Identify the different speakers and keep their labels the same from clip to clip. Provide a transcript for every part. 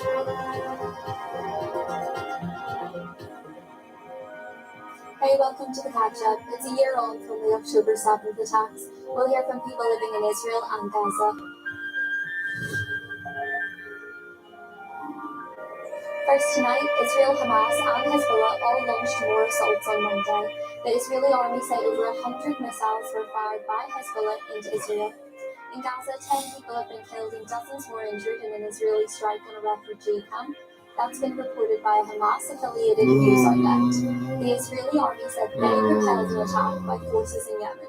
Speaker 1: Hey, welcome to the catch-up. It's a year on from the October 7th attacks. We'll hear from people living in Israel and Gaza. First tonight, Israel, Hamas and Hezbollah all launched more assaults on Monday. The Israeli army said over 100 missiles were fired by Hezbollah into Israel. In Gaza, 10 people have been killed and dozens more injured in an Israeli strike on a refugee camp. That's been reported by a Hamas-affiliated news outlet. The Israeli army said they repelled an attack by forces in Yemen.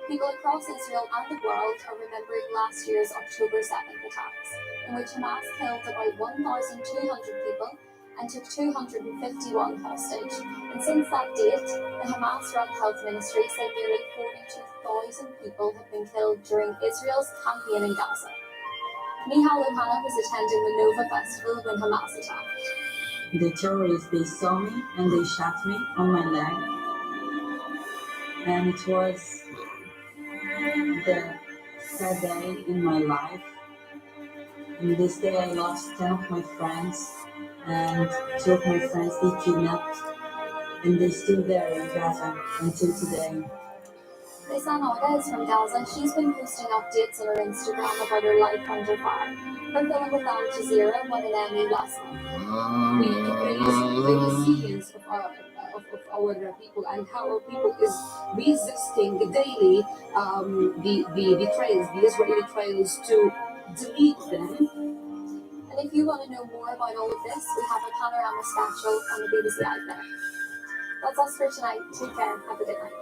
Speaker 1: People across Israel and the world are remembering last year's October 7th attacks, in which Hamas killed about 1,200 people and took 251 hostage. And since that date, the Hamas-run health ministry said nearly 42,000 people have been killed during Israel's campaign in Gaza. Mihal Ohana was attending the Nova Festival when Hamas attacked.
Speaker 2: The terrorists, they saw me and they shot me on my leg. And it was the sad day in my life. And this day I lost 10 of my friends, and 2 of my friends they kidnapped, and they're still there in Gaza until today.
Speaker 1: Lisan Oda is from Gaza. She's been posting updates on her Instagram about her life under fire. Her film with Al Jazeera won an Emmy last month.
Speaker 3: We raise the resilience of our people and how our people is resisting daily the trails, the Israeli trails, to delete them.
Speaker 1: And if you want to know more about all of this, we have a panorama special on the BBC iPlayer. That's us for tonight. Take care. Have a good night.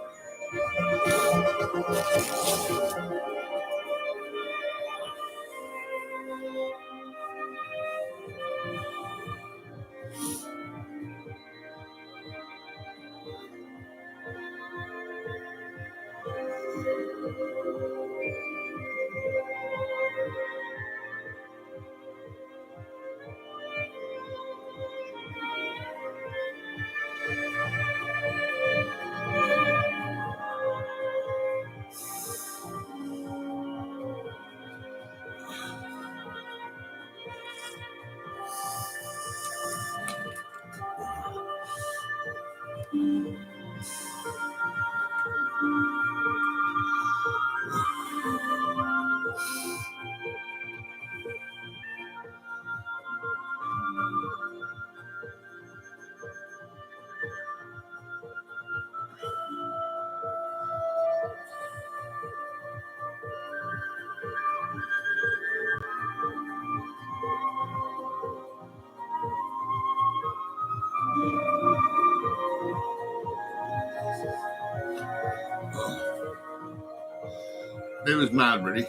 Speaker 4: It was mad, really.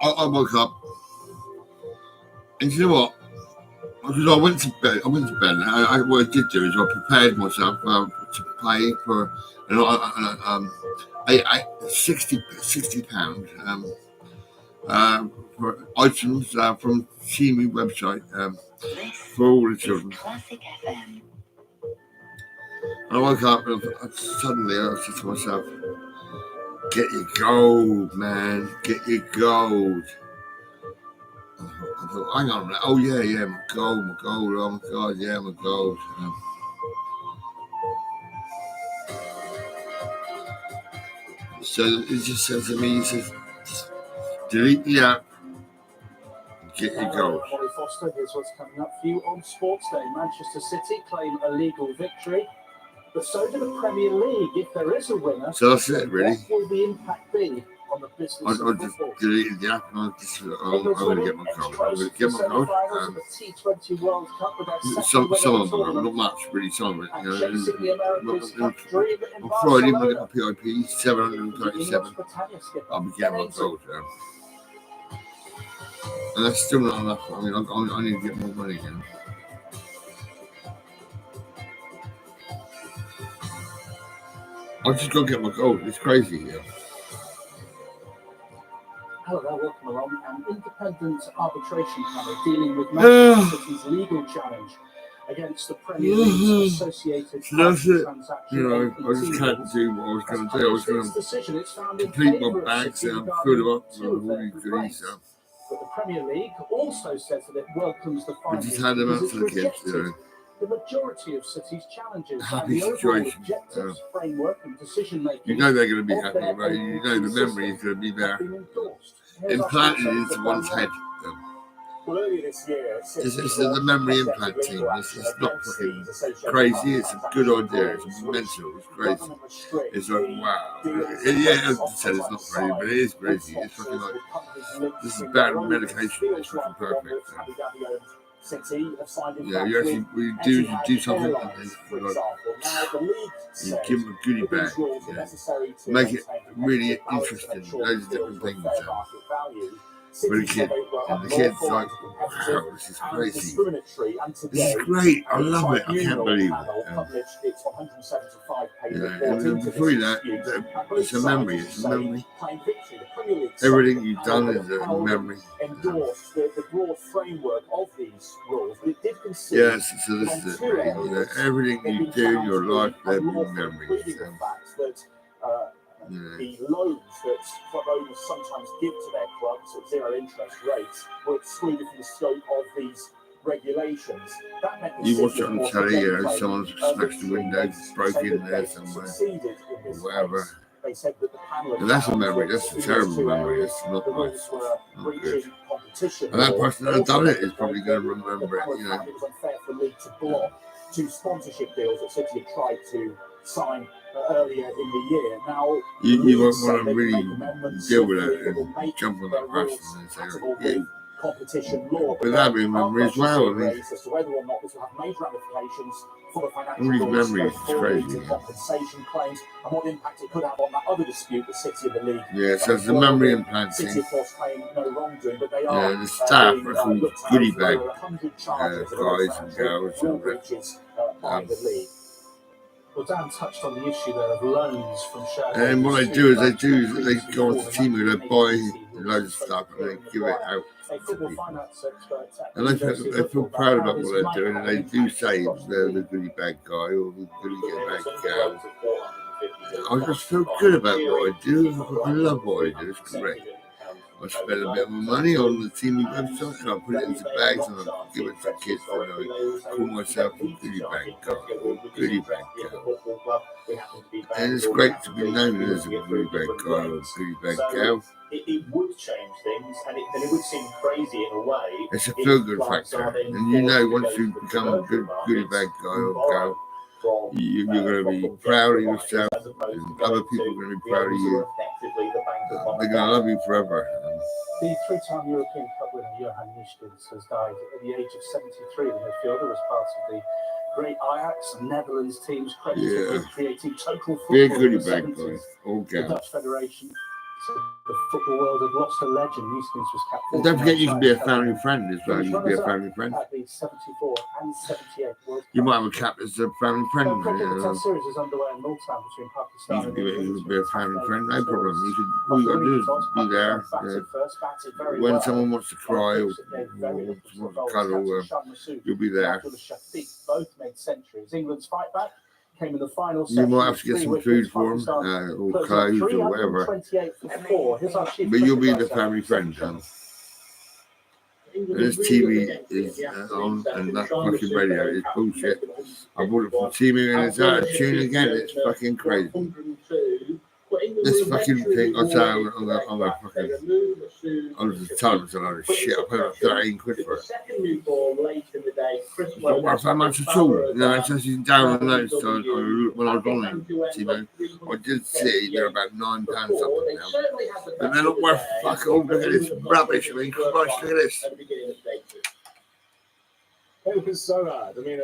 Speaker 4: I woke up, and you know what? Because I went to bed. What I did do is I prepared myself to pay for £60 for items from Temu website for all the children.
Speaker 5: Classic FM.
Speaker 4: I woke up and suddenly I said to myself, "Get your gold, man! Get your gold!" I thought, hang on a minute. Oh yeah, my gold. Oh my God, yeah, my gold. So it just says to me, he says, just delete the app and get your gold.
Speaker 6: Holly Foster, here's what's coming up for you on Sports Day. Manchester City claim a legal victory, but so do the Premier League. If there is a winner,
Speaker 4: So that's it, really.
Speaker 6: what will the impact be on the business
Speaker 4: I
Speaker 6: of
Speaker 4: just
Speaker 6: football?
Speaker 4: deleted the app and I'm going to get my gold. I'm going to get my gold.
Speaker 6: Of the T20 World Cup with their
Speaker 4: Some
Speaker 6: second
Speaker 4: of them,
Speaker 6: tournament,
Speaker 4: not much, really, some of it.
Speaker 6: and chasing the America's Cup dream in
Speaker 4: On Friday, when I
Speaker 6: Barcelona.
Speaker 4: get my PIP, 737, I'll be getting my gold. And that's still not enough. I mean, I need to get more money again. I just got to get my gold. It's crazy, yeah.
Speaker 6: Hello there, welcome along. An independent arbitration panel dealing with Manchester City's legal challenge against the Premier League's associated
Speaker 4: So that's it.
Speaker 6: transaction.
Speaker 4: You know, I just can't do what I was going to do. I was going to complete my bags and fill them up with all these goodies.
Speaker 6: But the Premier League also says that it welcomes the
Speaker 4: We
Speaker 6: findings
Speaker 4: just had them out
Speaker 6: because
Speaker 4: for the
Speaker 6: it's
Speaker 4: kids,
Speaker 6: rejected the majority of City's challenges
Speaker 4: Happy
Speaker 6: and the overall
Speaker 4: situation,
Speaker 6: objectives, framework and decision making.
Speaker 4: You know they're going to be happy, right? You know the memory is going to be there. Implanted into one's head.
Speaker 5: Well, earlier this year,
Speaker 4: This is the memory implant team. It's not fucking crazy. It's a good idea. It's mental. It's crazy. It's like, wow. Yeah, as I said, it's not crazy, but it is crazy. It's fucking like, this is better than medication. It's fucking perfect. Yeah, we do something and then like, you give them a goodie bag. Yeah. Make it really interesting. Loads of different things. For the kid, and the kid's like, wow, this is crazy. This is great. I love it. I can't believe it. And before that, it's a memory. It's a memory. Everything you've done is a memory.
Speaker 5: Endorsed the broad framework of these rules, but it did consider.
Speaker 4: Yes, so this is it. You know, everything you do in your life, there will be memories.
Speaker 5: The loans that club owners sometimes give to their clubs at zero interest rates were excluded from the scope of these regulations. That meant
Speaker 4: you watch it on the telly, you know, someone's smashed the window, broke in there somewhere, or whatever.
Speaker 5: They said that the panel
Speaker 4: and that's a memory, that's a terrible memory, that's not nice, not good. And that person that had done it is probably going to remember it, you know.
Speaker 5: It was unfair for the league to block 2 sponsorship deals that City had tried to sign earlier in the year. Now,
Speaker 4: you won't want to really deal with it and jump on that person and say, yeah.
Speaker 5: Competition law,
Speaker 4: but that'd be a memory as well. I mean,
Speaker 5: as to whether or not this will have major ramifications for the financial
Speaker 4: memories is crazy.
Speaker 5: Compensation claims and what impact it could have on that other dispute the City and the league.
Speaker 4: Yeah, so it's the memory implanting.
Speaker 5: City, of course, claim no wrongdoing, but they are.
Speaker 4: Yeah, the staff are called goodie bag guys and girls
Speaker 5: by the league.
Speaker 6: Well, Dan touched on the issue there of loans from shareholders.
Speaker 4: And what they do is they go on to team and they buy loads of stuff and they give it out. And they feel proud about what they're doing, and they do say they're the goodie bag guy or the goodie bag girl. I just feel good about what I do. I love what I do. It's great. I spend a bit of money on the team website and I put it into bags and I give it to kids and I call myself a goodie bag guy or goodie bag girl. And it's great to be known as a goodie bag guy or a goodie bag girl.
Speaker 5: It would change things and it would seem crazy in a way.
Speaker 4: It's a feel good factor. And you know, once you become a good goodie bag guy or girl, you're going to be proud of yourself, and other people are going to be proud of you. They're going to love you forever.
Speaker 6: The 3-time European Cup winner Johan Neeskens has died at the age of 73. The midfielder was part of the great Ajax and Netherlands teams credited with creating total football.
Speaker 4: Be a goodie bag guy or
Speaker 6: The
Speaker 4: girl.
Speaker 6: Dutch Federation. So the football world had lost a legend. Neeskens was captain.
Speaker 4: And don't forget you can be a family friend as well. You can be a family friend.
Speaker 6: At the 74 and 78 World
Speaker 4: You might have a cap as a family friend.
Speaker 6: The cricket test series is underway in Multan between Pakistan
Speaker 4: You can give it, you can be a family friend, no problem. You can, all you got to do is be there. When someone wants to cry or wants to cuddle, you'll be there.
Speaker 6: Both made centuries. England's fight back came in the final.
Speaker 4: You might have to get some food for them, or clothes or whatever. But you'll be the family friend, son. And this TV is on and that fucking radio is bullshit. I bought it from TV and it's out of tune again. It's fucking crazy. This fucking thing, I say on the fucking, on the tons and all this shit. I paid like 13 quid for it. It's not worth that much at all. You know, it's actually down on those. So when I was on it, you know, I did see they're about £9 something now. And they're not worth fuck all. Look at this rubbish. I mean, Christ, look at this.
Speaker 7: It was so hard. I mean,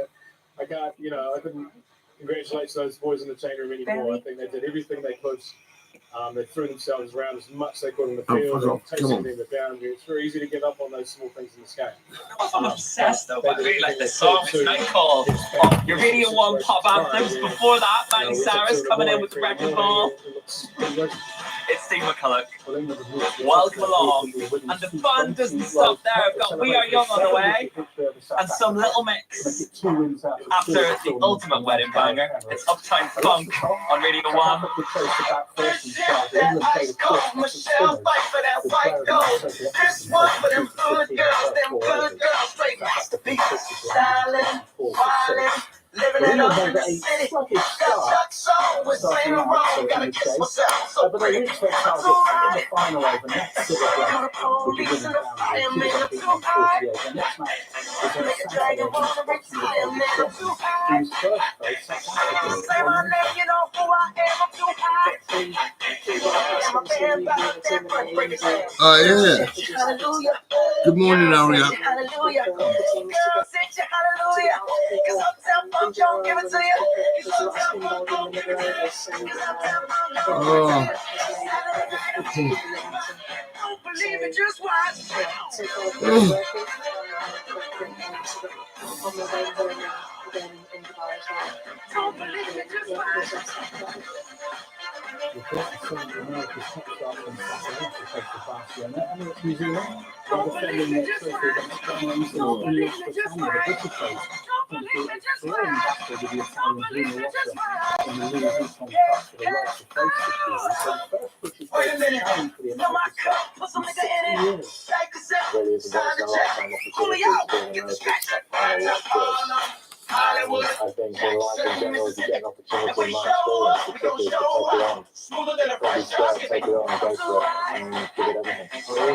Speaker 7: I can't, I couldn't congratulate those boys in the chain room anymore. I think they did everything they could. They threw themselves around as much as they could in the field and chasing them down. It's very easy to give up on those small things in this game.
Speaker 8: I'm obsessed though, but I really like the song. It's night called Your Radio 1 Pop Anthems. Before that, Manny Cyrus coming in with the record ball. It's Steve McCulloch. Welcome along. And the fun doesn't stop there. I've got We Are Young on the way and some Little Mix. After the ultimate wedding banger, it's Uptown Funk on Radio 1.
Speaker 9: Michelle, fight for that white gold. This one for them good girls, straight masterpieces. Styling, wildin', living it up in the city. Got Chuck Soul with Saint Laurent, gotta kiss myself so pretty. I'm too high. You're the police and the fireman, I'm too high. Make a dragon wanna retire, man, I'm too high. Say my name, you know who I am, I'm too high.
Speaker 4: Yeah. Good morning, Aria.
Speaker 9: Hallelujah. Girl, sit your hallelujah. Cause Uptown Funk don't give it to you. Cause Uptown Funk don't give it to you. Cause Uptown Funk don't give it to you. Don't believe it, just watch. Don't believe it, just watch.
Speaker 6: The first Southern America's top start from Saturday to take the Barcelona and Emirates New Zealand. They're defending their trophy against Spain and English Britannia, the British coast. They're in battle with the Italian Bruno Rossi in the Louis Vuitton Cup for the right to face this season. So the first British coast challenge for the American Cup in 60 years.
Speaker 9: Hollywood.
Speaker 7: I think in life in general, if you get an opportunity in my sport, particularly to take it on, probably take it on and go for it and give it everything. I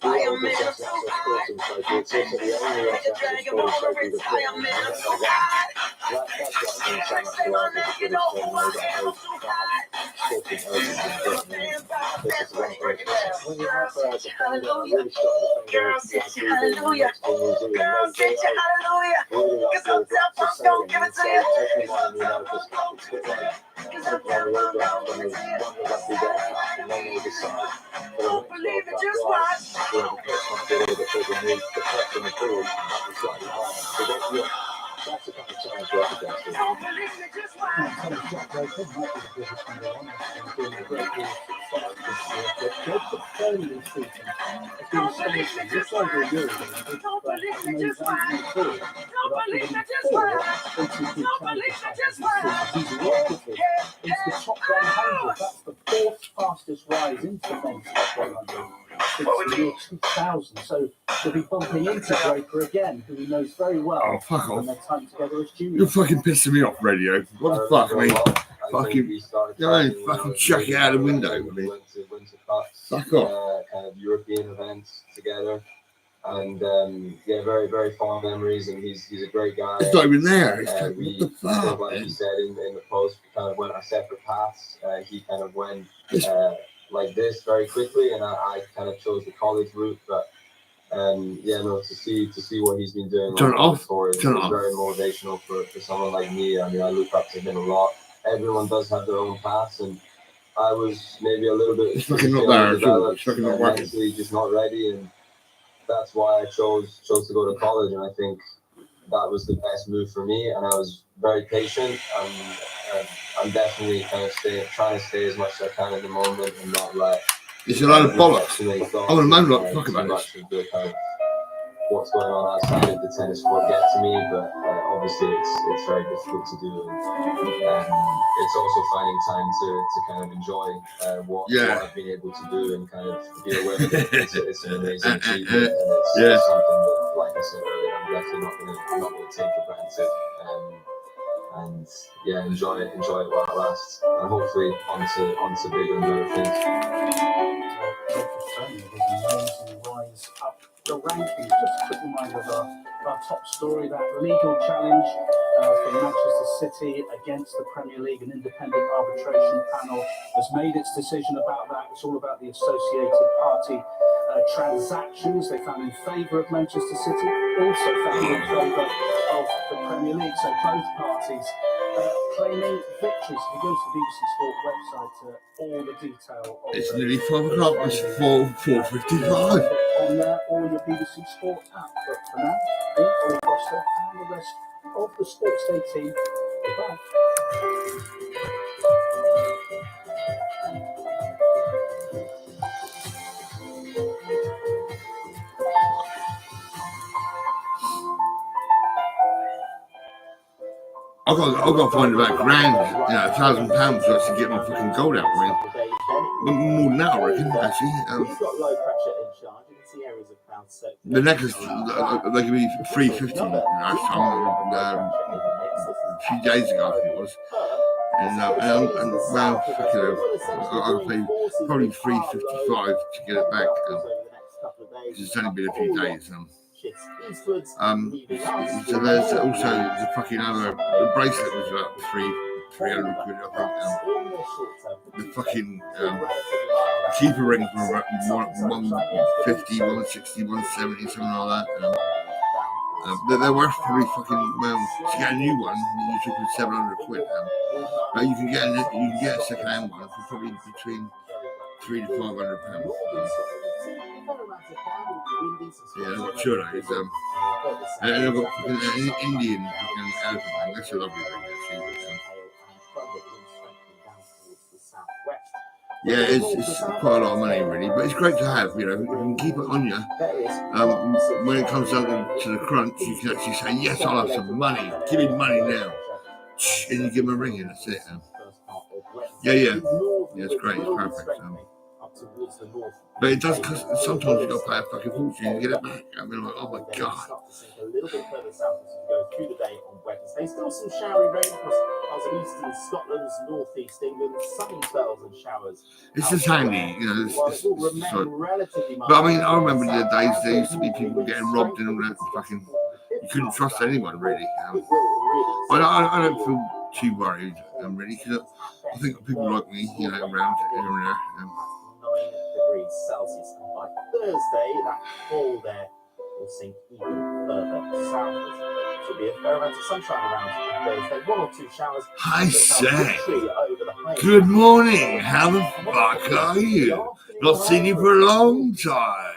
Speaker 7: mean, even if it's not the oldest international sporting trophy, it's also the only international sporting trophy that's won. That's what means so much to us as a British team, and we've got those sporting heritage in Britain. This is one thing. When you have a defender, a really strong defender, like Hallelujah. Girl, sit your hallelujah.
Speaker 9: Cause Uptown Funk don't give it to you. Don't believe it, just watch.
Speaker 7: That's the kind of challenge we're up against.
Speaker 9: Don't believe it, just watch.
Speaker 6: Jack Draper might be the British number one and doing a great deal of success this year, but Jacob Foley this season has been astonishing. Just over a year ago,
Speaker 9: Don't believe it, just watch.
Speaker 6: but
Speaker 9: Don't believe it, just
Speaker 6: four
Speaker 9: watch.
Speaker 6: ATP
Speaker 9: Don't believe it, just watch.
Speaker 6: he's rocketed into the top 100. That's the fourth fastest rise into the men's top 100 since the year 2000. So they'll be bumping into Draper again, who he knows very well.
Speaker 4: Oh, fuck
Speaker 6: from
Speaker 4: off.
Speaker 6: their time together as
Speaker 4: You're
Speaker 6: juniors.
Speaker 4: fucking pissing me off, radio. What the fuck, I mean? Fucking, fucking chuck it out the window. I mean, fuck off.
Speaker 10: Kind of European events together, and yeah, very very fond memories. And he's a great guy.
Speaker 4: It's not even there. It's like,
Speaker 10: We,
Speaker 4: what the fuck,
Speaker 10: like
Speaker 4: man?
Speaker 10: you said in the post, we kind of went our separate paths. He kind of went
Speaker 4: This-
Speaker 10: like this very quickly, and I kind of chose the college route. But yeah, no, to see what he's been doing
Speaker 4: Turn it off.
Speaker 10: for is
Speaker 4: Turn it off.
Speaker 10: very motivational for someone like me. I mean, I look up to him a lot. Everyone does have their own paths, and I was maybe a little bit
Speaker 4: It's fucking not there at all. It's fucking not working.
Speaker 10: mentally just not ready, and that's why I chose to go to college. And I think that was the best move for me. And I was very patient. I'm definitely kind of trying to stay as much as I can in the moment and not let
Speaker 4: It's a load of bollocks.
Speaker 10: too many thoughts
Speaker 4: I'm gonna moan like
Speaker 10: and
Speaker 4: fuck
Speaker 10: too
Speaker 4: about
Speaker 10: much
Speaker 4: this.
Speaker 10: of the kind of what's going on outside of the tennis court get to me, but obviously it's very difficult to do, and it's also finding time to kind of enjoy what I've been able to do and kind of be aware that it's an amazing achievement, and it's something that, like I said earlier, I'm definitely not going to take for granted, and yeah, enjoy it while it lasts, and hopefully onto bigger and better things.
Speaker 6: There's an amazing rise up the rankings. Just a quick reminder of our top story, that legal challenge for Manchester City against the Premier League. An independent arbitration panel has made its decision about that. It's all about the associated party transactions. They found in favour of Manchester City, also found in favour of the Premier League. So both parties claiming victories. If you go to the BBC Sport website, all the detail.
Speaker 4: It's nearly 5 o'clock. It's 4:55.
Speaker 6: On there, or your BBC Sport app. But for now, me, Ollie Foster, and the rest of the Sports Day team, goodbye.
Speaker 4: I've got to find about £1,000, £1,000 to actually get my fucking gold out. I mean, more than that, I reckon. Actually,
Speaker 5: We've got low pressure in charge. You can see areas of cloud circulation.
Speaker 4: the necklace they gave me $350 last time, a few days ago, I think it was. And well, fucking hell, I'll pay probably $355 to get it back. It's only been a few days. So there's also the fucking other the bracelet was about 300 quid. I think. The fucking keeper rings were about 150, 160, 170, something like that. They're worth probably fucking well. To get a new one, you're talking 700 quid. But you can get a second-hand one for probably between £300 to £500. Yeah, I'm sure that is. And I've got an Indian fucking elephant. That's a lovely thing, actually. Yeah, it's quite a lot of money, really, but it's great to have. You can keep it on you. When it comes down to the crunch, you can actually say, "Yes, I'll have some money. Give me money now," and you give them a ring, and that's it. Yeah, it's great. It's perfect. But it does cost. Sometimes you got to pay a fucking fortune to get it back. I mean, like, oh my god.
Speaker 5: A little bit further south as you go through the day on Wednesday. Still some showery rain across parts of eastern Scotland, northeast England, sunny spells and showers.
Speaker 4: It's just handy, it's but I mean, I remember the days there used to be people getting robbed and all that fucking. You couldn't trust anyone really. I don't feel too worried really, because I think people like me, around here and there.
Speaker 5: 9 degrees Celsius, and by Thursday, that cold air will sink even further southwards. Should be a fair amount of sunshine around Thursday, 1 or 2 showers.
Speaker 4: I say, good morning. How the fuck are you? Not seen you for a long time.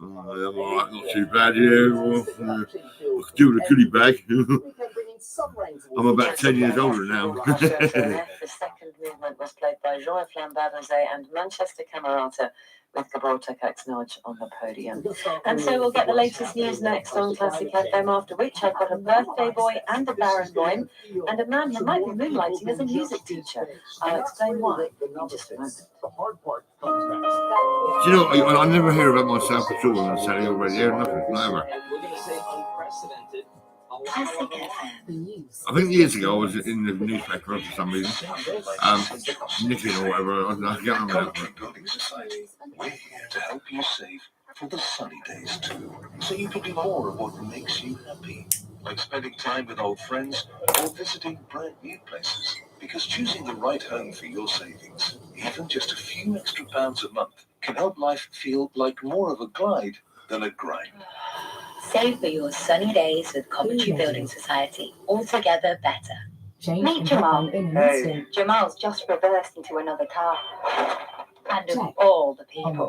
Speaker 4: I'm alright, not too bad. Do with a goodie bag. I'm about 10 years older now.
Speaker 11: The second movement was played by Jean-Flem Babazet and Manchester Camerata with Gibraltar Cox-Nodge on the podium. And so we'll get the latest news next on Classic FM, after which I've got a birthday boy and a baritone and a man who might be moonlighting as a music teacher. I'll explain why in just a moment.
Speaker 4: Do you know, I never hear about myself at all on the Saturday or radio, nothing, never.
Speaker 11: Classic FM.
Speaker 4: I think years ago I was in the newspaper for some reason, nicking or whatever. I can't remember.
Speaker 12: We're here to help you save for the sunny days too, so you can do more of what makes you happy, like spending time with old friends or visiting brand new places. Because choosing the right home for your savings, even just a few extra pounds a month, can help life feel like more of a glide than a grind.
Speaker 11: Save for your sunny days with Coventry Building Society. Altogether better. Meet Jamal.
Speaker 13: Hey.
Speaker 11: Jamal's just reversed into another car. And of all the people,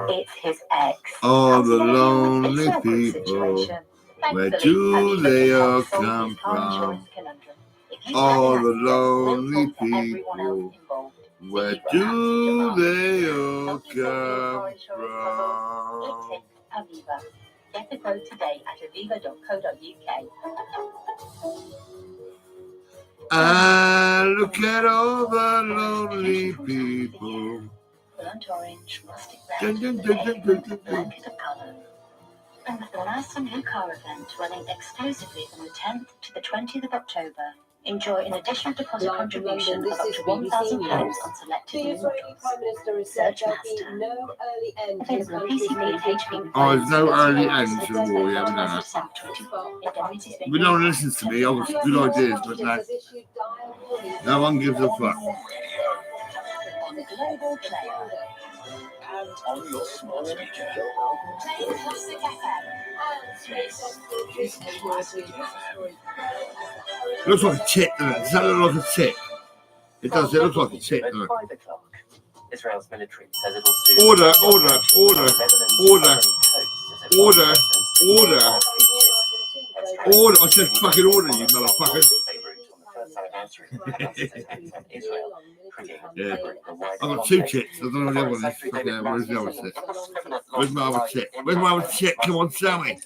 Speaker 11: it's his ex.
Speaker 4: All the lonely people, where do they all come from? All the lonely people, where do they all come from?
Speaker 11: It's Aviva. Get a quote today at aviva.co.uk.
Speaker 4: I look at all the lonely people.
Speaker 11: Burnt orange, rustic red, blanket of colour. And with the last new car event running exclusively from the 10th to the 20th of October, enjoy an additional deposit contribution of up to £1,000 on selected new models. Search Mazda. Available on PCP and HP.
Speaker 4: Oh, there's no early end to the war, yeah, we know that. But no one listens to me, I've got good ideas, but no one gives a fuck.
Speaker 11: On the Global Player.
Speaker 12: And on your smart speaker.
Speaker 11: Play Classic FM.
Speaker 4: It looks like a tit, doesn't it? Does that look like a tit? It does, it looks like a tit, doesn't it?
Speaker 8: Israel's military says it will soon
Speaker 4: Order. I said fucking order, you motherfuckers. Yeah. I've got 2 tits. I don't know what the other one is. Where's the other tit? Where's my other tit? Come on, tell me.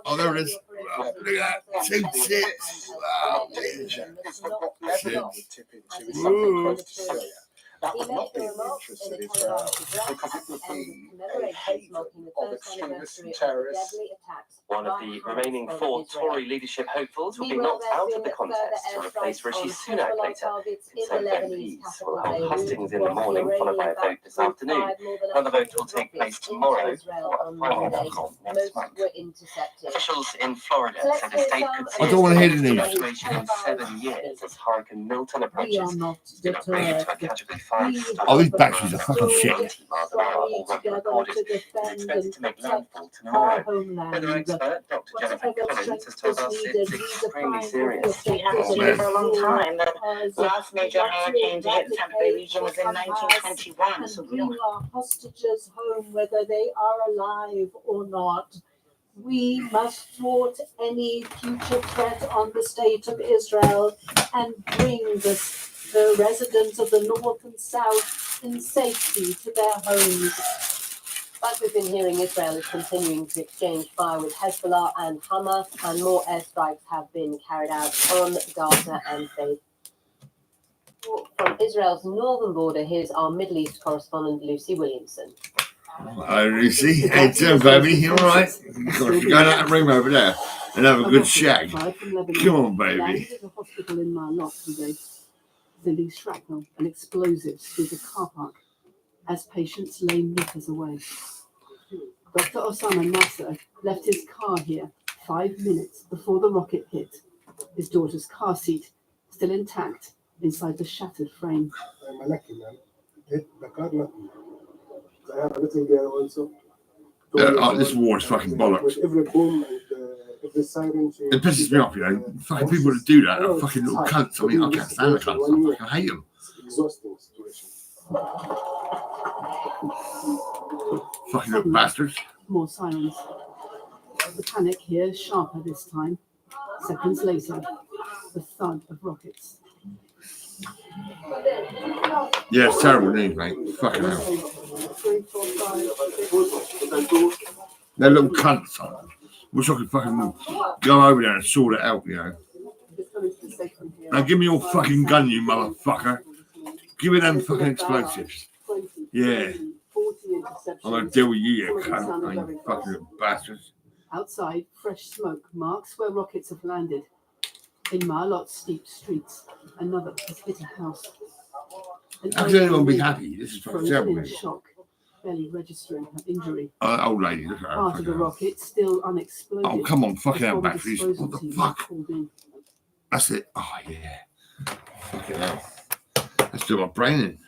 Speaker 4: Oh, there it is. Look at that. 2 6. Wow, danger.
Speaker 12: That would not be in the interest of Israel because it would be a haven of extremists and terrorists.
Speaker 13: One of the remaining 4 Tory leadership hopefuls will be knocked out of the contest to replace Rishi Sunak later. Conservative MPs will hold hustings in the morning, followed by a vote this afternoon. And the vote will take place tomorrow for a final vote next month. Officials in Florida said the state could see
Speaker 4: I don't want to hear the news.
Speaker 13: evacuation in 7 years as Hurricane Milton approaches. It's been upgraded to a Category 5 storm.
Speaker 4: Oh, these batteries are fucking shit.
Speaker 13: 80 miles an hour already recorded. It's expected to make landfall tomorrow. Weather expert Dr. Jennifer Collins has told us it's extremely serious.
Speaker 14: We have seen for a long time. The last major hurricane to hit the Tampa Bay region was in 1921. So we don't.
Speaker 15: Our hostages home, whether they are alive or not. We must thwart any future threat on the state of Israel and bring the residents of the north and south in safety to their homes.
Speaker 16: Like we've been hearing, Israel is continuing to exchange fire with Hezbollah and Hamas, and more airstrikes have been carried out on Gaza and Faith. From Israel's northern border, here's our Middle East correspondent, Lucy Williamson.
Speaker 4: Hi, Lucy. Hey, doing, baby? You all right? You're going out the room over there and have a good shag. Come on, baby.
Speaker 15: Landed at a hospital in Marlot today. They lose shrapnel and explosives through the car park as patients lay meters away. Dr. Osama Nasser left his car here 5 minutes before the rocket hit. His daughter's car seat still intact inside the shattered frame.
Speaker 17: I'm lucky, man. Hit the car, nothing. I have a little girl also.
Speaker 4: This war is fucking bollocks.
Speaker 17: With every boom and every siren.
Speaker 4: It pisses me off, you know. Fucking people that do that are fucking little cunts. I mean, I can't stand the cunts. I fucking hate them.
Speaker 17: Exhausting situation.
Speaker 4: Fucking little bastards.
Speaker 15: More sirens. The panic here is sharper this time. Seconds later, the thud of rockets.
Speaker 4: Yeah, it's terrible news, mate. Fucking hell. They're little cunts. Wish I could fucking go over there and sort it out, you know. Now give me your fucking gun, you motherfucker. Give me them fucking explosives. Yeah. I'm gonna deal with you, you cunt. You fucking little bastards.
Speaker 15: Outside, fresh smoke marks where rockets have landed. In Marlot's steep streets, another has hit a house.
Speaker 4: How can anyone be happy? This is fucking terrible.
Speaker 15: In shock, barely registering her injury.
Speaker 4: Old lady, look at her.
Speaker 15: Part of the rocket still unexploded.
Speaker 4: Oh, come on, fucking hell,
Speaker 15: before
Speaker 4: batteries.
Speaker 15: disposal
Speaker 4: What the
Speaker 15: team
Speaker 4: fuck?
Speaker 15: called in.
Speaker 4: That's it. Oh, yeah. Fucking hell. Let's do my brain in.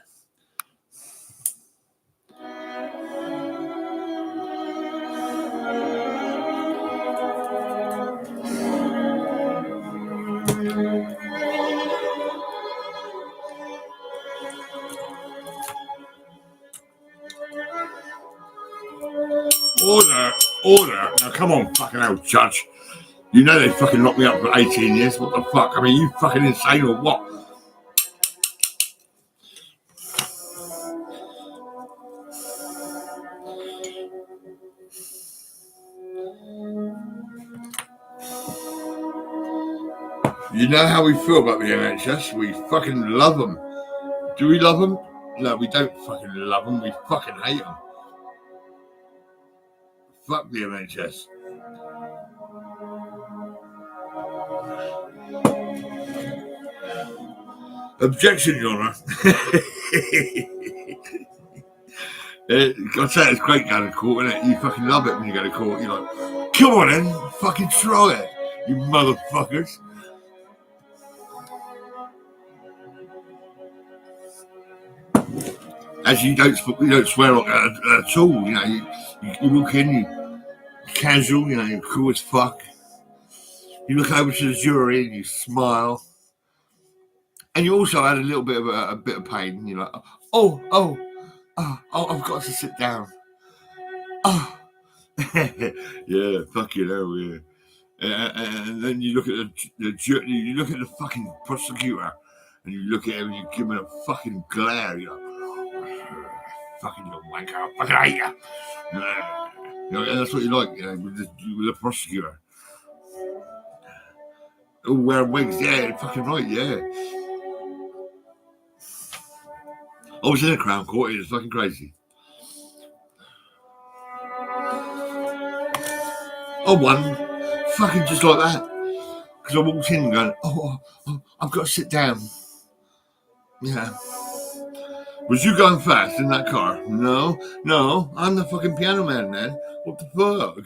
Speaker 4: Order. Now, come on, fucking hell, Judge. You know they fucking locked me up for 18 years. What the fuck? I mean, you fucking insane or what? You know how we feel about the NHS? We fucking love them. Do we love them? No, we don't fucking love them. We fucking hate them. Fuck the NHS. Objection, Your Honour. I'd say it's great going to court, isn't it? You fucking love it when you go to court. You're like, come on then, fucking try it, you motherfuckers. As you don't swear at all, you know. You walk in, you casual, you know, you're cool as fuck. You look over to the jury and you smile, and you also had a little bit of a bit of pain. You're like, oh, I've got to sit down. Oh, yeah, fucking hell, yeah. And then you look at the jury, you look at the fucking prosecutor, and you look at him and you give him a fucking glare. You're like, fucking little wanker, I fucking hate you. You know, and that's what you like, you know, with the prosecutor. All wearing wigs, yeah, fucking right, yeah. I was in a Crown Court, it was fucking crazy. I won, fucking just like that. Because I walked in going, oh, I've got to sit down. Yeah. Was you going fast in that car? No, I'm the fucking piano man, man. What the fuck?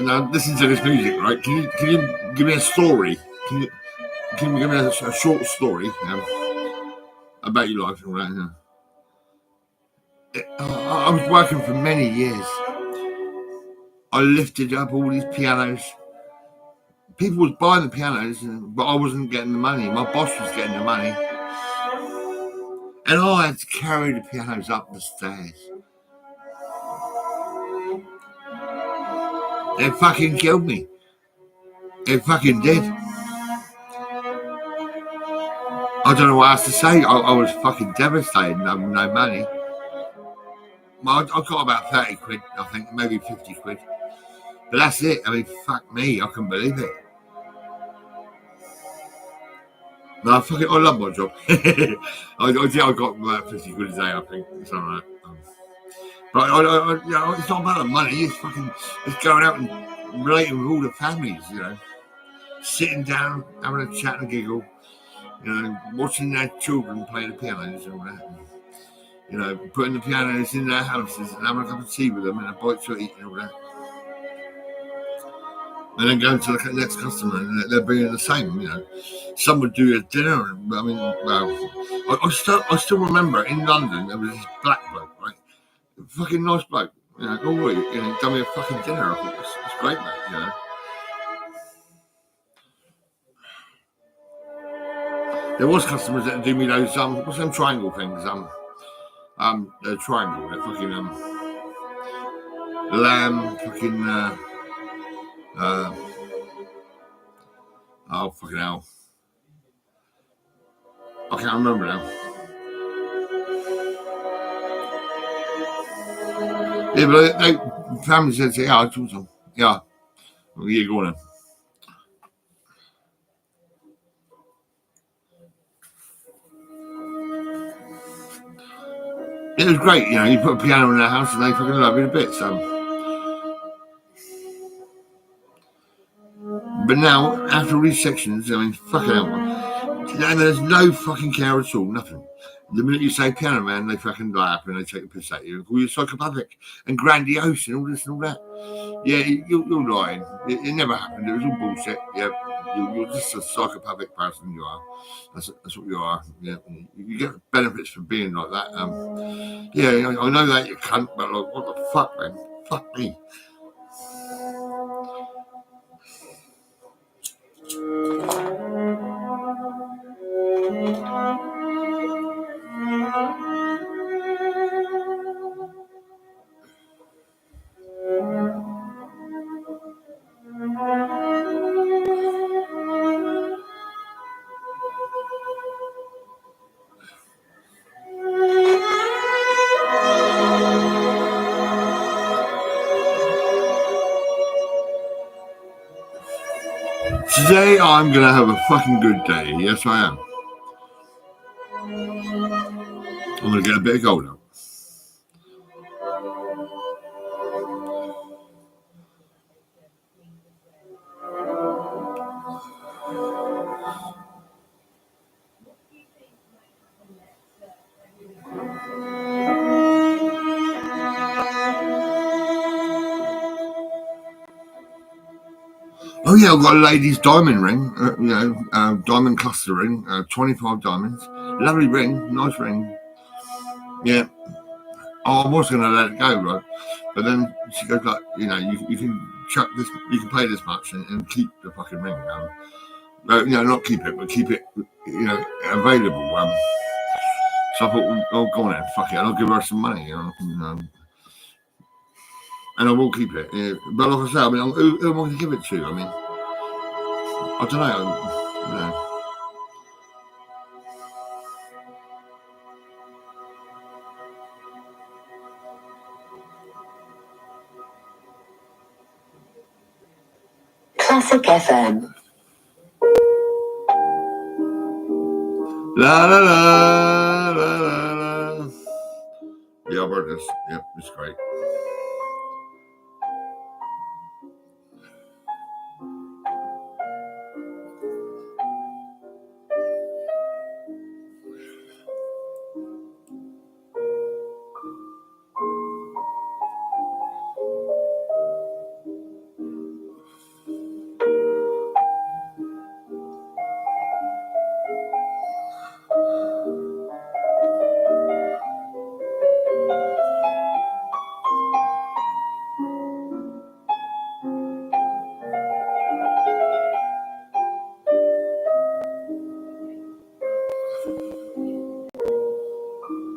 Speaker 4: Now listen to this music, right? Can you give me a story? Can you give me a short story about your life and all that? I was working for many years. I lifted up all these pianos. People was buying the pianos, but I wasn't getting the money. My boss was getting the money, and I had to carry the pianos up the stairs. They fucking killed me. They fucking did. I don't know what else to say. I was fucking devastated. No money. Well, I got about 30 quid, I think, maybe 50 quid. But that's it. I mean, fuck me. I couldn't believe it. No, fuck it. I love my job. I got about 50 quid a day, I think. Something like that. But you know, it's not about the money. It's going out and relating with all the families, you know. Sitting down, having a chat and giggle, you know, watching their children play the pianos and all that. And, you know, putting the pianos in their houses and having a cup of tea with them and a bite to eat and all that. And then going to the next customer and they're bringing the same, you know. Some would do a dinner. I mean, well, I still remember in London there was this black bloke, right? Fucking nice bloke, you know. Oh, you know, done me a fucking dinner. I thought it's great, mate, you know. There was customers that do me those what's them triangle things? The triangle, they're fucking lamb, fucking oh fucking hell. I can't remember now. Yeah, but they family said, yeah, I told them. Yeah. Well, yeah, go on then. It was great, you know, you put a piano in their house and they fucking love it a bit, so. But now, after all these sections, I mean, fucking hell, and there's no fucking care at all, nothing. The minute you say piano man, they fucking laugh and they take a piss at you and call you psychopathic and grandiose and all this and all that. Yeah, you're lying. It never happened. It was all bullshit. Yeah, you're just a psychopathic person. You are. That's what you are. Yeah, you get benefits for being like that. Yeah, I know that you cunt, but like, what the fuck, man? Fuck me. Today I'm gonna have a fucking good day. Yes, I am. I'm gonna get a bit of gold out. Oh yeah, I've got a lady's diamond ring, diamond cluster ring, 25 diamonds. Lovely ring, nice ring. Yeah. Oh, I was going to let it go, right? But then she goes like, you know, you can chuck this, you can pay this much and keep the fucking ring. Not keep it, but keep it, available. So I thought, oh, go on then, fuck it, and I'll give her some money, and I will keep it. Yeah. But like I say, who am I going to give it to? I don't know.
Speaker 11: Classic FM.
Speaker 4: La la la la la la. Yeah, I've heard this. Yep, it's great.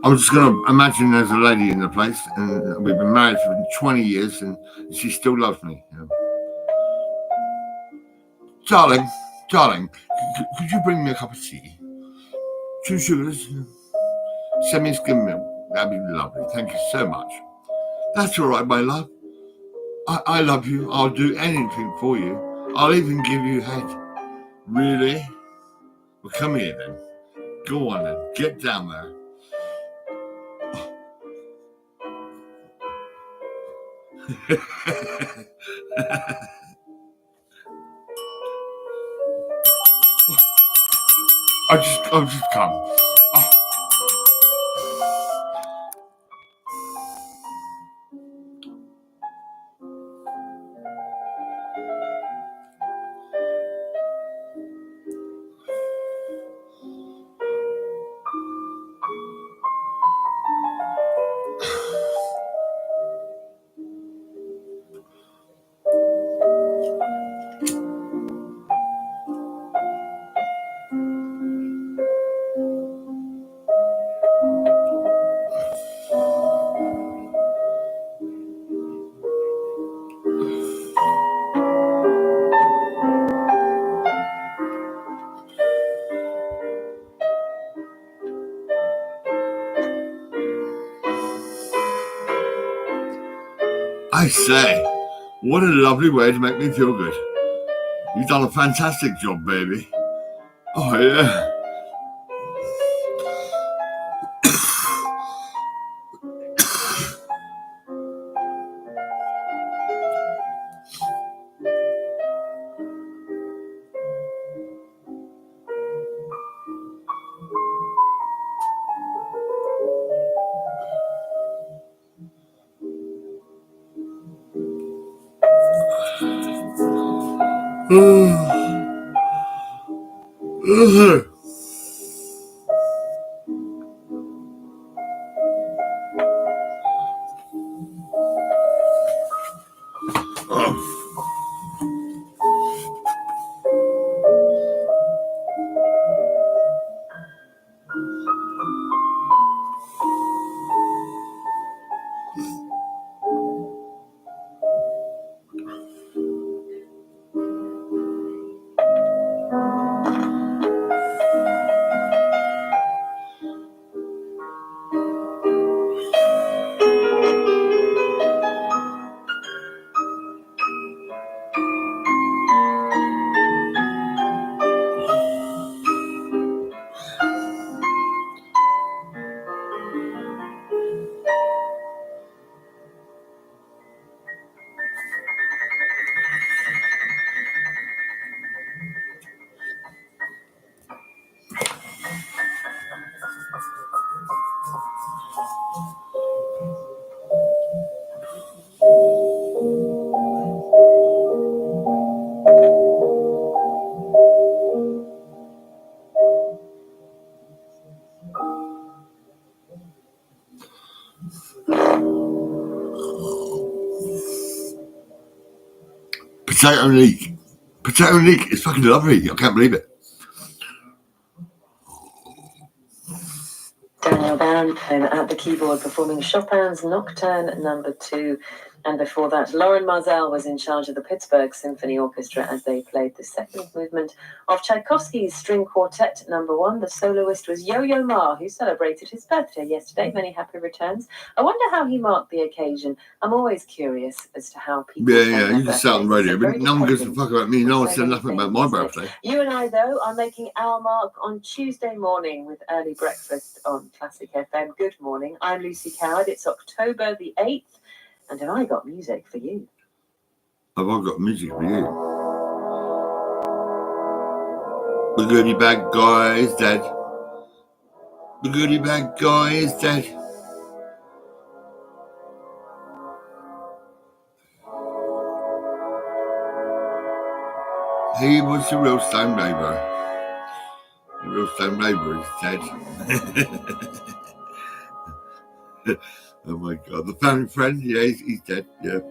Speaker 4: I'm just going to imagine there's a lady in the place, and we've been married for 20 years, and she still loves me. Darling, could you bring me a cup of tea? 2 sugars, semi-skim milk. That'd be lovely. Thank you so much. That's all right, my love. I love you. I'll do anything for you. I'll even give you head. Really? Well, come here then. Go on then. Get down there. I'll just come. Oh. I say, what a lovely way to make me feel good. You've done a fantastic job, baby. Oh, yeah. Potato leek. Potato Nick is fucking lovely. I can't believe it.
Speaker 13: Daniel Barenboim at the keyboard performing Chopin's Nocturne No. 2. And before that, Lauren Marzell was in charge of the Pittsburgh Symphony Orchestra as they played the second movement of Tchaikovsky's String Quartet No. 1. The soloist was Yo-Yo Ma, who celebrated his birthday yesterday. Many happy returns. I wonder how he marked the occasion. I'm always curious as to how people...
Speaker 4: Yeah, you can say on the radio, but no one gives a fuck about me. No one said nothing about my birthday.
Speaker 13: You and I, though, are making our mark on Tuesday morning with early breakfast on Classic FM. Good morning. I'm Lucy Coward. It's October the 8th. And have I got music for you?
Speaker 4: Have I got music for you? The goodie bag guy is dead. The goodie bag guy is dead. He was the real stone labourer. The real stone labourer is dead. Oh my God. The family friend, yeah, he's dead, yeah.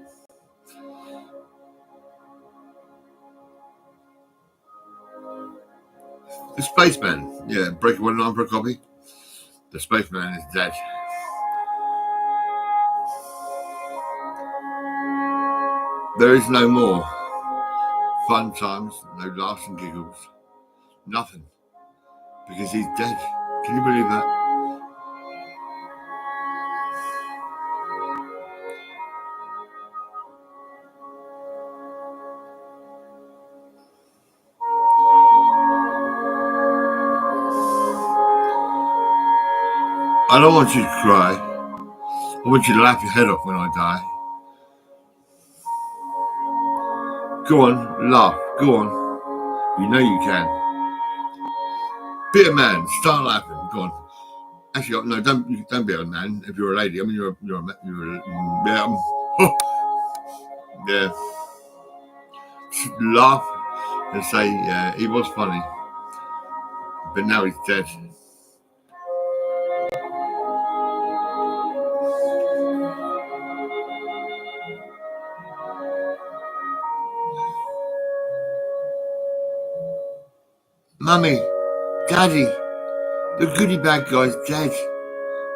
Speaker 4: The Spaceman, yeah, break 1 for a copy. The Spaceman is dead. There is no more fun times, no laughs and giggles, nothing, because he's dead. Can you believe that? I don't want you to cry. I want you to laugh your head off when I die. Go on, laugh. Go on. You know you can. Be a man. Start laughing. Go on. Actually, no, don't be a man if you're a lady. I mean, you're a yeah. Laugh and say, yeah, he was funny, but now he's dead. Mummy, Daddy, the goodie bag guy's dead.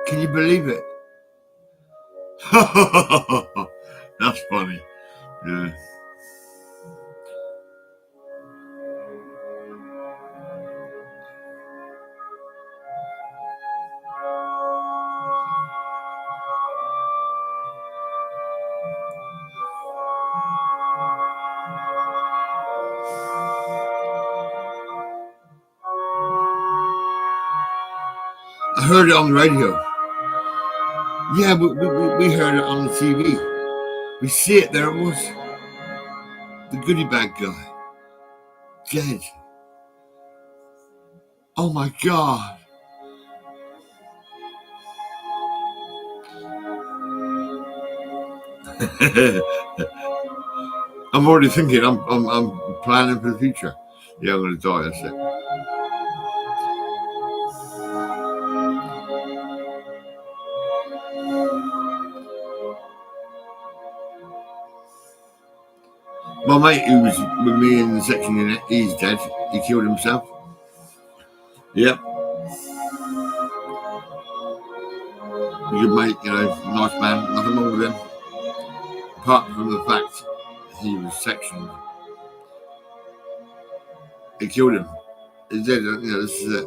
Speaker 4: Can you believe it? That's funny. Yeah. I heard it on the radio. Yeah, we heard it on the TV. We see it, there it was. The goodie bag guy. Dead. Oh my God. I'm already thinking, I'm planning for the future. Yeah, I'm gonna die, that's it. My mate who was with me in the section unit, he's dead. He killed himself. Yep. A good mate, you know, nice man, nothing wrong with him. Apart from the fact he was sectioned. He killed him. He's dead, you know, this is it.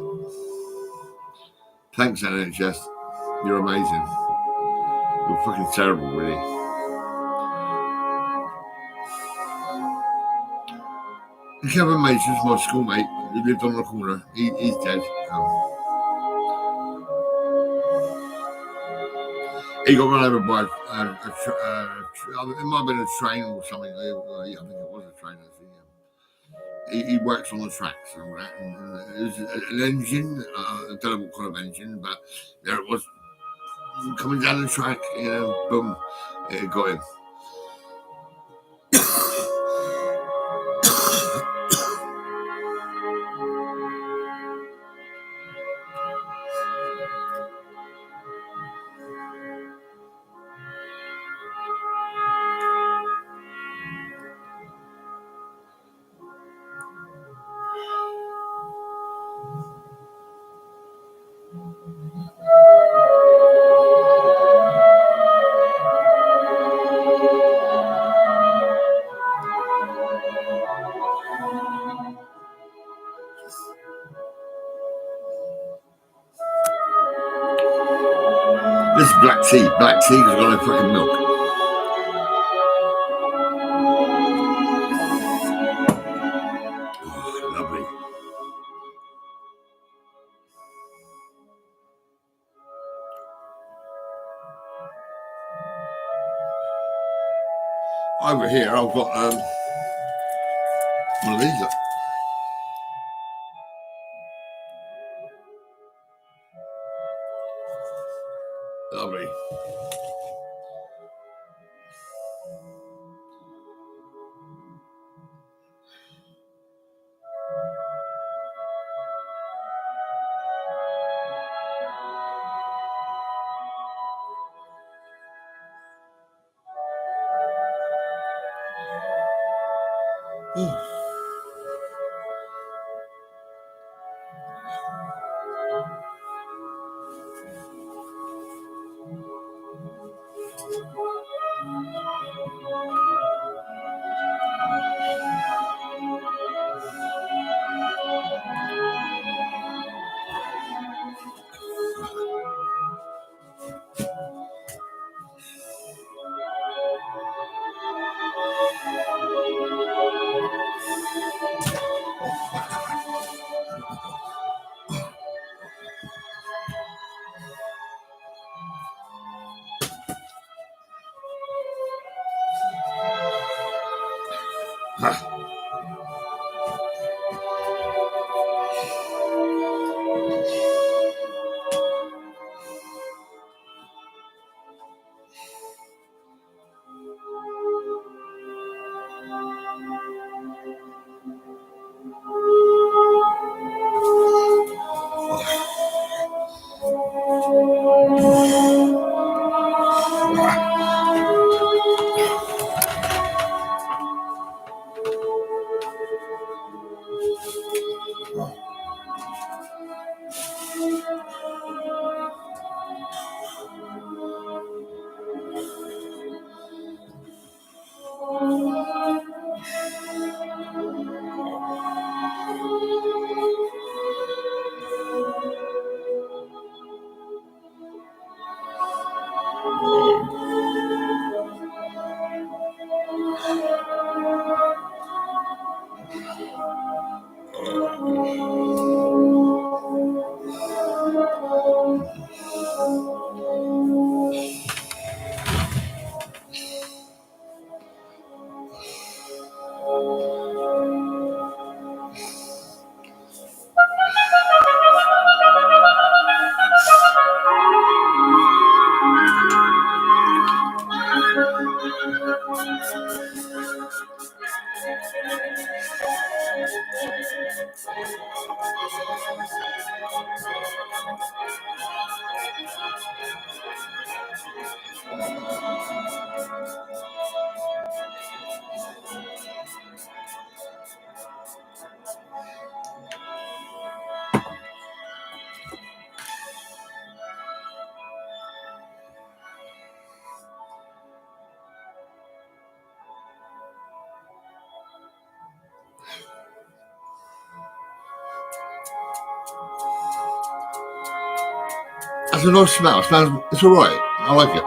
Speaker 4: Thanks, NHS. You're amazing. You're fucking terrible, really. Kevin Mason's my schoolmate. He lived on the corner. He's dead. He got run over by it might have been a train or something. I think it was a train. He works on the tracks and all that. And it was an engine. I don't know what kind of engine, but there it was coming down the track. You know, boom, it got him. black tea because I've got no fucking milk. Oh, lovely. Over here, I've got one of these. Lovely. That's a nice smell. It's all right. I like it.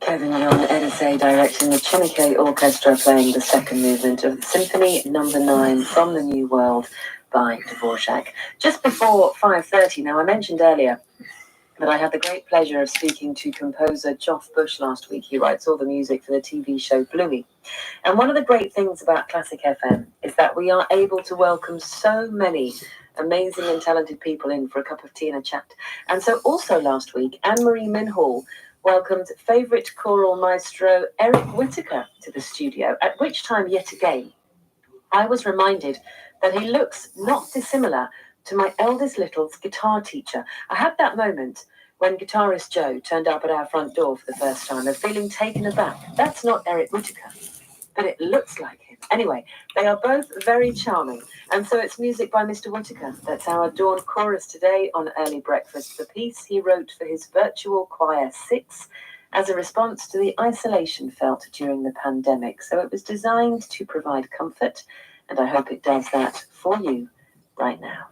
Speaker 13: Kevin Jan Edisei directing the Chemical Orchestra playing the second movement of Symphony No. 9 from the New World by Dvorak. Just before 5:30, now I mentioned earlier that I had the great pleasure of speaking to composer Geoff Bush last week. He writes all the music for the TV show Bluey. And one of the great things about Classic FM is that we are able to welcome so many amazing and talented people in for a cup of tea and a chat. And so also last week, Anne-Marie Minhall welcomed favourite choral maestro Eric Whittaker to the studio, at which time, yet again, I was reminded that he looks not dissimilar to my eldest little's guitar teacher. I had that moment when guitarist Joe turned up at our front door for the first time of feeling taken aback. That's not Eric Whittaker, but it looks like him. Anyway, they are both very charming, and so it's music by Mr. Whittaker. That's our dawn chorus today on Early Breakfast, the piece he wrote for his virtual choir 6 as a response to the isolation felt during the pandemic. So it was designed to provide comfort, and I hope it does that for you right now.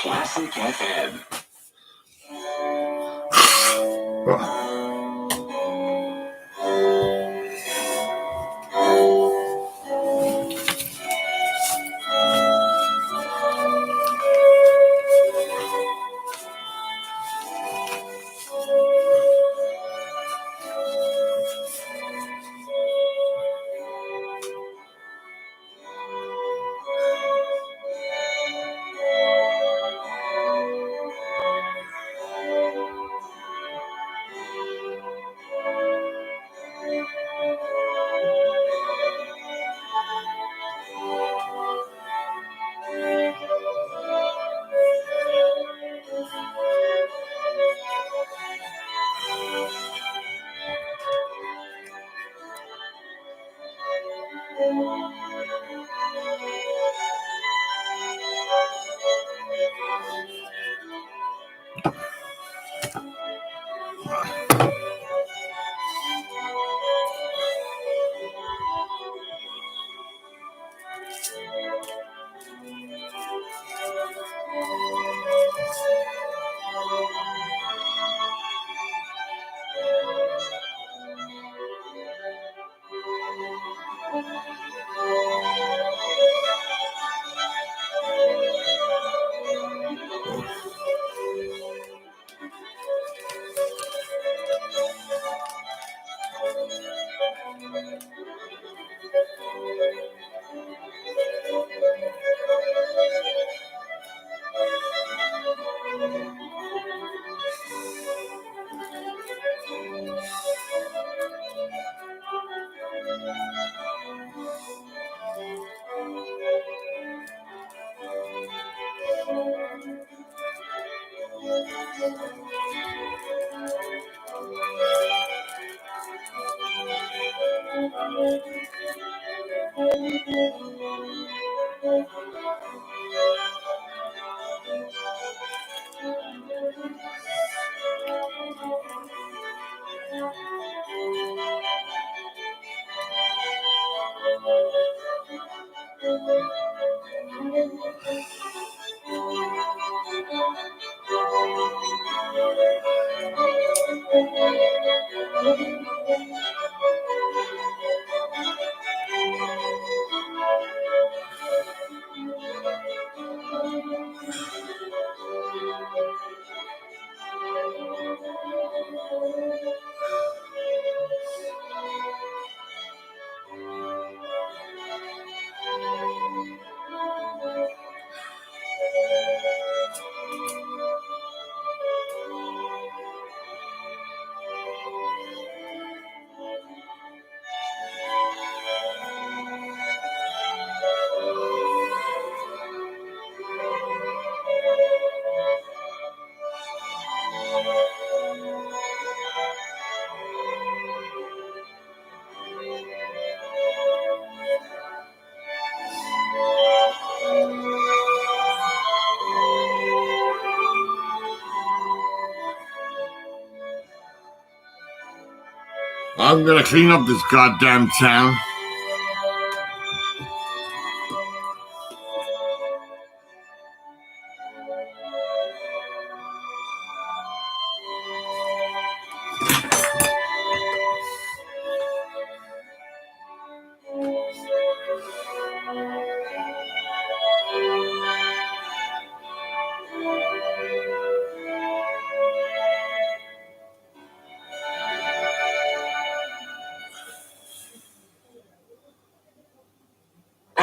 Speaker 12: Classic FM.
Speaker 4: I'm gonna clean up this goddamn town.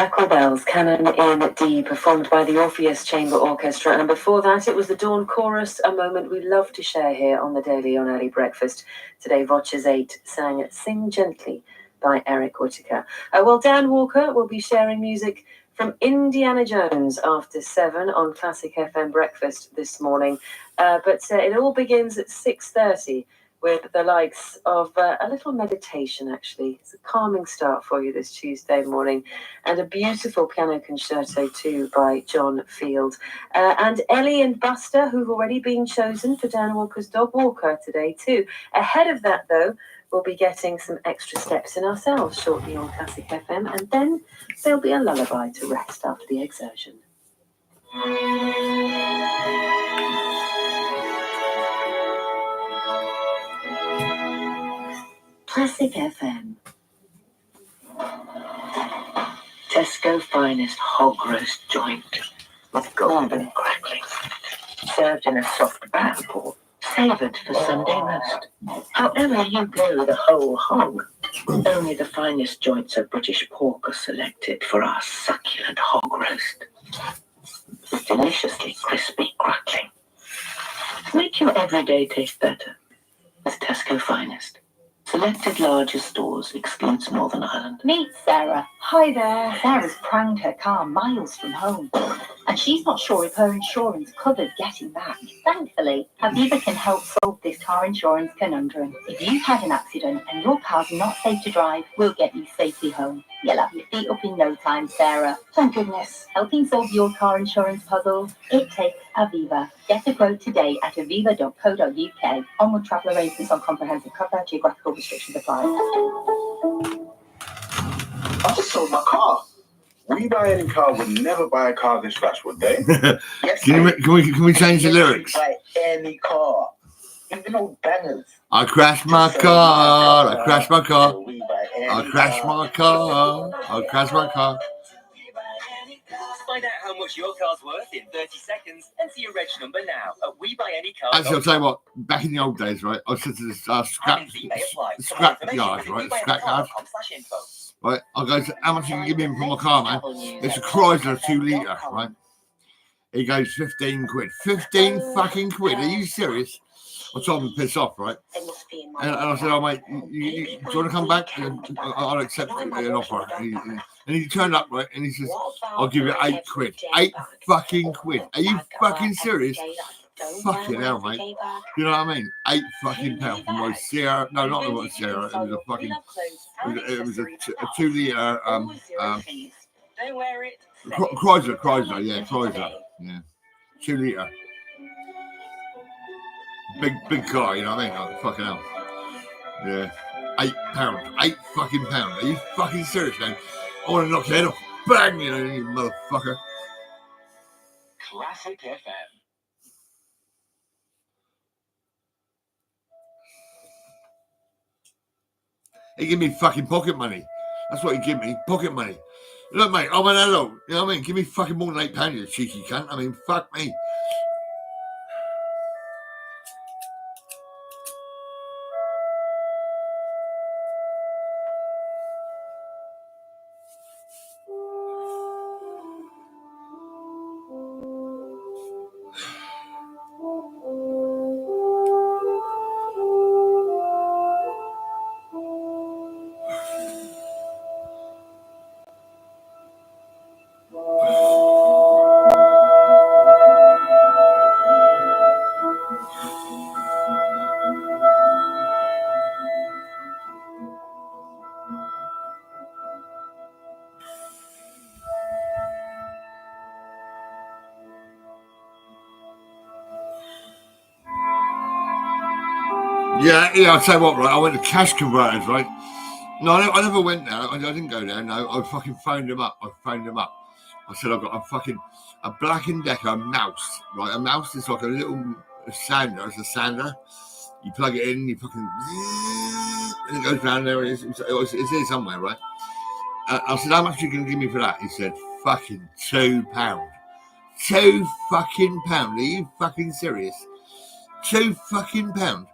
Speaker 13: Crackle Bells, Canon in D, performed by the Orpheus Chamber Orchestra. And before that, it was the Dawn Chorus, a moment we love to share here on the Daily on Early Breakfast. Today, Voces 8 sang Sing Gently by Eric Whittaker. Well, Dan Walker will be sharing music from Indiana Jones after 7 on Classic FM Breakfast this morning. But it all begins at 6:30. With the likes of a little meditation, actually. It's a calming start for you this Tuesday morning. And a beautiful piano concerto, too, by John Field. And Ellie and Buster, who've already been chosen for Dan Walker's Dog Walker today, too. Ahead of that, though, we'll be getting some extra steps in ourselves shortly on Classic FM. And then there'll be a lullaby to rest after the exertion. Classic FM. Tesco finest hog roast joint with golden crackling, served in a soft bath pot, savoured for Sunday roast. However you go the whole hog, only the finest joints of British pork are selected for our succulent hog roast. It's deliciously crispy crackling. Make your everyday taste better with Tesco finest. Selected larger stores excludes Northern Ireland.
Speaker 18: Meet Sarah. Hi there. Sarah's pranged her car miles from home, and she's not sure if her insurance covered getting back. Thankfully, Aviva can help solve this car insurance conundrum. If you've had an accident and your car's not safe to drive, we'll get you safely home. You'll have your feet up in no time, Sarah. Thank goodness. Helping solve your car insurance puzzle, it takes Aviva. Get a quote today at aviva.co.uk. Onward travel arrangements on comprehensive cover. Geographical restrictions apply.
Speaker 12: I just sold my car. We Buy Any Car would never buy a car this fast, would they? Yes,
Speaker 4: Can we change the lyrics?
Speaker 12: Buy any car, even old bangers.
Speaker 4: I crashed my car. I crashed my car. I crashed my car. I crashed my car.
Speaker 8: Find out how much your car's worth in 30 seconds. Enter your reg number now at We Buy Any Car.
Speaker 4: Actually, I'll tell you what. Back in the old days, right, I said to this scrap yard, right, scrap yard. Right, I go, how much you can give me for my car, man? It's a Chrysler 2 litre, right? He goes 15 quid. 15 fucking quid. Are you serious? I told him to piss off, right? And I said, oh, mate, do you want to come back? I'll accept an offer. And he turned up, right? And he says, I'll give you 8 quid. 8 fucking quid. Are you fucking serious? Fucking hell, mate. You know what I mean? 8 fucking pounds for my Sierra. No, not my Sierra. It was a fucking. It was a 2 litre. Chrysler, yeah, Chrysler. Yeah. 2 litre. Big car, you know what I mean? Like, fucking hell. Yeah. 8 pounds. 8 fucking pounds. Are you fucking serious, man? I want to knock your head off. Bang, you know, you motherfucker.
Speaker 12: Classic FM.
Speaker 4: He give me fucking pocket money. That's what he give me, pocket money. Look, mate, I'm an adult. You know what I mean? Give me fucking more than £8, you cheeky cunt. I mean, fuck me. Yeah, I'll tell you what, right, I went to Cash Converters, right? No, I never went there. I didn't go there, no. I fucking phoned them up. I said, I've got a Black & Decker mouse, right? A mouse is like a little sander. It's a sander. You plug it in, you fucking... And it goes down there. It's here somewhere, right? I said, how much are you going to give me for that? He said, fucking £2. £2 fucking pound. Are you fucking serious? £2 fucking pound.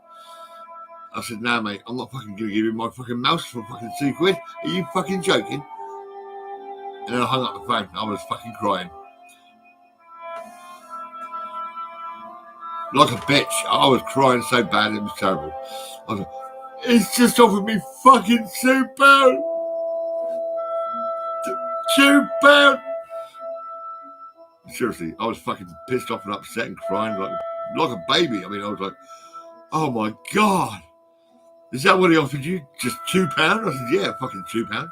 Speaker 4: I said, no, mate, I'm not fucking going to give you my fucking mouse for fucking 2 quid. Are you fucking joking? And then I hung up the phone. I was fucking crying. Like a bitch. I was crying so bad, it was terrible. I was like, it's just offered me fucking £2. £2. Seriously, I was fucking pissed off and upset and crying like a baby. I mean, I was like, oh my God. Is that what he offered you? Just £2? I said, yeah, fucking £2.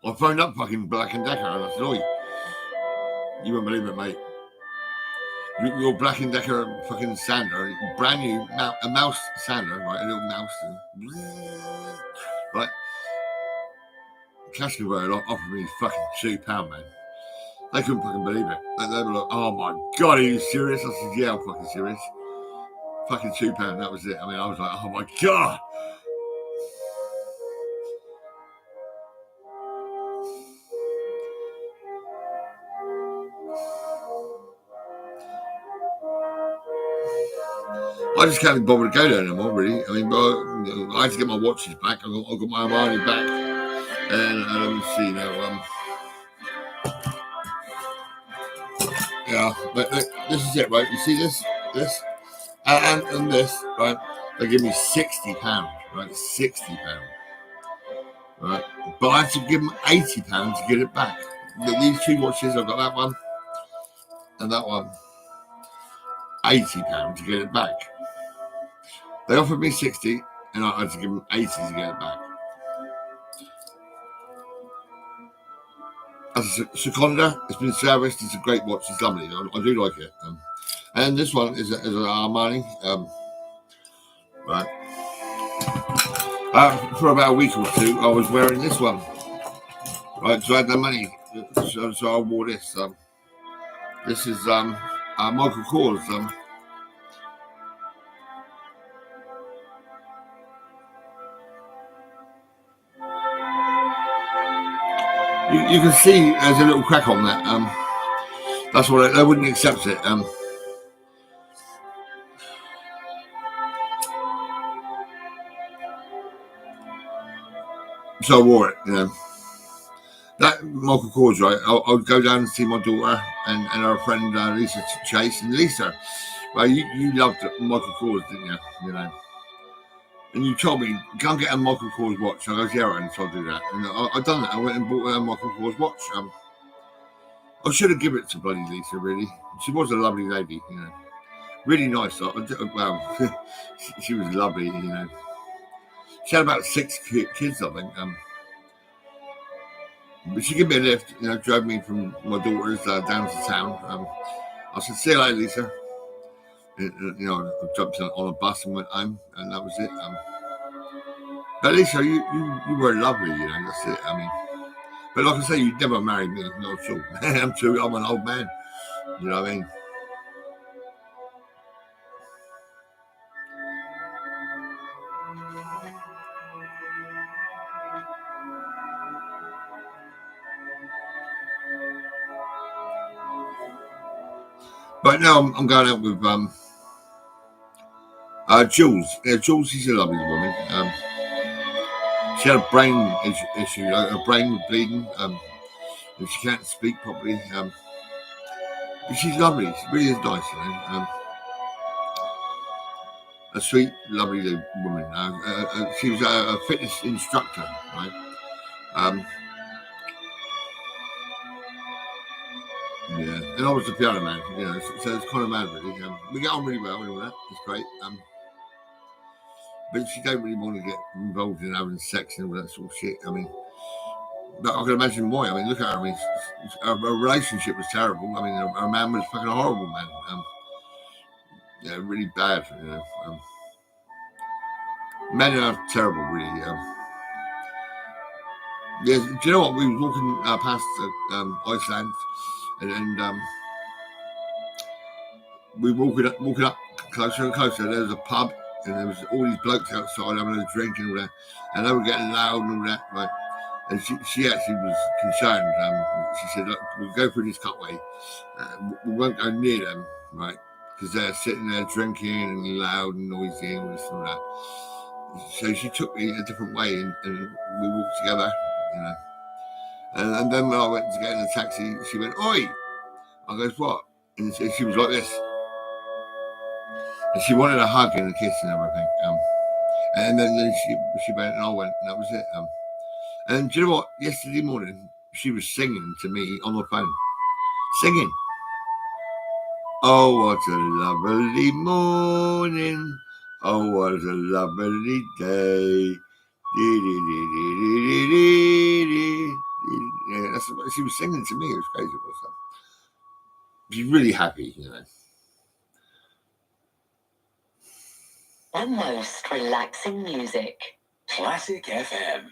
Speaker 4: I phoned up fucking Black & Decker and I said, oi, you won't believe it, mate. Your Black & Decker fucking sander, brand new, a mouse sander, right, a little mouse, and, right. Cash converter offered me fucking £2, man. They couldn't fucking believe it. They were like, oh my God, are you serious? I said, yeah, I'm fucking serious. Fucking £2, that was it. I mean, I was like, oh my God. I just can't be bothered to go there anymore, really. I mean, but I had to get my watches back. I got my Armani back. And let me see now. Yeah, but this is it, right? You see this, and this, right? They give me £60, right? £60, right? But I have to give them £80 to get it back. These two watches, I've got that one and that one. £80 to get it back. They offered me 60, and I had to give them 80 to get it back. As a Seconda, it's been serviced. It's a great watch. It's lovely. I do like it. And this one is an Armani. Right. For about a week or two, I was wearing this one. Right, so I had no money, so I wore this. This is Michael Kors. You can see there's a little crack on that. That's what they wouldn't accept it. So I wore it, you know. That Michael Kors, right? I would go down and see my daughter and her friend Lisa Chase. And Lisa, well, you loved Michael Kors, didn't you? You know. And you told me, go and get a Michael Kors watch. I goes, yeah, and so I'll do that. And I done that. I went and bought a Michael Kors watch. I should have given it to bloody Lisa, really. She was a lovely lady, you know. Really nice. Well, she was lovely, you know. She had about 6 kids, I think. But she gave me a lift, you know, drove me from my daughter's down to town. I said, see you later, Lisa. You know, I jumped on a bus and went home, and that was it. But Lisa, you were lovely, you know, that's it. I mean, but like I say, you'd never marry me, not at all. I'm an old man, you know what I mean? But now I'm going out with Jules. Yeah, Jules is a lovely woman. She had a brain issue. Her brain was bleeding. And she can't speak properly. But she's lovely. She really is nice, you know. A sweet, lovely woman. She was a fitness instructor, right? Yeah, and I was the piano man, you know, so it's kind of mad, really. We get on really well and all that. It's great. But she don't really want to get involved in having sex and all that sort of shit. I mean, but I can imagine why. I mean, look at her. I mean, her relationship was terrible. I mean, her man was fucking horrible, man. Yeah, really bad, you know. Men are terrible, really. Yeah, do you know what? We were walking past Iceland. And we were walking up closer and closer. There was a pub, and there was all these blokes outside having a drink and all that, and they were getting loud and all that, right? And she actually was concerned. She said, "Look, we'll go through this cutway. We won't go near them, right? Because they're sitting there drinking and loud and noisy and all this and all that." So she took me a different way, and we walked together, you know. And then when I went to get in the taxi, she went, "Oi!" I goes, "What?" And she was like this, and she wanted a hug and a kiss and everything. And then she went, and I went, and that was it. And do you know what? Yesterday morning, she was singing to me on the phone, singing. Oh, what a lovely morning. Oh, what a lovely day. Yeah, that's what she was singing to me. It was crazy. She's really happy, you know.
Speaker 11: The most relaxing music.
Speaker 19: Classic FM.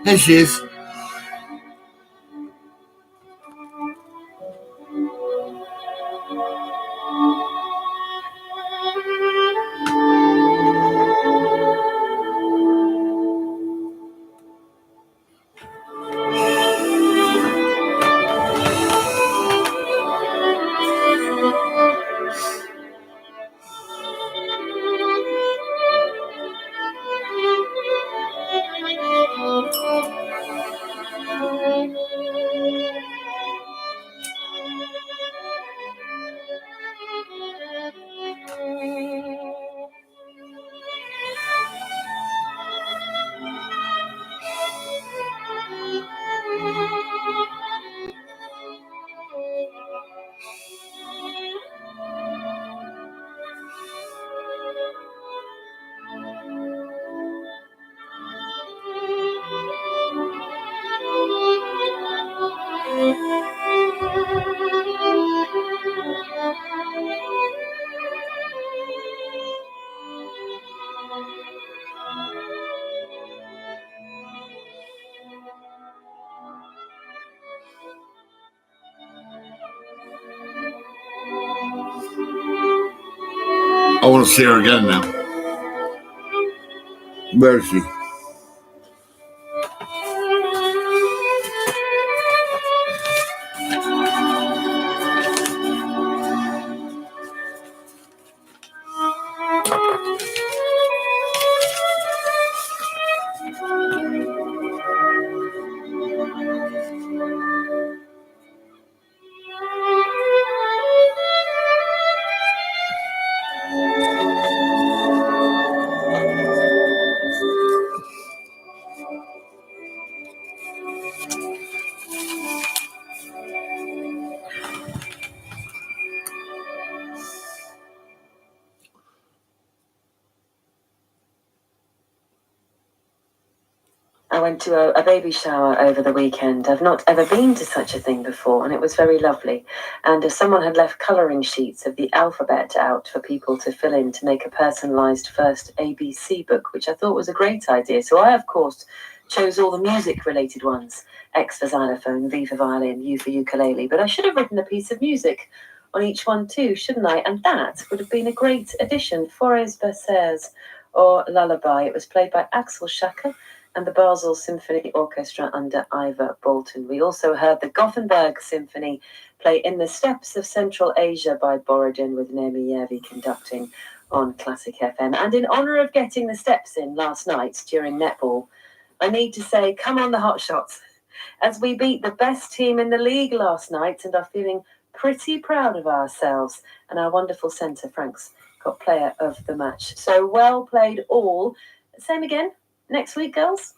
Speaker 4: There she is. I want to see her again now. Where is she?
Speaker 13: went to a baby shower over the weekend. I've not ever been to such a thing before, and it was very lovely. And someone had left colouring sheets of the alphabet out for people to fill in to make a personalised first ABC book, which I thought was a great idea. So I, of course, chose all the music-related ones. X for xylophone, V for violin, U for ukulele. But I should have written a piece of music on each one too, shouldn't I? And that would have been a great addition. Forez Bercers, or Lullaby. It was played by Axel Schacke and the Basel Symphony Orchestra under Ivor Bolton. We also heard the Gothenburg Symphony play In the Steppes of Central Asia by Borodin with Naomi Yervi conducting on Classic FM. And in honour of getting the steps in last night during netball, I need to say, come on the Hotshots, as we beat the best team in the league last night and are feeling pretty proud of ourselves. And our wonderful centre, Frank's, got player of the match. So well played all. Same again next week, girls.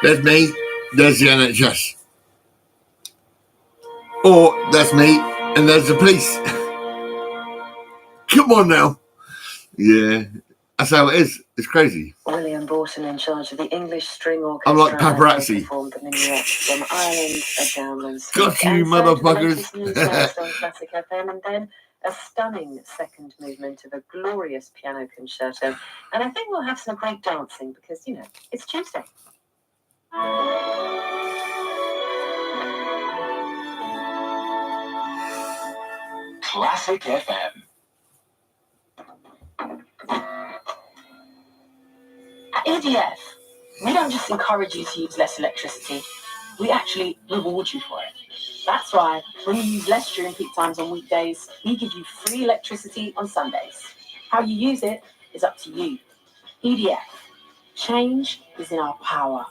Speaker 4: There's me, there's the NHS. Or that's me, and there's the police. Come on now. Yeah, that's how it is. It's crazy.
Speaker 20: William Borton, in charge of the English String Orchestra,
Speaker 4: I'm like paparazzi.
Speaker 20: performed the minuet from Ireland at Downlands.
Speaker 4: Got you, motherfuckers.
Speaker 20: On Classic FM, and then a stunning second movement of a glorious piano concerto. And I think we'll have some great dancing because, you know, it's Tuesday.
Speaker 19: Classic FM.
Speaker 14: At EDF, we don't just encourage you to use less electricity, we actually reward you for it. That's why when you use less during peak times on weekdays, we give you free electricity on Sundays. How you use it is up to you. EDF, change is in our power.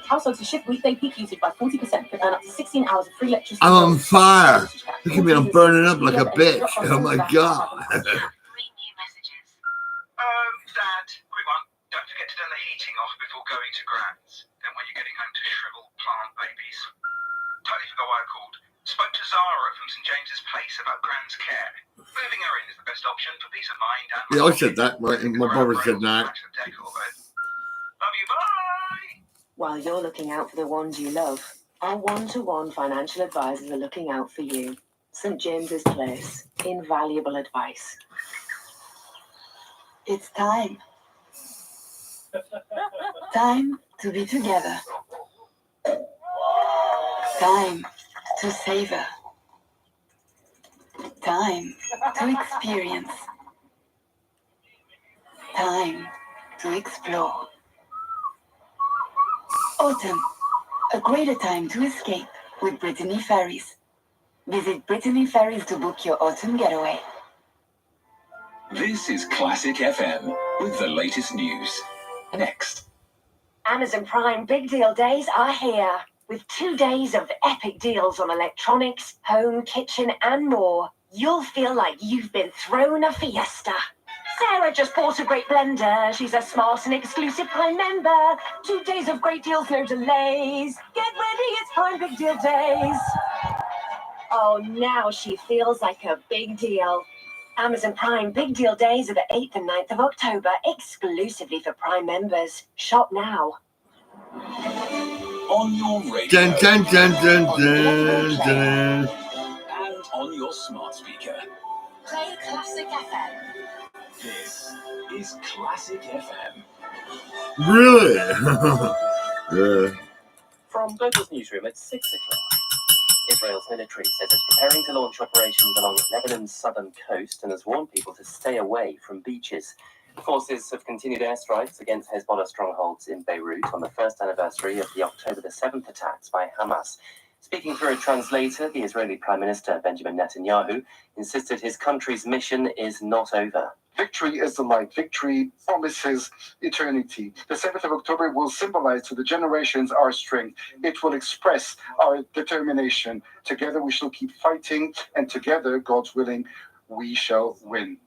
Speaker 14: Households who shift weekday peak usage by 40% could earn up to 16 hours of free electricity.
Speaker 4: I'm on fire. Look at me, I'm burning up like a bitch. Oh my God.
Speaker 21: Dad, quick one. Don't forget to turn the heating off before going to Grand's. Then when you're getting home to shriveled plant babies. Totally forgot why I called. Spoke to Zara from St James's Place about Grand's care. Moving her in is the best option for peace of mind and...
Speaker 4: Yeah, I said that, right? And my brother said that.
Speaker 21: Love you, bye!
Speaker 20: While you're looking out for the ones you love, our one-to-one financial advisors are looking out for you. St James's Place. Invaluable advice.
Speaker 14: It's time. Time to be together. Time to savor. Time to experience. Time to explore. Autumn, a greater time to escape with Brittany Ferries. Visit Brittany Ferries to book your autumn getaway.
Speaker 19: This is Classic FM with the latest news. Next.
Speaker 22: Amazon Prime Big Deal Days are here. With 2 days of epic deals on electronics, home, kitchen, and more, you'll feel like you've been thrown a fiesta. Sarah just bought a great blender. She's a smart and exclusive Prime member. 2 days of great deals, no delays. Get ready, it's Prime Big Deal Days. Oh, now she feels like a big deal. Amazon Prime Big Deal Days are the 8th and 9th of October, exclusively for Prime members. Shop now.
Speaker 19: On your radio.
Speaker 4: Dun, dun, dun, dun, dun, dun.
Speaker 19: And on your smart speaker.
Speaker 22: Play Classic FM.
Speaker 19: This is Classic FM.
Speaker 4: Really? Yeah.
Speaker 13: From Global Newsroom at 6 o'clock. Israel's military says it's preparing to launch operations along Lebanon's southern coast and has warned people to stay away from beaches. Forces have continued airstrikes against Hezbollah strongholds in Beirut on the first anniversary of the October the 7th attacks by Hamas. Speaking through a translator, the Israeli Prime Minister Benjamin Netanyahu insisted his country's mission is not over.
Speaker 23: Victory is the light. Victory promises eternity. The 7th of October will symbolize to the generations our strength. It will express our determination. Together we shall keep fighting, and together, God's willing, we shall win.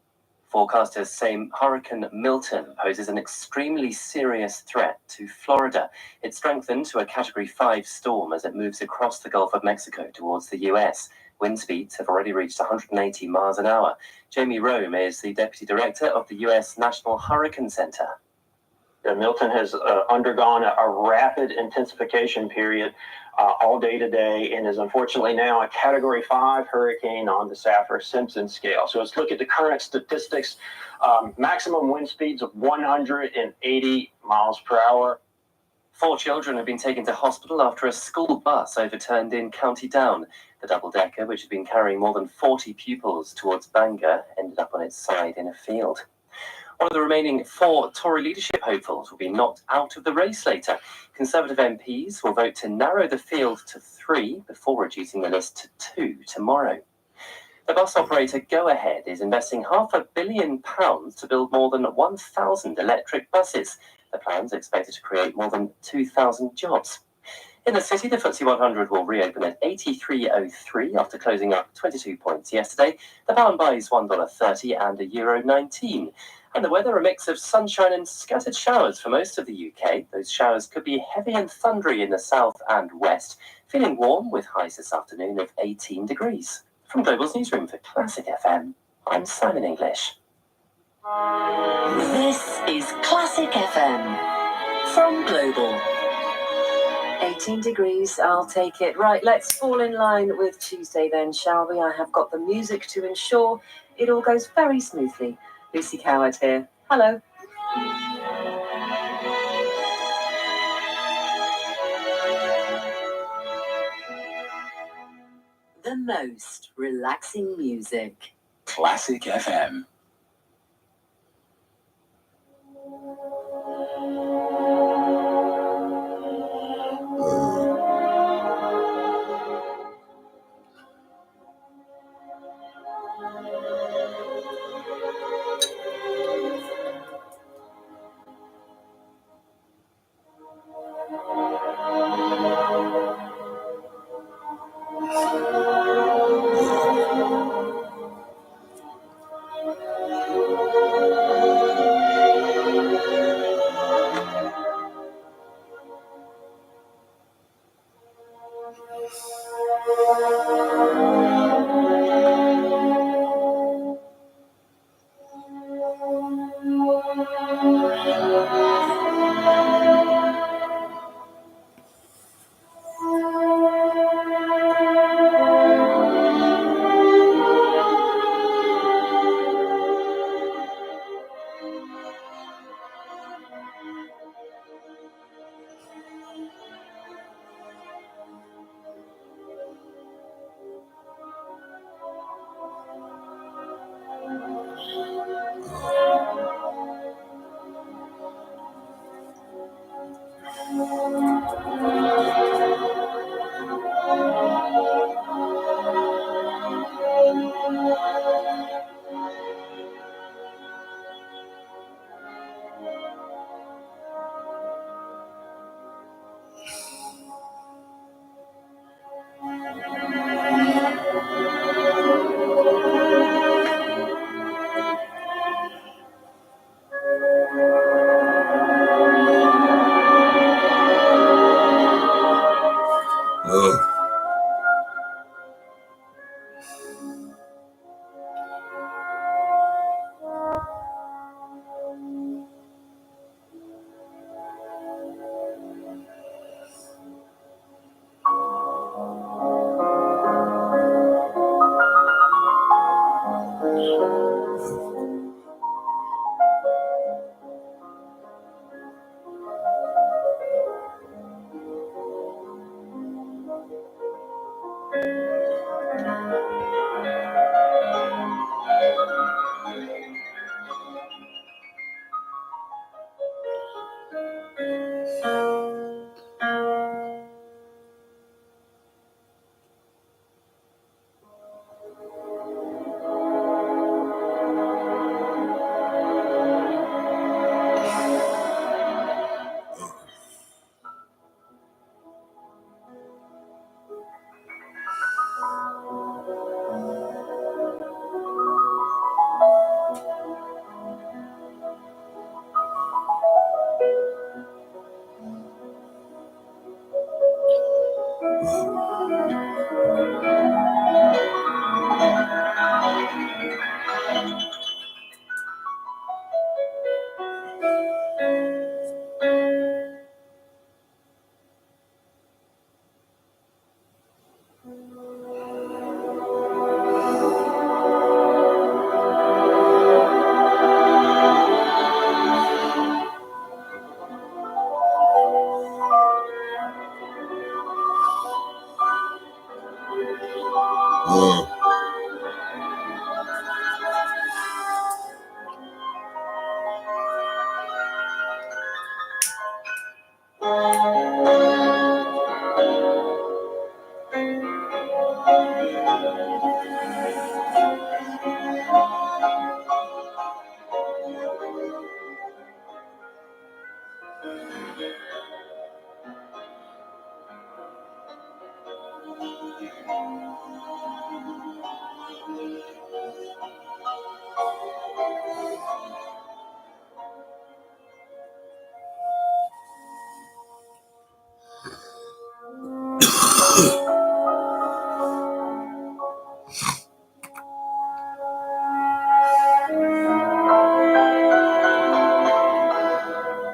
Speaker 13: Forecasters say Hurricane Milton poses an extremely serious threat to Florida. It strengthened to a Category 5 storm as it moves across the Gulf of Mexico towards the US. Wind speeds have already reached 180 miles an hour. Jamie Rome is the Deputy Director of the US National Hurricane Center.
Speaker 24: Milton has undergone a rapid intensification period all day today and is unfortunately now a Category 5 hurricane on the Saffir-Simpson scale. So let's look at the current statistics. Maximum wind speeds of 180 miles per hour.
Speaker 13: 4 children have been taken to hospital after a school bus overturned in County Down. The double-decker, which had been carrying more than 40 pupils towards Bangor, ended up on its side in a field. One of the remaining 4 Tory leadership hopefuls will be knocked out of the race later. Conservative MPs will vote to narrow the field to 3 before reducing the list to 2 tomorrow. The bus operator Go Ahead is investing £500 million to build more than 1,000 electric buses. The plans are expected to create more than 2,000 jobs. In the city, the FTSE 100 will reopen at 83.03 after closing up 22 points yesterday. The pound buys $1.30 and €1.19. And the weather, a mix of sunshine and scattered showers for most of the UK. Those showers could be heavy and thundery in the south and west. Feeling warm with highs this afternoon of 18 degrees. From Global's newsroom for Classic FM, I'm Simon English.
Speaker 22: This is Classic FM from Global. 18 degrees, I'll take it. Right, let's fall in line with Tuesday then, shall we? I have got the music to ensure it all goes very smoothly. Lucy Coward here. Hello. The most relaxing music.
Speaker 19: Classic FM.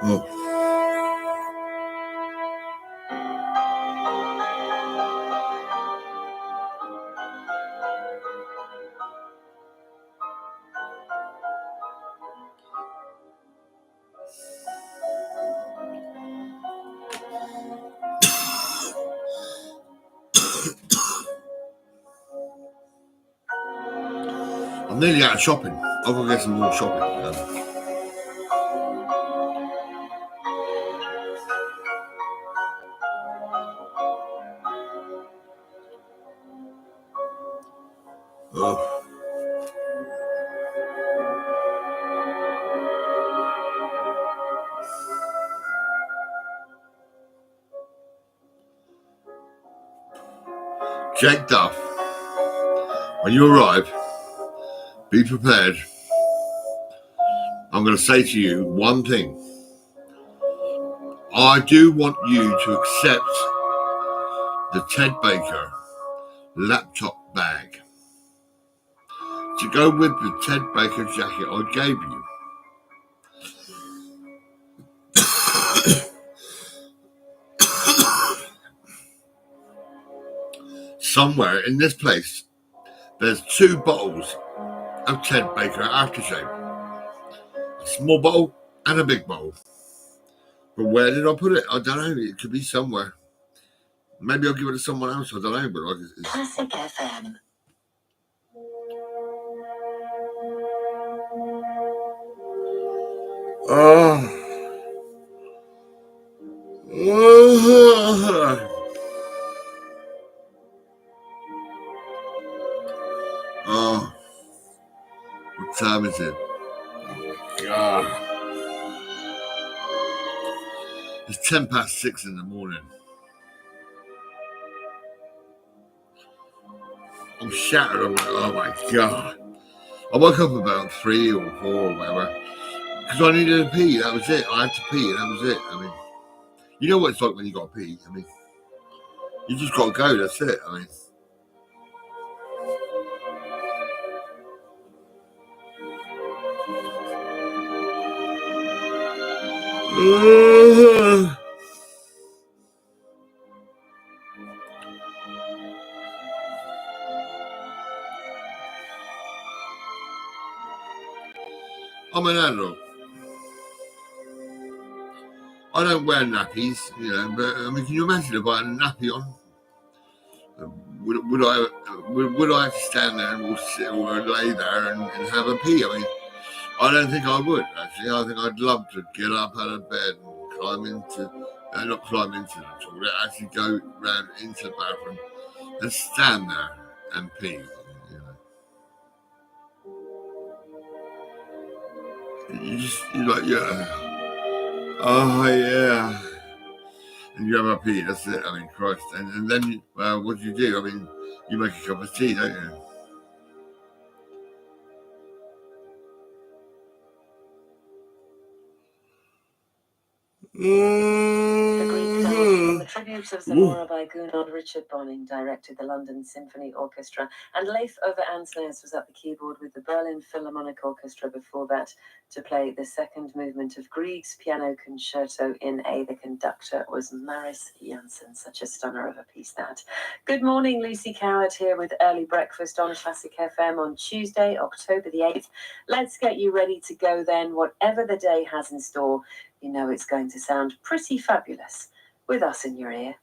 Speaker 4: Oh. I'm nearly out of shopping. I've got to get some more shopping. Oh. Jake Duff, when you arrive, be prepared. I'm going to say to you one thing. I do want you to accept the Ted Baker laptop bag to go with the Ted Baker jacket I gave you. Somewhere in this place, there's 2 bottles of Ted Baker aftershave. A small bottle and a big bottle. But where did I put it? I don't know. It could be somewhere. Maybe I'll give it to someone else. I don't know. But
Speaker 22: Classic FM.
Speaker 4: Oh. Oh. What time is it? God. It's 6:10 in the morning. I'm shattered. I'm like, oh my God. I woke up about 3 or 4 or whatever because I needed to pee. That was it. I had to pee, and that was it. I mean, you know what it's like when you got to pee. I mean, you just got to go. That's it. I mean. I'm an adult. I don't wear nappies, you know, but I mean, can you imagine if I had a nappy on? Would I have to stand there and sit or lay there and have a pee? I mean, I don't think I would, actually. I think I'd love to get up out of bed and climb into, not climb into the toilet, actually go round into the bathroom and stand there and pee, you know. You're like, yeah. Oh, yeah. And you have a pee, that's it. I mean, Christ. And then, what do you do? I mean, you make a cup of tea, don't you?
Speaker 20: The Greek dance from the tributes of Zamora by Gunnar Richard Bonning directed the London Symphony Orchestra, and Leif Ove Ansnes was at the keyboard with the Berlin Philharmonic Orchestra before that to play the 2nd movement of Grieg's Piano Concerto in A. The conductor was Maris Jansen. Such a stunner of a piece, that. Good morning, Lucy Coward here with Early Breakfast on Classic FM on Tuesday, October the 8th. Let's get you ready to go then. Whatever the day has in store, you know it's going to sound pretty fabulous with us in your ear.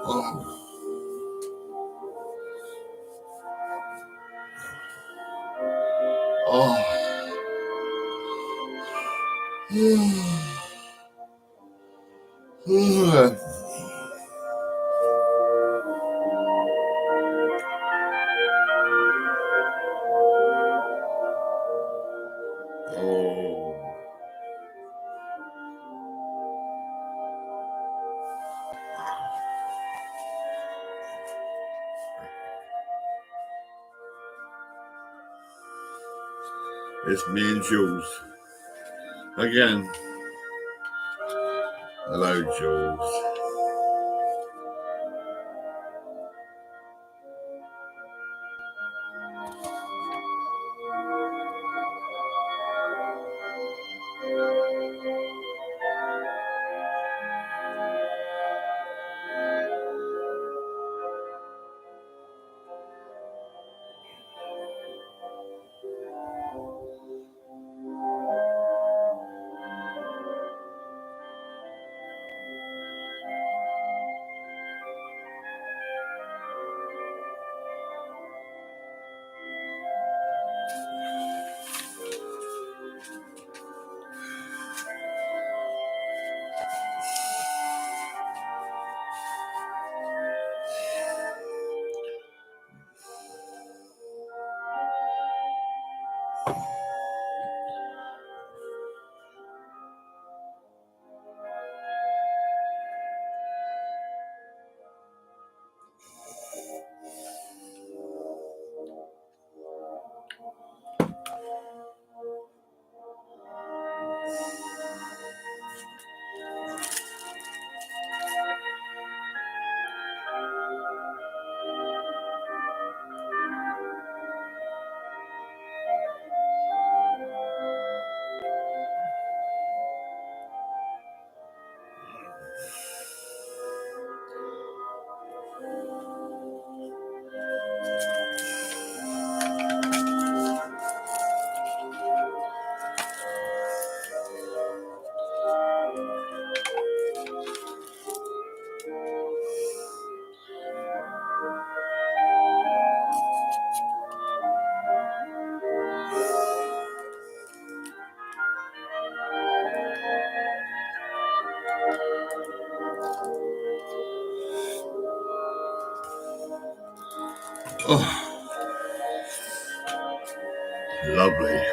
Speaker 4: Oh. Oh. It's me and Jules. Again. Hello, Jules. Oh, lovely.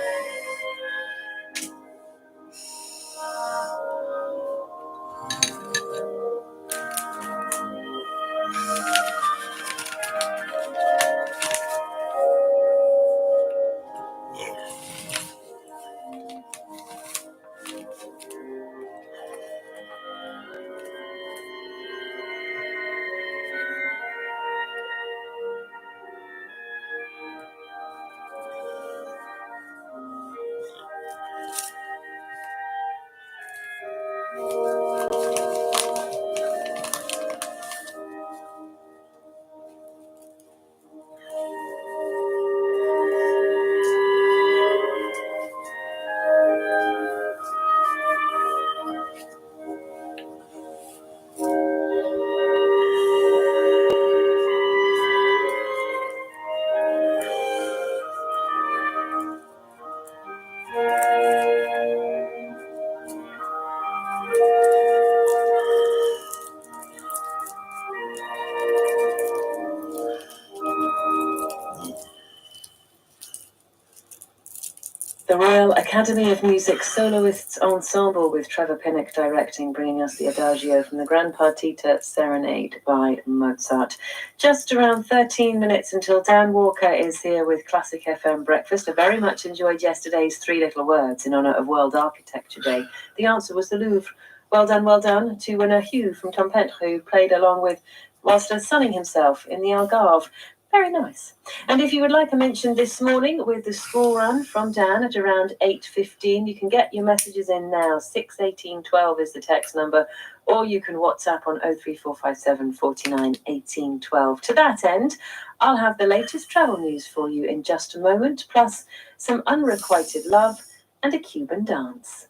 Speaker 20: The Royal Academy of Music Soloists Ensemble with Trevor Pinnock directing, bringing us the Adagio from the Grand Partita Serenade by Mozart. Just around 13 minutes until Dan Walker is here with Classic FM Breakfast. I very much enjoyed yesterday's Three Little Words in honour of World Architecture Day. The answer was the Louvre. Well done to winner Hugh from Tempête, who played along with whilst sunning himself in the Algarve. Very nice. And if you would like a mention this morning with the school run from Dan at around 8:15, you can get your messages in now. 61812 is the text number, or you can WhatsApp on 03457 49 18 12. To that end, I'll have the latest travel news for you in just a moment, plus some unrequited love and a Cuban dance.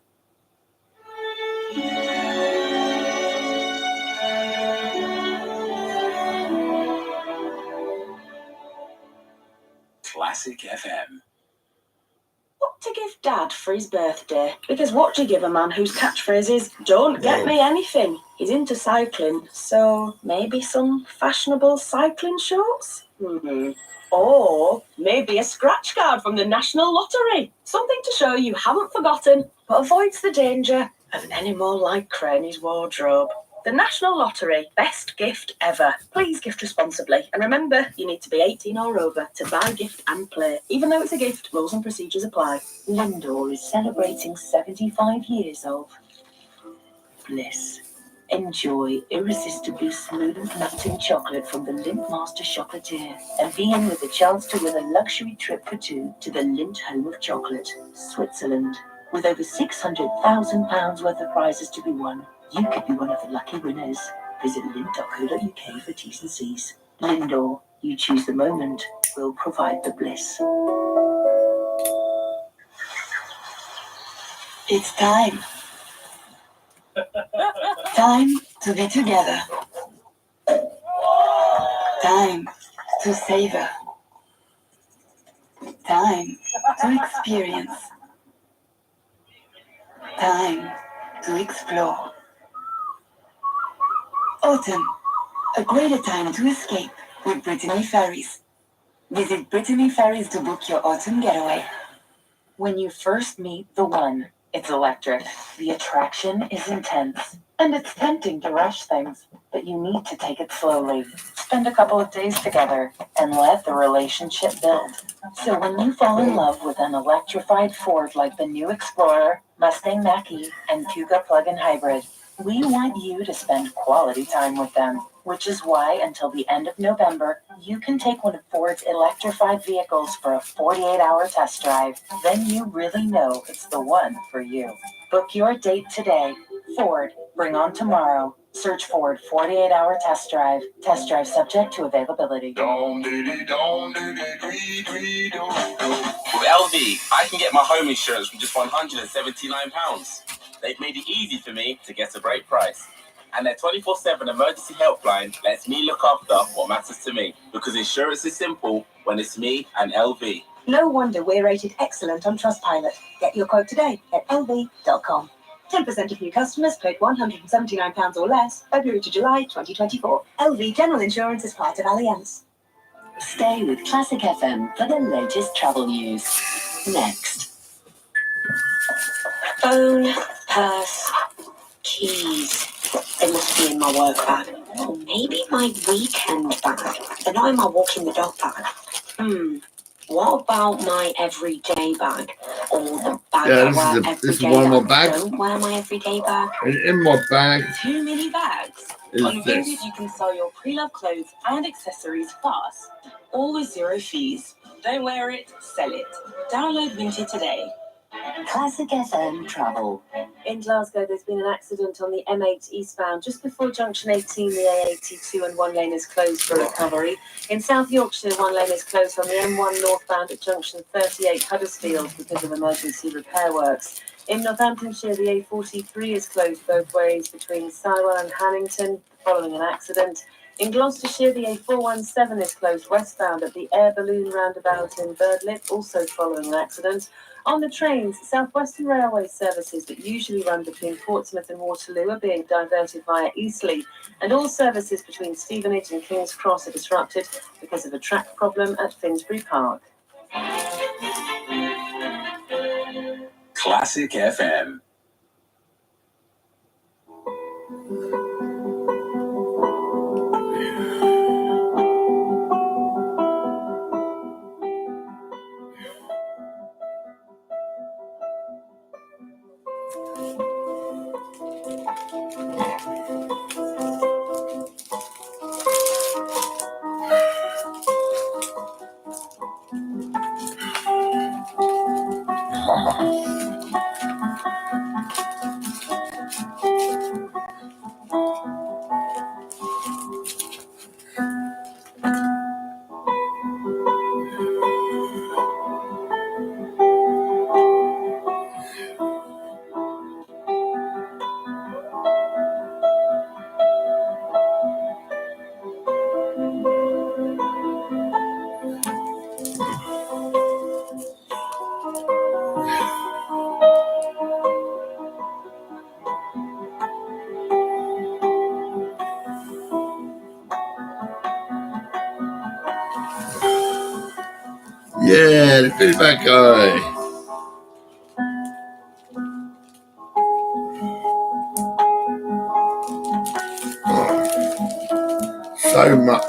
Speaker 19: Classic FM.
Speaker 14: What to give Dad for his birthday? Because what do you give a man whose catchphrase is, don't get me anything? He's into cycling, so maybe some fashionable cycling shorts? Or maybe a scratch card from the National Lottery. Something to show you haven't forgotten, but avoids the danger of any more lycra in his wardrobe. The National Lottery, best gift ever. Please gift responsibly. And remember, you need to be 18 or over to buy, gift and play. Even though it's a gift, rules and procedures apply.
Speaker 1: Lindor is celebrating 75 years of bliss. Enjoy irresistibly smooth melting chocolate from the Lindt Master Chocolatier and be in with a chance to win a luxury trip for two to the Lindt Home of Chocolate, Switzerland. With over £600,000 worth of prizes to be won, you could be one of the lucky winners. Visit lindt.co.uk for T's and C's. Lindor, you choose the moment, we'll provide the bliss. It's time. Time to be together. Time to savor. Time to experience. Time to explore. Autumn, a greater time to escape with Brittany Ferries. Visit Brittany Ferries to book your autumn getaway.
Speaker 14: When you first meet the one, it's electric. The attraction is intense, and it's tempting to rush things, but you need to take it slowly. Spend a couple of days together and let the relationship build. So when you fall in love with an electrified Ford like the new Explorer, Mustang Mach-E, and Kuga plug-in hybrid, we want you to spend quality time with them, which is why until the end of November, you can take one of Ford's electrified vehicles for a 48-hour test drive. Then you really know it's the one for you. Book your date today. Ford, bring on tomorrow. Search Ford 48-hour test drive. Test drive subject to availability.
Speaker 19: With LV, I can get my home insurance for just £179. They've made it easy for me to get a great price. And their 24/7 emergency helpline lets me look after what matters to me. Because insurance is simple when it's me and LV.
Speaker 14: No wonder we're rated excellent on Trustpilot. Get your quote today at lv.com. 10% of new customers paid £179 or less, February to July 2024. LV General Insurance is part of Allianz.
Speaker 1: Stay with Classic FM for the latest travel news. Next.
Speaker 22: Phone, purse, keys. They must be in my work bag. Or maybe my weekend bag. They're not in my walking the dog bag. What about my everyday bag? Or the bag I wear every
Speaker 4: this is
Speaker 22: day
Speaker 4: one of
Speaker 22: that
Speaker 4: my bags.
Speaker 22: I don't wear my everyday bag?
Speaker 4: And in my bag
Speaker 14: Too many bags.
Speaker 4: is
Speaker 14: On
Speaker 4: this.
Speaker 14: Vinted, you can sell your pre-loved clothes and accessories fast, all with zero fees. Don't wear it, sell it. Download Vinted today.
Speaker 1: Classic FM travel.
Speaker 22: In Glasgow, there's been an accident on the M8 eastbound just before junction 18. The A82 and one lane is closed for recovery. In South Yorkshire, one lane is closed on the M1 northbound at junction 38 Huddersfield because of emergency repair works. In Northamptonshire, the A43 is closed both ways between Sywell and Hannington following an accident. In Gloucestershire, the A417 is closed westbound at the Air Balloon roundabout in Birdlip, also following an accident. On the trains, South Western Railway services that usually run between Portsmouth and Waterloo are being diverted via Eastleigh, and all services between Stevenage and King's Cross are disrupted because of a track problem at Finsbury Park.
Speaker 19: Classic FM.
Speaker 4: Yeah, the feedback guy. So much.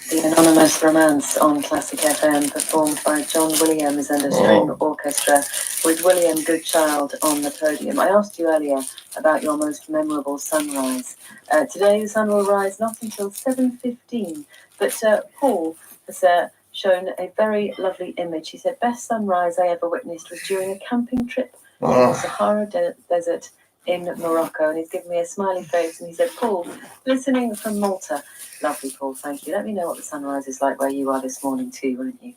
Speaker 20: The Anonymous Romance on Classic FM, performed by John Williams and a string orchestra, with William Goodchild on the podium. I asked you earlier about your most memorable sunrise. Today the sun will rise not until 7:15, but Paul has shown a very lovely image. He said, best sunrise I ever witnessed was during a camping trip in the Sahara Desert in Morocco, and he's given me a smiley face, and he said, Paul, listening from Malta. Lovely, Paul, thank you. Let me know what the sunrise is like where you are this morning too, won't you?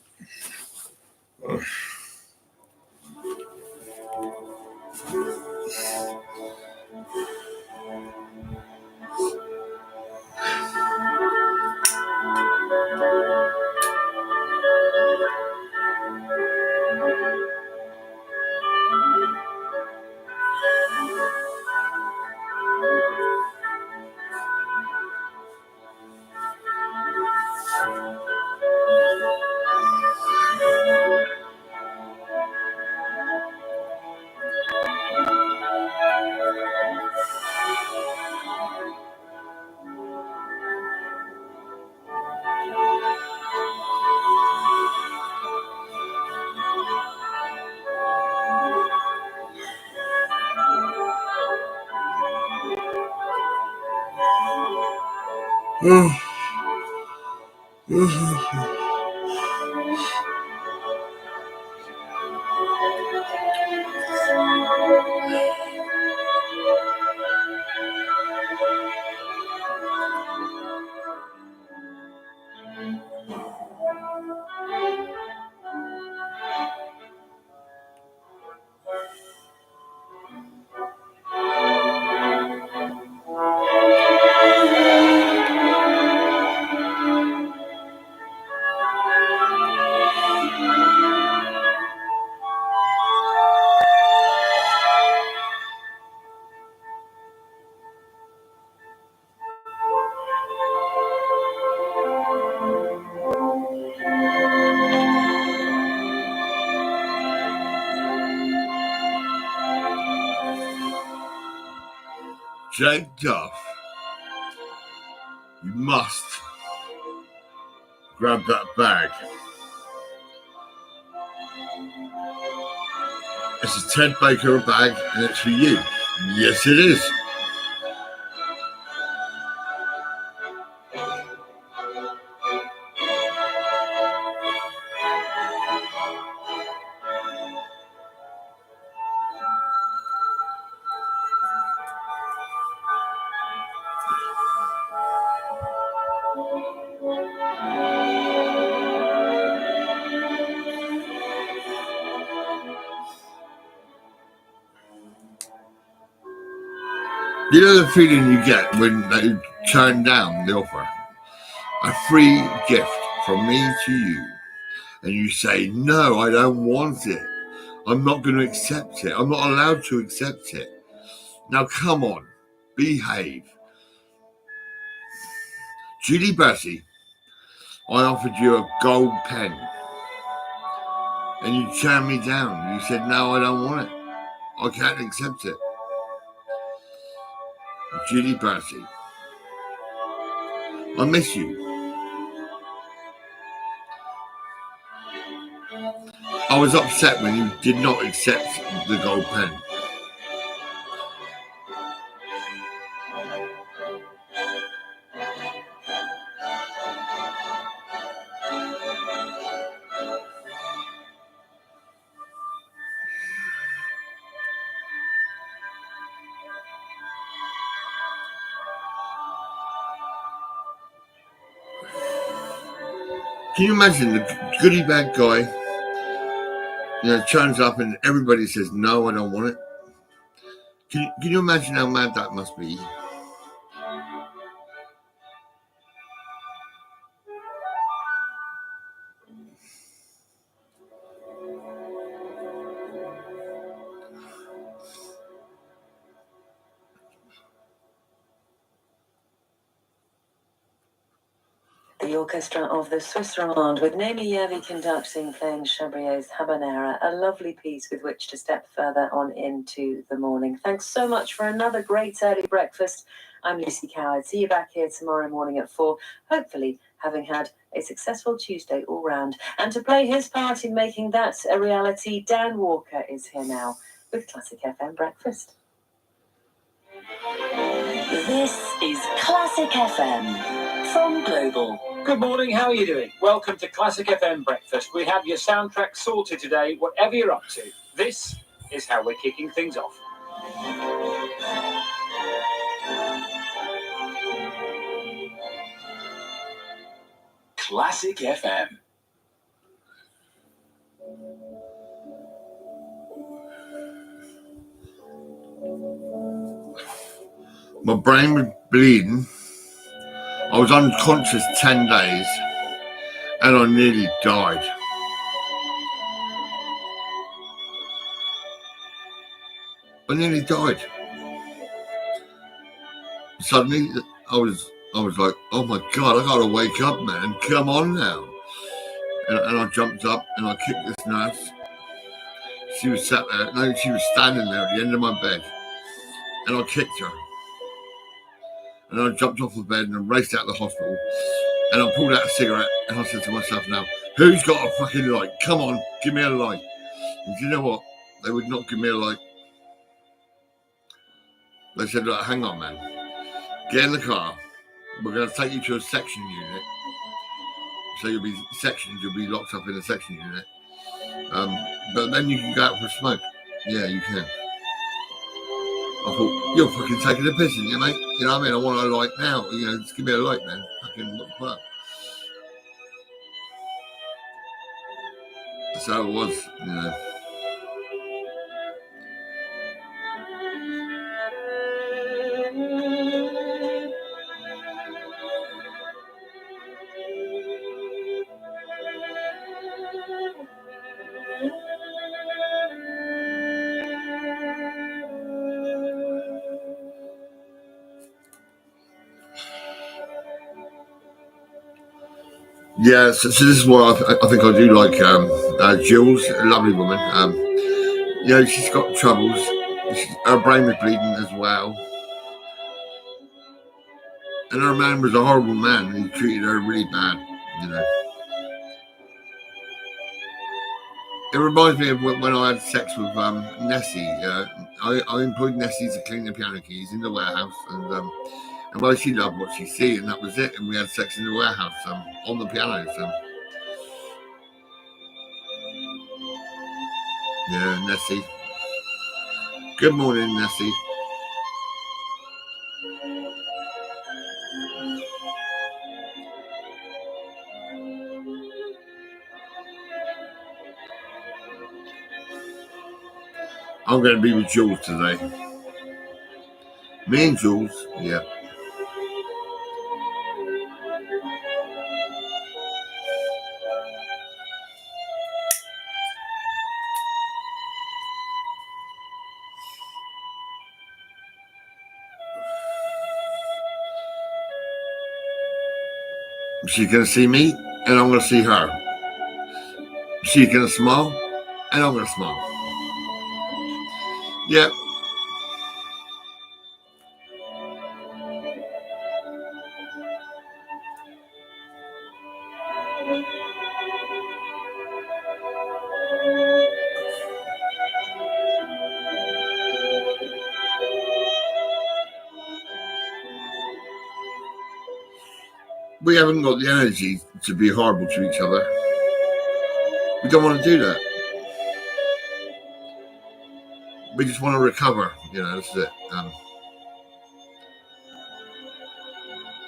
Speaker 4: Jake Duff, you must grab that bag. It's a Ted Baker bag, and it's for you. Yes, it is. You know the feeling you get when they turn down the offer? A free gift from me to you. And you say, no, I don't want it. I'm not going to accept it. I'm not allowed to accept it. Now, come on. Behave. Julie Bertie, I offered you a gold pen. And you turned me down. You said, no, I don't want it. I can't accept it. Julie Bertie, I miss you. I was upset when you did not accept the gold pen. Can you imagine the goodie bag guy, turns up and everybody says, no, I don't want it? Can you imagine how mad that must be?
Speaker 20: The orchestra of the Swiss Romande with Naomi Yevi conducting, playing Chabrier's Habanera, a lovely piece with which to step further on into the morning. Thanks so much for another great early breakfast. I'm Lucy Coward. See you back here tomorrow morning at 4, hopefully having had a successful Tuesday all round. And to play his part in making that a reality, Dan Walker is here now with Classic FM Breakfast.
Speaker 1: This is Classic FM from Global.
Speaker 2: Good morning, how are you doing? Welcome to Classic FM Breakfast. We have your soundtrack sorted today, whatever you're up to. This is how we're kicking things off.
Speaker 3: Classic FM.
Speaker 4: My brain was bleeding. I was unconscious 10 days and I nearly died. I nearly died. Suddenly, I was like, oh my God, I gotta wake up, man. Come on now. And I jumped up and I kicked this nurse. She was sat there. No, she was standing there at the end of my bed. And I kicked her. And I jumped off the bed and I raced out of the hospital. And I pulled out a cigarette and I said to myself, now, who's got a fucking light? Come on, give me a light. And do you know what? They would not give me a light. They said, look, hang on, man. Get in the car. We're going to take you to a section unit. So you'll be sectioned, you'll be locked up in a section unit. But then you can go out for a smoke. Yeah, you can. I thought, you're fucking taking the piss, aren't you, mate? You know what I mean? I want a light now. Just give me a light, man. Fucking what the fuck? That's how it was, Yeah, so this is what I think I do like Jules, a lovely woman. She's got troubles. Her brain was bleeding as well. And her man was a horrible man. He treated her really bad, It reminds me of when I had sex with Nessie. I employed Nessie to clean the piano keys in the warehouse. And well, she loved what she see, and that was it. And we had sex in the warehouse on the piano. Yeah, Nessie. Good morning, Nessie. I'm going to be with Jules today. Me and Jules, yeah. She's gonna see me, and I'm gonna see her. She's gonna smile, and I'm gonna smile. Yeah. We haven't got the energy to be horrible to each other. We don't want to do that. We just want to recover, you know, that's it.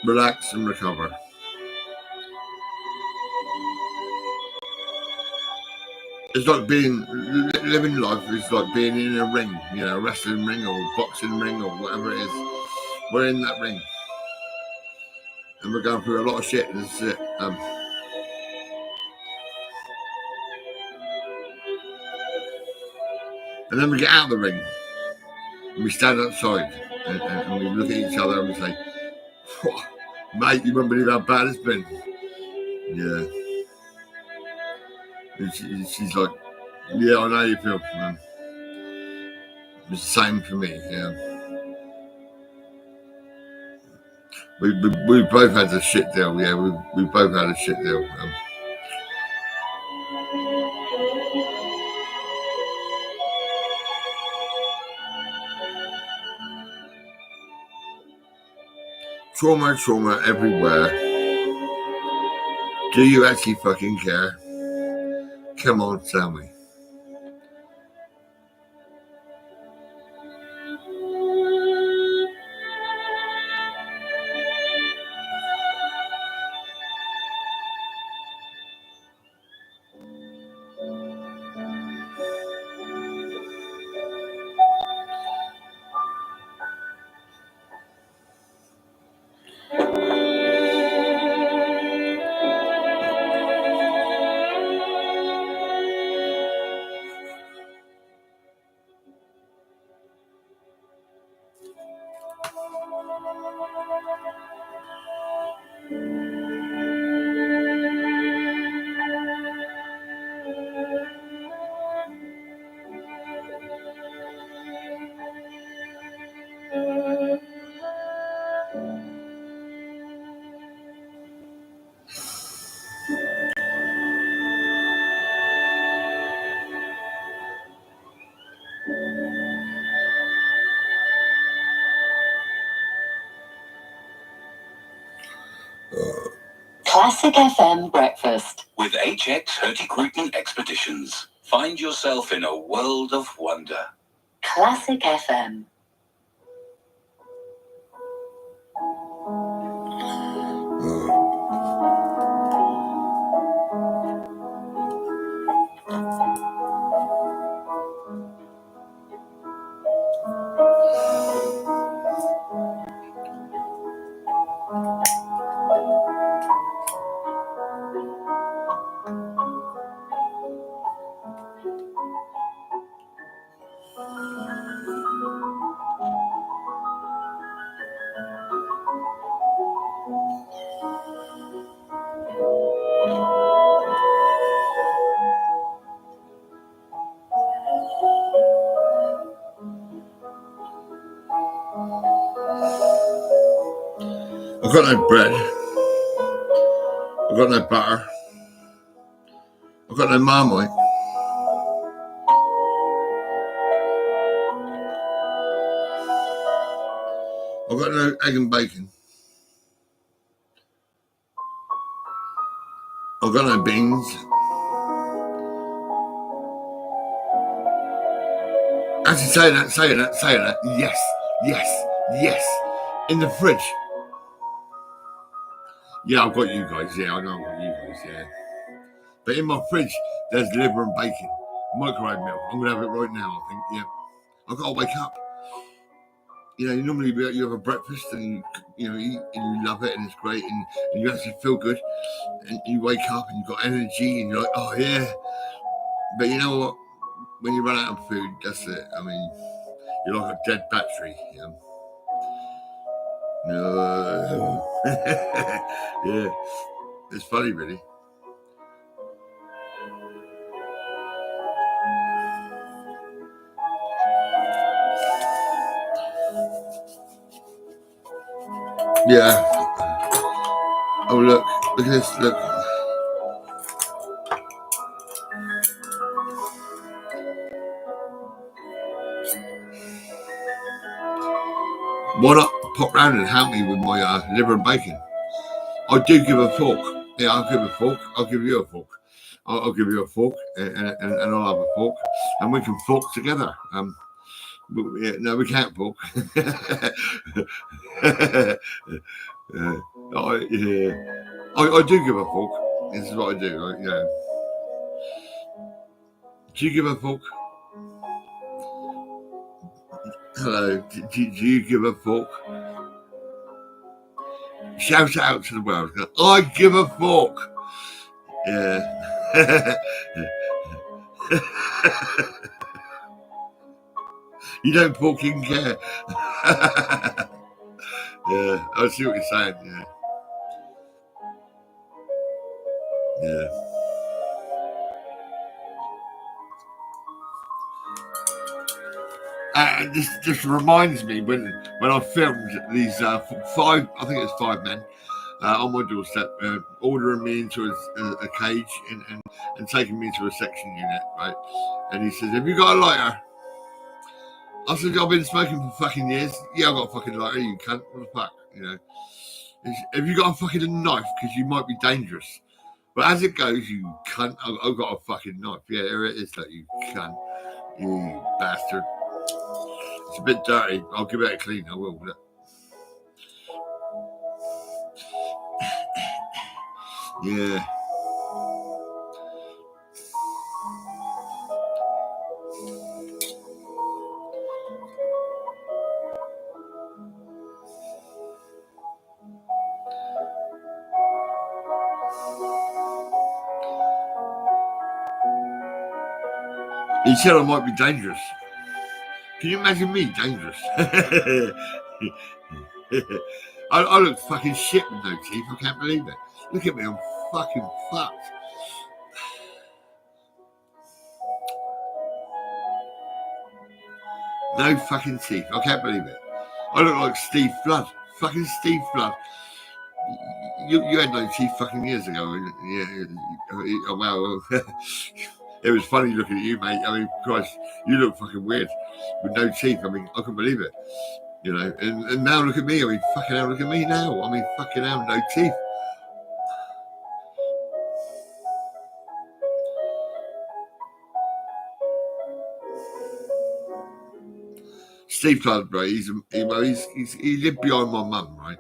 Speaker 4: Relax and recover. It's like living life is like being in a ring, you know, a wrestling ring or boxing ring or whatever it is. We're in that ring. And we're going through a lot of shit, and that's it. And then we get out of the ring, and we stand outside, and we look at each other and we say, mate, you won't believe how bad it's been. Yeah. And she's like, yeah, I know you feel. It's the same for me, yeah. We both had a shit deal, yeah. We both had a shit deal. Trauma everywhere. Do you actually fucking care? Come on, tell me.
Speaker 1: Classic FM breakfast.
Speaker 3: With HX Hurtigruten Expeditions, find yourself in a world of wonder.
Speaker 1: Classic FM.
Speaker 4: I've got no bread. I've got no butter. I've got no Marmite. I've got no egg and bacon. I've got no beans. Actually, saying that. Yes. In the fridge. Yeah, I've got you guys. Yeah, I know I've got you guys. Yeah. But in my fridge, there's liver and bacon, microwave milk. I'm gonna have it right now. I think. Yeah. I've got to wake up. you know, normally you have a breakfast and you know, eat and you love it and it's great and you actually feel good and you wake up and you've got energy and you're like, oh yeah. But you know what? When you run out of food, that's it. I mean, you're like a dead battery, you know. No. Yeah, it's funny, really. Yeah. Oh, look at this, look. Why not pop round and help me with my liver and bacon? I do give a fork. Yeah, I'll give a fork. I'll give you a fork. I'll give you a fork and I'll have a fork and we can fork together. Yeah, no, we can't fork. I do give a fork. This is what I do. Yeah. Do you give a fork? Hello. Do you give a fork? Shout out to the world. I give a fork. Yeah. You don't fucking care. Yeah, I see what you're saying. Yeah. Yeah. And this just reminds me when I filmed these 5, I think it's 5 men on my doorstep, ordering me into a cage and taking me to a section unit, right? And he says, "Have you got a lighter?" I said, "I've been smoking for fucking years." "Yeah, I've got a fucking lighter, you cunt. What the fuck?" You know. "Have you got a fucking knife? Because you might be dangerous." But as it goes, you cunt, I've got a fucking knife. Yeah, there it is, like, you cunt. You bastard. It's a bit dirty. I'll give it a clean, I will. Yeah. He said I might be dangerous. Can you imagine me dangerous? I look fucking shit with no teeth. I can't believe it. Look at me, I'm fucking fucked. No fucking teeth. I can't believe it. I look like Steve Flood. Fucking Steve Flood. You had no teeth fucking years ago. Yeah. Well, it was funny looking at you, mate. I mean, Christ, you look fucking weird with no teeth. I mean, I couldn't believe it. You know, and now look at me. I mean, fucking hell, look at me now. I mean, fucking hell, no teeth. Steve Flood, right? He lived behind my mum, right?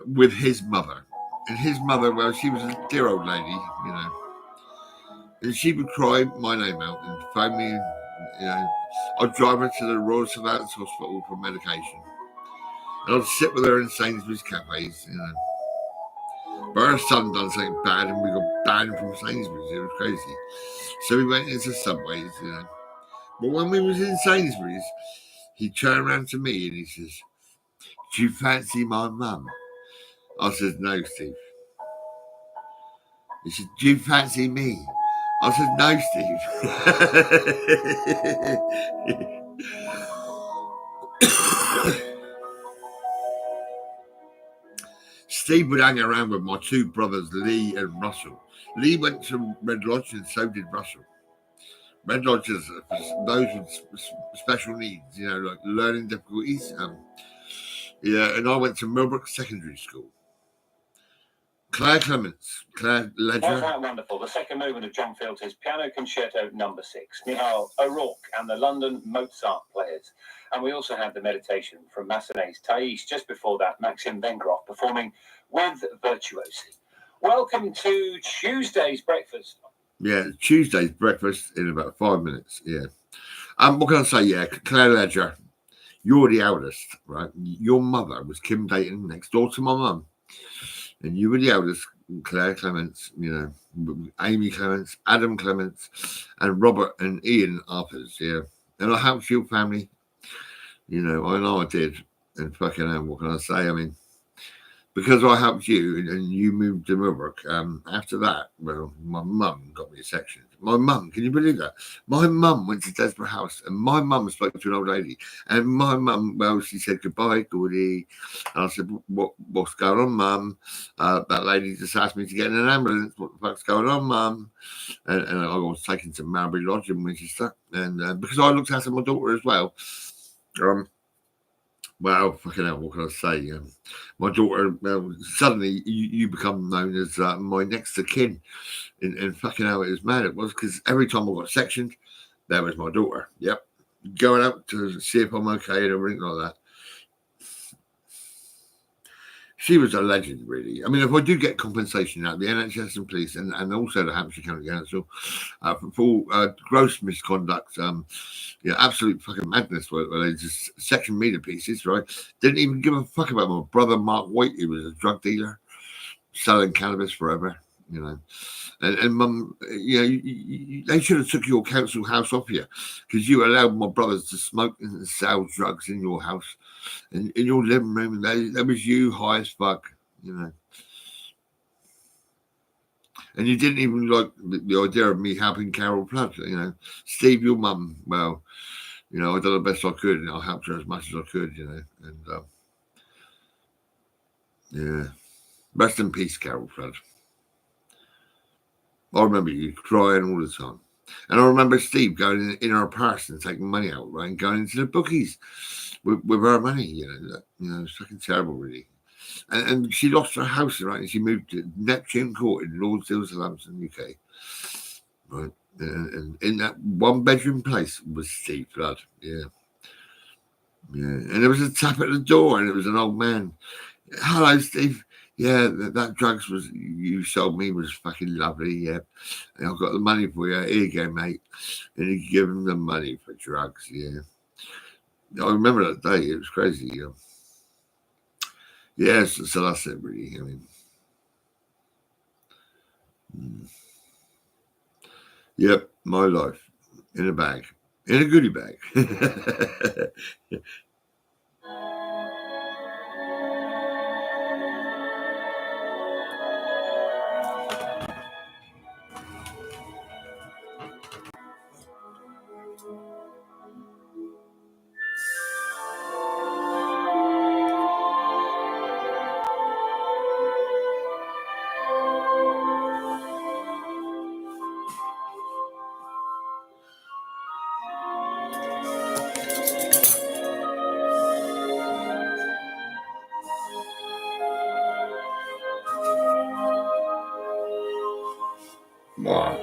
Speaker 4: With his mother. And his mother, well, she was a dear old lady, you know. And she would cry my name out and phone me, you know. I'd drive her to the Royal Surveillance Hospital for medication. And I'd sit with her in Sainsbury's cafes, you know. But her son done something bad and we got banned from Sainsbury's. It was crazy. So we went into Subways, you know. But when we was in Sainsbury's, he turned around to me and he says, "Do you fancy my mum?" I said, "No, Steve." He said, "Do you fancy me?" I said, "No, Steve." Steve would hang around with my 2 brothers, Lee and Russell. Lee went to Red Lodge and so did Russell. Red Lodge is those with special needs, you know, like learning difficulties. Yeah, and I went to Millbrook Secondary School. Claire Clements, Claire Ledger.
Speaker 2: Wasn't that wonderful? The second movement of John Filter's Piano Concerto No. 6. Nihal O'Rourke and the London Mozart Players. And we also had the meditation from Massenet's Thais. Just before that, Maxim Vengroff performing with Virtuosi. Welcome to Tuesday's breakfast.
Speaker 4: Yeah, Tuesday's breakfast in about 5 minutes. Yeah. What can I say? Yeah, Claire Ledger. You're the eldest, right? Your mother was Kim Dayton, next door to my mum, and you were the eldest, Claire Clements, Amy Clements, Adam Clements, and Robert and Ian Harpers, yeah. And I helped your family, I know I did, and fucking hell, what can I say? I mean, because I helped you and you moved to Millbrook, after that, well, my mum got me a section. My mum, can you believe that? My mum went to Desborough House and my mum spoke to an old lady. And my mum, well, she said, goodbye, Gordy. And I said, what's going on, mum? That lady just asked me to get in an ambulance. What the fuck's going on, mum? And I was taken to Marbury Lodge in Winchester. And because I looked after my daughter as well. Well, fucking hell, what can I say? My daughter, suddenly you become known as my next of kin. And fucking hell, it was mad. It was because every time I got sectioned, there was my daughter. Yep. Going out to see if I'm okay and everything like that. She was a legend, really. I mean, if I do get compensation out of the NHS and police and also the Hampshire County Council for gross misconduct, absolute fucking madness where they just sectioned me to pieces, right? Didn't even give a fuck about my brother, Mark White, who was a drug dealer, selling cannabis forever, And mum, they should have took your council house off you because you allowed my brothers to smoke and sell drugs in your house, in your living room. And that was you high as fuck, And you didn't even like the idea of me helping Carol Flood, Steve, your mum. Well, I did the best I could, and I helped her as much as I could, And rest in peace, Carol Flood. I remember you crying all the time. And I remember Steve going in her purse and taking money out, right, and going into the bookies with her money, It's fucking terrible, really. And she lost her house, right, and she moved to Neptune Court in Lordsdale, Southampton, UK. Right, and in that one-bedroom place was Steve Flood, yeah. And there was a tap at the door, and it was an old man. Hello, Steve. Yeah, that drugs you sold me was fucking lovely, yeah. And I've got the money for you. Here you go, mate. And he gave him the money for drugs, yeah. I remember that day. It was crazy, Yeah, so that's it, really. I mean, Yep, my life. In a bag. In a goodie bag. Wow.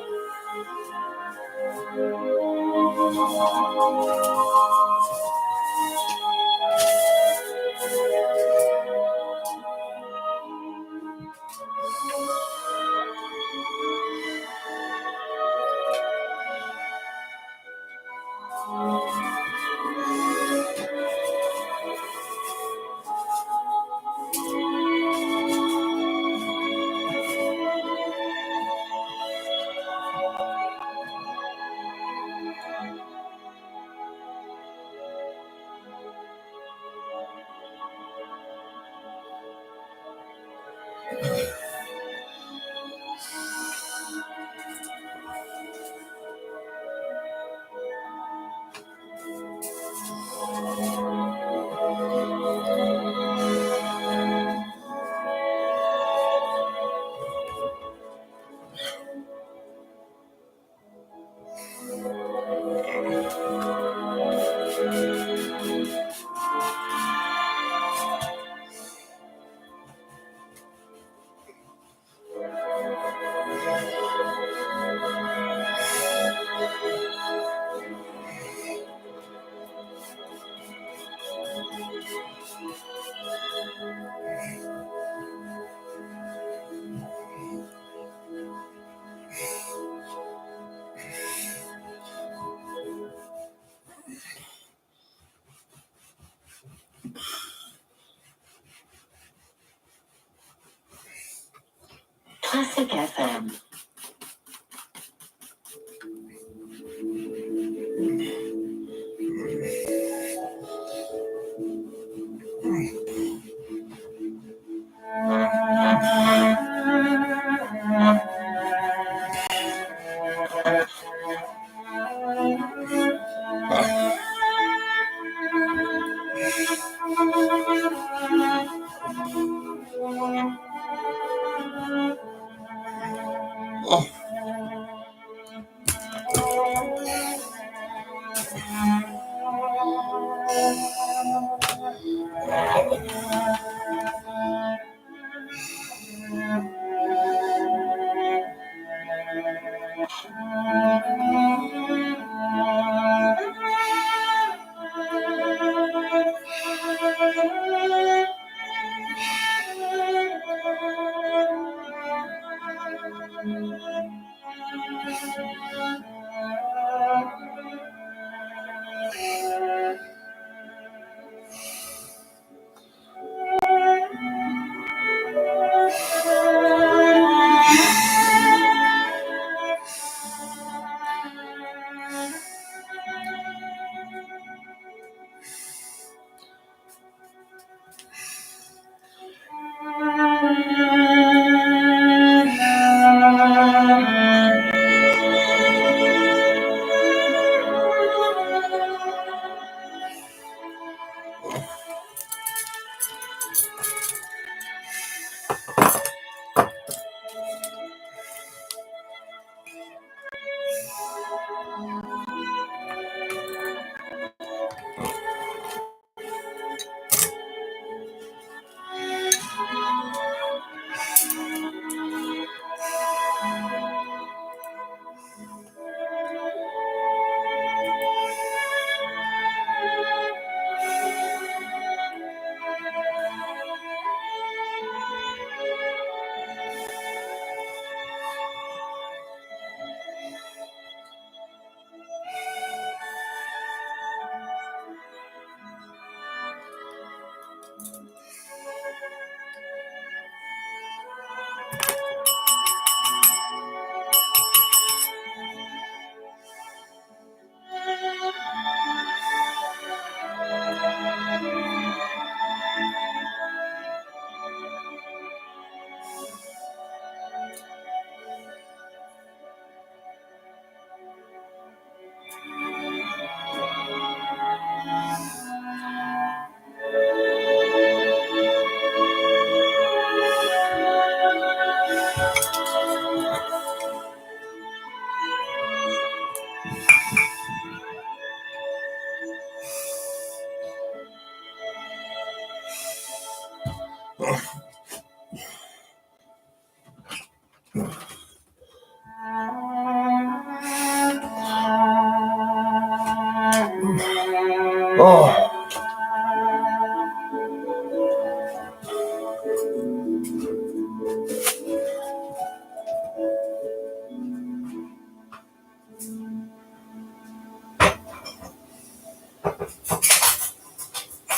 Speaker 1: Classic FM.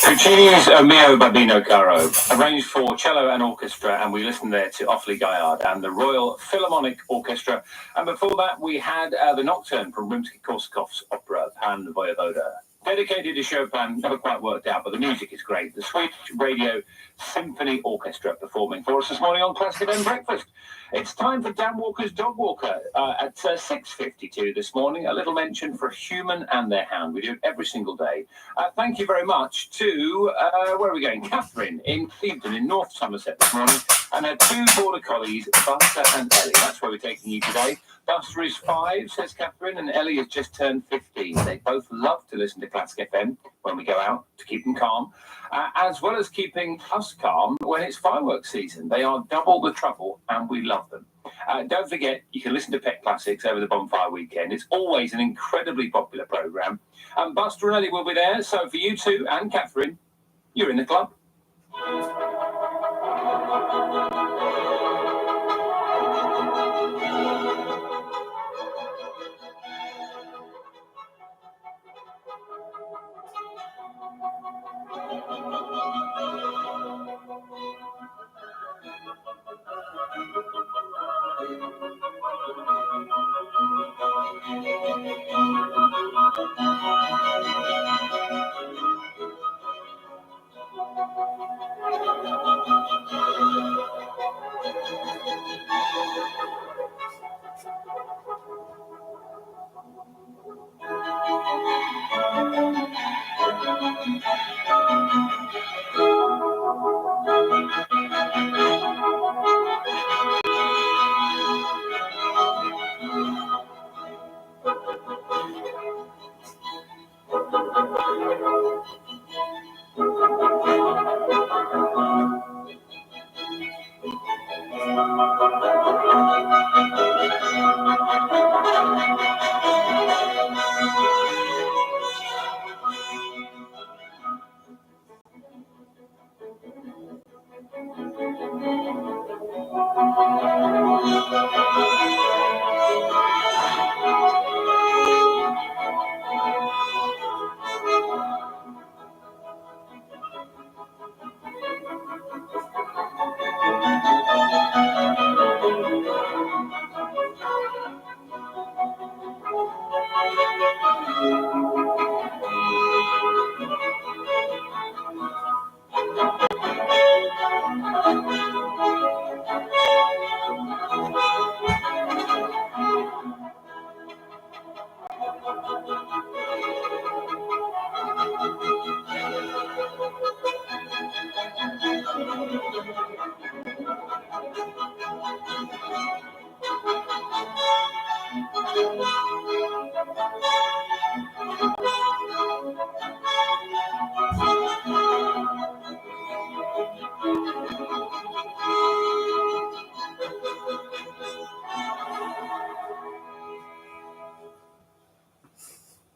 Speaker 2: Puccini's Mio Babino Caro, arranged for cello and orchestra, and we listened there to Awfully Gaillard and the Royal Philharmonic Orchestra. And before that, we had the Nocturne from Rimsky-Korsakov's opera Pan Voyevoda. Dedicated to Chopin, never quite worked out, but the music is great. The Swedish Radio Symphony Orchestra performing for us this morning on Classic FM Breakfast. It's time for Dan Walker's Dog Walker at 6:52 this morning. A little mention for a human and their hound. We do it every single day. Thank you very much to, where are we going? Catherine in Clevedon in North Somerset this morning. And her two border collies, Buster and Ellie. That's where we're taking you today. Buster is 5, says Catherine, and Ellie has just turned 15. They both love to listen to Classic FM when we go out to keep them calm, as well as keeping us calm when it's fireworks season. They are double the trouble, and we love them. Don't forget, you can listen to Pet Classics over the bonfire weekend. It's always an incredibly popular programme. And Buster and Ellie will be there, so for you two and Catherine, you're in the club.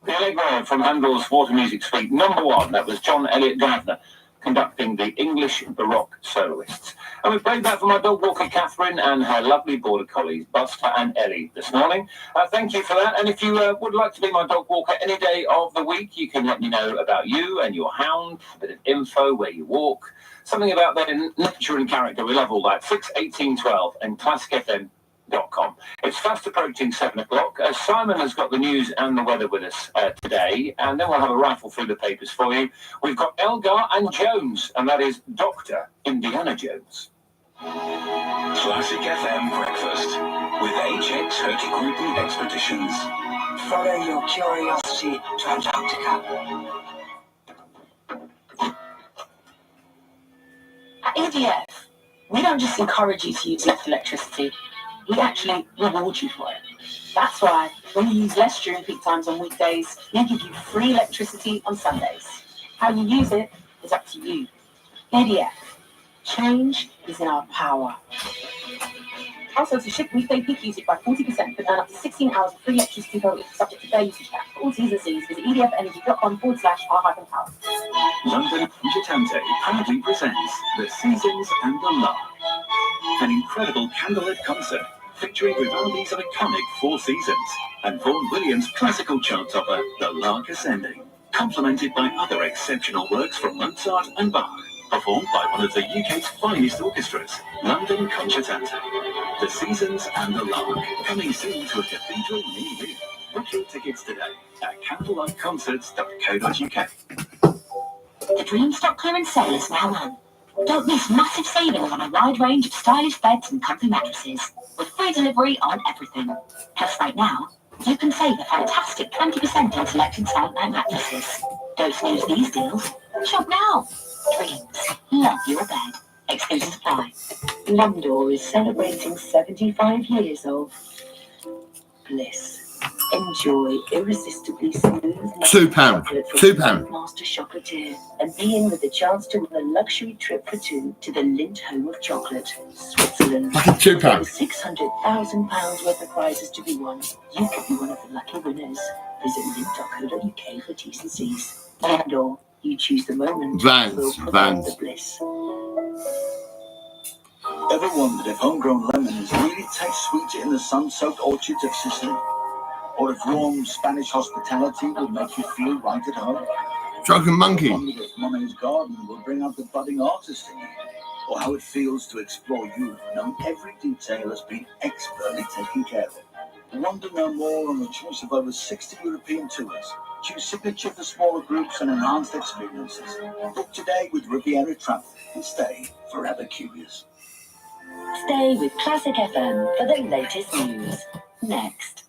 Speaker 2: The Allegro from Handel's Water Music Suite, #1. That was John Elliott Gardner conducting the English Baroque soloists. And we played that for my dog walker Catherine and her lovely border collies Buster and Ellie this morning. Thank you for that. And if you would like to be my dog walker any day of the week, you can let me know about you and your hound, a bit of info, where you walk, something about their nature and character. We love all that. 61812 and classicfm.com. It's fast approaching 7 o'clock. Simon has got the news and the weather with us today, and then we'll have a rifle through the papers for you. We've got Elgar and Jones, and that is Dr. Indiana Jones.
Speaker 3: Classic FM breakfast with HX Hurtigruten Expeditions.
Speaker 1: Follow your curiosity to Antarctica. At EDF, we don't just encourage you to use less electricity, we actually reward you for it. That's why when you use less during peak times on weekdays, we give you free electricity on Sundays. How you use it is up to you. EDF, change is in our power. Also, to shift weekday peak usage by 40%, you can earn up to 16 hours of free electricity per week, subject to fair usage cap. For all T's and C's, visit edfenergy.com/r-power.
Speaker 3: London Concertante proudly presents The Seasons and the Lark, an incredible candlelit concert featuring Vivaldi's iconic Four Seasons and Vaughan Williams' classical chart topper, The Lark Ascending, complemented by other exceptional works from Mozart and Bach, performed by one of the UK's finest orchestras, London Concertante. The Seasons and the Lark, coming soon to a cathedral near you. Book your tickets today at candlelightconcerts.co.uk.
Speaker 22: The Dream Stock clearance sale is now on. Don't miss massive savings on a wide range of stylish beds and comfy mattresses, with free delivery on everything. Plus, right now, you can save a fantastic 20% on selected Silent Night mattresses. Don't snooze these deals. Shop now. Dreams. Love your bed. Exclusive supply.
Speaker 1: Londor is celebrating 75 years of bliss. Enjoy irresistibly smooth
Speaker 4: £2. £2.
Speaker 1: Master Chocolatier and be in with the chance to win a luxury trip for two to the Lindt home of chocolate, Switzerland.
Speaker 4: £2.
Speaker 1: With £600,000 worth of prizes to be won, you could be one of the lucky winners. Visit lindt.co.uk for T's and C's. Londor, you choose the moment.
Speaker 4: Vans.
Speaker 1: We'll provide the bliss.
Speaker 6: Ever wondered if homegrown lemons really taste sweeter in the sun-soaked orchards of Sicily? Or if warm Spanish hospitality would make you feel right at home?
Speaker 4: Drunken Monkey.
Speaker 6: I wondered if Monet's garden will bring out the budding artist in you, or how it feels to explore Europe, knowing every detail has been expertly taken care of. Want to know more on the choice of over 60 European tours? Choose Signature for smaller groups and enhanced experiences. Book today with Riviera Travel and stay forever curious.
Speaker 1: Stay with Classic FM for the latest news. Next.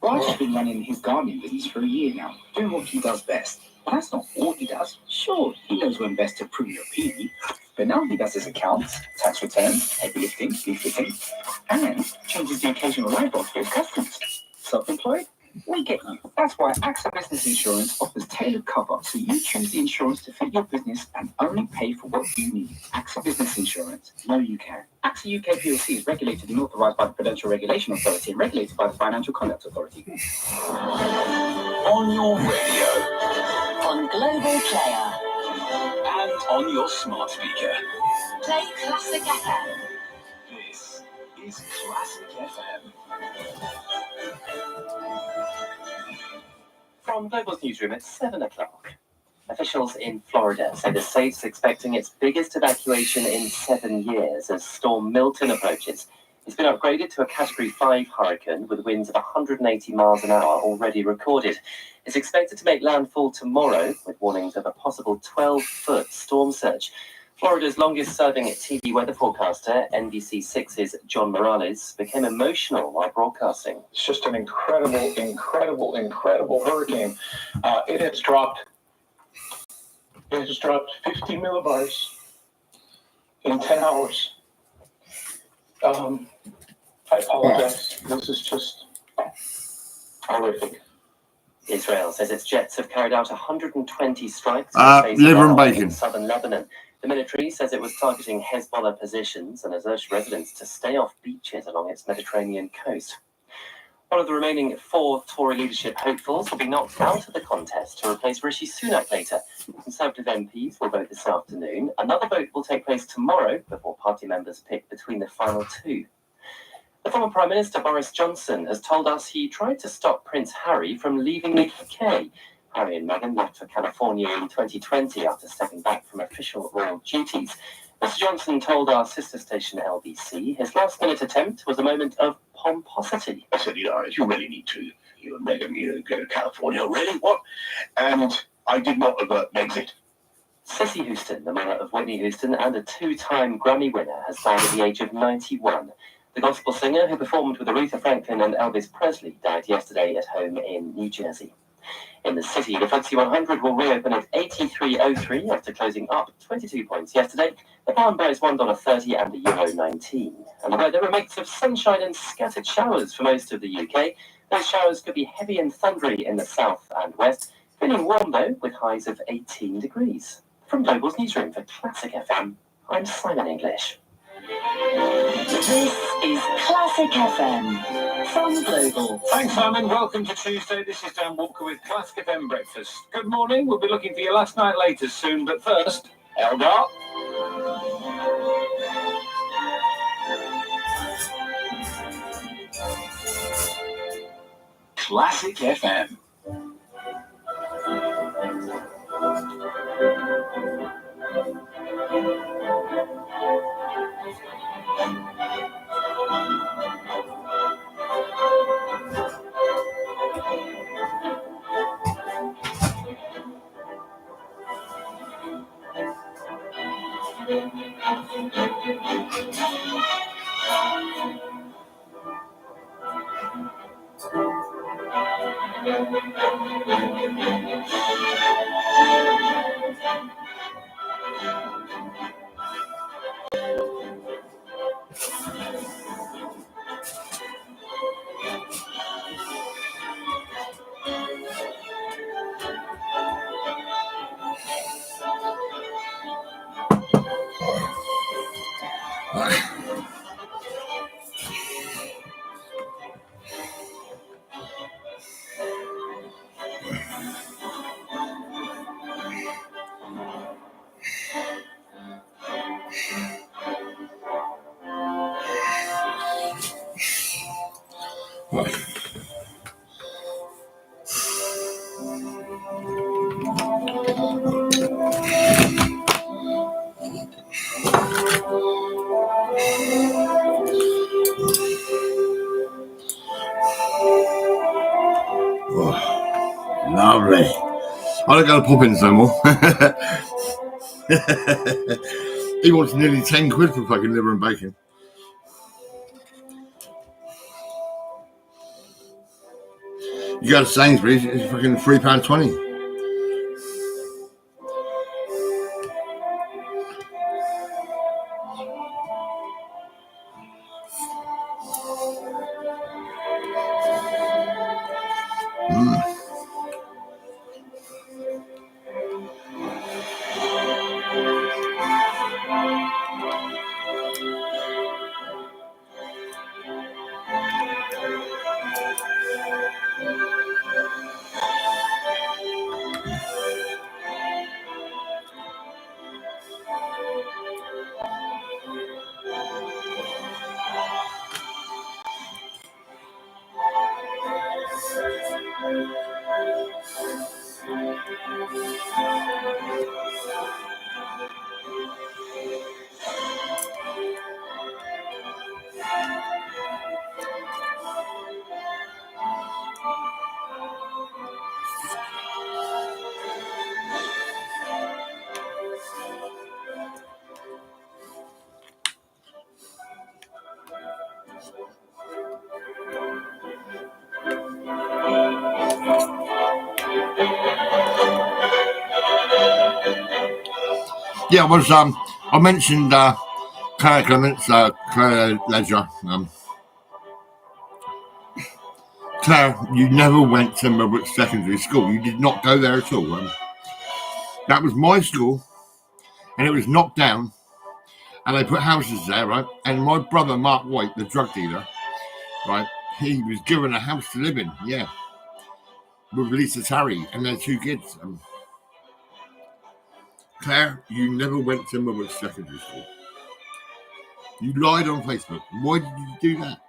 Speaker 7: Roger's been running his gardening business for a year now, doing what he does best. But that's not all he does. Sure, he knows when best to prune your PE, but now he does his accounts, tax returns, heavy lifting, befitting, and changes the occasional light bulb for his customers. Self-employed? We get you. That's why AXA Business Insurance offers tailored cover, so you choose the insurance to fit your business and only pay for what you need. AXA Business Insurance. Know you can. AXA UK PLC is regulated and authorised by the Prudential Regulation Authority and regulated by the Financial Conduct Authority.
Speaker 3: On your radio,
Speaker 1: On Global Player.
Speaker 3: and on your smart speaker.
Speaker 22: Play Classic FM.
Speaker 3: This is Classic FM.
Speaker 13: From Global's newsroom at 7 o'clock. Officials in Florida say the state's expecting its biggest evacuation in 7 years as Storm Milton approaches. It's been upgraded to a Category 5 hurricane with winds of 180 miles an hour already recorded. It's expected to make landfall tomorrow with warnings of a possible 12-foot storm surge. Florida's longest-serving TV weather forecaster, NBC6's John Morales, became emotional while broadcasting.
Speaker 5: It's just an incredible hurricane. It has dropped 50 millibars in 10 hours. I apologize. This is just horrific.
Speaker 13: Israel says its jets have carried out 120 strikes
Speaker 4: liver and bacon.
Speaker 13: in southern Lebanon. The military says it was targeting Hezbollah positions and has urged residents to stay off beaches along its Mediterranean coast. One of the remaining 4 Tory leadership hopefuls will be knocked out of the contest to replace Rishi Sunak later. Conservative MPs will vote this afternoon. Another vote will take place tomorrow before party members pick between the final 2. The former Prime Minister Boris Johnson has told us he tried to stop Prince Harry from leaving the UK. Harry and Meghan left for California in 2020 after stepping back from official royal duties. Mr. Johnson told our sister station LBC his last-minute attempt was a moment of pomposity.
Speaker 6: I said, you really need to, you and Meghan, go to California. Really? What? And I did not avert Brexit.
Speaker 13: Cissy Houston, the mother of Whitney Houston and a 2-time Grammy winner, has died at the age of 91. The gospel singer, who performed with Aretha Franklin and Elvis Presley, died yesterday at home in New Jersey. In the city, the FTSE 100 will reopen at 83.03 after closing up 22 points yesterday. The pound buys $1.30 and the euro 19. And the weather, a mix of sunshine and scattered showers for most of the UK. Those showers could be heavy and thundery in the south and west. Feeling warm though, with highs of 18 degrees. From Global's newsroom for Classic FM, I'm Simon English.
Speaker 1: This is Classic FM from Global.
Speaker 2: Thanks, Simon. Welcome to Tuesday. This is Dan Walker with Classic FM Breakfast. Good morning. We'll be looking for your last night latest soon, but first, Eldar.
Speaker 3: Classic FM.
Speaker 4: Lovely. I don't go to Poppins no more. He wants nearly 10 quid for fucking liver and bacon. You go to Sainsbury's, it's fucking £3.20. Yeah, I mentioned Claire Clements, Claire Ledger. Claire, you never went to Millbrook Secondary School. You did not go there at all. That was my school, and it was knocked down, and they put houses there, right? And my brother, Mark White, the drug dealer, right, he was given a house to live in, yeah, with Lisa Tarry and their 2 kids. Claire, you never went to Millbrook Secondary School. You lied on Facebook. Why did you do that?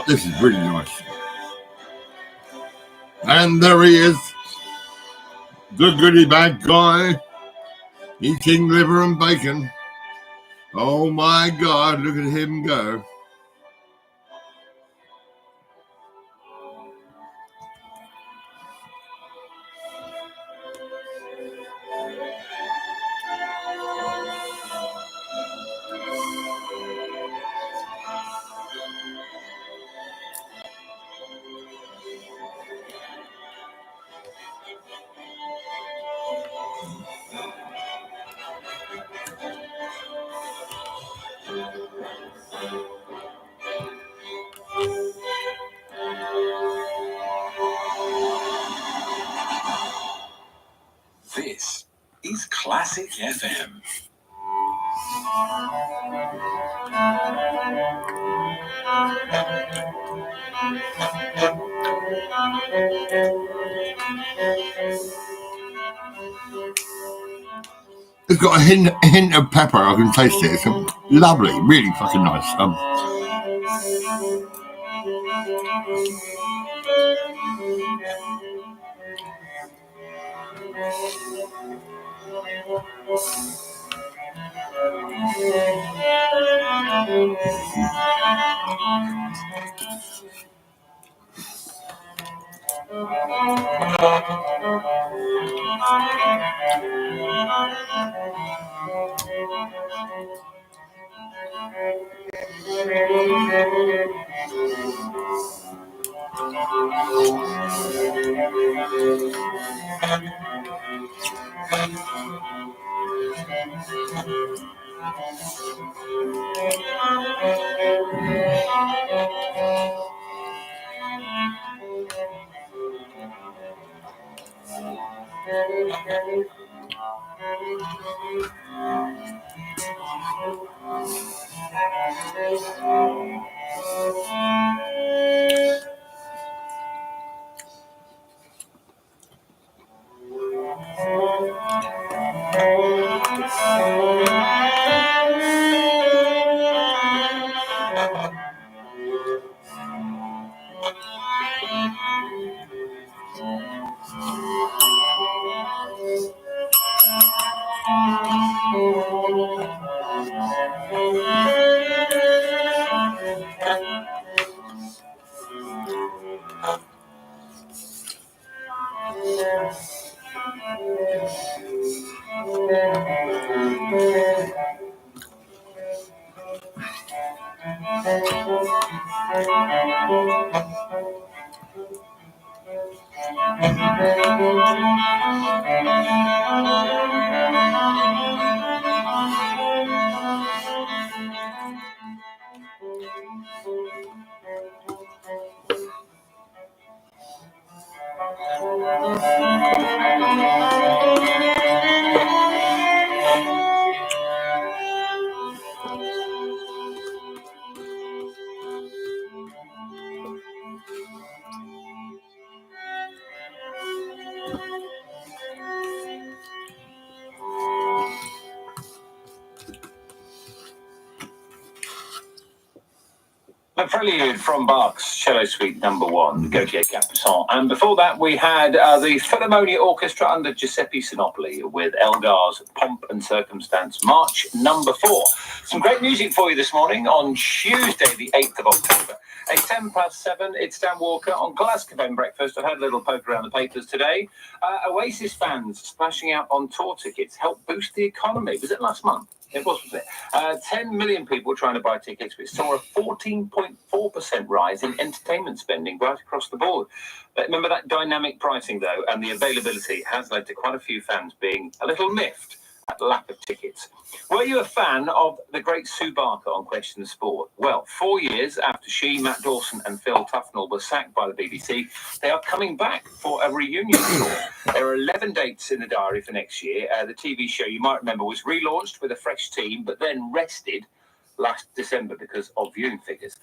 Speaker 4: This is really nice. And there he is, the goodie bag guy, eating liver and bacon. Oh my God, look at him go.
Speaker 3: This is Classic FM.
Speaker 4: It's got a hint of pepper. I can taste it. It's lovely, really fucking nice.
Speaker 2: The Prelude from Bach's Cello Suite No. 1, Gautier Capuçon. And before that, we had the Philharmonia Orchestra under Giuseppe Sinopoli with Elgar's Pomp and Circumstance March No. 4. Some great music for you this morning on Tuesday, the 8th of October. It's 7:10. It's Dan Walker on Glasgow Breakfast. I've had a little poke around the papers today. Oasis fans splashing out on tour tickets help boost the economy. Was it last month? It was, wasn't it? 10 million people trying to buy tickets, which saw a 14.4% rise in entertainment spending right across the board. But remember that dynamic pricing, though, and the availability has led to quite a few fans being a little miffed at the lack of tickets. Were you a fan of the great Sue Barker on Question of Sport? Well, 4 years after she, Matt Dawson and Phil Tufnell were sacked by the BBC, they are coming back for a reunion tour. There are 11 dates in the diary for next year. The TV show, you might remember, was relaunched with a fresh team, but then rested last December because of viewing figures.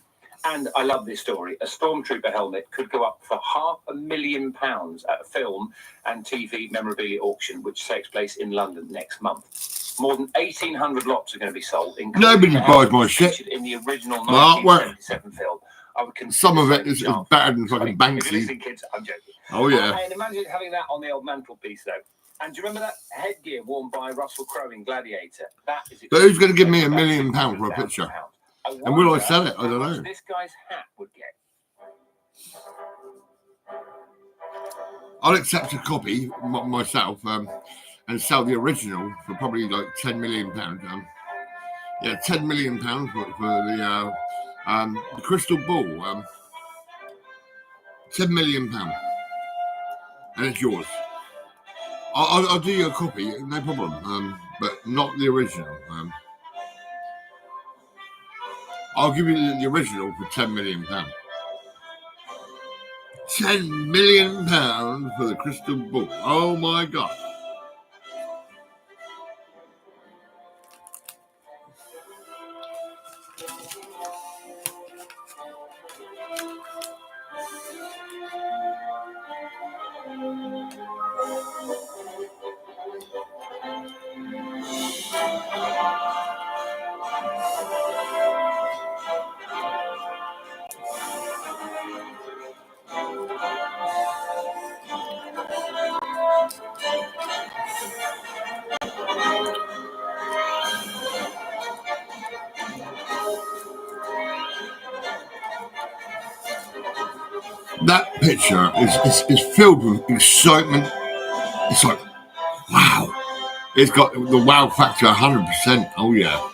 Speaker 2: And I love this story. A Stormtrooper helmet could go up for £500,000 at a film and TV memorabilia auction, which takes place in London next month. More than 1,800 lots are going to be sold.
Speaker 4: Nobody buys my shit.
Speaker 2: In the original
Speaker 4: Well,
Speaker 2: 1977 film. I would
Speaker 4: some of it is better than fucking
Speaker 2: If you're
Speaker 4: Banksy.
Speaker 2: listening, kids, I'm joking.
Speaker 4: Oh, yeah.
Speaker 2: And imagine having that on the old mantelpiece, though. And do you remember that headgear worn by Russell Crowe in Gladiator? That is.
Speaker 4: But who's going to give me £1 million for a picture? And will I sell it? I don't know.
Speaker 2: This guy's hat would get.
Speaker 4: I'll accept a copy myself and sell the original for probably like £10 million. Yeah, £10 million for the crystal ball. £10 million, and it's yours. I'll do you a copy, no problem. But not the original. I'll give you the original for £10 million. £10 million for the crystal ball. Oh my God. That picture is filled with excitement. It's like, wow. It's got the wow factor 100%. Oh, yeah.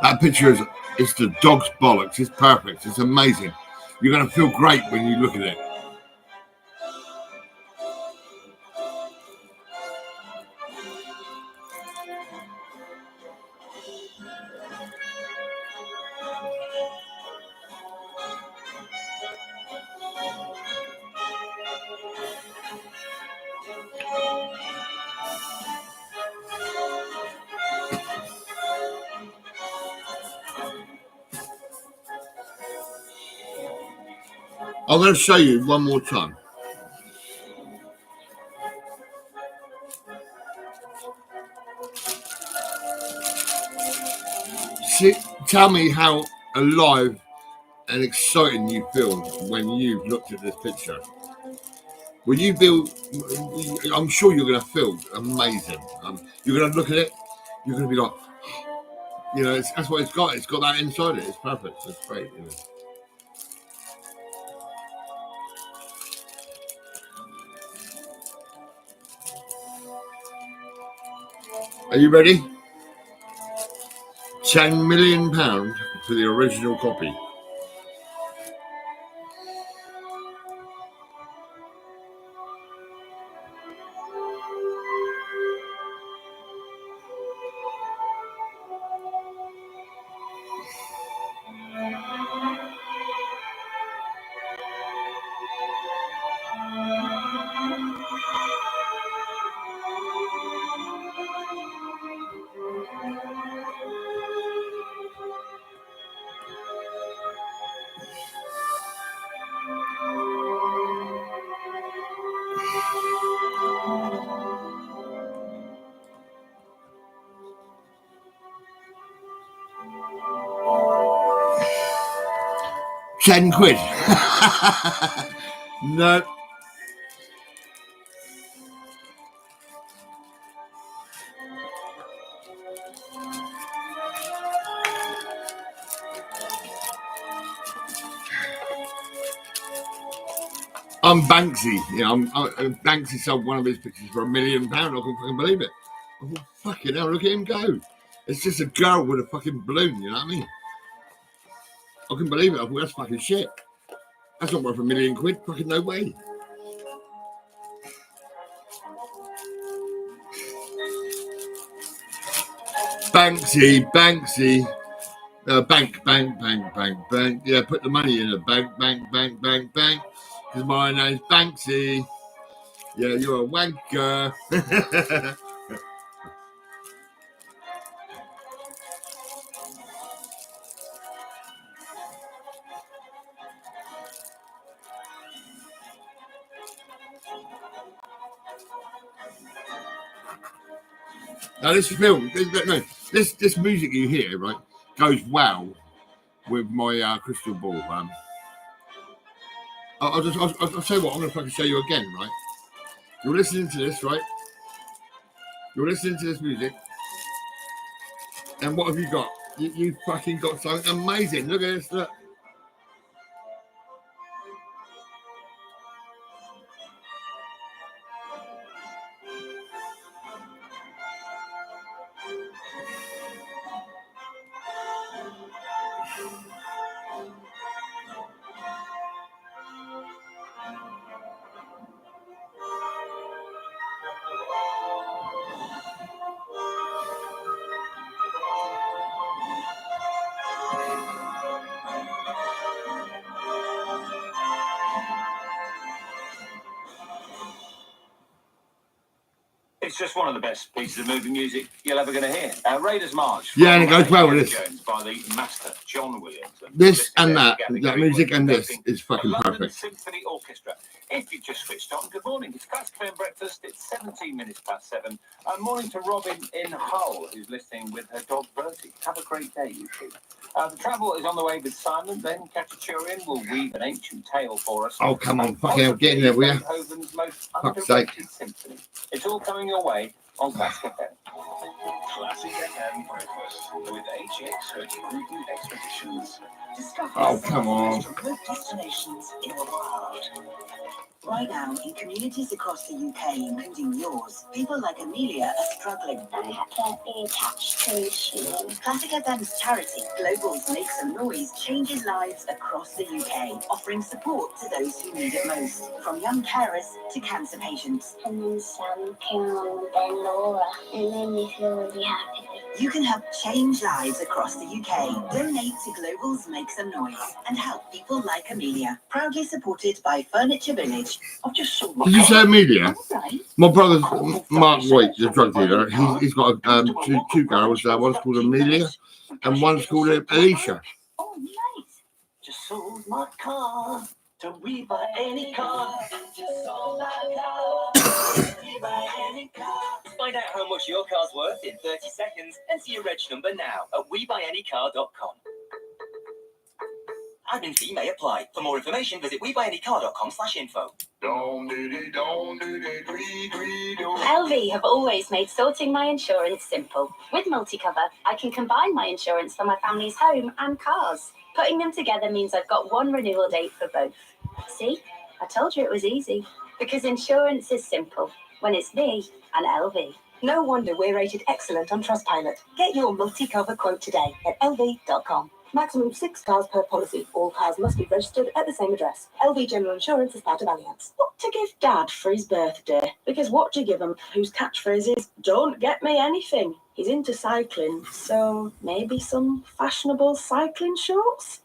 Speaker 4: That picture it's the dog's bollocks. It's perfect. It's amazing. You're going to feel great when you look at it. I'm going to show you one more time. See, tell me how alive and exciting you feel when you've looked at this picture. Will you feel? I'm sure you're going to feel amazing. You're going to look at it. You're going to be like, you know, that's what it's got. It's got that inside it. It's perfect. It's great. You know. Are you ready? £10 million for the original copy. 10 quid. No. I'm Banksy. Yeah, Banksy sold one of his pictures for £1 million. I couldn't fucking believe it. I thought, fucking hell, look at him go. It's just a girl with a fucking balloon, you know what I mean? I couldn't believe it. I thought, that's fucking shit. That's not worth £1 million. Fucking no way. Banksy. Bank. Yeah, put the money in a bank. Because my name's Banksy. Yeah, you're a wanker. Now this film, this music you hear, right, goes well with my crystal ball. I'll tell you what, I'm going to fucking show you again, right? You're listening to this, right? You're listening to this music, and what have you got? You fucking got something amazing. Look at this, look.
Speaker 2: It's just one of the best pieces of movie music you're ever going to hear. Raiders March.
Speaker 4: Yeah, and it goes well with this.
Speaker 2: Jones by the master John Williams.
Speaker 4: This and that music and this is fucking
Speaker 2: London
Speaker 4: perfect.
Speaker 2: Symphony Orchestra. If you just switched on, good morning. It's Classic FM Breakfast. It's 17 minutes past 7. Morning to Robin in Hull, who's listening with her dog Bertie. Have a great day, you two. The travel is on the way with Simon. Then Katachurian will weave an ancient tale for us.
Speaker 4: Oh, come on, fucking hell, get in there, will you?
Speaker 2: Beethoven's most
Speaker 4: Fuck's sake.
Speaker 2: underrated symphony. It's all coming your way on Classic FM.
Speaker 12: Classic FM Breakfast with HX Recruitment Expeditions.
Speaker 4: Oh, come on.
Speaker 1: Good destinations in the world. Right now, in communities across the UK, including yours, people like Amelia are struggling. I have been attached to machine. Classic FM's charity, Globals Make Some Noise, changes lives across the UK, offering support to those who need it most, from young carers to cancer patients. And then Sam came along, then Laura. It made me feel really happy. You can help change lives across the UK. Donate to Globals Make Some Noise and help people like Amelia. Proudly supported by Furniture Village.
Speaker 4: Did you say Amelia? My brother's Mark White, the drug dealer. He's got two girls. One's called Amelia and one's called Alicia.
Speaker 1: Oh, nice. Just sold my car. Don't we buy any car? Just sold my car. We buy any car.
Speaker 8: Find out how much your car's worth in 30 seconds. Enter your reg number now at WeBuyAnyCar.com. Admin fee may apply. For more information, visit WeBuyAnyCar.com/info.
Speaker 11: LV have always made sorting my insurance simple. With MultiCover, I can combine my insurance for my family's home and cars. Putting them together means I've got one renewal date for both. See? I told you it was easy. Because insurance is simple when it's me and LV. No wonder we're rated excellent on Trustpilot. Get your MultiCover quote today at lv.com. Maximum 6 cars per policy. All cars must be registered at the same address. LV General Insurance is part of Allianz. What to give Dad for his birthday? Because what do you give him whose catchphrase is, don't get me anything? He's into cycling, so maybe some fashionable cycling shorts?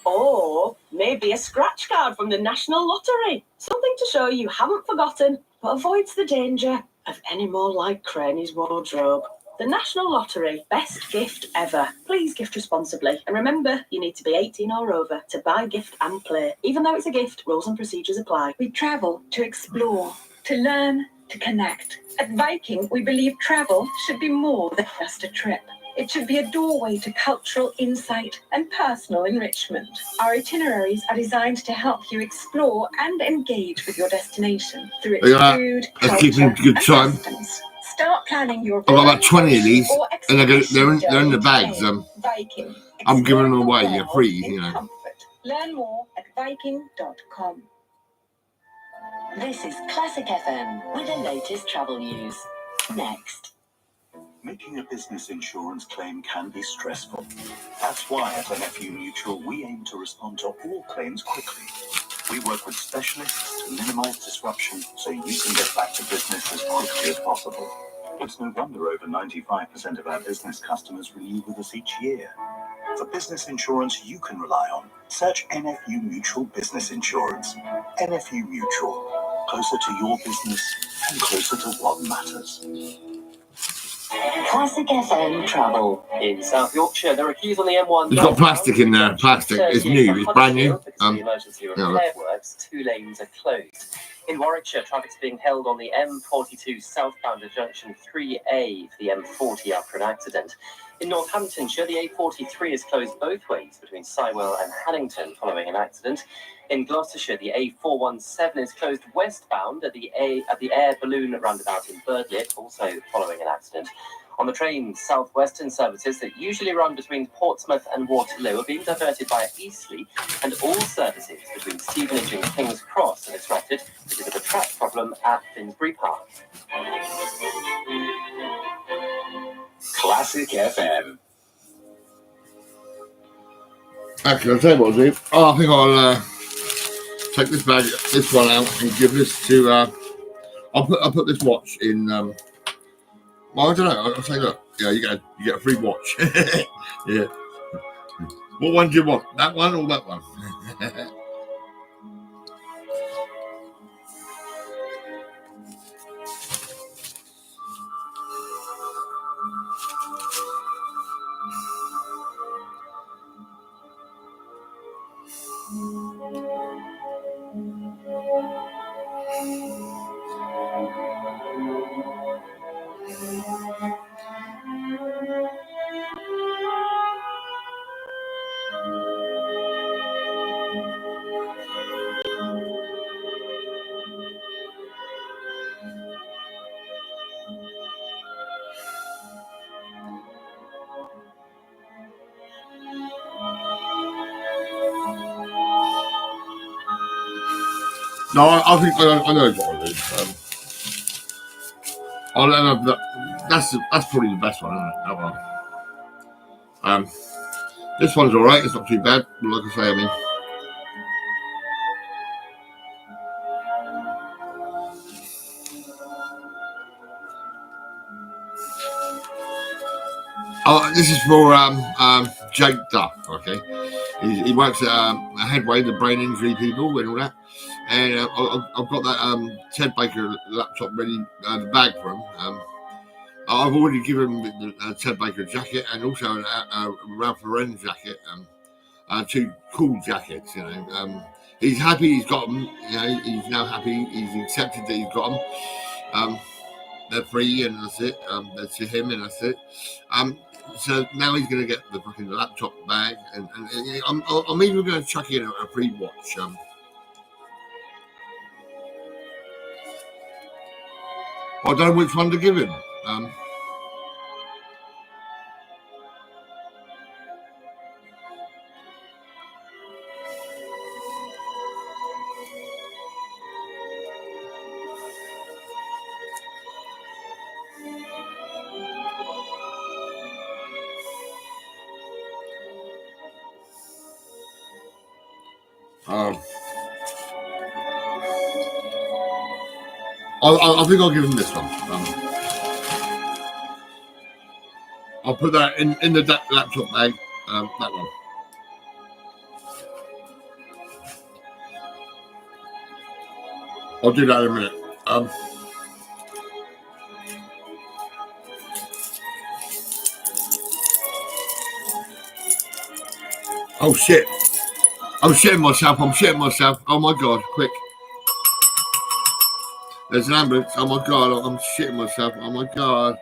Speaker 11: Or maybe a scratch card from the National Lottery. Something to show you haven't forgotten, but avoids the danger of any more lycra in his wardrobe. The National Lottery, best gift ever. Please gift responsibly. And remember, you need to be 18 or over to buy, gift and play. Even though it's a gift, rules and procedures apply. We travel to explore, to learn, to connect. At Viking, we believe travel should be more than just a trip.
Speaker 9: It should be a doorway to cultural insight and personal enrichment. Our itineraries are designed to help you explore and engage with your destination through its food,
Speaker 4: let's keep in
Speaker 9: culture,
Speaker 4: good
Speaker 9: and
Speaker 4: time.
Speaker 9: customs. Start planning your
Speaker 4: I've got about 20 of these,
Speaker 9: or
Speaker 4: and they're
Speaker 9: expedition
Speaker 4: in the
Speaker 9: journey
Speaker 4: bags.
Speaker 9: today. Viking.
Speaker 4: I'm giving them
Speaker 9: Exploring the
Speaker 4: away,
Speaker 9: world
Speaker 4: free,
Speaker 9: in
Speaker 4: you know.
Speaker 9: comfort. Learn more at Viking.com.
Speaker 1: This is Classic FM with the latest travel news. Next.
Speaker 3: Making a business insurance claim can be stressful. That's why at NFU Mutual we aim to respond to all claims quickly. We work with specialists to minimize disruption so you can get back to business as quickly as possible. It's no wonder over 95% of our business customers renew with us each year. For business insurance you can rely on, search NFU Mutual Business Insurance. NFU Mutual, closer to your business and closer to what matters.
Speaker 1: Classic FM travel.
Speaker 13: In South Yorkshire, there are queues on the M1.
Speaker 4: It's got plastic in there. Plastic. It's new. It's brand new.
Speaker 13: The emergency repair works, 2 lanes are closed. In Warwickshire, traffic's being held on the M42 southbound at junction 3A for the M40 after an accident. In Northamptonshire, the A43 is closed both ways between Sywell and Haddington following an accident. In Gloucestershire, the A417 is closed westbound at the Air Balloon roundabout in Birdlip, also following an accident. On the train, southwestern services that usually run between Portsmouth and Waterloo are being diverted via Eastleigh, and all services between Stevenage and King's Cross are disrupted because of a track problem at Finsbury Park.
Speaker 3: Classic FM.
Speaker 4: Actually, I'll tell you what I'll do. I think I'll take this one out and give this to. I'll put this watch in. Well, I don't know. I'll say, look, yeah, you get a free watch. Yeah. What one do you want? That one or that one? No, I think I know what I'll do. I'll end up. That's probably the best one, isn't it? That one. This one's all right. It's not too bad. But like I say, I mean, this is for Jake Duff. Okay, he works at Headway, the brain injury people and all that. And I've got that Ted Baker laptop ready, the bag for him. I've already given him the Ted Baker jacket and also a Ralph Lauren jacket, 2 cool jackets, you know. He's happy he's got them, you know, he's now happy, he's accepted that he's got them. They're free and that's it, they're to him and that's it. So now he's going to get the fucking laptop bag and I'm even going to chuck in a free watch. I don't know which one to give him. I think I'll give him this one. I'll put that in the laptop bag. That one. I'll do that in a minute. Oh shit! I'm shitting myself. Oh my god! Quick! There's an ambulance. Oh my god! I'm shitting myself. Oh my god!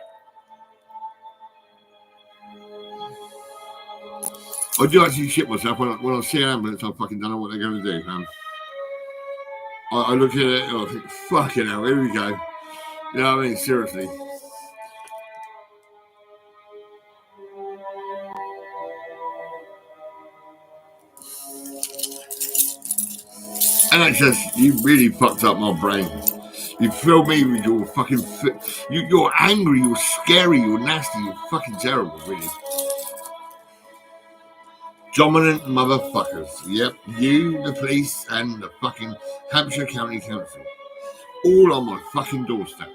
Speaker 4: I do actually shit myself when I see an ambulance. I fucking don't know what they're going to do. I look at it and I think, fucking hell, here we go. You know what I mean? Seriously. NHS, you really fucked up my brain. You fill me with your fucking... You're angry, you're scary, you're nasty, you're fucking terrible, really. Dominant motherfuckers. Yep, you, the police, and the fucking Hampshire County Council. All on my fucking doorstep.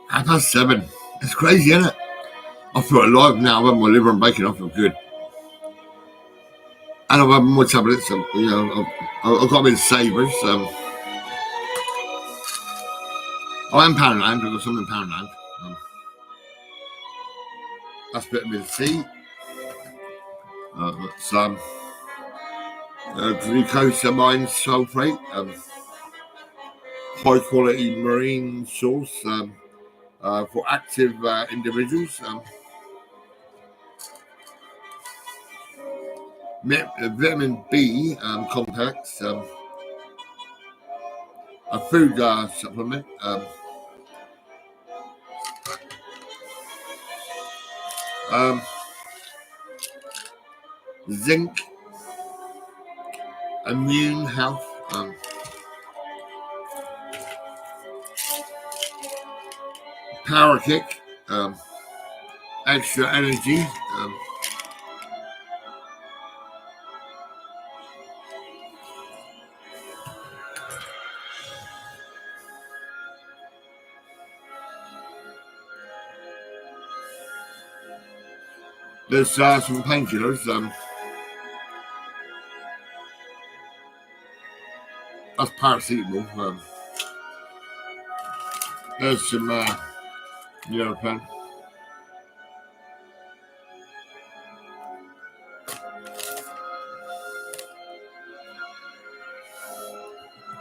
Speaker 4: Half past 7. It's crazy, isn't it? I feel alive now. I've had my liver and bacon. I feel good. And I've had more tablets. You know, I've got them in savers. I am Poundland. I've got some in Poundland. That's vitamin C. Some glucosamine sulfate. High quality marine source. For active individuals, vitamin B complex, a food supplement, zinc, immune health, power kick, extra energy, there's some painkillers, that's paracetamol, there's some Nurofen.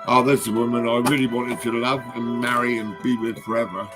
Speaker 4: Oh, there's a woman I really wanted to love and marry and be with forever.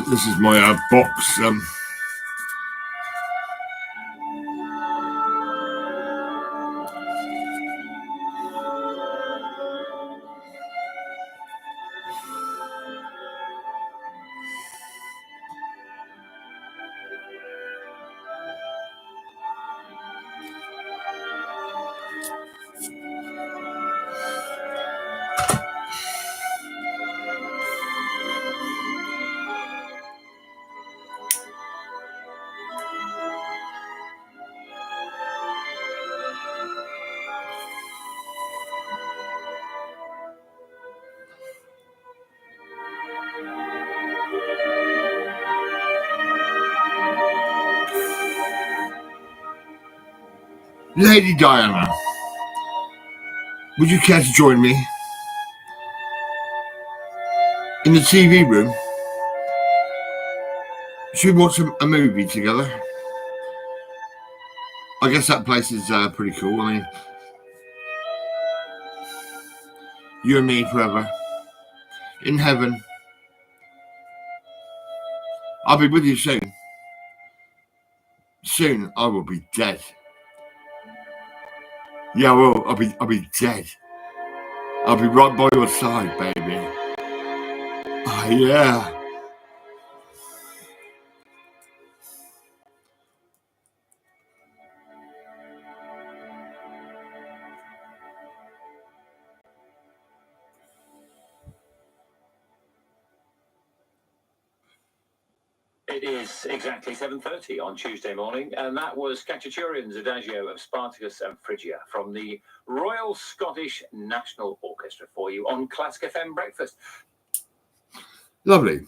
Speaker 4: This is my box. Lady Diana, would you care to join me in the TV room? Should we watch a movie together? I guess that place is pretty cool. I mean, you and me forever in heaven I'll be with you soon. Soon I will be dead. Yeah, well, I'll be dead. I'll be right by your side, baby. Oh, yeah.
Speaker 2: It is exactly 7:30 on Tuesday morning, and that was Khachaturian's Adagio of Spartacus and Phrygia from the Royal Scottish National Orchestra for you on Classic FM Breakfast.
Speaker 4: Lovely.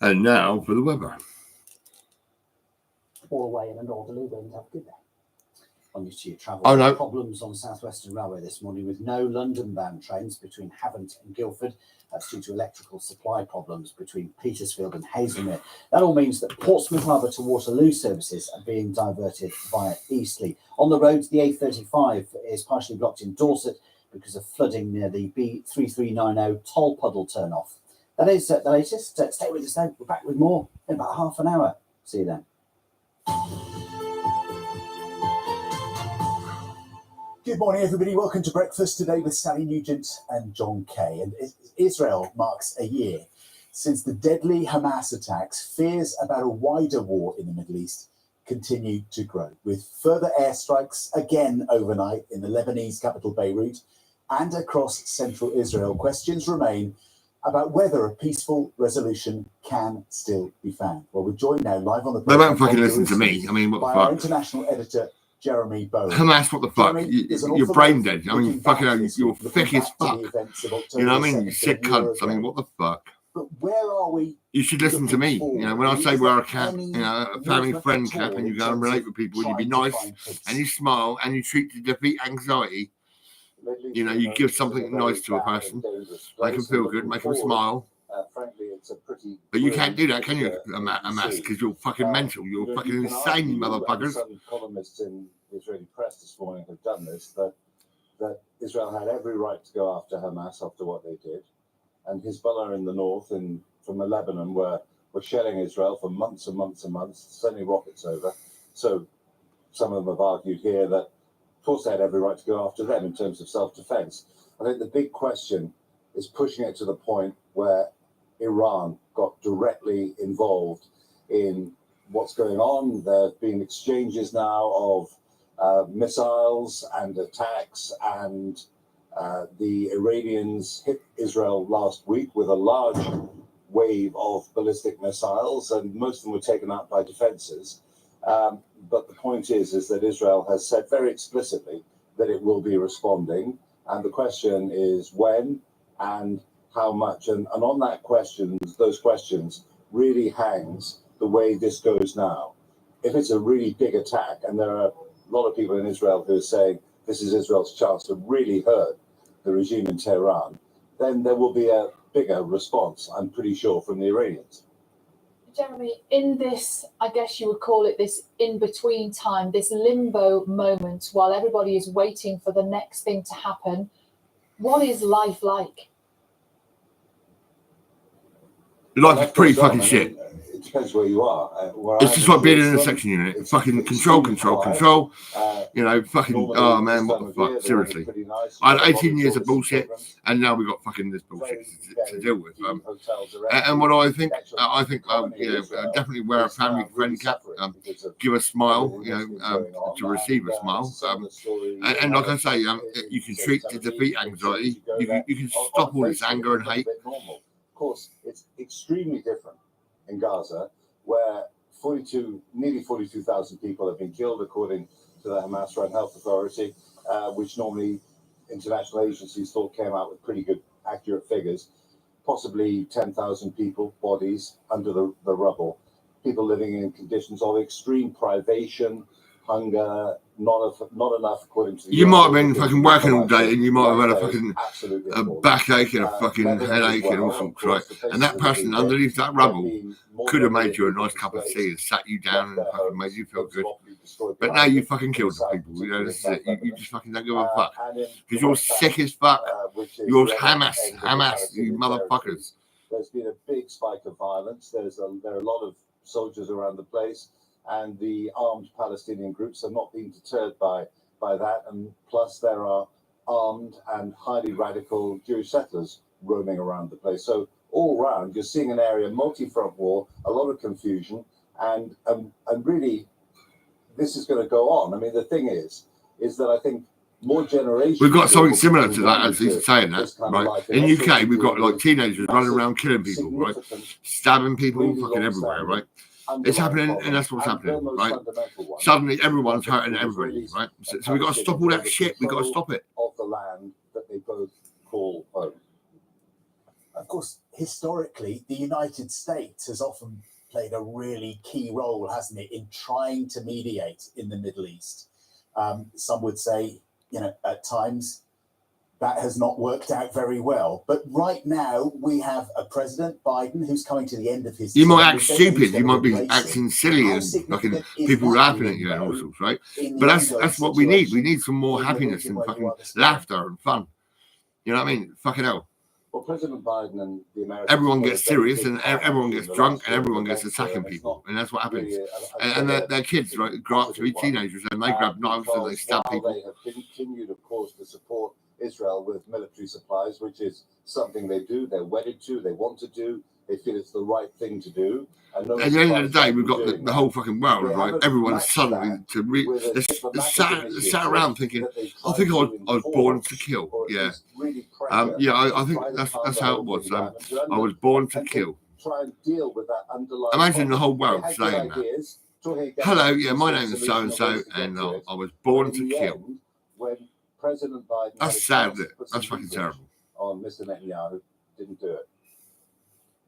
Speaker 4: And now for the weather.
Speaker 10: All away in an orderly wind. Have a good day. On to your travel.
Speaker 4: Oh, no.
Speaker 10: Problems on South Western Railway this morning with no London-bound trains between Havant and Guildford. That's due to electrical supply problems between Petersfield and Hazelmere. That all means that Portsmouth Harbour to Waterloo services are being diverted via Eastleigh. On the roads, the A35 is partially blocked in Dorset because of flooding near the B3390 toll puddle turn-off. That is the latest. Stay with us now. We're back with more in about half an hour. See you then.
Speaker 15: Good morning, everybody. Welcome to Breakfast today with Sally Nugent and John Kay. And Israel marks a year since the deadly Hamas attacks. Fears about a wider war in the Middle East continue to grow, with further airstrikes again overnight in the Lebanese capital Beirut and across central Israel. Questions remain about whether a peaceful resolution can still be found. Well, we're joined now live on the
Speaker 4: They won't fucking listen to me. I mean, what the
Speaker 15: by our
Speaker 4: fuck?
Speaker 15: international editor, Jeremy Bowen.
Speaker 4: Hamas, what the fuck?
Speaker 15: Jeremy, there's an
Speaker 4: You're
Speaker 15: awful
Speaker 4: brain
Speaker 15: lot
Speaker 4: dead. I mean,
Speaker 15: looking
Speaker 4: fucking
Speaker 15: back
Speaker 4: hell,
Speaker 15: this
Speaker 4: you're
Speaker 15: week, looking
Speaker 4: thick as
Speaker 15: back to
Speaker 4: fuck.
Speaker 15: the events of
Speaker 4: You know what I
Speaker 15: October
Speaker 4: mean? You
Speaker 15: 7th,
Speaker 4: sick
Speaker 15: a year
Speaker 4: cunts. I mean,
Speaker 15: ago.
Speaker 4: what the fuck?
Speaker 15: But where are we?
Speaker 4: You should listen to me. You know, when I say where I can, you know, a family friend camp, and you go and relate with people, and you be nice, and you smile, and you treat to defeat anxiety. You know, you give something nice to a person, make them feel good, make them smile.
Speaker 15: Frankly, it's a pretty.
Speaker 4: But you can't do that, can you, Hamas? Because you're fucking mental. You're fucking insane, you motherfuckers.
Speaker 16: Some columnists in the Israeli press this morning have done this, that Israel had every right to go after Hamas after what they did. And Hezbollah in the north and from Lebanon were shelling Israel for months and months and months, sending rockets over. So some of them have argued here that, of course, they had every right to go after them in terms of self-defense. I think the big question is pushing it to the point where Iran got directly involved in what's going on. There have been exchanges now of missiles and attacks, and the Iranians hit Israel last week with a large wave of ballistic missiles, and most of them were taken out by defenses. But the point is that Israel has said very explicitly that it will be responding, and the question is when and how much. And on that question, those questions really hangs the way this goes now. If it's a really big attack, and there are a lot of people in Israel who are saying this is Israel's chance to really hurt the regime in Tehran, then there will be a bigger response, I'm pretty sure, from the Iranians.
Speaker 17: Jeremy, in this, I guess you would call it this in-between time, this limbo moment while everybody is waiting for the next thing to happen, what is life like?
Speaker 4: Life is pretty fucking shit.
Speaker 16: It depends where you are.
Speaker 4: It's just like being in a section unit. Fucking control. You know, fucking, oh man, what the fuck? Seriously. I had 18 years of bullshit, and now we've got fucking this bullshit to deal with. And what I think, you know, definitely wear a family friend cap, give a smile, you know, to receive a smile. And like I say, you can treat to defeat anxiety. You can stop all this anger and hate.
Speaker 16: Of course, it's extremely different in Gaza, where nearly 42,000 people have been killed, according to the Hamas-run Health Authority, which normally international agencies thought came out with pretty good, accurate figures. Possibly 10,000 people, bodies under the rubble. People living in conditions of extreme privation, hunger, not enough according to the
Speaker 4: You might have been fucking working all day, and you might have had a fucking backache and a fucking headache and all sorts, right? And that person underneath that rubble could have made you a nice cup of tea and sat you down and fucking made you feel good. But now you fucking killed the people. You know, this is it. You just fucking don't give a fuck because you're sick as fuck. You're Hamas, you motherfuckers.
Speaker 16: there's been a big spike of violence. There are a lot of soldiers around the place, and the armed Palestinian groups are not being deterred by that. And plus, there are armed and highly radical Jewish settlers roaming around the place. So all round, you're seeing an area, multi-front war, a lot of confusion, and really, this is going to go on. I mean, the thing is that I think more generations.
Speaker 4: We've got something similar to that, as he's saying that, right? In UK, we've got like teenagers running around killing people, right? Stabbing people fucking everywhere, right? It's happening, and that's what's happening, right? Suddenly, everyone's hurting everybody, right? So we've got to stop all that shit. We've got to stop it.
Speaker 16: Of the land that they both call home.
Speaker 15: Of course, historically, the United States has often played a really key role, hasn't it, in trying to mediate in the Middle East. Some would say, at times that has not worked out very well. But right now, we have a President Biden who's coming to the end of his.
Speaker 4: You might act stupid. You might be acting silly and fucking people laughing at you and all sorts, right? But that's what we need. We need some more happiness and fucking laughter and fun. You know what I mean? Fucking hell.
Speaker 16: Well, President Biden and the Americans.
Speaker 4: Everyone gets serious and everyone gets drunk and everyone gets attacking people, and that's what happens. And their kids, right, grow up to be teenagers and they grab knives and they stab people.
Speaker 16: They have continued, of course, to support Israel with military supplies, which is something they do. They're wedded to. They want to do. They feel it's the right thing to do. And at
Speaker 4: the end of the day, we've got the whole fucking world, right? Everyone's suddenly sat around thinking, I think I was born to kill. Yeah. I think that's how it was. I was born to kill. Imagine the whole world saying that. Hello, yeah, my name is so and so, and I was born to kill.
Speaker 16: When President Biden,
Speaker 4: that's sad. That's fucking terrible.
Speaker 16: On Mr. Netanyahu didn't do it.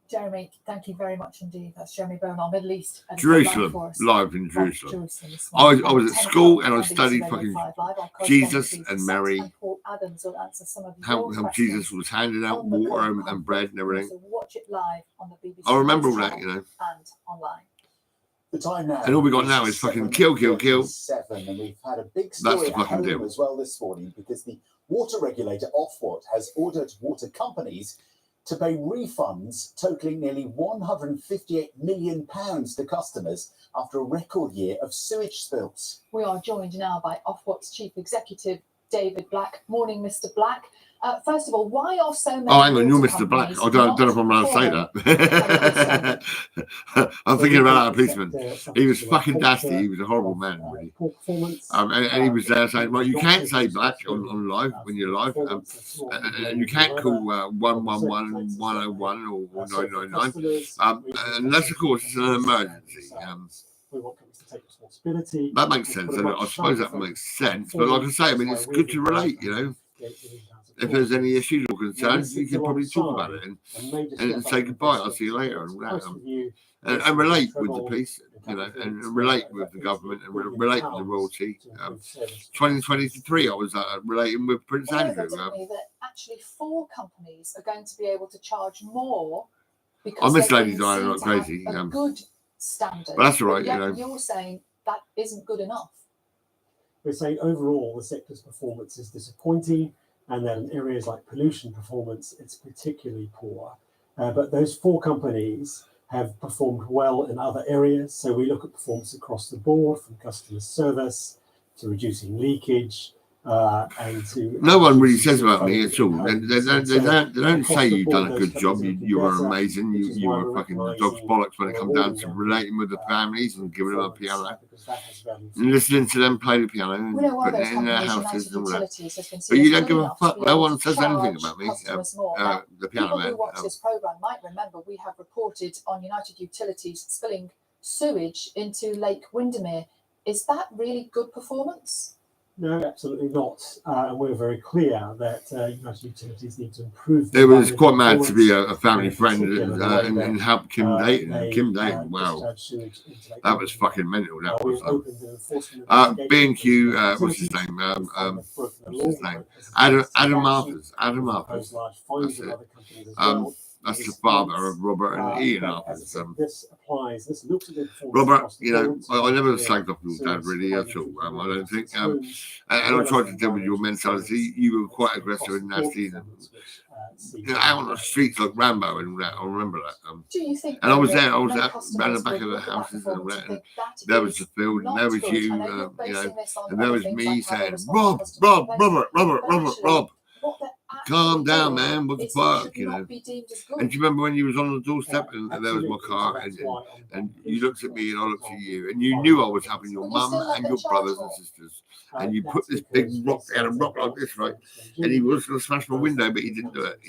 Speaker 17: Jeremy, thank you very much indeed. That's Jeremy Bone, our Middle East.
Speaker 4: Jerusalem, live in Jerusalem. I was at school and I studied fucking Jesus and Mary. How Jesus was handing out water and bread and everything.
Speaker 17: Watch it live on the BBC.
Speaker 4: I remember all that,
Speaker 17: And online.
Speaker 15: The time now.
Speaker 4: And all we got now is fucking kill.
Speaker 15: 7, and we've had a big story at home as well this morning because the water regulator Ofwat has ordered water companies to pay refunds totaling nearly £158 million to customers after a record year of sewage spills.
Speaker 17: We are joined now by Ofwat's Chief Executive, David Black. Morning, Mr. Black. First of all, why are so many...
Speaker 4: Oh, hang on, you're Mr. Black. I don't know if I'm allowed to say that. I'm thinking about that policeman. He was fucking nasty. He was a horrible man, really. And he was there saying, well, you can't say black on live when you're live. And you can't call 111, 101 or 999. Unless, of course, it's an emergency.
Speaker 18: We want companies to take responsibility.
Speaker 4: That makes sense. And I suppose that makes sense. But like I say, I mean, it's good to relate, If there's any issues or concerns, you can probably talk about it and say goodbye. I'll see you later and relate with the police, and relate with the government and relate with the royalty. 2023, I was relating with Prince Andrew.
Speaker 17: That actually 4 companies are going to be able to charge more because
Speaker 4: I miss Lady Diana like crazy.
Speaker 17: A good standard.
Speaker 4: But that's all right,
Speaker 17: You're saying that isn't good enough.
Speaker 18: We're saying overall the sector's performance is disappointing, and then in areas like pollution performance, it's particularly poor. But those 4 companies have performed well in other areas. So we look at performance across the board, from customer service to reducing leakage, and to...
Speaker 4: No one really says about me at all. They don't say you've done a good job. You were amazing. You were fucking dog's bollocks when it comes down to relating with the families and giving them a piano. And listening to them play the piano and putting it in their houses and all that. But you don't give a fuck. No one says anything about me. The piano
Speaker 17: People
Speaker 4: man.
Speaker 17: who watch this programme might remember we have reported on United Utilities spilling sewage into Lake Windermere. Is that really good performance?
Speaker 18: No, absolutely not. And we're very clear that United Utilities need to improve.
Speaker 4: It was quite mad to be a family friend and help Kim Dayton. Kim Dayton, wow. That was fucking mental. That was. B&Q, what's his name? What's his name? Adam Marthas. That's it. That's the father of Robert and Ian Harper's.
Speaker 18: This applies. This looks at the performance
Speaker 4: Robert,
Speaker 18: across the
Speaker 4: you know,
Speaker 18: board.
Speaker 4: I never slagged off your dad really at all. I don't think. And I tried to deal with your mentality. You were quite aggressive and nasty. You know, out on the streets like Rambo and all that. I remember that.
Speaker 17: Do you think?
Speaker 4: And I was there. I was
Speaker 17: no
Speaker 4: out around the back of the houses and all that. And there was the field, and there was you, you know, and there was me saying, Rob, Robert. Calm down, man. What the fuck, you know? And do you remember when you was on the doorstep and there was my car and you looked at me and I looked at you and you knew I was helping your mum and your brothers and sisters and you put this big rock down, a rock like this, right? And he was going to smash my window, but he didn't do it.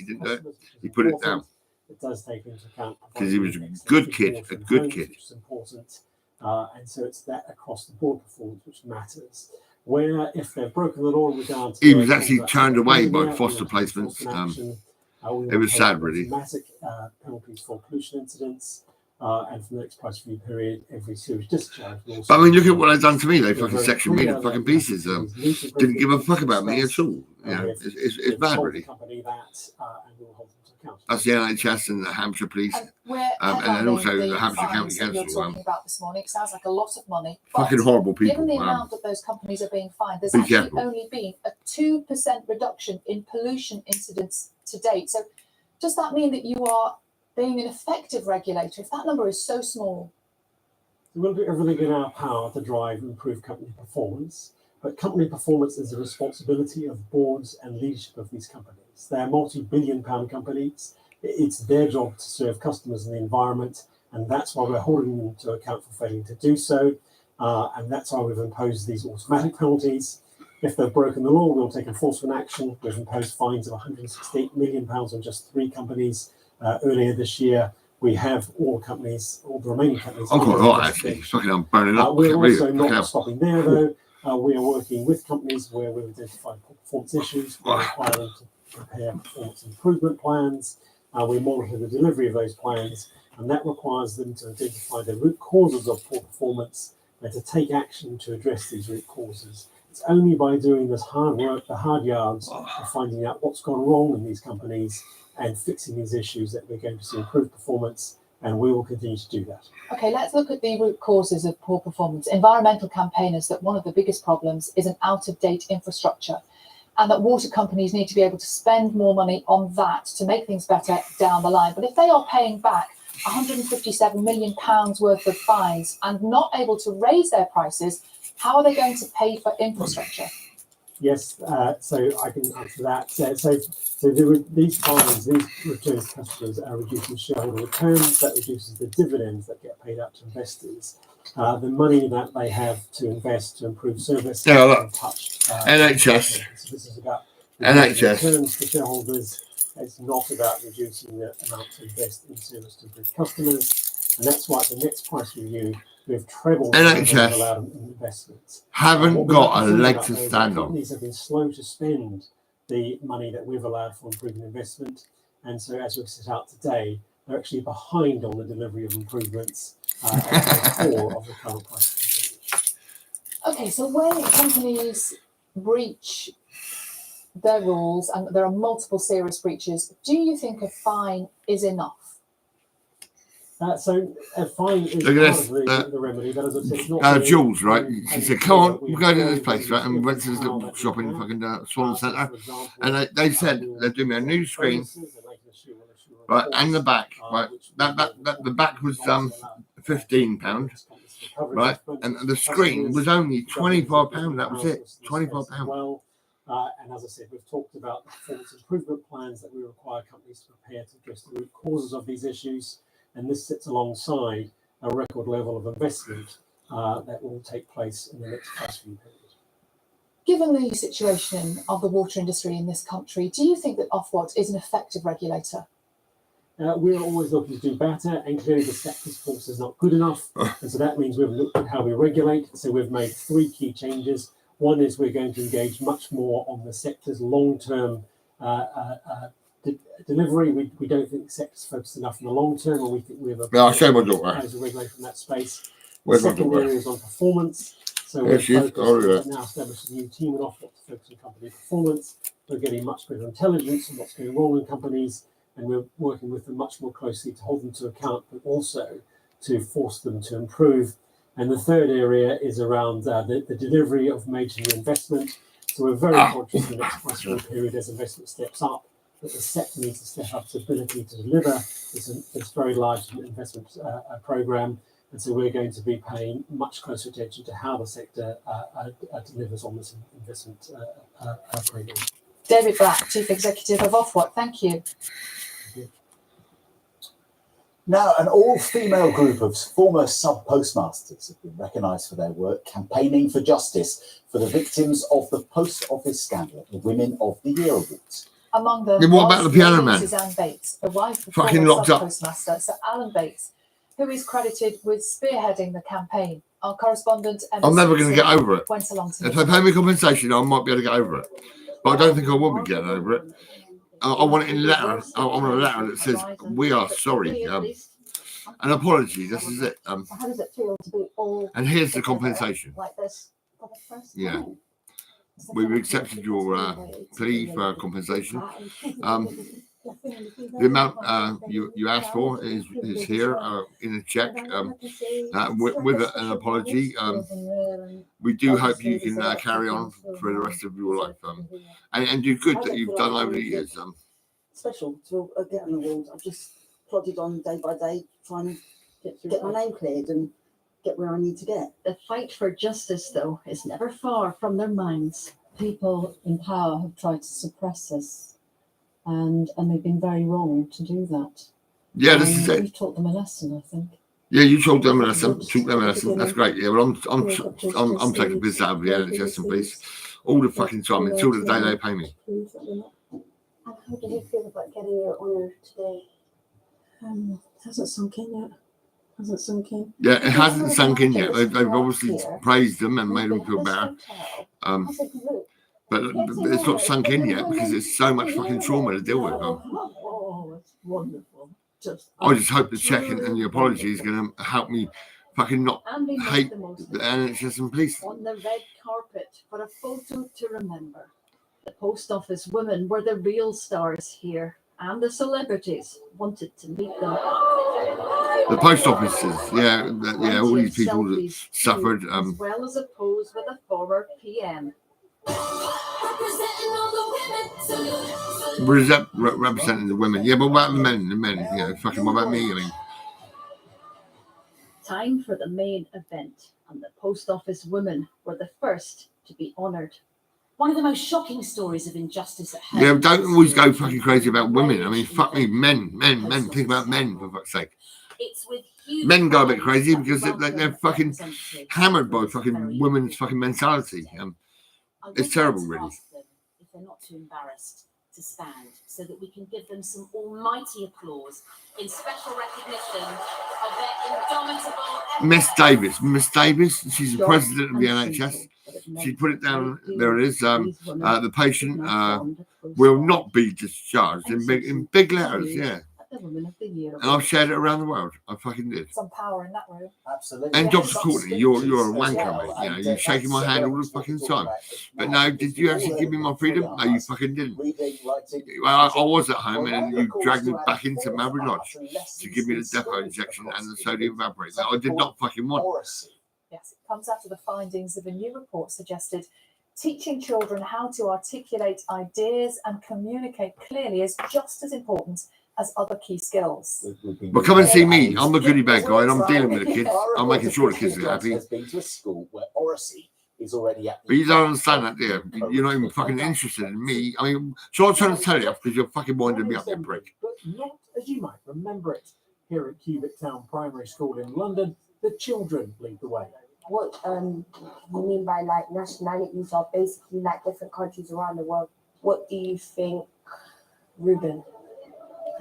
Speaker 4: He put it down.
Speaker 18: It does take into account
Speaker 4: because he was a good kid,
Speaker 18: Which is important, and so it's that across the board performance which matters. Where if they've broken the law in regards to
Speaker 4: he was actually turned away by foster placements. It was sad, really.
Speaker 18: Automatic penalties for pollution incidents, and for the next price review period, every sewage discharge.
Speaker 4: But I mean, look at what they've done to me. They fucking sectioned me to fucking pieces. Didn't give a fuck about me at all. You know, it's bad, really. That's the NHS and the Hampshire Police, and also the Hampshire County
Speaker 17: You're
Speaker 4: Council.
Speaker 17: talking about this morning. It sounds like a lot of money.
Speaker 4: Fucking horrible people.
Speaker 17: Given the amount that those companies are being fined, there's
Speaker 4: Be
Speaker 17: actually
Speaker 4: careful.
Speaker 17: only been a 2% reduction in pollution incidents to date. So, does that mean that you are being an effective regulator if that number is so small?
Speaker 18: We'll do everything in our power to drive and improve company performance, but company performance is the responsibility of boards and leadership of these companies. They're multi-billion-pound companies. It's their job to serve customers and the environment, and that's why we're holding them to account for failing to do so, and that's why we've imposed these automatic penalties. If they've broken the law, we'll take enforcement action. We've imposed fines of £168 million on just 3 companies earlier this year. We have all the remaining companies.
Speaker 4: I've got a lot, actually. Fucking, I'm burning up.
Speaker 18: We're also not stopping there, though. We are working with companies where we've identified performance issues. We require them to prepare performance improvement plans. We monitor the delivery of those plans, and that requires them to identify the root causes of poor performance and to take action to address these root causes. It's only by doing this hard work, the hard yards, of finding out what's gone wrong in these companies and fixing these issues that we're going to see improved performance, and we will continue to do that.
Speaker 17: Okay, let's look at the root causes of poor performance. Environmental campaigners that one of the biggest problems is an out-of-date infrastructure, and that water companies need to be able to spend more money on that to make things better down the line. But if they are paying back £157 million worth of fines and not able to raise their prices, how are they going to pay for infrastructure?
Speaker 18: Yes, so I can answer that. These fines, these returns to customers are reducing shareholder returns. That reduces the dividends that get paid out to investors. The money that they have to invest to improve service.
Speaker 4: Yeah, look,
Speaker 18: NHS. So this is about
Speaker 4: NHS.
Speaker 18: returns to shareholders. It's not about reducing the amount to invest in service to improve customers, and that's why at the next price review we've trebled
Speaker 4: NHS
Speaker 18: allowed investments.
Speaker 4: haven't got a leg to stand on.
Speaker 18: Companies have been slow to spend the money that we've allowed for improving investment, and so as we've set out today, they're actually behind on the delivery of improvements at the core of the current price.
Speaker 17: Okay, so when companies breach their rules, and there are multiple serious breaches, do you think a fine is enough?
Speaker 18: So a fine is
Speaker 4: Look at
Speaker 18: part
Speaker 4: this,
Speaker 18: of the remedy, but as I said, it's not.
Speaker 4: Jules, right? She said, "Come on, we'll go to this place, right?" And we went to this little shop in fucking Swan Centre, and they said they're doing me a new screen, right, and the back, right. That the back was £15, right, and the screen was only £25. That was it, £25.
Speaker 18: And as I said, we've talked about the performance improvement plans that we require companies to prepare to address the root causes of these issues. And this sits alongside a record level of investment that will take place in the next price review period.
Speaker 17: Given the situation of the water industry in this country, do you think that Ofwat is an effective regulator?
Speaker 18: We're always looking to do better, and clearly the sector's force is not good enough. And so that means we've looked at how we regulate. So we've made 3 key changes. One is we're going to engage much more on the sector's long-term delivery. We don't think the sector's focused enough on the long term, and we think we have a
Speaker 4: I'll show my daughter.
Speaker 18: as a regulator in that space.
Speaker 4: Where's my
Speaker 18: Second
Speaker 4: daughter?
Speaker 18: area is on performance. So
Speaker 4: There
Speaker 18: we're
Speaker 4: she is.
Speaker 18: focused,
Speaker 4: Oh, yeah.
Speaker 18: we've now established a new team at Ofwat to focus on company performance. We're getting much better intelligence on what's going wrong in companies, and we're working with them much more closely to hold them to account, but also to force them to improve. And the third area is around the delivery of major new investment. So we're very conscious in the next question period as investment steps up, that the sector needs to step up its ability to deliver this very large investment program. And so we're going to be paying much closer attention to how the sector delivers on this investment program.
Speaker 17: David Black, Chief Executive of Ofwat, thank you.
Speaker 15: Now, an all-female group of former sub-postmasters have been recognised for their work campaigning for justice for the victims of the post office scandal, the Women of the Year Awards.
Speaker 17: Among them,
Speaker 4: Yeah, what about the piano man?
Speaker 17: Suzanne Bates, the wife of
Speaker 4: Fucking
Speaker 17: former
Speaker 4: locked up.
Speaker 17: sub-postmaster Sir Alan Bates, who is credited with spearheading the campaign. Our correspondent,
Speaker 4: I'm never going to get over it.
Speaker 17: went along to
Speaker 4: If they pay me compensation, I might be able to get over it. But I don't think I will be getting over it. I want it in letter. I want a letter that says, "We are sorry." An apology. This is it.
Speaker 14: How does it feel to be all?
Speaker 4: And here's the compensation.
Speaker 14: Like this for the first
Speaker 4: Yeah.
Speaker 14: time?
Speaker 4: We've accepted your plea for compensation. The amount you asked for is here in a check with an apology. We do hope you can carry on for the rest of your life and do good that you've done over the years.
Speaker 14: Special to get an award. I've just plodded on day by day, trying to get my name cleared and get where I need to get.
Speaker 21: The fight for justice, though, is never far from their minds. People in power have tried to suppress us, and they've been very wrong to do that.
Speaker 4: Yeah, this is it.
Speaker 21: We've taught them a lesson, I think.
Speaker 4: Yeah, you told them a lesson. Took them a lesson. That's great. Yeah, well, I'm taking piss out of the NHS and police all the fucking time until the day they pay me.
Speaker 14: And how do you feel about getting your honour today? It hasn't sunk in yet. Hasn't sunk in.
Speaker 4: Yeah, it hasn't sunk in yet. They've obviously praised them and made them feel better. But it's not sunk in yet because it's so much fucking trauma to deal with.
Speaker 14: Oh, it's wonderful.
Speaker 4: I just hope the check and the apology is going to help me fucking not hate the NHS and police.
Speaker 21: On the red carpet for a photo to remember. The post office women were the real stars here, and the celebrities wanted to meet them.
Speaker 4: The post offices, yeah, all these people that suffered.
Speaker 21: As well as a pose with a former PM.
Speaker 4: Representing the women. Yeah, but what about the men? The men, fucking what about me? I mean,
Speaker 21: Time for the main event, and the post office women were the first to be honoured. One of the most shocking stories of injustice at home.
Speaker 4: yeah, don't always go fucking crazy about women. I mean, fuck me, men. Think about men, for fuck's sake.
Speaker 21: It's with huge
Speaker 4: Men go a bit crazy because they're fucking hammered by fucking women's fucking mentality. It's terrible, really.
Speaker 21: If they're not too embarrassed to stand, so that we can give them some almighty applause in special recognition of their indomitable.
Speaker 4: Miss Davis, she's the president of the NHS. She put it down. There it is. The patient will not be discharged in big letters. Yeah.
Speaker 21: The Women of the Year.
Speaker 4: And I've shared it around the world. I fucking did.
Speaker 17: Some power in that room.
Speaker 15: Absolutely.
Speaker 4: And Dr. Courtney, you're a wanker, mate. You're shaking my hand all the fucking time. But no, did you actually give me my freedom? No, you fucking didn't. I was at home and then you dragged me back into Mabry Lodge to give me the depot injection and the sodium evaporate that I did not fucking want.
Speaker 17: Yes, it comes after the findings of a new report suggested teaching children how to articulate ideas and communicate clearly is just as important as other key skills.
Speaker 4: But come and see me. I'm the goodie bag guy and I'm dealing with the kids. I'm making sure the kids are happy.
Speaker 15: Has been to a school where oracy is already at.
Speaker 4: But you don't understand that, do you? You're not even fucking interested in me. I mean, so I'm trying to tell you because you're fucking winding me up, you prick.
Speaker 18: But not as you might remember it. Here at Cubic Town Primary School in London, the children lead the way.
Speaker 14: What you mean by like nationalities are basically like different countries around the world. What do you think, Ruben?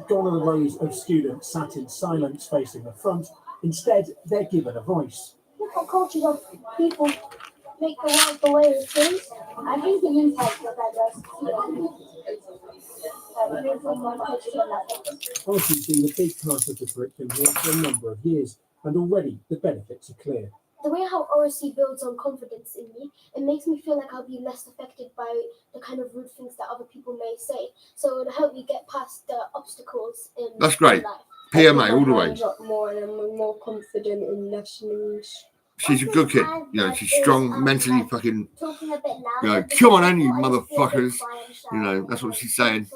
Speaker 18: Gone are the rows of students sat in silence facing the front. Instead, they're given a voice.
Speaker 14: Different cultures of people make the world the way it is. I think the impact of
Speaker 18: Policy's been a big part of the curriculum here for a number of years, and already the benefits are clear.
Speaker 19: the way how RSC builds on confidence in me, it makes me feel like I'll be less affected by the kind of rude things that other people may say. So it'll help me get past the obstacles in
Speaker 4: That's great.
Speaker 19: life.
Speaker 4: PMA all the way.
Speaker 19: More and I'm more confident in nationals.
Speaker 4: She's a good kid. You know, she's strong, mentally fucking.
Speaker 19: Talking a bit loud.
Speaker 4: You know, come on in, you motherfuckers. You know, that's what she's saying.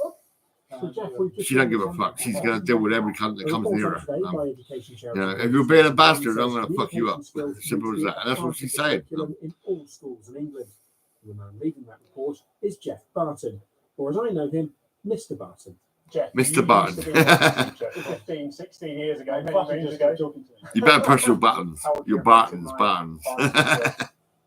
Speaker 4: She don't give a fuck. She's going to deal with every cunt that comes near her. You know, if you're being a bastard, I'm going to fuck you up. Simple as that. And that's what she's saying.
Speaker 18: In all schools in England. The man leading that report is Jeff Barton, or as I know him, Mr. Barton.
Speaker 20: Jeff,
Speaker 4: Mr. Barton.
Speaker 20: 15, 16 years ago, many years ago.
Speaker 4: You better press your buttons. Your Bartons.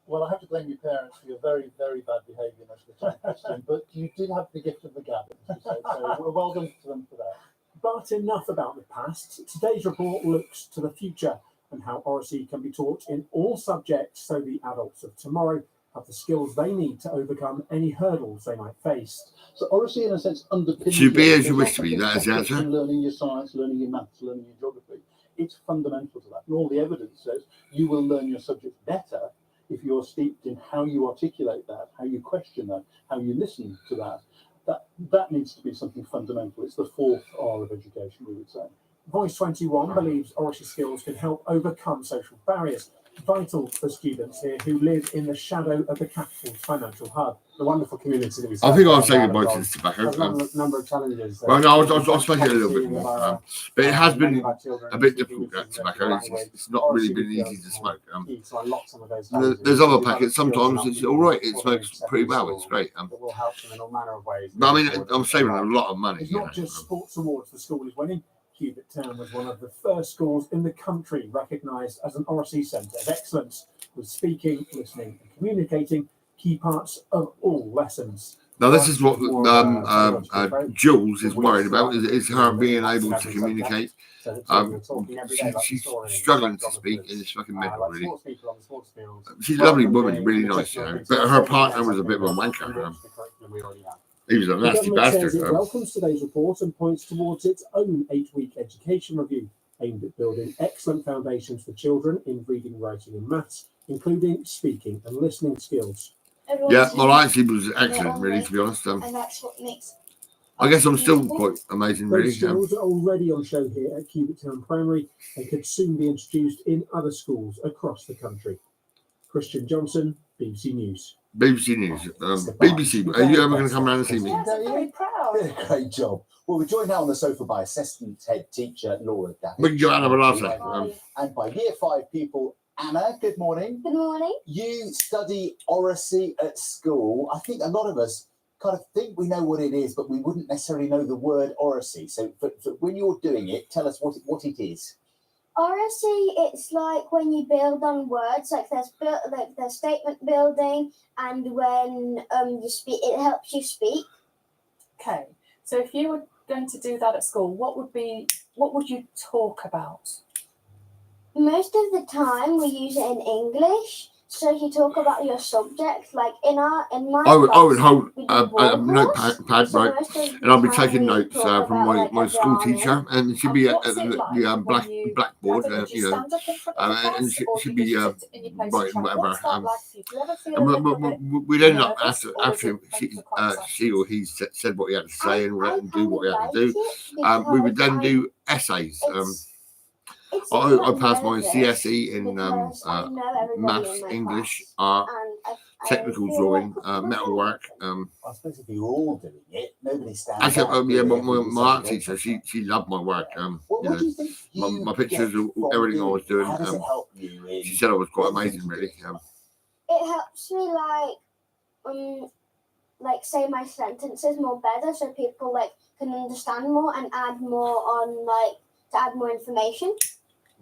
Speaker 20: Well, I have to blame your parents for your very, very bad behaviour most of the time, Christian, but you did have the gift of the gab, as you say, so well done to them for that.
Speaker 18: But enough about the past. Today's report looks to the future and how RSE can be taught in all subjects so the adults of tomorrow have the skills they need to overcome any hurdles they might face.
Speaker 20: So RSE, in a sense, underpins...
Speaker 4: Should be as you wish to be, that is the answer.
Speaker 20: Learning your science, learning your maths, learning your geography. It's fundamental to that. And all the evidence says you will learn your subject better if you're steeped in how you articulate that, how you question that, how you listen to that. That needs to be something fundamental. It's the fourth R of education, we would say.
Speaker 18: Voice 21 believes RSE skills can help overcome social barriers, vital for students here who live in the shadow of the capital's financial hub. The wonderful community that we
Speaker 4: I think I'll say goodbye to this tobacco.
Speaker 18: Number of challenges.
Speaker 4: Well, no, I'll smoke it a little bit more. But it has been a bit difficult, that tobacco. It's not really been easy to smoke. There's other packets. Sometimes it's all right. It smokes pretty well. It's great. But I mean, I'm saving a lot of money.
Speaker 18: It's not just sports awards the school is winning. Cubitt Town was one of the first schools in the country recognised as an RSE centre of excellence, with speaking, listening and communicating key parts of all lessons.
Speaker 4: Now, this is what Jules is worried about, is her being able to communicate. She's struggling to speak in this fucking mental, really. She's a lovely woman, really nice, you know. But her partner was a bit of a wanker. He was a nasty bastard.
Speaker 18: It welcomes today's report and points towards its own 8-week education review aimed at building excellent foundations for children in reading, writing and maths, including speaking and listening skills.
Speaker 4: Yeah, well, actually was excellent, really, to be honest.
Speaker 19: And that's what makes...
Speaker 4: I guess I'm still quite amazing, really.
Speaker 18: Those skills are already on show here at Cubitt Town Primary and could soon be introduced in other schools across the country. Christian Johnson, BBC News.
Speaker 4: BBC News. BBC, are you ever going to come around and see me?
Speaker 15: Yes, I'm very proud. Great job. Well, we're joined now on the sofa by assistant head teacher Laura Davitt.
Speaker 4: We can go out of a latte.
Speaker 15: And by year 5 people, Anna, good morning.
Speaker 19: Good morning.
Speaker 15: You study RSE at school. I think a lot of us kind of think we know what it is, but we wouldn't necessarily know the word RSE. So when you're doing it, tell us what it is.
Speaker 19: RSE, it's like when you build on words, like there's statement building, and when you speak, it helps you speak.
Speaker 17: Okay, so if you were going to do that at school, what would you talk about?
Speaker 19: Most of the time, we use it in English. So you talk about your subject, like in my.
Speaker 4: I would hold a notepad, right, and I'll be taking notes from my school teacher, and it should be at the blackboard, you know, and should be writing whatever. And we'd end up after she or he said what he had to say and let him do what he had to do. We would then do essays. I passed my CSE in maths, English, art, technical drawing, metalwork.
Speaker 15: I suppose if you're all doing it, nobody stands.
Speaker 4: Actually, yeah, my art teacher, she loved my work. You know, my pictures, everything I was doing.
Speaker 15: How does it help you?
Speaker 4: She said I was quite amazing, really.
Speaker 19: It helps me like say my sentences more better, so people can understand more and add more on to add more information.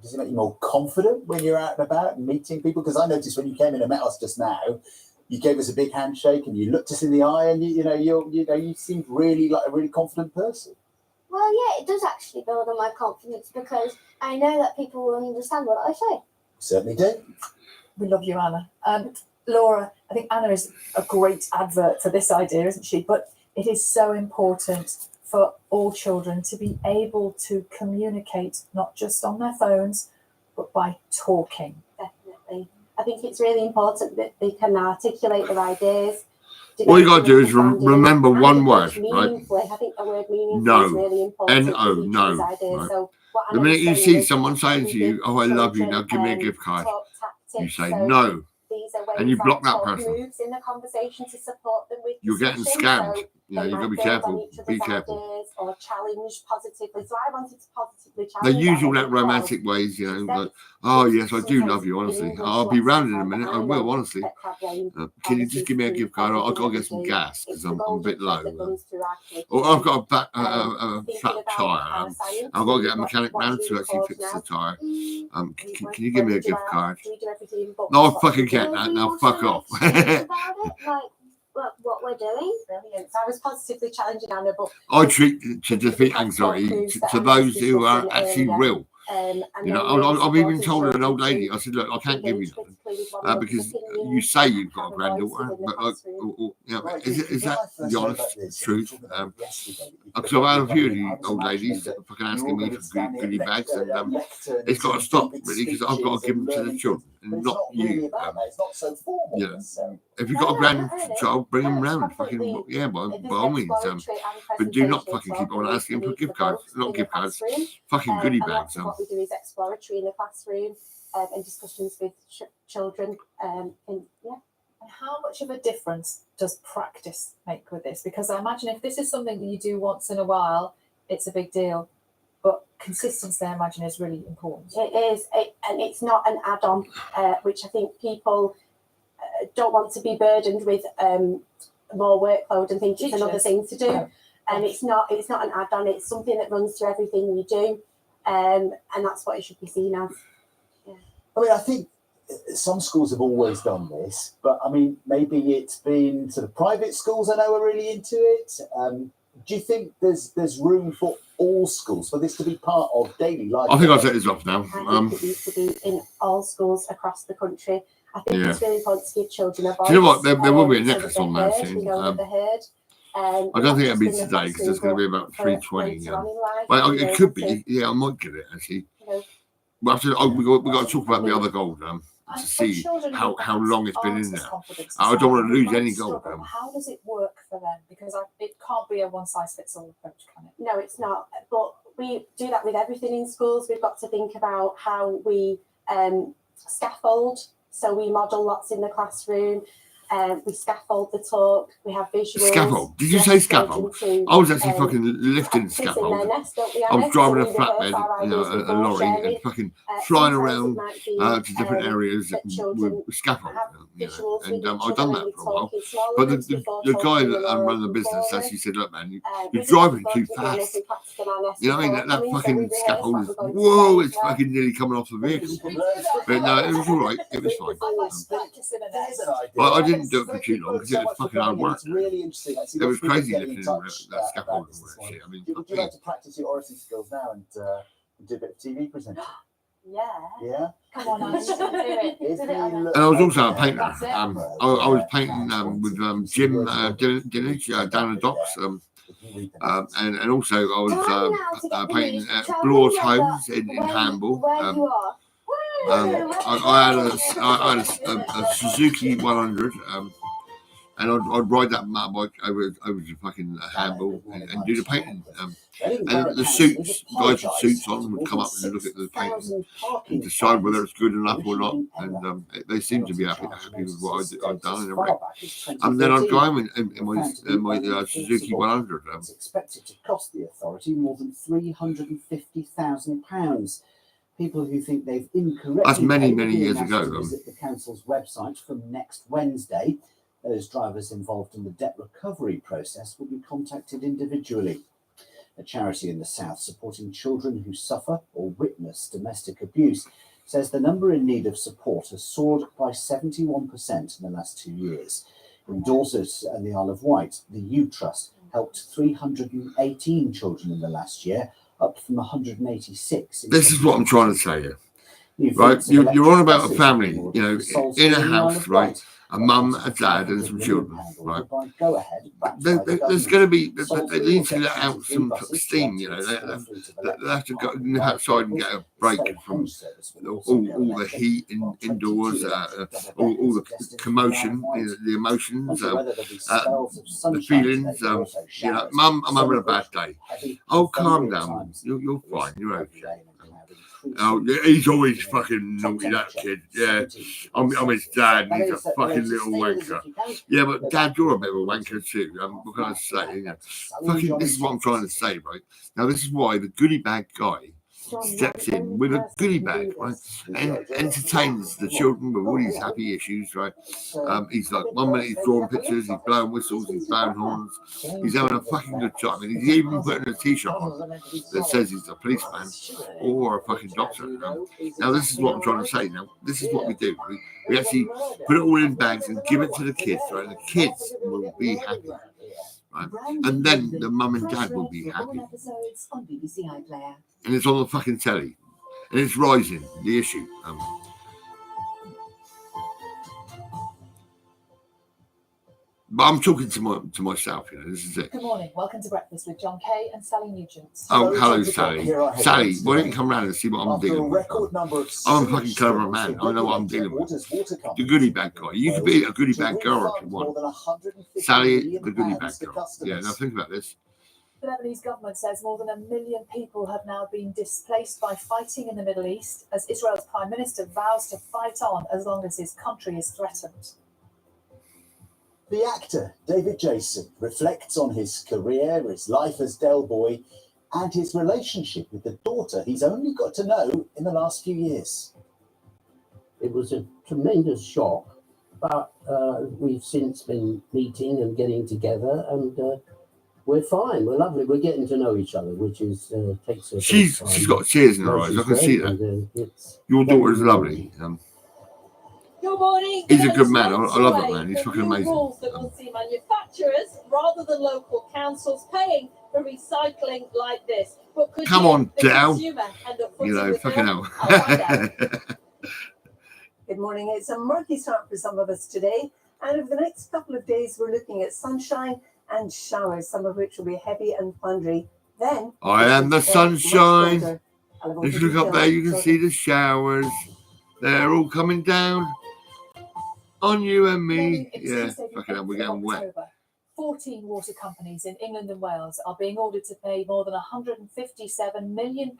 Speaker 15: Does it make you more confident when you're out and about and meeting people? Because I noticed when you came in and met us just now, you gave us a big handshake and you looked us in the eye, and you seemed really like a really confident person.
Speaker 19: Well, yeah, it does actually build on my confidence because I know that people will understand what I say.
Speaker 15: Certainly do.
Speaker 17: We love you, Anna. Laura, I think Anna is a great advert for this idea, isn't she? But it is so important for all children to be able to communicate, not just on their phones, but by talking.
Speaker 19: Definitely.
Speaker 7: I think it's really important that they can articulate their ideas.
Speaker 4: All you got to do is remember one word, right?
Speaker 7: I think the word meaningful
Speaker 4: No.
Speaker 7: is really important.
Speaker 4: N-O, no.
Speaker 7: Ideas.
Speaker 4: Right.
Speaker 7: So what I
Speaker 4: The
Speaker 7: know
Speaker 4: minute you
Speaker 7: saying
Speaker 4: see
Speaker 7: is
Speaker 4: someone saying to you, "Oh, I love you," now give me a gift card, you say no,
Speaker 7: these are ways
Speaker 4: and you block that
Speaker 7: talk
Speaker 4: person.
Speaker 7: moves in the conversation to support them with
Speaker 4: You're getting
Speaker 7: discussion.
Speaker 4: scammed.
Speaker 7: So
Speaker 4: You know,
Speaker 7: they
Speaker 4: you've got to
Speaker 7: might
Speaker 4: be
Speaker 7: build on
Speaker 4: careful.
Speaker 7: each other's
Speaker 4: Be careful.
Speaker 7: ideas or challenge positively. So I wanted to positively
Speaker 4: They
Speaker 7: challenge.
Speaker 4: use all
Speaker 7: that
Speaker 4: that romantic ways, you know, like, oh yes, I do love you, honestly. I'll be round in a minute. I will, honestly. Can you just give me a gift card? I've got to get some gas because I'm a bit low. Or I've got a flat tire. I've got to get a mechanic round to actually fix the tire. Can you give me a gift card? No, I fucking can't. Now fuck off.
Speaker 7: What we're doing. Brilliant. So I was positively challenging Anna, but
Speaker 4: I treat to defeat anxiety to those who are actually real. You know, I've even told an old lady, I said, look, I can't give you nothing because you say you've got a granddaughter, but like, you know, is that the honest truth? Because I've had a few of the old ladies fucking asking me for goodie bags, and it's got to stop really because I've got to give them to the children and not you. You know, if you've got a grandchild, bring them round. Fucking yeah, by all means. But do not fucking keep on asking for gift cards, not gift cards, fucking goodie bags.
Speaker 7: What we do is exploratory in the classroom and discussions with children. And
Speaker 17: how much of a difference does practice make with this? Because I imagine if this is something that you do once in a while, it's a big deal. But consistency, I imagine, is really important.
Speaker 7: It is, and it's not an add-on, which I think people don't want to be burdened with more workload and think it's another thing to do. And it's not an add-on. It's something that runs through everything you do, and that's what it should be seen as. Yeah.
Speaker 15: I mean, I think some schools have always done this, but I mean, maybe it's been sort of private schools I know are really into it. Do you think there's room for all schools for this to be part of daily life?
Speaker 4: I think I'll take this off now.
Speaker 7: I think it needs to be in all schools across the country. I think it's really important to give children a voice.
Speaker 4: Do you know what? There will be a necklace on that
Speaker 7: soon.
Speaker 4: I don't think it'll be today because it's going to be about 3:20. Well, it could be. Yeah, I might get it actually. We've got to talk about the other gold to see how long it's been in there. I don't want to lose any gold.
Speaker 17: How does it work for them? Because it can't be a one-size-fits-all approach, can it?
Speaker 7: No, it's not. But we do that with everything in schools. We've got to think about how we scaffold. So we model lots in the classroom. We scaffold the talk. We have visuals.
Speaker 4: Scaffold? Did you say scaffold? I was actually fucking lifting scaffold. I was driving a flatbed, you know, a lorry, and fucking flying around to different areas with scaffold. You know, and I've done that for a while. But the guy that ran the business actually said, "Look, man, you're driving too fast." You know what I mean? That fucking scaffold is whoa! It's fucking nearly coming off the vehicle. But no, it was all right. It was fine. But I didn't do it for too long because it was fucking hard work.
Speaker 15: Really interesting.
Speaker 4: It was crazy lifting that scaffold and all that shit. I mean,
Speaker 15: would you like to practice your oracy skills now and do a bit of TV presenting? Yeah.
Speaker 17: Come on, I do it.
Speaker 4: And I was also a painter. I was painting with Jim Dinich down the docks. And also I was painting at Blaw's Homes in Hamble. I had a Suzuki 100, and I'd ride that motorbike over to fucking Hamble and do the painting. And the suits, guys with suits on would come up and look at the painting and decide whether it's good enough or not. And they seemed to be happy with what I'd done and everything. And then I'd go home in my Suzuki 100.
Speaker 10: It's expected to cost the authority more than £350,000. People who think they've incorrectly
Speaker 4: That's many years ago.
Speaker 10: Visit the council's website from next Wednesday. Those drivers involved in the debt recovery process will be contacted individually. A charity in the south supporting children who suffer or witness domestic abuse says the number in need of support has soared by 71% in the last 2 years. In Dorset and the Isle of Wight, the U Trust helped 318 children in the last year, up from 186.
Speaker 4: This is what I'm trying to tell you. Right? You're on about a family, you know, in a house, right? a mum, a dad, and some children, right?
Speaker 10: Go ahead.
Speaker 4: There's going to be, they need to let out some steam, you know. They have to go outside and get a break from all the heat indoors, all the commotion, the emotions, the feelings. You know, Mum, I'm having a bad day. Oh, calm down. You're fine. You're okay. Oh, he's always fucking naughty, that kid. Yeah, I'm his dad, and he's a fucking little wanker. Yeah, but Dad, you're a bit of a wanker too. What can I say? You know, fucking, this is what I'm trying to say, right? Now, this is why the goodie bag guy steps in with a goodie bag, right, and entertains the children with all these happy issues, right? He's like, 1 minute he's drawing pictures, he's blowing whistles, he's blowing horns, he's having a fucking good time, and he's even putting a t-shirt on that says he's a policeman or a fucking doctor. Now, this is what I'm trying to say. Now, this is what we do. We actually put it all in bags and give it to the kids, right? And the kids will be happy. Right. And then the mum and dad will be happy. And it's on the fucking telly. And it's rising, the issue. But I'm talking to myself, you know, this is it.
Speaker 17: Good morning. Welcome to Breakfast with John Kay and Sally Nugent.
Speaker 4: Oh, hello, Sally. Sally, why don't you come round and see what I'm dealing with? I'm a fucking clever man. I know what I'm dealing with. The goodie bag guy. You could be a goodie bag girl if you want. Sally, the goodie bag girl. Yeah, now think about this.
Speaker 17: The Lebanese government says more than 1 million people have now been displaced by fighting in the Middle East as Israel's Prime Minister vows to fight on as long as his country is threatened.
Speaker 15: The actor David Jason reflects on his career, his life as Del Boy, and his relationship with the daughter he's only got to know in the last few years.
Speaker 5: It was a tremendous shock, but we've since been meeting and getting together, and we're fine. We're lovely. We're getting to know each other, which is takes.
Speaker 4: She's got tears in her eyes. I can see that. Your daughter is lovely.
Speaker 22: Good morning.
Speaker 4: He's a good man. I love that man. He's fucking amazing.
Speaker 22: Rules that will see manufacturers rather than local councils paying for recycling like this. But could
Speaker 4: come on, Del.
Speaker 22: You
Speaker 4: know, fucking hell.
Speaker 23: Good morning. It's a murky start for some of us today, and over the next couple of days, we're looking at sunshine and showers, some of which will be heavy and thundery. Then
Speaker 4: I am the sunshine. If you look up there, you can see the showers. They're all coming down. On you and me. Yeah, fucking hell, we're getting wet.
Speaker 17: 14 water companies in England and Wales are being ordered to pay more than £157 million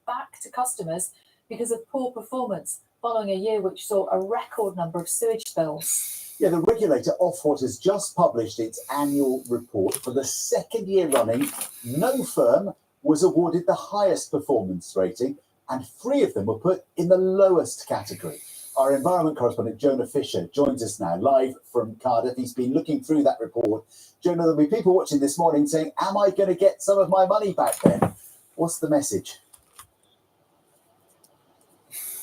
Speaker 17: back to customers because of poor performance following a year which saw a record number of sewage spills.
Speaker 15: Yeah, the regulator Ofwat has just published its annual report. For the second year running, no firm was awarded the highest performance rating, and 3 of them were put in the lowest category. Our environment correspondent, Jonah Fisher, joins us now live from Cardiff. He's been looking through that report. Jonah, there'll be people watching this morning saying, am I going to get some of my money back then? What's the message?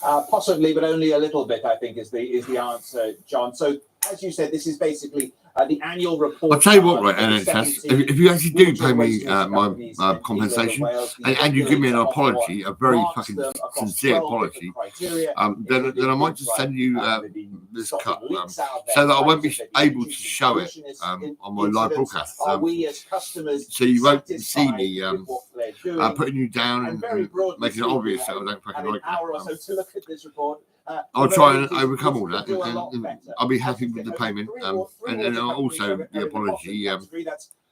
Speaker 8: Possibly, but only a little bit, I think, is the answer, John. So, as you said, this is basically the annual report.
Speaker 4: I'll tell you what, right, NHS, if you actually do pay me my compensation and you give me an apology, a very fucking sincere apology, then I might just send you this cut so that I won't be able to show it on my live broadcast. So you won't see me putting you down and making it obvious that I don't fucking like it. I'll try and overcome all that, and I'll be happy with the payment, and also the apology.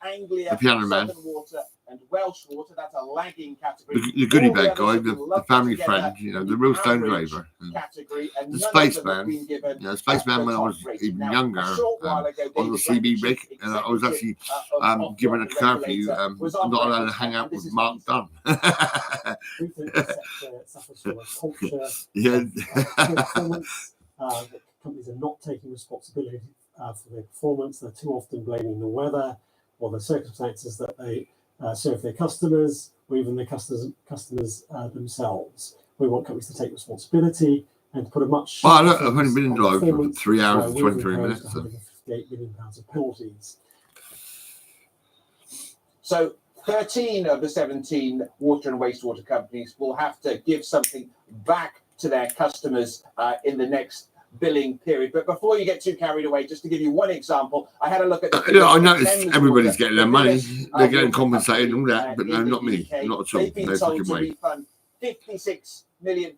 Speaker 4: The piano man,
Speaker 8: and Welsh water, that's a lagging category.
Speaker 4: The goodie bag guy, the family friend, you know, the real stone graver, the spaceman. You know, spaceman when I was even younger on the CB rig, and I was actually given a curfew. I'm not allowed to hang out with Mark Dunn.
Speaker 18: Yeah. Companies are not taking responsibility for their performance. They're too often blaming the weather or the circumstances that they serve their customers, or even their customers themselves. We want companies to take responsibility and to put a much.
Speaker 4: Well, look, I've only been in live for 3 hours and 23 minutes.
Speaker 18: £158 million of penalties.
Speaker 8: So 13 of the 17 water and wastewater companies will have to give something back to their customers in the next
Speaker 6: billing period. But before you get too carried away, just to give you one example, I had a look at the.
Speaker 4: I noticed everybody's getting their money. They're getting compensated and all that, but no, not me. Not at all.
Speaker 6: They've been
Speaker 4: No
Speaker 6: told
Speaker 4: fucking
Speaker 6: to
Speaker 4: way.
Speaker 6: refund £56 million.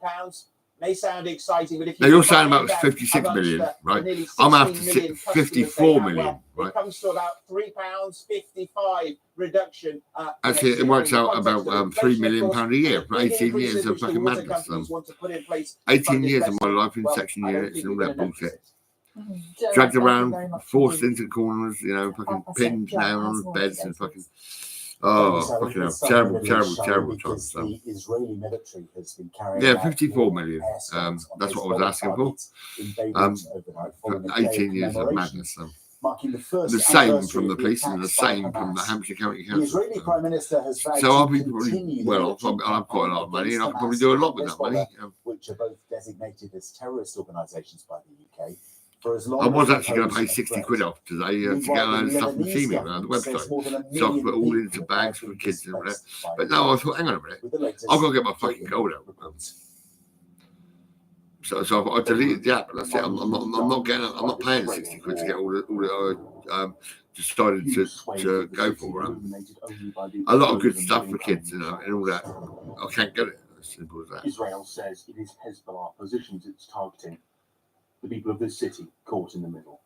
Speaker 6: May sound exciting, but if
Speaker 4: Now
Speaker 6: you
Speaker 4: you're saying
Speaker 6: combine
Speaker 4: about
Speaker 6: that
Speaker 4: 56
Speaker 6: amongst
Speaker 4: million,
Speaker 6: the
Speaker 4: right?
Speaker 6: nearly
Speaker 4: I'm after
Speaker 6: 16 million
Speaker 4: 54
Speaker 6: customers they
Speaker 4: million,
Speaker 6: have,
Speaker 4: right?
Speaker 6: It comes to about £3.55 reduction.
Speaker 4: Actually, it works out about £3 million a year for 18 years of fucking madness. 18 years of my life in section units and all that bullshit. Dragged around, forced into corners, you know, fucking pinned down on beds and fucking. Oh, fucking hell. Terrible times.
Speaker 15: The Israeli military has been carrying
Speaker 4: Yeah,
Speaker 15: out
Speaker 4: 54 million. That's what I was asking for. For 18 years of madness.
Speaker 15: Marking the first
Speaker 4: The same
Speaker 15: anniversary
Speaker 4: from the
Speaker 15: of the
Speaker 4: police and the
Speaker 15: attacks by
Speaker 4: same from the
Speaker 15: Hamas.
Speaker 4: Hampshire County
Speaker 15: The
Speaker 4: Council.
Speaker 15: Israeli Prime Minister has vowed
Speaker 4: So I'll
Speaker 15: to
Speaker 4: be probably,
Speaker 15: continue the
Speaker 4: well,
Speaker 15: military
Speaker 4: I've got a lot of money and I can probably
Speaker 15: against
Speaker 4: do a
Speaker 15: Hamas
Speaker 4: lot with
Speaker 15: and
Speaker 4: that money.
Speaker 15: Hezbollah, which are both designated as terrorist organisations by the UK. For as long
Speaker 4: I was
Speaker 15: as
Speaker 4: actually going to pay
Speaker 15: pose a
Speaker 4: 60
Speaker 15: threat.
Speaker 4: quid off today to get a
Speaker 15: Meanwhile,
Speaker 4: load of
Speaker 15: the
Speaker 4: stuff from
Speaker 15: Lebanese
Speaker 4: Teamy around the
Speaker 15: government says more than
Speaker 4: website.
Speaker 15: a
Speaker 4: So I
Speaker 15: million
Speaker 4: put all
Speaker 15: people
Speaker 4: into
Speaker 15: have
Speaker 4: bags
Speaker 15: now
Speaker 4: for
Speaker 15: been
Speaker 4: kids and all that.
Speaker 15: displaced by
Speaker 4: But no, I thought, hang on a minute.
Speaker 15: with the latest
Speaker 4: I've got to get my fucking gold out. So I deleted the app, and that's it. I'm not paying 60 quid to get all the decided to go for. A lot of good stuff for kids, you know, and all that. I can't get it. As simple as that.
Speaker 11: Israel says it is Hezbollah positions it's targeting. The people of this city caught in the middle.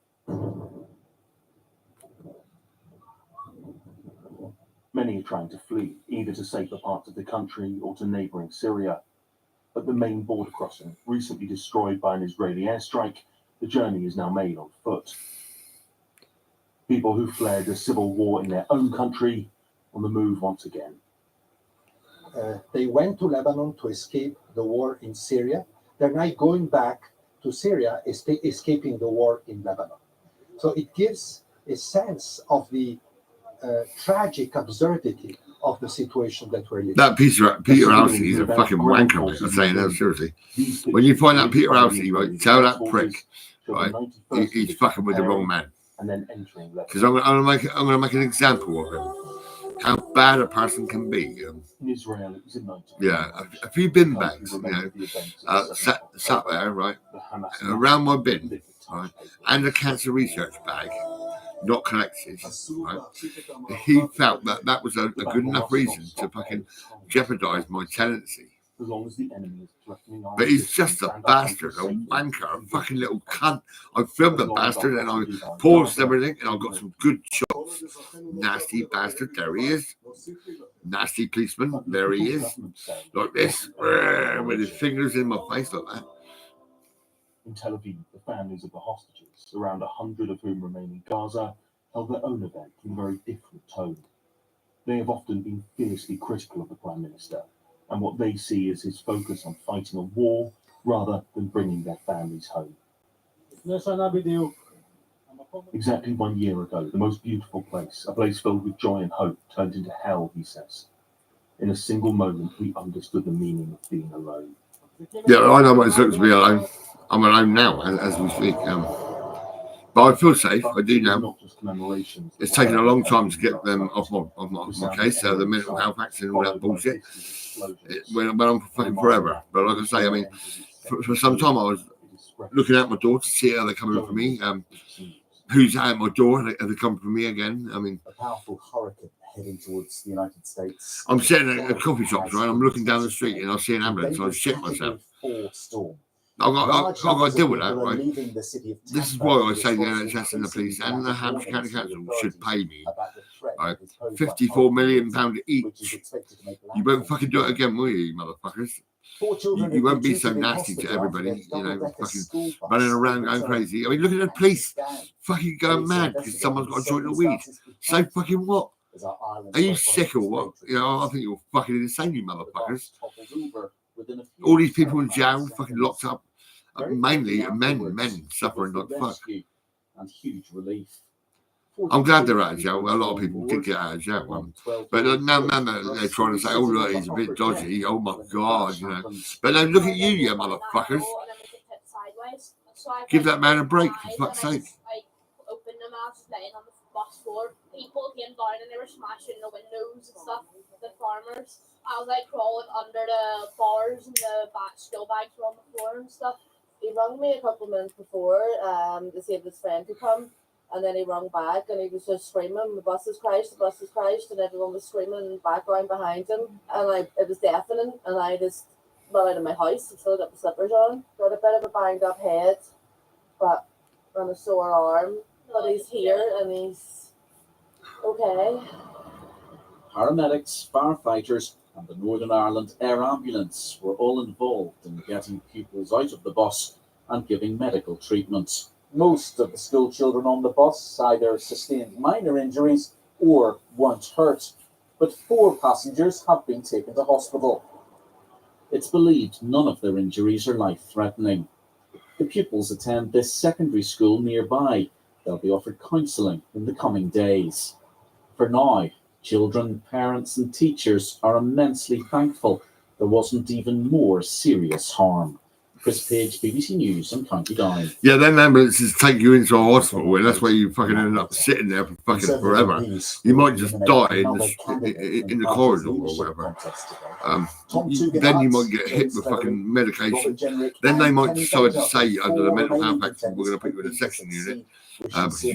Speaker 11: Many are trying to flee, either to safer parts of the country or to neighboring Syria. At the main border crossing, recently destroyed by an Israeli airstrike, the journey is now made on foot. People who fled a civil war in their own country on the move once again.
Speaker 12: They went to Lebanon to escape the war in Syria. They're now going back to Syria, escaping the war in Lebanon. So it gives a sense of the tragic absurdity of the situation that we're living.
Speaker 4: That Peter Alcee is a fucking wanker, mate. I'm saying that seriously. When you find out Peter Alcee, right, tell that prick, right, he's fucking with the wrong man. Because I'm gonna make an example of him. How bad a person can be. Yeah, a few bin bags, you know, sat there, right, around my bin, right, and a cancer research bag. Not collected, right? He felt that was a good enough reason to fucking jeopardise my tenancy. But he's just a bastard, a wanker, a fucking little cunt. I filmed the bastard and I paused everything and I got some good shots. Nasty bastard, there he is. Nasty policeman, there he is. Like this, with his fingers in my face like that.
Speaker 11: In Tel Aviv, the families of the hostages, around 100 of whom remain in Gaza, held their own event in a very different tone. They have often been fiercely critical of the Prime Minister and what they see as his focus on fighting a war rather than bringing their families home. Exactly 1 year ago, the most beautiful place, a place filled with joy and hope, turned into hell, he says. In a single moment, we understood the meaning of being alone.
Speaker 4: Yeah, I know what it's like to be alone. I'm alone now as we speak. But I feel safe. I do now. It's taken a long time to get them off my case. So the mental health acts and all that bullshit. It went on for fucking forever. But like I say, I mean, for some time I was looking out my door to see how they're coming for me. Who's at my door? Are they coming for me again? I mean,
Speaker 15: a powerful hurricane heading towards the United States.
Speaker 4: I'm sitting at a coffee shop, right? I'm looking down the street and I see an ambulance and I shit myself. I've got to deal with that, right? This is why I say the NHS and the police and the Hampshire County Council should pay me, right? £54 million each. You won't fucking do it again, will you, motherfuckers? You won't be so nasty to everybody, you know, fucking running around going crazy. I mean, look at the police fucking going mad because someone's got a joint of weed. So fucking what? Are you sick or what? You know, I think you're fucking insane, you motherfuckers. All these people in jail, fucking locked up, mainly men suffering like fuck.
Speaker 15: And huge relief.
Speaker 4: I'm glad they're out of jail. A lot of people did get out of jail. But now they're trying to say, oh, look, he's a bit dodgy. Oh, my God, you know. But now look at you motherfuckers. Give that man a break, for fuck's sake.
Speaker 24: Opened them out, laying on the bus floor. People came down and they were smashing the windows and stuff, the farmers. I was like crawling under the bars and the still bags were on the floor and stuff.
Speaker 1: he rang me a couple of minutes before to see if his friend could come, and then he rang back and he was just screaming, the bus has crashed, and everyone was screaming in the background behind him, and it was deafening, and I just ran out of my house and still got the slippers on, got a bit of a banged up head, and a sore arm, but he's here and he's okay.
Speaker 10: Paramedics, firefighters, and the Northern Ireland Air Ambulance were all involved in getting pupils out of the bus and giving medical treatment. Most of the school children on the bus either sustained minor injuries or weren't hurt, but 4 passengers have been taken to hospital. It's believed none of their injuries are life-threatening. The pupils attend this secondary school nearby. They'll be offered counselling in the coming days. For now, children, parents and teachers are immensely thankful there wasn't even more serious harm. Chris Page, BBC News and County Down.
Speaker 4: Yeah, then ambulances take you into a hospital, and that's where you fucking end up sitting there for fucking forever. You might just die in the corridor or whatever. Then you might get hit with fucking medication. Then they might decide to say under the mental health act, we're going to put you in a section unit. Because you're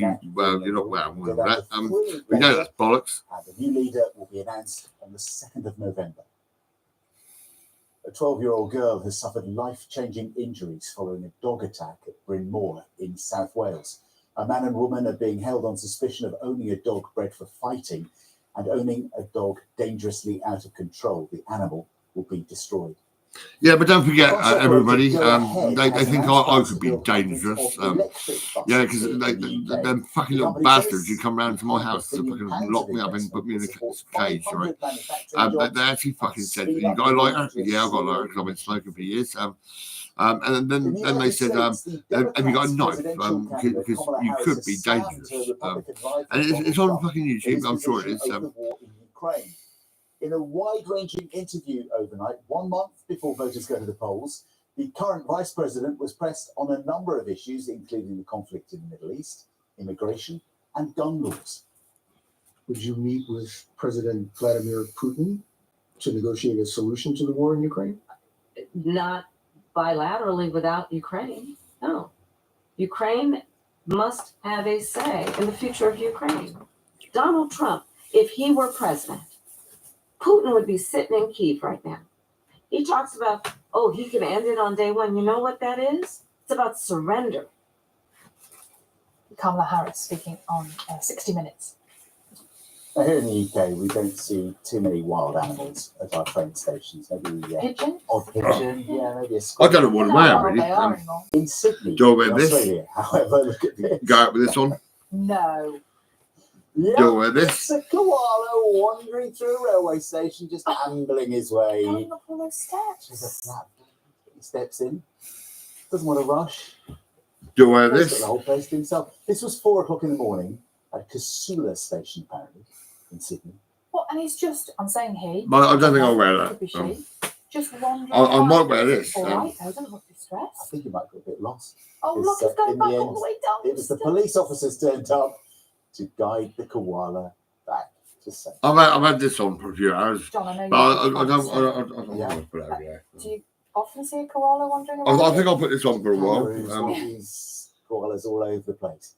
Speaker 4: not well with that. We know that's bollocks.
Speaker 15: The new leader will be announced on the 2nd of November. A 12-year-old girl has suffered life-changing injuries following a dog attack at Bryn Mawr in South Wales. A man and woman are being held on suspicion of owning a dog bred for fighting and owning a dog dangerously out of control. The animal will be destroyed.
Speaker 4: Yeah, but don't forget, everybody, they think I could be dangerous. Yeah, because them fucking little bastards who come round to my house to fucking lock me up and put me in a cage, right? They actually fucking said, you got a lighter? Yeah, I've got a lighter because I've been smoking for years. And then they said, have you got a knife? Because you could be dangerous. And it's on fucking YouTube, I'm sure it is.
Speaker 15: In a wide-ranging interview overnight, 1 month before voters go to the polls, the current vice president was pressed on a number of issues, including the conflict in the Middle East, immigration, and gun laws.
Speaker 3: Would you meet with President Vladimir Putin to negotiate a solution to the war in Ukraine?
Speaker 9: Not bilaterally without Ukraine. No. Ukraine must have a say in the future of Ukraine. Donald Trump, if he were president, Putin would be sitting in Kyiv right now. He talks about, he can end it on day 1. You know what that is? It's about surrender.
Speaker 17: Kamala Harris speaking on 60 Minutes.
Speaker 10: Now, here in the UK, we don't see too many wild animals at our train stations. Maybe
Speaker 17: pigeon?
Speaker 10: Odd pigeon, maybe a
Speaker 4: I
Speaker 10: squirrel.
Speaker 4: don't know what I am really.
Speaker 10: In Sydney,
Speaker 4: Do I wear
Speaker 10: in
Speaker 4: this?
Speaker 10: Australia, however, look at this.
Speaker 4: Go out with this on.
Speaker 17: No.
Speaker 10: Yeah,
Speaker 4: Do I wear this?
Speaker 10: it's a koala wandering through a railway station, just ambling his way.
Speaker 17: Going up all those steps.
Speaker 10: She's a flap. He steps in, doesn't want to rush.
Speaker 4: Do I wear
Speaker 10: He's got
Speaker 4: this?
Speaker 10: the whole place to himself. This was 4 o'clock in the morning at Casula station, apparently, in Sydney.
Speaker 17: What? And he's just, I'm saying he.
Speaker 4: But I don't think I'll wear
Speaker 17: Could be
Speaker 4: that.
Speaker 17: she. Just wandering.
Speaker 4: I might
Speaker 17: around.
Speaker 4: wear this.
Speaker 17: All right, though, don't look
Speaker 10: I
Speaker 17: distressed.
Speaker 10: think he might get a bit lost.
Speaker 17: Oh,
Speaker 10: Because,
Speaker 17: look, he's going
Speaker 10: in
Speaker 17: back
Speaker 10: the
Speaker 17: all
Speaker 10: end,
Speaker 17: the way down.
Speaker 10: It was the police officers turned up to guide the koala back to safety.
Speaker 4: I've had this on for a few hours.
Speaker 17: John, I know
Speaker 4: But
Speaker 17: you
Speaker 4: I don't
Speaker 10: Yeah.
Speaker 4: want to put it over there.
Speaker 17: Do you often see a koala wandering around?
Speaker 4: I think I'll put this on for a
Speaker 10: Kangaroos,
Speaker 4: while.
Speaker 10: monkeys, koalas all over the place.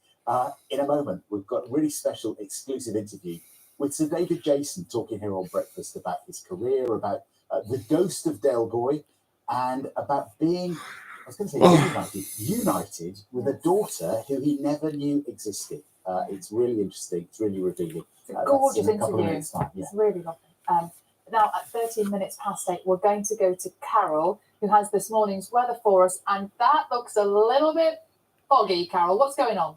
Speaker 10: In a moment, we've got a really special exclusive interview with Sir David Jason talking here on Breakfast about his career, about the ghost of Del Goy, and about being, I was going to say united with a daughter who he never knew existed. It's really interesting. It's really revealing.
Speaker 17: It's a gorgeous
Speaker 10: in a couple of
Speaker 17: interview.
Speaker 10: minutes' time, yeah.
Speaker 17: It's really lovely. Now, at 13 minutes past 8, we're going to go to Carol, who has this morning's weather for us, and that looks a little bit foggy. Carol, what's going on?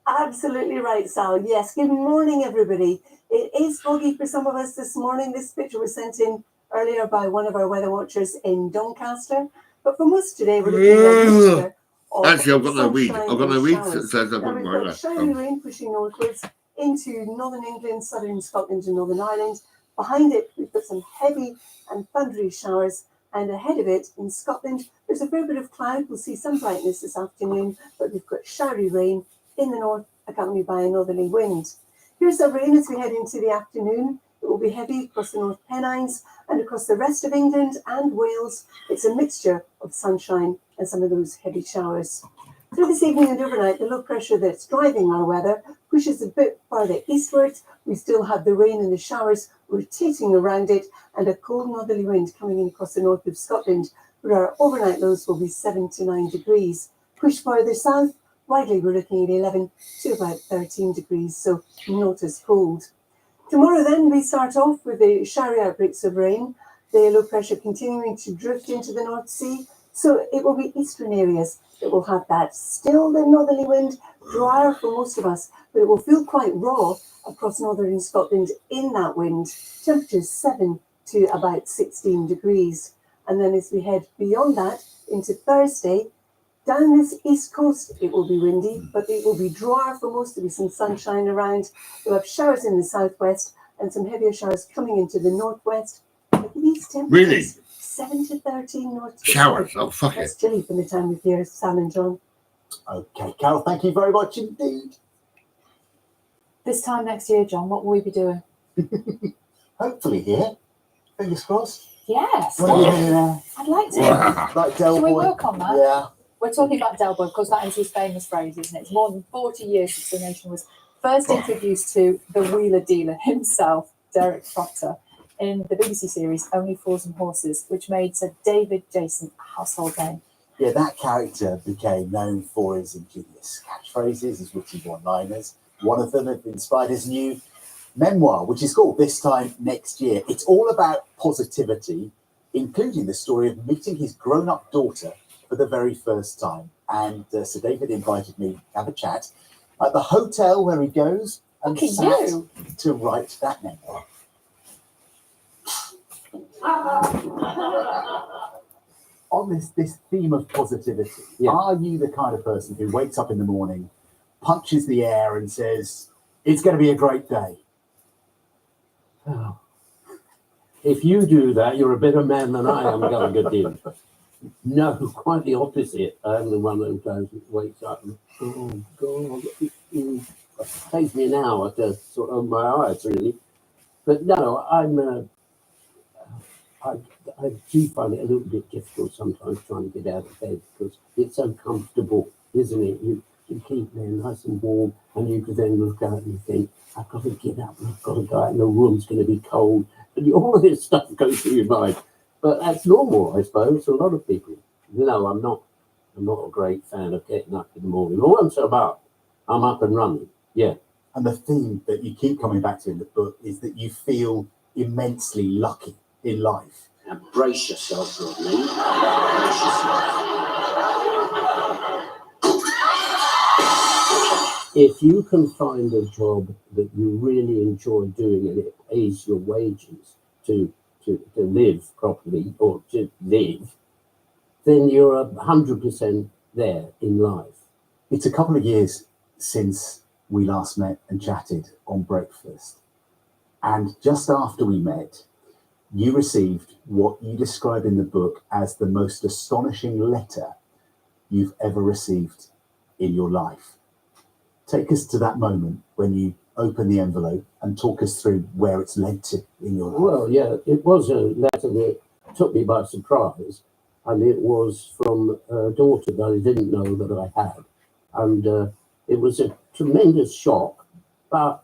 Speaker 23: Absolutely right, Sal. Yes, good morning, everybody. It is foggy for some of us this morning. This picture was sent in earlier by one of our weather watchers in Doncaster. But for most today, we're looking at a mixture of
Speaker 4: Actually, I've got no weed.
Speaker 23: sunshine
Speaker 4: I've got no
Speaker 23: and
Speaker 4: weed.
Speaker 23: showers.
Speaker 4: So I've
Speaker 23: Now,
Speaker 4: got
Speaker 23: we've
Speaker 4: my
Speaker 23: got showering rain pushing northwards into northern England, southern Scotland and Northern Ireland. Behind it, we've got some heavy and thundery showers. And ahead of it, in Scotland, there's a fair bit of cloud. We'll see some brightness this afternoon, but we've got showery rain in the north, accompanied by a northerly wind. Here's the rain as we head into the afternoon. It will be heavy across the North Pennines and across the rest of England and Wales. It's a mixture of sunshine and some of those heavy showers. Through this evening and overnight, the low pressure that's driving our weather pushes a bit farther eastwards. We still have the rain and the showers rotating around it, and a cold northerly wind coming in across the north of Scotland, where our overnight lows will be 7 to 9 degrees. Push farther south, widely we're looking at 11 to about 13 degrees, so not as cold. Tomorrow then, we start off with the showery outbreaks of rain, the low pressure continuing to drift into the North Sea, so it will be eastern areas that will have that. Still the northerly wind, drier for most of us, but it will feel quite raw across northern Scotland in that wind. Temperatures 7 to about 16 degrees. And then as we head beyond that into Thursday, down this east coast, it will be windy, but it will be drier for most of us, some sunshine around. We'll have showers in the southwest and some heavier showers coming into the northwest. Look at these temperatures.
Speaker 4: Really?
Speaker 23: 7 to 13 north.
Speaker 4: Showers. Oh, fuck it.
Speaker 23: That's chilly from the time of year, Sam and John.
Speaker 15: Okay, Carol, thank you very much indeed.
Speaker 17: This time next year, John, what will we be doing?
Speaker 15: Hopefully here. Fingers crossed.
Speaker 17: Yes.
Speaker 15: Yeah.
Speaker 17: I'd like to.
Speaker 15: Like Del
Speaker 17: Shall we
Speaker 15: Boy.
Speaker 17: work on that?
Speaker 15: Yeah.
Speaker 17: We're talking about Del Boy because that is his famous phrase, isn't it? It's more than 40 years since the nation was first introduced to the wheeler dealer himself, Derek Proctor, in the BBC series Only Fools and Horses, which made Sir David Jason a household name.
Speaker 15: Yeah, that character became known for his ingenious catchphrases, his witty one-liners. One of them had inspired his new memoir, which is called This Time Next Year. It's all about positivity, including the story of meeting his grown-up daughter for the very first time. And Sir David invited me to have a chat at the hotel where he goes and sat to write that memoir. On this theme of positivity, are you the kind of person who wakes up in the morning, punches the air and says, it's going to be a great day?
Speaker 5: Oh. If you do that, you're a better man than I am, Gallagher Dean. No, quite the opposite. I'm the one who goes, wakes up and, oh God, it takes me an hour to sort of open my eyes, really. But no, I do find it a little bit difficult sometimes trying to get out of bed because it's so comfortable, isn't it? You keep there nice and warm, and you can then look out and you think, I've got to get up, I've got to go out, and the room's going to be cold, and all of this stuff goes through your mind. But that's normal, I suppose, for a lot of people. No, I'm not a great fan of getting up in the morning. But once I'm up and running, yeah.
Speaker 15: And the theme that you keep coming back to in the book is that you feel immensely lucky in life.
Speaker 5: Now brace yourself, Rodney. Brace yourself. If you can find a job that you really enjoy doing and it pays your wages to live properly or to live, then you're 100% there in life.
Speaker 15: It's a couple of years since we last met and chatted on breakfast. And just after we met, you received what you describe in the book as the most astonishing letter you've ever received in your life. Take us to that moment when you open the envelope and talk us through where it's led to in your life.
Speaker 5: Well, yeah, it was a letter that took me by surprise, and it was from a daughter that I didn't know that I had. And it was a tremendous shock, but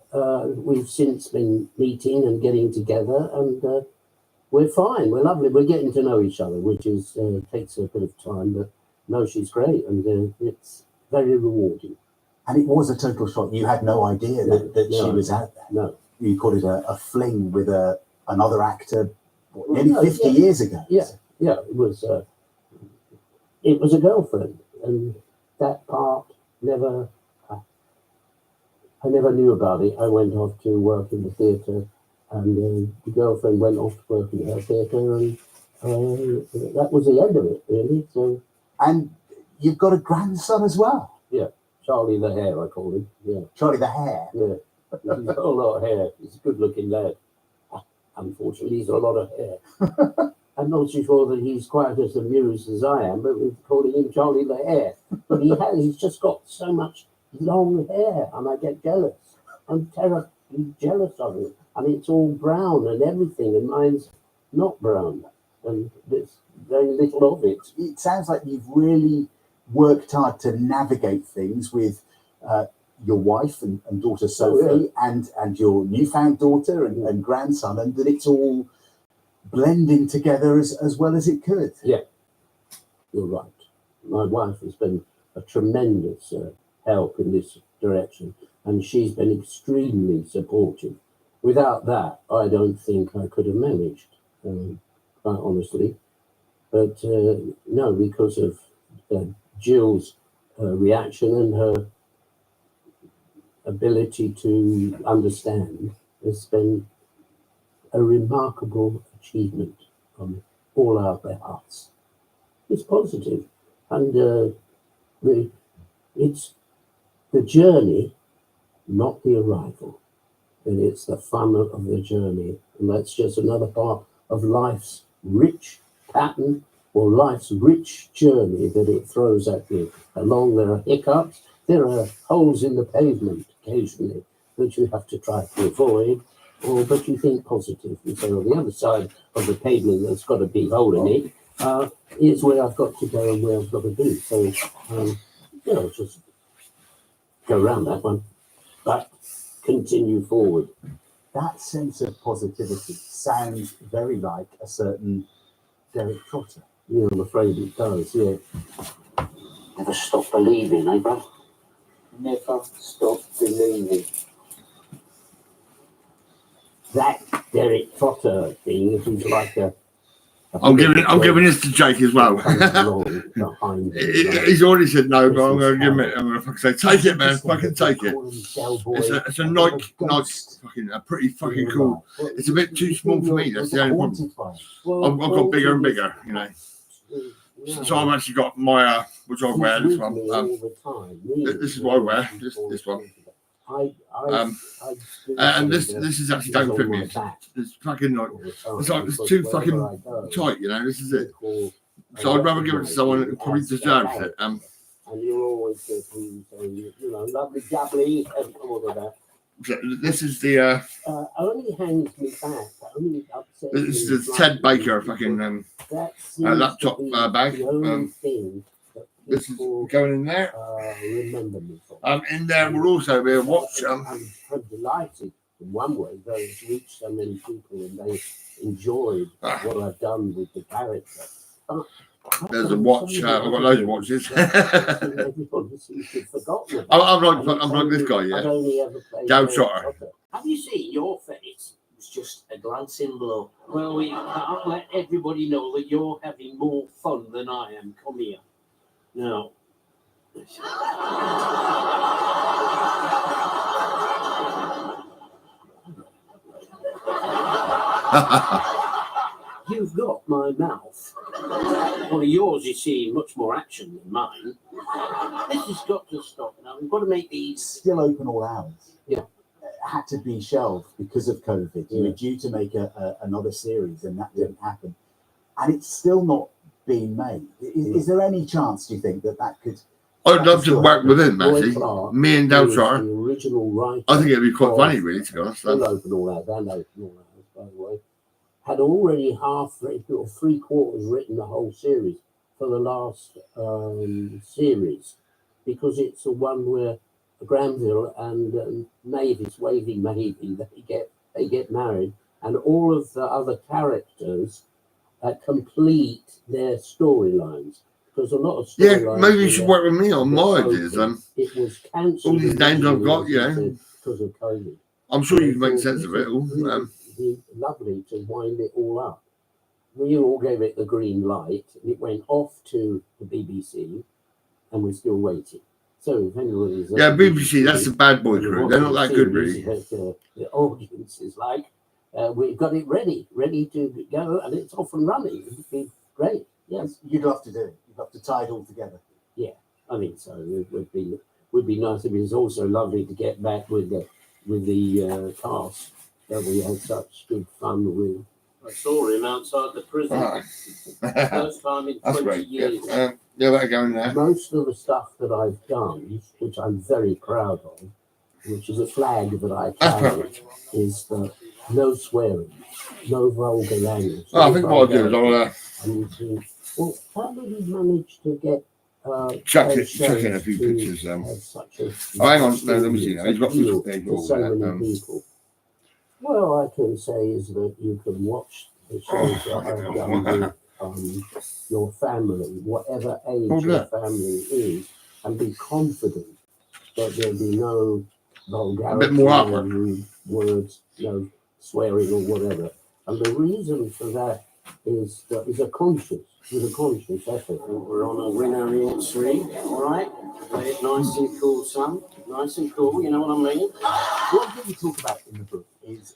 Speaker 5: we've since been meeting and getting together, and we're fine, we're lovely, we're getting to know each other, which is takes a bit of time, but no, she's great, and it's very rewarding.
Speaker 15: And it was a total shock. You had no idea that she was out there.
Speaker 5: No.
Speaker 15: You called it a fling with another actor nearly 50 years ago.
Speaker 5: Yeah, it was a girlfriend, and that part I never knew about it. I went off to work in the theatre, and the girlfriend went off to work in her theatre, and that was the end of it, really. So,
Speaker 15: and you've got a grandson as well.
Speaker 5: Yeah. Charlie the Hare, I call him. Yeah.
Speaker 15: Charlie the Hare?
Speaker 5: Yeah. He's got a lot of hair. He's a good-looking lad. Unfortunately, he's got a lot of hair. I'm not so sure that he's quite as amused as I am, but we're calling him Charlie the Hare. But he's just got so much long hair, and I get jealous. I'm terribly jealous of him. And it's all brown and everything, and mine's not brown. and there's very little of it.
Speaker 15: It sounds like you've really worked hard to navigate things with your wife and daughter Sophie, and your newfound daughter and grandson, and that it's all blending together as well as it could.
Speaker 5: Yeah, you're right. My wife has been a tremendous help in this direction, and she's been extremely supportive. Without that, I don't think I could have managed, quite honestly. But no, because of Jill's reaction and her ability to understand, it's been a remarkable achievement on all our behalves. It's positive, and it's the journey, not the arrival, and it's the fun of the journey, and that's just another part of life's rich pattern or life's rich journey that it throws at you. Along there are hiccups, there are holes in the pavement occasionally that you have to try to avoid, but you think positive and say, on the other side of the pavement that's got a big hole in it is where I've got to go and where I've got to be. So, just go around that one, but continue forward.
Speaker 15: That sense of positivity sounds very like a certain Derek Trotter.
Speaker 5: Yeah, I'm afraid it does, yeah. Never stop believing, eh, bro? Never stop believing. That Derek Trotter thing is like a
Speaker 4: I'm giving this to Jake as well. He's already said no, but I'm going to give him it. I'm going to fucking say, take it, man. Fucking take it. It's a Nike, fucking a pretty fucking cool. It's a bit too small for me. That's the only problem. I've got bigger and bigger, you know. So I've actually got my which I wear. This one. This is what I wear. This one. And this is actually don't fit me. It's fucking like it's too fucking tight, you know. This is it. So I'd rather give it to someone who probably deserves it.
Speaker 5: And you're always getting, lovely jubbly and all of that.
Speaker 4: This is the
Speaker 5: only hangs me back. Only upsets
Speaker 4: this is the Ted Baker fucking laptop bag. This is going in there.
Speaker 5: Remember me.
Speaker 4: In there will also be a watch.
Speaker 5: I'm delighted in one way that it's reached so many people and they enjoyed what I've done with the character.
Speaker 4: There's a watch. I've got loads of watches.
Speaker 5: Everybody seems to have forgotten.
Speaker 4: I'm like this guy, yeah. Down Trotter.
Speaker 5: Have you seen your face? It's just a glancing blow. Well, we can't let everybody know that you're having more fun than I am. Come here. Now, you've got my mouth. Well, yours is seeing much more action than mine. This has got to stop now. We've got to make these
Speaker 15: still open all hours.
Speaker 5: Yeah.
Speaker 15: Had to be shelved because of COVID. You were due to make another series, and that didn't happen. And it's still not being made. Is there any chance, do you think, that could?
Speaker 4: I'd love to work with him, actually. Me and Down Trotter.
Speaker 5: The original writer.
Speaker 4: I think it'd be quite funny, really, to be honest.
Speaker 5: Still open all hours, and open all hours, by the way. Had already half or 3/4 written the whole series for the last series, because it's the one where Granville and Mavis, Waving Mavis, they get married, and all of the other characters complete their storylines. Because a lot of storylines.
Speaker 4: Yeah, maybe you should work with me on my ideas.
Speaker 5: It was cancelled.
Speaker 4: All these names I've got,
Speaker 5: because of COVID.
Speaker 4: I'm sure you can make sense of it all.
Speaker 5: Lovely to wind it all up. We all gave it the green light, and it went off to the BBC, and we're still waiting. So if anybody's
Speaker 4: BBC, that's the bad boy crew. They're not that good, really.
Speaker 5: The audience is like, we've got it ready to go, and it's off and running. It'd be great. Yes,
Speaker 15: you'd love to do it. You'd love to tie it all together.
Speaker 5: Yeah, I think so. It would be nice. It was also lovely to get back with the cast that we had such good fun with. I saw him outside the prison. First time in 20 years.
Speaker 4: Yeah, better go in there.
Speaker 5: Most of the stuff that I've done, which I'm very proud of, which is a flag that I carry, is that no swearing, no vulgar language.
Speaker 4: I think what I'll do is
Speaker 5: Well, how did he manage to get
Speaker 4: chuck in a few pictures. Hang on, no, let me see. He's got
Speaker 5: appeal
Speaker 4: pictures
Speaker 5: to so many people? Well, I can say is that you can watch the shows that I've done with your family, whatever age your family is, and be confident that there'll be no vulgarity, no rude words, no swearing or whatever. And the reason for that is a conscious effort. We're on a winner in three, all right? Play it nice and cool, son. Nice and cool, you know what I mean?
Speaker 15: One thing you talk about in the book is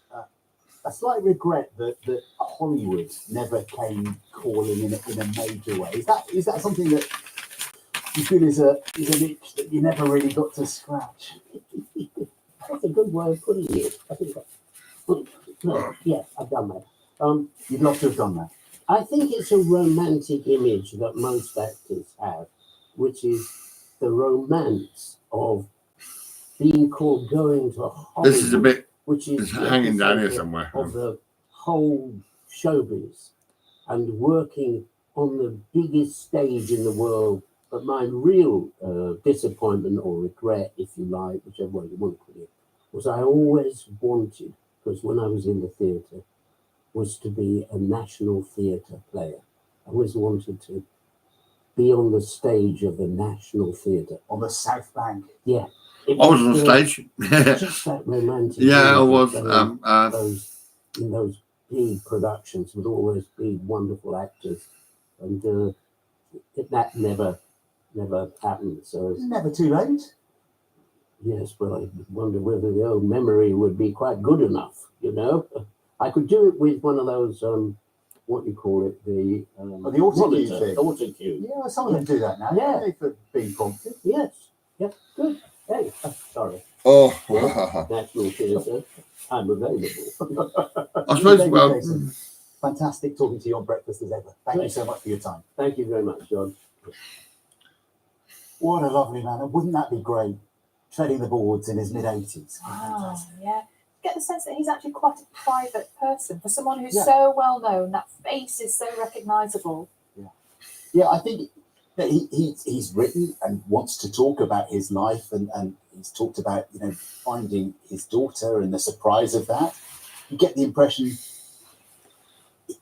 Speaker 15: a slight regret that Hollywood never came calling in a major way. Is that something that you feel is an itch that you never really got to scratch?
Speaker 5: That's a good way of putting it. I think yeah, I've done that.
Speaker 15: You'd love to have done that.
Speaker 5: I think it's a romantic image that most actors have, which is the romance of being called going to Hollywood.
Speaker 4: This is a bit,
Speaker 5: which is
Speaker 4: it's hanging down here somewhere.
Speaker 5: Of the whole showbiz and working on the biggest stage in the world. But my real disappointment or regret, if you like, whichever way you want to put it, was I always wanted, because when I was in the theatre, was to be a national theatre player. I always wanted to be on the stage of the National Theatre.
Speaker 15: On the South Bank?
Speaker 5: Yeah.
Speaker 4: I was on stage.
Speaker 5: Just that romantic.
Speaker 4: Yeah, I was.
Speaker 5: In those big productions with all those big, wonderful actors. And that never happened. So
Speaker 15: It's never too late.
Speaker 5: yes, but I wonder whether the old memory would be quite good enough, you know? I could do it with one of those, what do you call it? The
Speaker 15: auto-cue thing.
Speaker 5: Auto-cue.
Speaker 15: Yeah, some of them do that now.
Speaker 5: Yeah.
Speaker 15: They could be prompted.
Speaker 5: Yes. Yep. Good. Hey, sorry.
Speaker 4: Oh,
Speaker 5: National Theatre. I'm available.
Speaker 4: I suppose, well,
Speaker 15: Jason, fantastic talking to you on Breakfast as ever. Thank you so much for your time.
Speaker 5: Thank you very much, John.
Speaker 15: What a lovely man. And wouldn't that be great? Treading the boards in his mid-80s.
Speaker 17: Oh, yeah. Get the sense that he's actually quite a private person. For someone who's
Speaker 15: Yeah.
Speaker 17: so well known, that face is so recognisable.
Speaker 15: Yeah, I think that he's written and wants to talk about his life, and he's talked about, you know, finding his daughter and the surprise of that. You get the impression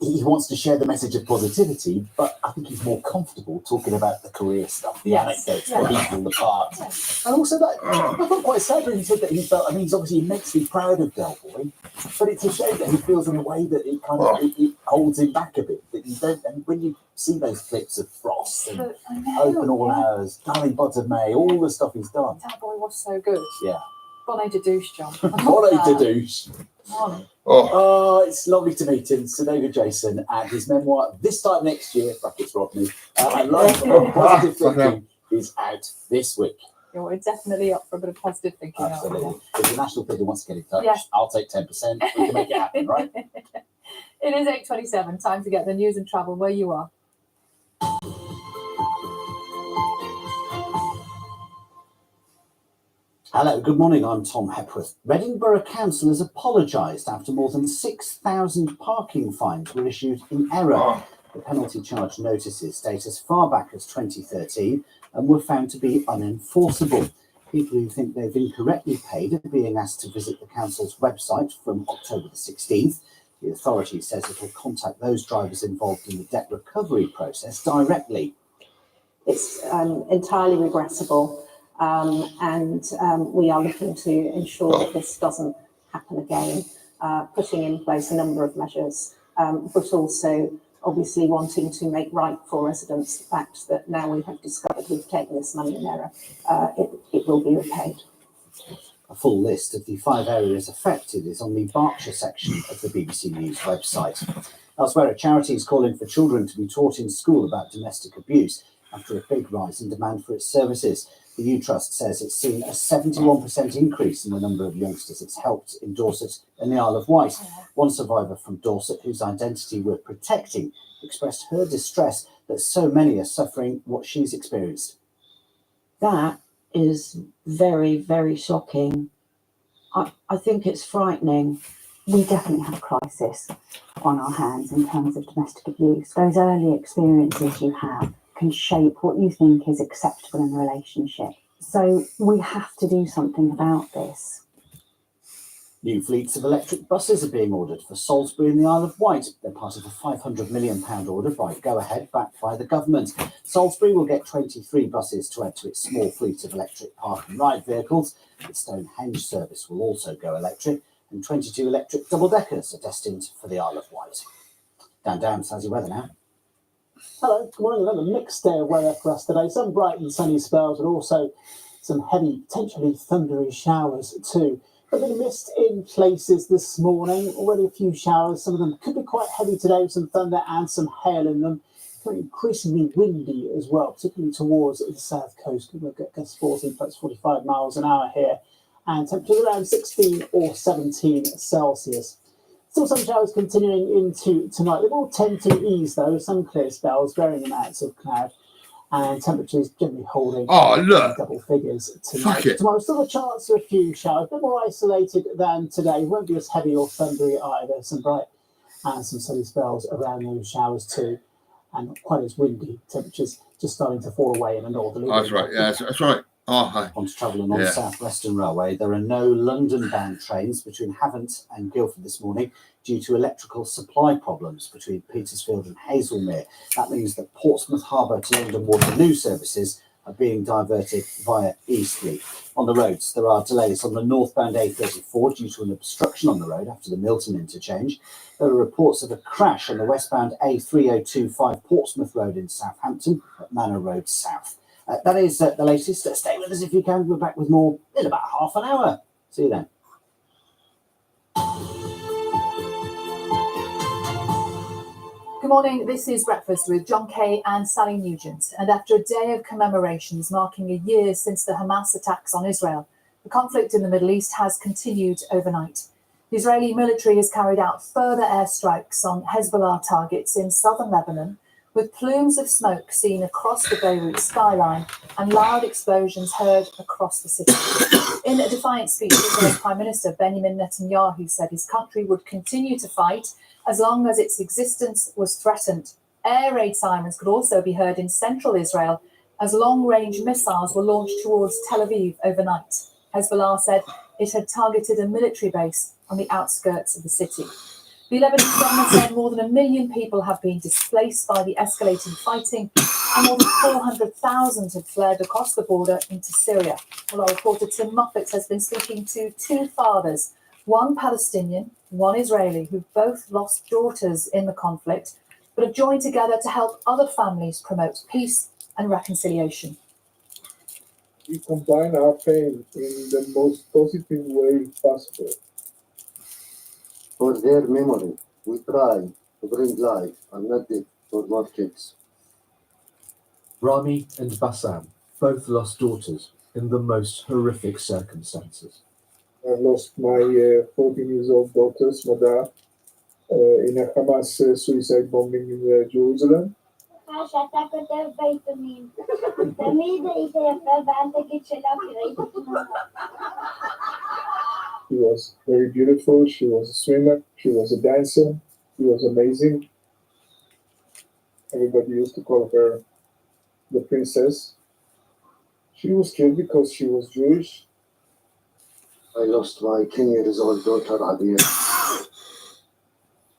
Speaker 15: he wants to share the message of positivity, but I think he's more comfortable talking about the career stuff, the anecdotes, the people, the parts. And also that I felt quite sad when he said that he felt, I mean, he's obviously immensely proud of Del Boy, but it's a shame that he feels in a way that it kind of it holds him back a bit. That you don't, and when you see those clips of Frost and Open All Hours, Darling Buds of May, all the stuff he's done.
Speaker 17: That boy was so good.
Speaker 15: Yeah.
Speaker 17: Bonnet de douche, John.
Speaker 15: Bonnet de douche.
Speaker 17: Bonnet.
Speaker 15: Oh, it's lovely to meet him, Sir David Jason, and his memoir this time next year, brackets Rodney, I Love Positive Thinking, is out this week.
Speaker 17: Yeah, we're definitely up for a bit of positive thinking.
Speaker 15: Absolutely. If the National Theatre wants to get in touch,
Speaker 17: Yes.
Speaker 15: I'll take 10%. We can make it happen, right?
Speaker 17: It is 8:27. Time to get the news and travel where you are.
Speaker 10: Hello, good morning. I'm Tom Hepworth. Reading Borough Council has apologised after more than 6,000 parking fines were issued in error. The penalty charge notices date as far back as 2013 and were found to be unenforceable. People who think they've incorrectly paid are being asked to visit the council's website from October the 16th. The authority says it will contact those drivers involved in the debt recovery process directly.
Speaker 7: It's entirely regrettable. We are looking to ensure that this doesn't happen again, putting in place a number of measures, but also obviously wanting to make right for residents the fact that now we have discovered we've taken this money in error, it will be repaid.
Speaker 10: A full list of the 5 areas affected is on the Berkshire section of the BBC News website. Elsewhere, a charity is calling for children to be taught in school about domestic abuse after a big rise in demand for its services. The U Trust says it's seen a 71% increase in the number of youngsters it's helped in Dorset and the Isle of Wight. One survivor from Dorset, whose identity we're protecting, expressed her distress that so many are suffering what she's experienced.
Speaker 2: That is very, very shocking. I think it's frightening. we definitely have a crisis on our hands in terms of domestic abuse. Those early experiences you have can shape what you think is acceptable in a relationship. So we have to do something about this.
Speaker 10: New fleets of electric buses are being ordered for Salisbury and the Isle of Wight. They're part of a £500 million order by Go Ahead, backed by the government. Salisbury will get 23 buses to add to its small fleet of electric park and ride vehicles. The Stonehenge service will also go electric, and 22 electric double-deckers are destined for the Isle of Wight. Dan Downs has your weather now.
Speaker 13: Hello, good morning. Another mixed day of weather for us today. Some bright and sunny spells, but also some heavy, potentially thundery showers too. A bit of mist in places this morning, already a few showers. Some of them could be quite heavy today with some thunder and some hail in them. Increasingly windy as well, particularly towards the south coast. We'll get gusts forcing plus 45 miles an hour here, and temperatures around 16 or 17 Celsius. Still some showers continuing into tonight. They will tend to ease though, some clear spells, varying amounts of cloud, and temperatures generally holding double figures tonight. Tomorrow, still a chance for a few showers, a bit more isolated than today. Won't be as heavy or thundery either. Some bright and some sunny spells around those showers too, and not quite as windy. Temperatures just starting to fall away in the northerly.
Speaker 4: That's right. Yeah, that's right. Oh, hi.
Speaker 10: On to travelling on the South Western Railway. There are no London-bound trains between Havant and Guildford this morning due to electrical supply problems between Petersfield and Hazelmere. That means that Portsmouth Harbour to London Waterloo services are being diverted via Eastleigh. On the roads, there are delays on the northbound A34 due to an obstruction on the road after the Milton interchange. There are reports of a crash on the westbound A3025 Portsmouth Road in Southampton at Manor Road South. That is the latest. Stay with us if you can. We're back with more in about half an hour. See you then.
Speaker 17: Good morning, this is Breakfast with John Kay and Sally Nugent. And after a day of commemorations marking a year since the Hamas attacks on Israel, the conflict in the Middle East has continued overnight. The Israeli military has carried out further airstrikes on Hezbollah targets in southern Lebanon, with plumes of smoke seen across the Beirut skyline and loud explosions heard across the city. In a defiant speech, Israel's Prime Minister Benjamin Netanyahu said his country would continue to fight as long as its existence was threatened. Air raid sirens could also be heard in central Israel as long-range missiles were launched towards Tel Aviv overnight. Hezbollah said it had targeted a military base on the outskirts of the city. The Lebanese government said more than 1 million people have been displaced by the escalating fighting, and more than 400,000 have fled across the border into Syria. Well, our reporter Tim Moffat has been speaking to two fathers, one Palestinian, one Israeli, who've both lost daughters in the conflict, but have joined together to help other families promote peace and reconciliation.
Speaker 16: We combine our pain in the most positive way possible.
Speaker 21: For their memory, we try to bring life and not death for more kids.
Speaker 25: Rami and Bassam both lost daughters in the most horrific circumstances.
Speaker 16: I lost my 14 years old daughter, Smada, in a Hamas suicide bombing in Jerusalem. She was very beautiful. She was a swimmer. She was a dancer. She was amazing. Everybody used to call her the princess. She was killed because she was Jewish.
Speaker 21: I lost my 10 years old daughter, Adia.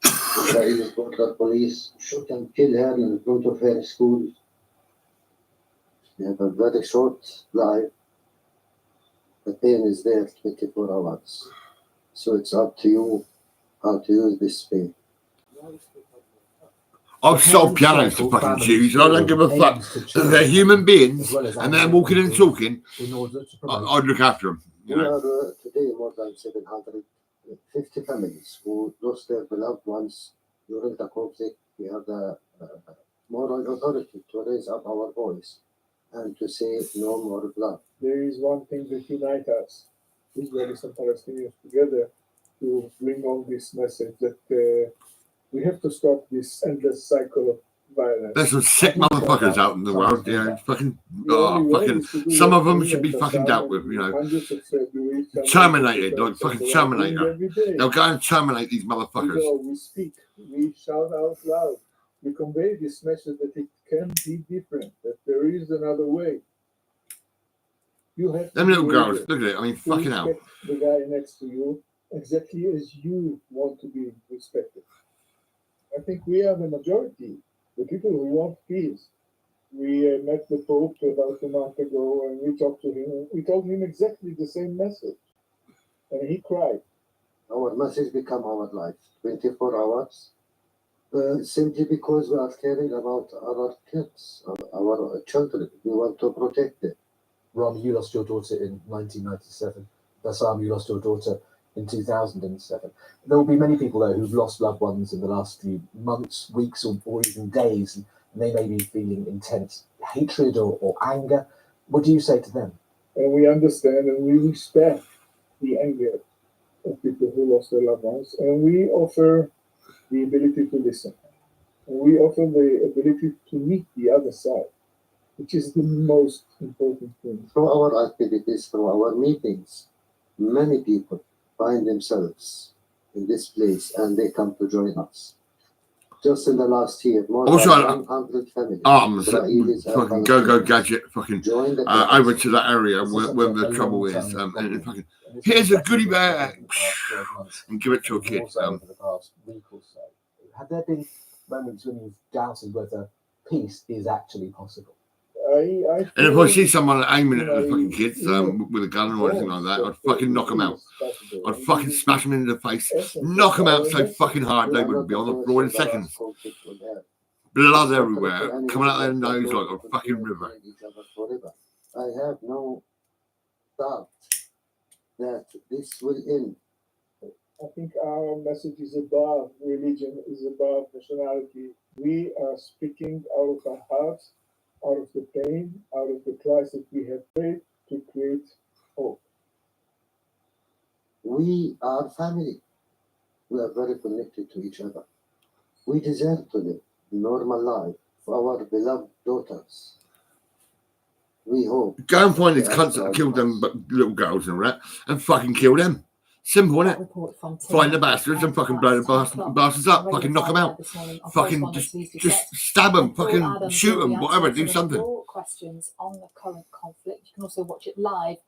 Speaker 21: Israeli border police shoot and kill her in front of her school. She had a very short life. The pain is there 24 hours. So it's up to you how to use this pain.
Speaker 4: I've sold pianos to fucking Jews, and I don't give a fuck. They're human beings, and they're walking and talking. I'd look after them.
Speaker 21: We are today more than 750 families who lost their beloved ones during the conflict. We have the moral authority to raise up our voice and to say no more blood.
Speaker 16: There is one thing that unites us, Israelis and Palestinians together, to bring on this message that we have to stop this endless cycle of violence.
Speaker 4: There's some sick motherfuckers out in the world. Yeah, fucking, some of them should be fucking dealt with. You know, terminated, like fucking Terminator. They'll go and terminate these motherfuckers.
Speaker 16: We speak, we shout out loud, we convey this message that it can be different, that there is another way. You have
Speaker 4: Them little girls, look at it. I mean, fucking hell.
Speaker 16: respect the guy next to you exactly as you want to be respected. I think we are the majority, the people who want peace. We met the Pope about a month ago and we talked to him. We told him exactly the same message. And he cried.
Speaker 21: Our message become our life, 24 hours, simply because we are caring about our kids, our children. We want to protect them.
Speaker 25: Ram, you lost your daughter in 1997. Bassam, you lost your daughter in 2007. There will be many people though who've lost loved ones in the last few months, weeks, or even days, and they may be feeling intense hatred or anger. What do you say to them?
Speaker 16: And we understand and we respect the anger of people who lost their loved ones, and we offer the ability to listen. And we offer the ability to meet the other side, which is the most important thing.
Speaker 21: Through our activities, through our meetings, many people find themselves in this place and they come to join us. Just in the last year, more than 100 families.
Speaker 4: Fucking go gadget, fucking over to that area where the trouble is. And fucking, here's a goodie bag, and give it to a kid.
Speaker 25: Over the past week or so, have there been moments when you've doubted whether peace is actually possible?
Speaker 4: And if I see someone aiming at the fucking kids with a gun or anything like that, I'd fucking knock them out. I'd fucking smash them in the face, knock them out so fucking hard they would be on the floor in seconds. Blood everywhere, coming out their nose like a fucking river.
Speaker 21: I have no doubt that this will end.
Speaker 16: I think our message is above religion, is above nationality. We are speaking out of our hearts, out of the pain, out of the cries that we have prayed to create hope.
Speaker 21: We are family. We are very connected to each other. We deserve to live a normal life for our beloved daughters. We hope.
Speaker 4: Go and find these cunts that killed them little girls and all that, and fucking kill them. Simple, isn't it? Find the bastards and fucking blow the bastards up. Fucking knock them out. Fucking just stab them. Fucking shoot them. Whatever. Do something.
Speaker 17: Your questions on the current conflict. You can also watch it live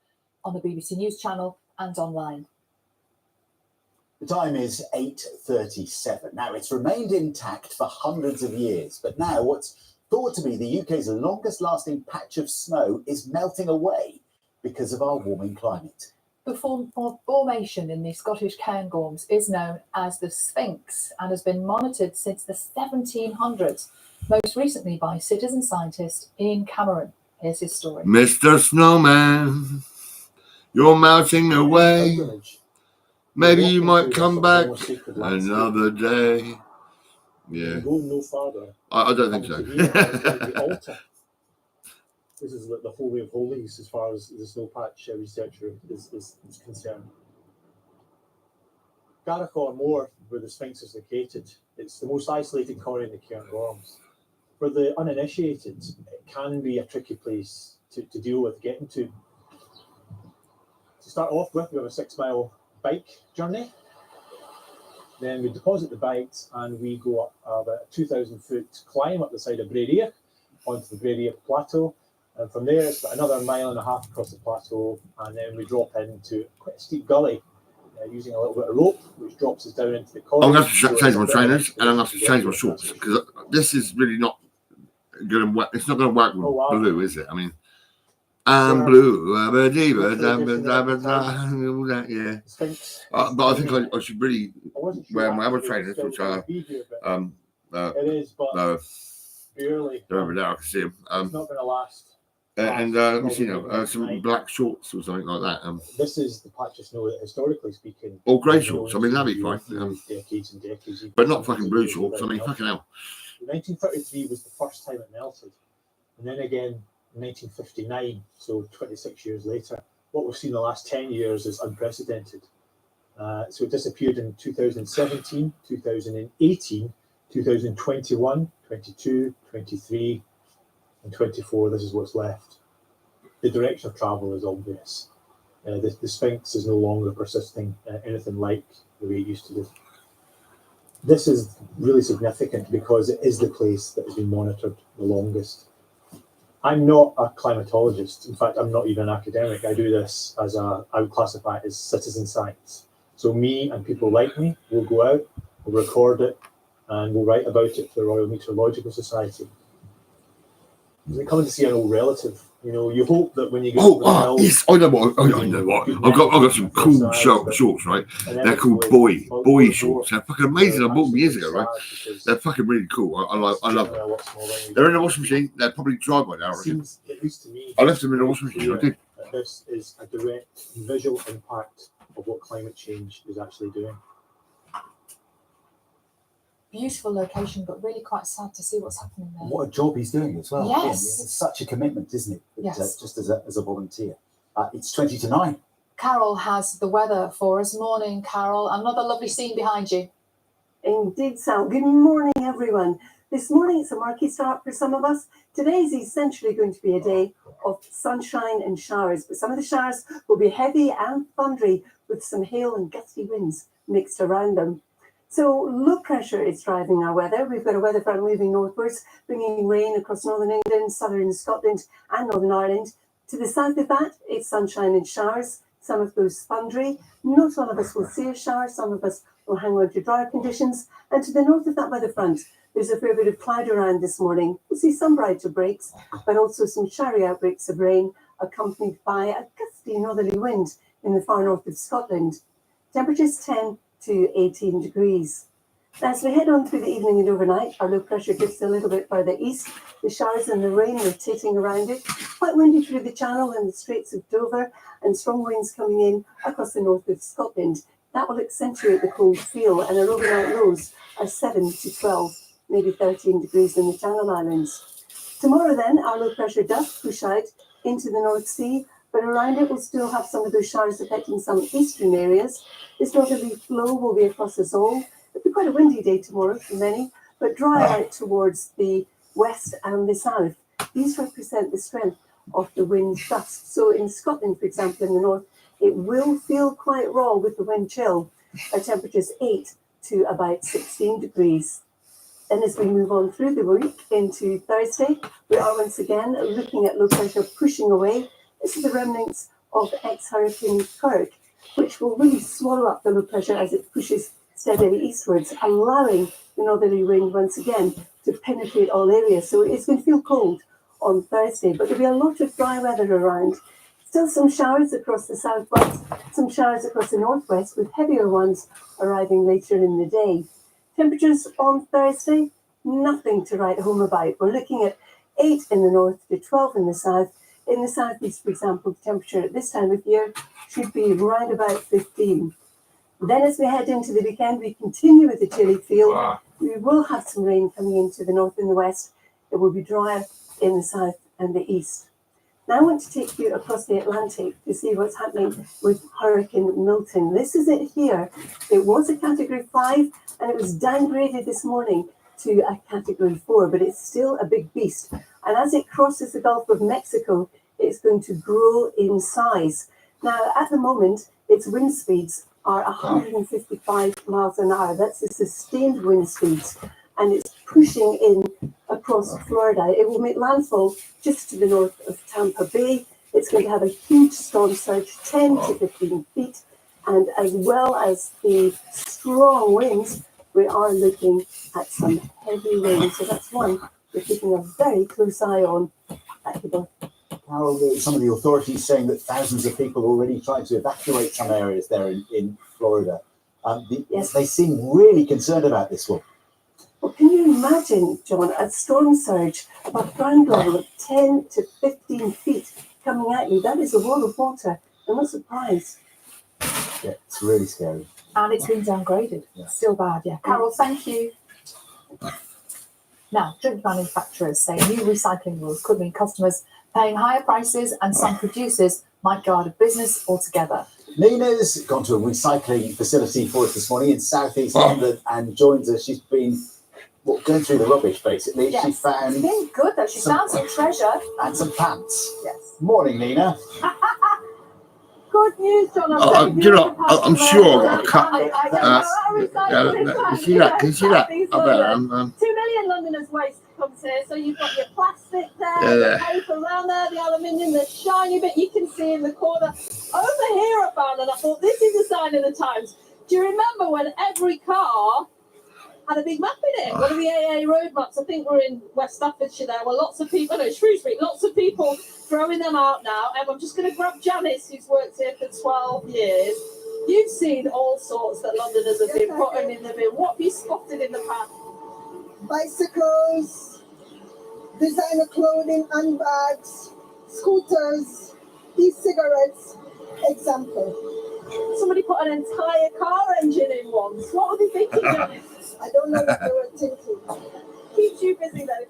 Speaker 17: on the BBC News channel and online.
Speaker 15: The time is 8:37. Now, it's remained intact for hundreds of years, but now what's thought to be the UK's longest-lasting patch of snow is melting away because of our warming climate.
Speaker 17: The formation in the Scottish Cairngorms is known as the Sphinx and has been monitored since the 1700s, most recently by citizen scientist Ian Cameron. Here's his story.
Speaker 4: Mr. Snowman, you're melting away. Maybe you might come back another day. Yeah.
Speaker 14: Go no farther.
Speaker 4: I don't think so.
Speaker 14: The altar. This is the Holy of Holies as far as the snow patch researcher is concerned. Garachor Moor, where the Sphinx is located, it's the most isolated corner in the Cairngorms. For the uninitiated, it can be a tricky place to deal with getting to. To start off with, we have a 6-mile bike journey. Then we deposit the bikes and we go up about a 2,000-foot climb up the side of Bray onto the Bray Plateau. And from there, it's about another 1.5 miles across the plateau, and then we drop into quite a steep gully using a little bit of rope, which drops us down into the corridor.
Speaker 4: I'm going to have to change my trainers, and I'm going to have to change my shorts, because this is really not going to work. It's not going to work with blue, is it? I mean, I'm blue, all that, yeah. But I think I should really wear my other trainers, which are
Speaker 14: it is, but barely.
Speaker 4: They're over there, I can see them.
Speaker 14: It's not going to last.
Speaker 4: And let me see now, some black shorts or something like that.
Speaker 14: This is the patch of snow that, historically speaking,
Speaker 4: or grey shorts. I mean, that'd be fine.
Speaker 14: Decades and decades.
Speaker 4: But not fucking blue shorts. I mean, fucking hell.
Speaker 14: 1933 was the first time it melted, and then again in 1959. So 26 years later, what we've seen in the last 10 years is unprecedented. So it disappeared in 2017, 2018, 2021, 22, 23, and 24, this is what's left. The direction of travel is obvious. The Sphinx is no longer persisting anything like the way it used to do. This is really significant because it is the place that has been monitored the longest. I'm not a climatologist. In fact, I'm not even an academic. I do this as I would classify it as citizen science. So me and people like me will go out, we'll record it, and we'll write about it for the Royal Meteorological Society. We're coming to see an old relative. You know, you hope that when you get to the hill,
Speaker 4: yes, I know what. I've got some cool shorts, right? They're called boy shorts. They're fucking amazing. I bought them years ago, right? They're fucking really cool. I love them. They're in the washing machine. They're probably dry by now.
Speaker 14: Seems, at least to me,
Speaker 4: I left them in the washing machine. I did.
Speaker 14: This is a direct visual impact of what climate change is actually doing.
Speaker 17: Beautiful location, but really quite sad to see what's happening there.
Speaker 15: What a job he's doing as well.
Speaker 17: Yes.
Speaker 15: It's such a commitment, isn't it?
Speaker 17: Yes.
Speaker 15: Just as a volunteer. It's 20 to 9.
Speaker 17: Carol has the weather for us. Morning, Carol. Another lovely scene behind you.
Speaker 23: Indeed, Sal. Good morning, everyone. This morning it's a murky start for some of us. Today is essentially going to be a day of sunshine and showers, but some of the showers will be heavy and thundery with some hail and gusty winds mixed around them. So low pressure is driving our weather. We've got a weather front moving northwards, bringing rain across northern England, southern Scotland and Northern Ireland. To the south of that, it's sunshine and showers, some of those thundery. Not all of us will see a shower, some of us will hang on to drier conditions. And to the north of that weather front, there's a fair bit of cloud around this morning. We'll see some brighter breaks, but also some showery outbreaks of rain, accompanied by a gusty northerly wind in the far north of Scotland. Temperatures 10 to 18 degrees. As we head on through the evening and overnight, our low pressure drifts a little bit further east. The showers and the rain rotating around it. Quite windy through the Channel and the Straits of Dover, and strong winds coming in across the north of Scotland. That will accentuate the cold feel, and our overnight lows are 7 to 12, maybe 13 degrees in the Channel Islands. Tomorrow then, our low pressure does push out into the North Sea, but around it we'll still have some of those showers affecting some eastern areas. This northerly flow will be across us all. It'll be quite a windy day tomorrow for many, but dry out towards the west and the south. These represent the strength of the wind gusts. So in Scotland, for example, in the north, it will feel quite raw with the wind chill at temperatures 8 to about 16 degrees. Then as we move on through the week into Thursday, we are once again looking at low pressure pushing away. This is the remnants of ex-Hurricane Kirk, which will really swallow up the low pressure as it pushes steadily eastwards, allowing the northerly wind once again to penetrate all areas. So it's going to feel cold on Thursday, but there'll be a lot of dry weather around. Still some showers across the southwest, some showers across the northwest, with heavier ones arriving later in the day. Temperatures on Thursday, nothing to write home about. We're looking at 8 in the north to 12 in the south. In the southeast, for example, the temperature at this time of year should be around about 15. Then as we head into the weekend, we continue with the chilly feel. We will have some rain coming into the north and the west. It will be drier in the south and the east. Now I want to take you across the Atlantic to see what's happening with Hurricane Milton. This is it here. It was a Category 5 and it was downgraded this morning to a Category 4, but it's still a big beast. And as it crosses the Gulf of Mexico, it's going to grow in size. Now, at the moment, its wind speeds are 155 miles an hour. That's the sustained wind speeds. And it's pushing in across Florida. It will make landfall just to the north of Tampa Bay. It's going to have a huge storm surge, 10 to 15 feet. And as well as the strong winds, we are looking at some heavy rain. So that's one we're keeping a very close eye on.
Speaker 15: Carol, some of the authorities saying that thousands of people are already trying to evacuate some areas there in Florida.
Speaker 23: Yes.
Speaker 15: They seem really concerned about this one.
Speaker 23: Well, can you imagine, John, a storm surge above ground level of 10 to 15 feet coming at you? That is a wall of water. I'm not surprised.
Speaker 15: Yeah, it's really scary.
Speaker 17: And it's been downgraded.
Speaker 15: Yeah.
Speaker 17: Still bad, yeah. Carol, thank you. Now, drink manufacturers say new recycling rules could mean customers paying higher prices and some producers might go out of business altogether.
Speaker 15: Nina's gone to a recycling facility for us this morning in southeast London and joins us. She's been going through the rubbish, basically.
Speaker 23: Yes.
Speaker 15: She found
Speaker 23: It's been good though. She found some treasure.
Speaker 15: and some pants.
Speaker 23: Yes.
Speaker 15: Morning, Nina.
Speaker 23: Good news, John.
Speaker 4: I'm sure I've got a cut.
Speaker 23: You
Speaker 4: see that? Can you see that? I bet
Speaker 23: 2 million Londoners waste comes here. So you've got your plastic there,
Speaker 4: Yeah.
Speaker 23: the paper around there, the aluminium, the shiny bit you can see in the corner. Over here I found, and I thought this is a sign of the times. Do you remember when every car had a big map in it? One of the AA road maps. I think we're in West Staffordshire there, where lots of people, no, Shrewsbury, lots of people throwing them out now. And I'm just going to grab Janice, who's worked here for 12 years. You've seen all sorts that Londoners have been putting in the bin. What have you spotted in the past?
Speaker 8: Bicycles, designer clothing, handbags, scooters, e-cigarettes, example.
Speaker 23: Somebody put an entire car engine in once. What were they thinking, Janice?
Speaker 8: I don't know what they were thinking.
Speaker 23: Keeps you busy then.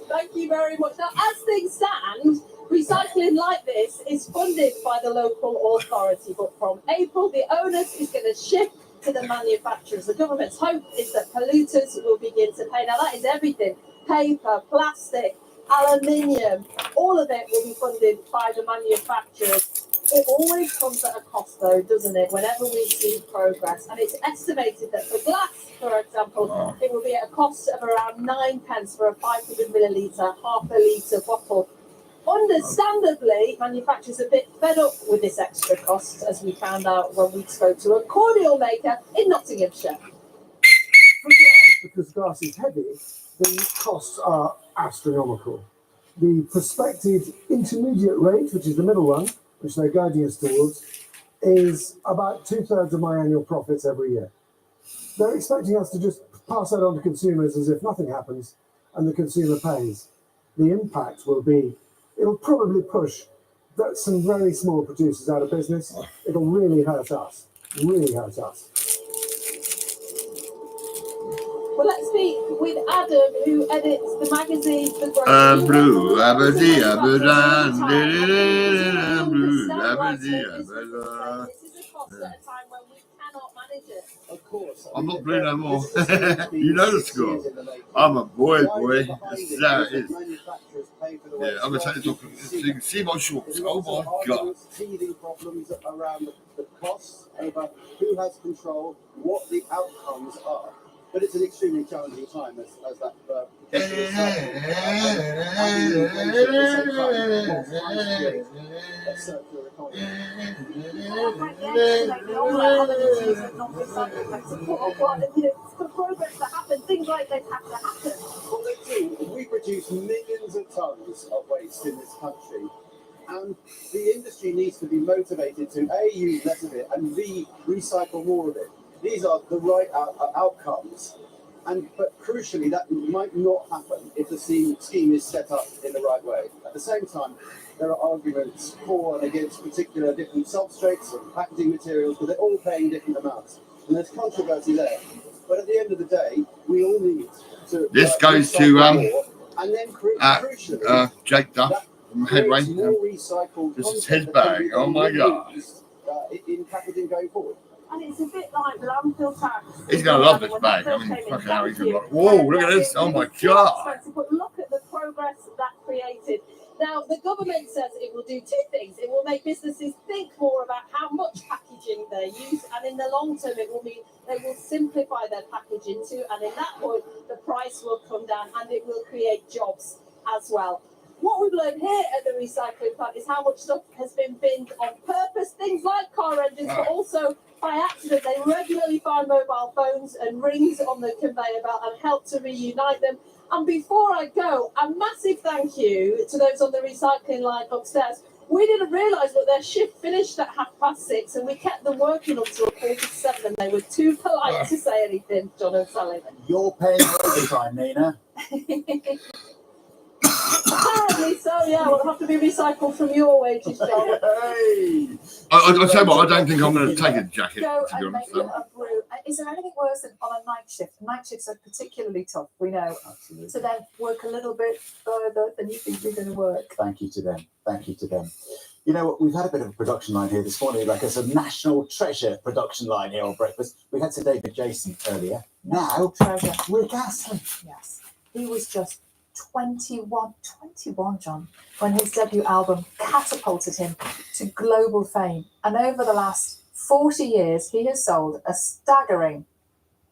Speaker 23: Thank you very much. Now, as things stand, recycling like this is funded by the local authority, but from April, the onus is going to shift to the manufacturers. The government's hope is that polluters will begin to pay. Now, that is everything. Paper, plastic, aluminium, all of it will be funded by the manufacturers. It always comes at a cost, though, doesn't it, whenever we see progress? And it's estimated that for glass, for example, it will be at a cost of around 9 pence for a 500 millilitre, half a litre bottle. Understandably, manufacturers are a bit fed up with this extra cost, as we found out when we spoke to a cordial maker in Nottinghamshire.
Speaker 18: For glass, because glass is heavy, the costs are astronomical. The prospective intermediate rate, which is the middle one, which they're guiding us towards, is about 2/3 of my annual profits every year. They're expecting us to just pass that on to consumers as if nothing happens and the consumer pays. The impact will be, it'll probably push some very small producers out of business. It'll really hurt us, really hurt us.
Speaker 23: Well, let's speak with Adam, who edits the magazine The Grocery.
Speaker 4: blue, abadee, abadan, blue, abadee, abadan.
Speaker 10: Of course.
Speaker 4: I'm not blue no more. You know the score. I'm a boy. This is how it is. Yeah, I'm going to take this off so you can see my shorts. Oh my God.
Speaker 10: Teething problems around the costs over who has control, what the outcomes are. But it's an extremely challenging time as that circular
Speaker 23: For progress to happen, things like this have to happen.
Speaker 10: Well, they do. We produce millions of tons of waste in this country. And the industry needs to be motivated to A, use less of it, and B, recycle more of it. These are the right outcomes. But crucially, that might not happen if the scheme is set up in the right way. At the same time, there are arguments for and against particular different substrates and packaging materials, but they're all paying different amounts. And there's controversy there. But at the end of the day, we all need to...
Speaker 4: This goes to
Speaker 10: and then crucially,
Speaker 4: Jake Duff from Headway. This is his bag. Oh my God.
Speaker 10: In packaging going forward.
Speaker 23: And it's a bit like landfill tax.
Speaker 4: He's going to love this bag. I mean, fucking hell, he's going to be like, whoa, look at this. Oh my God.
Speaker 23: But look at the progress that created. Now, the government says it will do two things. It will make businesses think more about how much packaging they use, and in the long term, it will mean they will simplify their packaging too, and in that point, the price will come down and it will create jobs as well. What we've learned here at the recycling plant is how much stuff has been binned on purpose, things like car engines, but also by accident. They regularly find mobile phones and rings on the conveyor belt and help to reunite them. And before I go, a massive thank you to those on the recycling line upstairs. We didn't realise that their shift finished at 6:30, and we kept them working until 7:45, and they were too polite to say anything, John and Sally.
Speaker 15: You're paying overtime, Nina.
Speaker 23: Apparently so, yeah. We'll have to be recycled from your wages, John.
Speaker 4: I tell you what, I don't think I'm going to take a jacket,
Speaker 19: Go
Speaker 4: to be
Speaker 19: and
Speaker 4: honest.
Speaker 19: make a brew. Is there anything worse than on a night shift? Night shifts are particularly tough, we know.
Speaker 15: Absolutely.
Speaker 19: So then work a little bit further than you think you're going to work.
Speaker 15: Thank you to them. Thank you to them. You know, we've had a bit of a production line here this morning, like it's a national treasure production line here on Breakfast. We had Sir David Jason earlier. Now,
Speaker 19: Treasure.
Speaker 15: Rick Astley.
Speaker 19: Yes. He was just 21, John, when his debut album catapulted him to global fame. And over the last 40 years, he has sold a staggering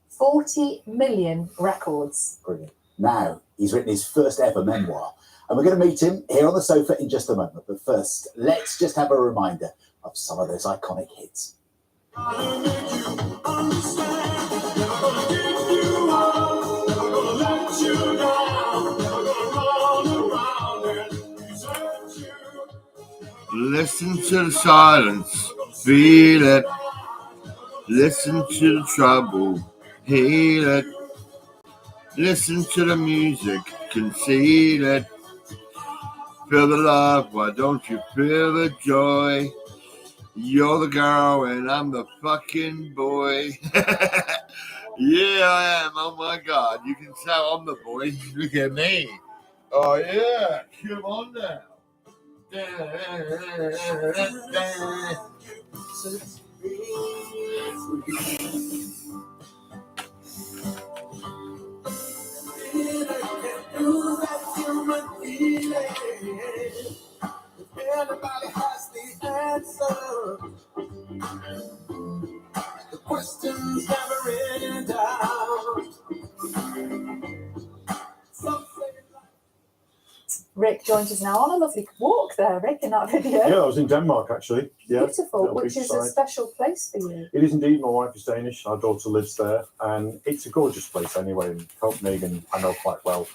Speaker 19: 40 million records.
Speaker 15: Brilliant. Now, he's written his first ever memoir. And we're going to meet him here on the sofa in just a moment. But first, let's just have a reminder of some of those iconic hits.
Speaker 4: Listen to the silence, feel it. Listen to the trouble, heal it. Listen to the music, conceal it. Feel the love, why don't you feel the joy? You're the girl and I'm the fucking boy. Yeah, I am. Oh my God, you can tell I'm the boy. Look at me. Oh yeah, come on now.
Speaker 6: Everybody has the answer. The question's never in doubt.
Speaker 19: Rick joins us now on a lovely walk there, Rick, in that video.
Speaker 11: Yeah, I was in Denmark actually. Yeah,
Speaker 19: Beautiful,
Speaker 11: little
Speaker 19: which is a
Speaker 11: beachside.
Speaker 19: special place for you.
Speaker 11: It is indeed. My wife is Danish. Our daughter lives there, and it's a gorgeous place anyway. And Copenhagen, I know quite well,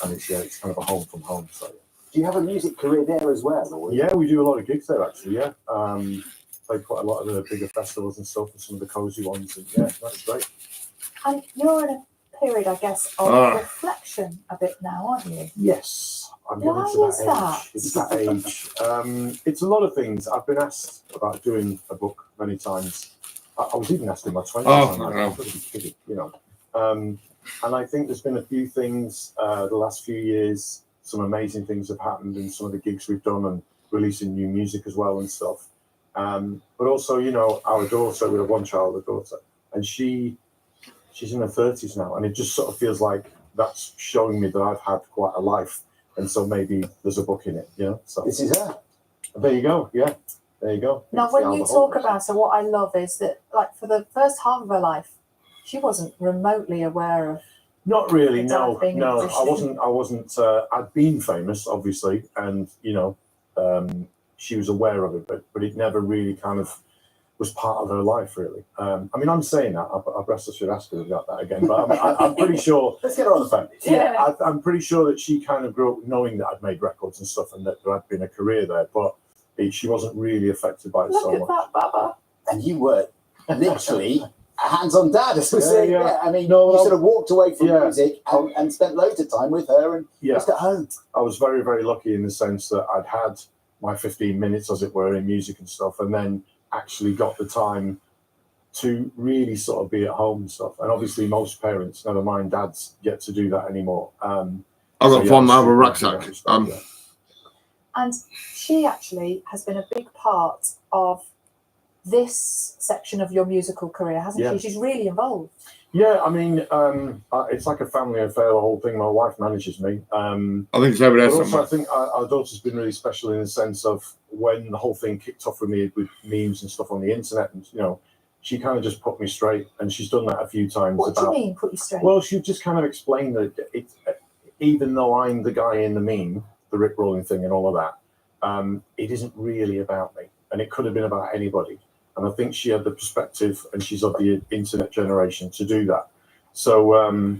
Speaker 11: and it's kind of a home from home. So.
Speaker 15: Do you have a music career there as well? Or?
Speaker 11: Yeah, we do a lot of gigs there actually. Yeah, played quite a lot of the bigger festivals and stuff, and some of the cozy ones. And yeah, that's great.
Speaker 19: And you're in a period, I guess, of reflection a bit now, aren't you?
Speaker 11: Yes. I'm
Speaker 19: Why
Speaker 11: getting to
Speaker 19: is
Speaker 11: that
Speaker 19: that?
Speaker 11: age. It's that age. It's a lot of things. I've been asked about doing a book many times. I was even asked in my 20s. I'm pretty kidding, you know. And I think there's been a few things the last few years. Some amazing things have happened in some of the gigs we've done and releasing new music as well and stuff. But also, you know, our daughter, we have one child, a daughter, and she's in her 30s now, and it just sort of feels like that's showing me that I've had quite a life. And so maybe there's a book in it, you know. So
Speaker 15: this is her.
Speaker 11: There you go. Yeah, there you go.
Speaker 19: Now,
Speaker 11: It's
Speaker 19: when
Speaker 11: the
Speaker 19: you
Speaker 11: Albert
Speaker 19: talk
Speaker 11: Hall.
Speaker 19: about her, what I love is that, like, for the first half of her life, she wasn't remotely aware of.
Speaker 11: Not really.
Speaker 19: the
Speaker 11: No,
Speaker 19: dad being a
Speaker 11: no.
Speaker 19: musician.
Speaker 11: I wasn't. I'd been famous, obviously, and you know, she was aware of it, but it never really kind of was part of her life, really. I mean, I'm saying that. I perhaps I should ask her about that again, but I'm pretty sure.
Speaker 15: Let's get her on the phone.
Speaker 11: Yeah, I'm pretty sure that she kind of grew up knowing that I'd made records and stuff, and that there had been a career there, but she wasn't really affected by it so much.
Speaker 19: that, Baba.
Speaker 15: And you were literally a hands-on dad, as we
Speaker 11: Yeah,
Speaker 15: say.
Speaker 11: yeah.
Speaker 15: Yeah. I mean,
Speaker 11: No,
Speaker 15: you
Speaker 11: well,
Speaker 15: sort of walked away from
Speaker 11: yeah.
Speaker 15: music and spent loads of time with her and just at home.
Speaker 11: I was very, very lucky in the sense that I'd had my 15 minutes, as it were, in music and stuff, and then actually got the time to really sort of be at home and stuff. And obviously, most parents, never mind dads, get to do that anymore.
Speaker 4: I've got fun out of a rucksack.
Speaker 19: And she actually has been a big part of this section of your musical career, hasn't
Speaker 11: Yeah.
Speaker 19: she? She's really involved.
Speaker 11: Yeah, I mean, it's like a family affair, the whole thing. My wife manages me.
Speaker 4: I think it's over there
Speaker 11: But also,
Speaker 4: somewhere.
Speaker 11: I think our daughter's been really special in the sense of when the whole thing kicked off with me with memes and stuff on the internet, and you know, she kind of just put me straight, and she's done that a few times.
Speaker 19: What do you mean, put you straight?
Speaker 11: Well, she just kind of explained that even though I'm the guy in the meme, the Rick rolling thing and all of that, it isn't really about me, and it could have been about anybody. And I think she had the perspective, and she's of the internet generation, to do that. So,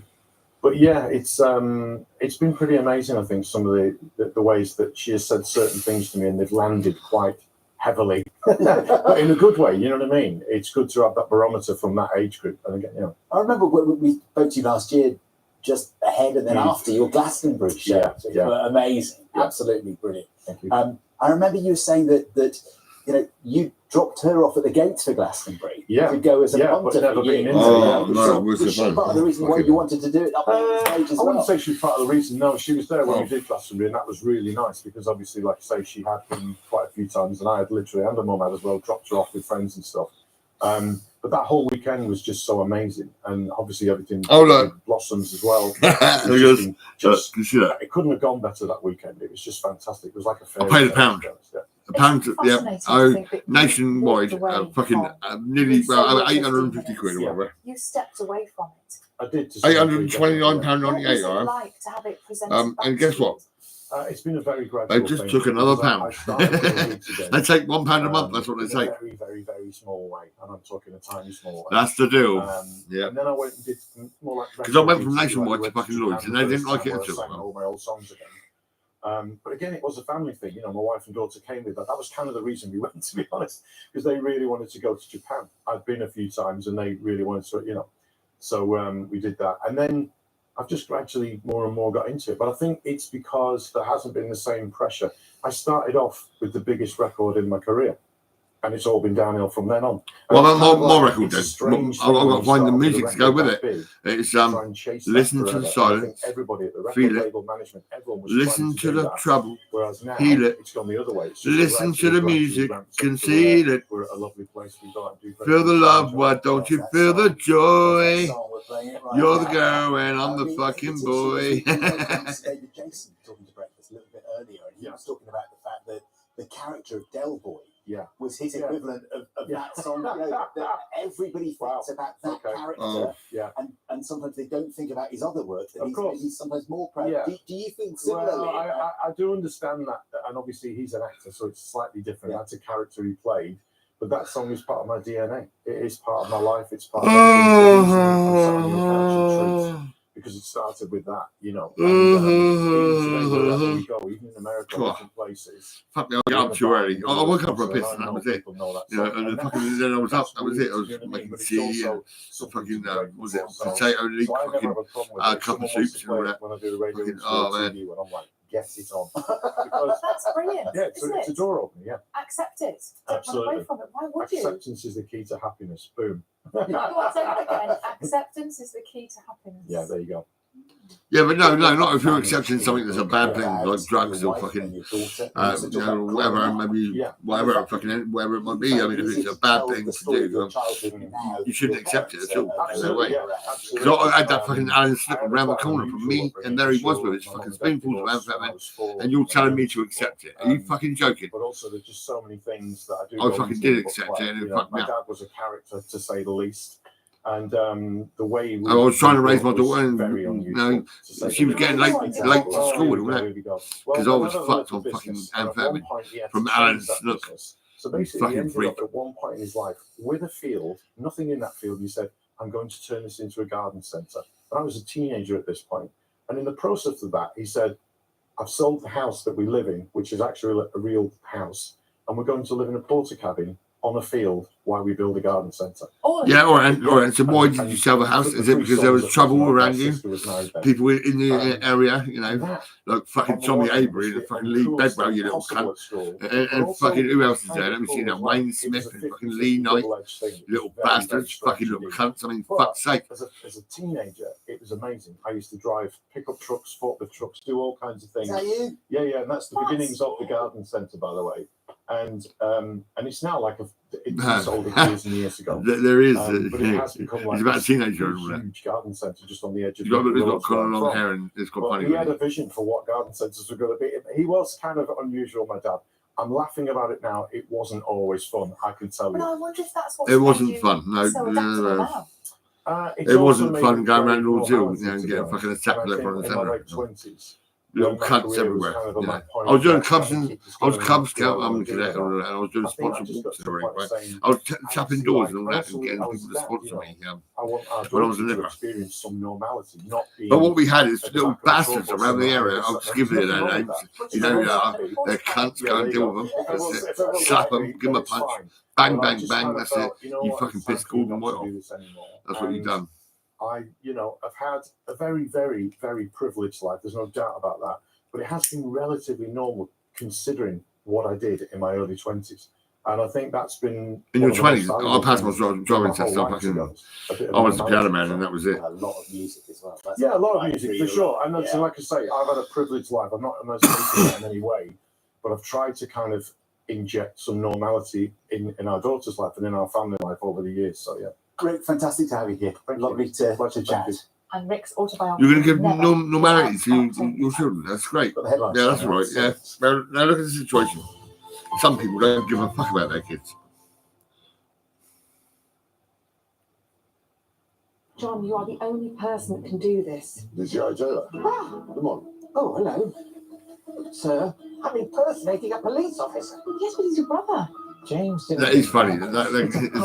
Speaker 11: but yeah, it's been pretty amazing. I think some of the ways that she has said certain things to me, and they've landed quite heavily, but in a good way. You know what I mean? It's good to have that barometer from that age group. And again, you know,
Speaker 15: I remember when we spoke to you last year, just ahead and then after your Glastonbury show.
Speaker 11: Yeah,
Speaker 15: So
Speaker 11: yeah.
Speaker 15: were amazing, absolutely brilliant.
Speaker 11: Thank you.
Speaker 15: I remember you saying that you know you dropped her off at the gates for Glastonbury to go as a
Speaker 11: but
Speaker 15: punter
Speaker 11: never
Speaker 15: for
Speaker 11: been
Speaker 15: years.
Speaker 11: into
Speaker 4: Oh,
Speaker 11: it.
Speaker 4: no,
Speaker 15: So
Speaker 4: it was
Speaker 15: was she
Speaker 4: fun.
Speaker 15: part of the reason why you wanted to do it up on stage as
Speaker 11: I
Speaker 15: well?
Speaker 11: wouldn't say she was part of the reason. No, she was there when
Speaker 4: Oh.
Speaker 11: we did Glastonbury, and that was really nice because obviously, like I say, she had been quite a few times, and I had literally, and my mum had as well, dropped her off with friends and stuff. But that whole weekend was just so amazing, and obviously everything blossoms as well. It couldn't have gone better that weekend. It was just fantastic. It was like a fairy
Speaker 4: I paid
Speaker 11: tale,
Speaker 4: a pound.
Speaker 11: to be honest, yeah.
Speaker 4: A pound, yeah.
Speaker 19: fascinating to
Speaker 4: Oh,
Speaker 19: think that you
Speaker 4: nationwide,
Speaker 19: walked away
Speaker 4: fucking
Speaker 19: from
Speaker 4: nearly
Speaker 19: so much
Speaker 4: 850 quid or whatever.
Speaker 19: You stepped away from it.
Speaker 11: I did.
Speaker 4: £829.98.
Speaker 19: What was it like to have it presented back
Speaker 4: And guess
Speaker 19: to you?
Speaker 4: what?
Speaker 11: It's been a very gradual
Speaker 4: They just
Speaker 11: thing,
Speaker 4: took another
Speaker 11: because I
Speaker 4: pound.
Speaker 11: started 2 weeks ago.
Speaker 4: They take £1 a month. That's what they
Speaker 11: in a
Speaker 4: take.
Speaker 11: very, very, very small way, and I'm talking a tiny small way.
Speaker 4: That's the deal.
Speaker 11: Yeah. And then I went and did more like.
Speaker 4: Because I went from
Speaker 11: record
Speaker 4: Nationwide
Speaker 11: gigs,
Speaker 4: to fucking
Speaker 11: went
Speaker 4: Lloyd's,
Speaker 11: to
Speaker 4: and they
Speaker 11: Japan
Speaker 4: didn't
Speaker 11: the
Speaker 4: like
Speaker 11: first
Speaker 4: it
Speaker 11: time
Speaker 4: at
Speaker 11: where I sang
Speaker 4: all.
Speaker 11: all my old songs again. But again, it was a family thing. You know, my wife and daughter came with that. That was kind of the reason we went, to be honest, because they really wanted to go to Japan. I'd been a few times, and they really wanted to, you know. So we did that, and then I've just gradually more and more got into it. But I think it's because there hasn't been the same pressure. I started off with the biggest record in my career, and it's all been downhill from then on.
Speaker 4: Well,
Speaker 11: And
Speaker 4: more,
Speaker 11: it's kind of
Speaker 4: more
Speaker 11: like,
Speaker 4: record
Speaker 11: it's a
Speaker 4: then.
Speaker 11: strange
Speaker 4: I've
Speaker 11: thing
Speaker 4: got
Speaker 11: when
Speaker 4: to
Speaker 11: you
Speaker 4: find the
Speaker 11: start with a
Speaker 4: music to go
Speaker 11: record
Speaker 4: with
Speaker 11: that
Speaker 4: it.
Speaker 11: big,
Speaker 4: It's
Speaker 11: try and chase that
Speaker 4: listen to
Speaker 11: forever.
Speaker 4: the
Speaker 11: And I
Speaker 4: silence,
Speaker 11: think everybody at the record
Speaker 4: feel it,
Speaker 11: label management, everyone was
Speaker 4: listen
Speaker 11: trying
Speaker 4: to
Speaker 11: do
Speaker 4: the
Speaker 11: that.
Speaker 4: trouble,
Speaker 11: Whereas now
Speaker 4: heal it,
Speaker 11: it's gone the other way. It's just
Speaker 4: listen to the
Speaker 11: gradually
Speaker 4: music,
Speaker 11: ramped up to
Speaker 4: conceal it,
Speaker 11: we're at a lovely place. We go out and do great
Speaker 4: feel the
Speaker 11: things.
Speaker 4: love, why don't you feel the joy? You're the girl and I'm the fucking boy.
Speaker 15: David Jason talking to Breakfast a little bit earlier, and he was talking about the fact that the character of Del Boy was his equivalent of that song. You know, that everybody thinks about that character, and sometimes they don't think about his other work that he's sometimes more proud of. Do you think similarly?
Speaker 11: Well, I do understand that, and obviously he's an actor, so it's slightly different. That's a character he played. But that song is part of my DNA. It is part of my life. It's part of everything. I'm sat on your couch and treats, because it started with that, you know. And, even today, wherever we go, even in America, different places.
Speaker 4: Fuck me, I got up too early. I woke up for a piss and that was it. You know, and then I was up, that was it. I was making tea and fucking, what was it, potato leek, fucking cup of soups and all that.
Speaker 11: When I do the radio,
Speaker 4: fucking, oh man.
Speaker 11: when I'm like, get it on. Because,
Speaker 19: That's brilliant.
Speaker 11: yeah, it's a door opener, yeah.
Speaker 19: Accept it. Don't run away from it. Why would you?
Speaker 11: Acceptance is the key to happiness. Boom.
Speaker 19: Go on, say that again. Acceptance is the key to happiness.
Speaker 11: Yeah, there you go.
Speaker 4: Yeah, but no, not if you're accepting something that's a bad thing, like drugs or fucking, you know, whatever, maybe whatever it might be. I mean, if it's a bad thing to do, you shouldn't accept it at all. No way. Because I had that fucking Alan Slip around the corner from me, and there he was with his fucking spoonfuls of amphetamine, and you're telling me to accept it? Are you fucking joking?
Speaker 11: But also, there's just so many things that I do.
Speaker 4: I fucking did accept it, and it fucked me
Speaker 11: my
Speaker 4: up.
Speaker 11: dad was a character, to say the least. And the way
Speaker 4: I was trying to raise my daughter, and
Speaker 11: very
Speaker 4: you know, she was getting late to school and all that because I was fucked on fucking amphetamine from Alan Snook.
Speaker 11: So basically, he
Speaker 4: Fucking
Speaker 11: ended
Speaker 4: freak.
Speaker 11: up at one point in his life with a field, nothing in that field. He said, "I'm going to turn this into a garden centre." And I was a teenager at this point, and in the process of that, he said, "I've sold the house that we live in, which is actually a real house, and we're going to live in a porter cabin on a field while we build a garden centre."
Speaker 4: Yeah, all right. So why did you sell the house? Is it because there was trouble around you? People in the area, you know, like fucking Tommy Avery and fucking Lee Bedwell, you little cunt. And fucking who else is there? Let me see now. Wayne Smith and fucking Lee Knight, little bastards, fucking little cunts. I mean, fuck's sake.
Speaker 11: As a teenager, it was amazing. I used to drive pickup trucks, forklift trucks, do all kinds of things.
Speaker 15: Is that you?
Speaker 11: Yeah, and that's the beginnings of the garden centre, by the way. And it's now like it's sold years and years ago.
Speaker 4: There is.
Speaker 11: But it has become like
Speaker 4: He's about a teenager.
Speaker 11: a huge garden centre just on the edge of.
Speaker 4: He's got
Speaker 11: the
Speaker 4: kind of long hair and it's got
Speaker 11: But
Speaker 4: funny.
Speaker 11: he had a vision for what garden centres were going to be. He was kind of unusual, my dad. I'm laughing about it now. It wasn't always fun, I can tell
Speaker 19: But
Speaker 11: you.
Speaker 19: I wonder if that's what
Speaker 4: It wasn't fun. No,
Speaker 19: so adaptable now.
Speaker 11: It's
Speaker 4: it
Speaker 11: also
Speaker 4: wasn't
Speaker 11: made
Speaker 4: fun
Speaker 11: it
Speaker 4: going
Speaker 11: very
Speaker 4: around all two,
Speaker 11: normalised,
Speaker 4: you know, and
Speaker 11: to be
Speaker 4: getting
Speaker 11: honest.
Speaker 4: fucking
Speaker 11: And
Speaker 4: attacked
Speaker 11: I
Speaker 4: left,
Speaker 11: think
Speaker 4: right, and
Speaker 11: in my
Speaker 4: centre.
Speaker 11: late 20s,
Speaker 4: Little
Speaker 11: when my
Speaker 4: cunts
Speaker 11: career was
Speaker 4: everywhere.
Speaker 11: kind of
Speaker 4: You
Speaker 11: at
Speaker 4: know.
Speaker 11: that point
Speaker 4: I was doing
Speaker 11: where
Speaker 4: Cubs
Speaker 11: I
Speaker 4: and
Speaker 11: keep just
Speaker 4: I was
Speaker 11: going
Speaker 4: Cub
Speaker 11: and
Speaker 4: Scout
Speaker 11: doing what
Speaker 4: cadet,
Speaker 11: I'm doing.
Speaker 4: and I was doing
Speaker 11: I think I
Speaker 4: sponsored
Speaker 11: just got
Speaker 4: walks
Speaker 11: to
Speaker 4: and
Speaker 11: the
Speaker 4: everything.
Speaker 11: point of
Speaker 4: Right?
Speaker 11: saying,
Speaker 4: I was
Speaker 11: I
Speaker 4: tapping
Speaker 11: feel
Speaker 4: doors
Speaker 11: like
Speaker 4: and all that and
Speaker 11: personally
Speaker 4: getting
Speaker 11: I
Speaker 4: people
Speaker 11: was
Speaker 4: to
Speaker 11: there,
Speaker 4: sponsor
Speaker 11: you know.
Speaker 4: me.
Speaker 11: I want our
Speaker 4: When I was a
Speaker 11: daughters to
Speaker 4: liver.
Speaker 11: experience some normality, not being.
Speaker 4: But what we had is
Speaker 11: at the
Speaker 4: little
Speaker 11: back of a
Speaker 4: bastards
Speaker 11: tour bus
Speaker 4: around the
Speaker 11: and
Speaker 4: area.
Speaker 11: all
Speaker 4: I'll
Speaker 11: that.
Speaker 4: just give you
Speaker 11: There's
Speaker 4: their
Speaker 11: nothing
Speaker 4: names.
Speaker 11: wrong with that.
Speaker 4: You know, they're cunts.
Speaker 11: Yeah,
Speaker 4: Go
Speaker 11: there
Speaker 4: and
Speaker 11: you
Speaker 4: deal
Speaker 11: go.
Speaker 4: with
Speaker 11: If
Speaker 4: them.
Speaker 11: everyone's
Speaker 4: Slap
Speaker 11: happy,
Speaker 4: them, give
Speaker 11: then
Speaker 4: them a
Speaker 11: it's
Speaker 4: punch.
Speaker 11: fine.
Speaker 4: Bang,
Speaker 11: But I
Speaker 4: bang,
Speaker 11: just
Speaker 4: bang.
Speaker 11: kind of
Speaker 4: That's it.
Speaker 11: felt, you know
Speaker 4: You
Speaker 11: what,
Speaker 4: fucking
Speaker 11: it's time
Speaker 4: pissed
Speaker 11: for me
Speaker 4: Gordon
Speaker 11: not
Speaker 4: White
Speaker 11: to
Speaker 4: off.
Speaker 11: do this anymore.
Speaker 4: That's what you've
Speaker 11: And
Speaker 4: done.
Speaker 11: I've had a very, very, very privileged life. There's no doubt about that. But it has been relatively normal considering what I did in my early 20s. And I think that's been.
Speaker 4: In your
Speaker 11: one of the most
Speaker 4: 20s, I
Speaker 11: valuable
Speaker 4: passed my
Speaker 11: things in
Speaker 4: driving
Speaker 11: my
Speaker 4: test.
Speaker 11: whole
Speaker 4: I
Speaker 11: life, to be
Speaker 4: fucking,
Speaker 11: honest. A bit of
Speaker 4: I was the piano
Speaker 11: normality.
Speaker 4: man, and that was it.
Speaker 15: A lot of music as well. That's
Speaker 11: Yeah, a lot of
Speaker 15: right
Speaker 11: music
Speaker 15: for
Speaker 11: for
Speaker 15: you.
Speaker 11: sure. And so,
Speaker 15: Yeah.
Speaker 11: like I say, I've had a privileged life. I'm not an isolated in any way, but I've tried to kind of inject some normality in our daughter's life and in our family life over the years. So yeah.
Speaker 15: Rick, fantastic to have you here. Lovely to chat.
Speaker 17: And Rick's autobiography.
Speaker 4: You're going to give
Speaker 17: never
Speaker 4: normality
Speaker 17: is
Speaker 4: to
Speaker 17: out.
Speaker 4: your children. That's great.
Speaker 15: Got the headlines
Speaker 4: Yeah, that's
Speaker 15: coming
Speaker 4: right.
Speaker 15: up,
Speaker 4: Yeah. Now look at the situation. Some people don't give a fuck about their kids.
Speaker 9: John, you are the only person that can do this.
Speaker 3: This is Jailer.
Speaker 9: Ah,
Speaker 3: Come on.
Speaker 5: Oh, hello. Sir, I'm impersonating a police officer.
Speaker 9: yes, but he's your brother.
Speaker 5: James didn't.
Speaker 4: That is funny. That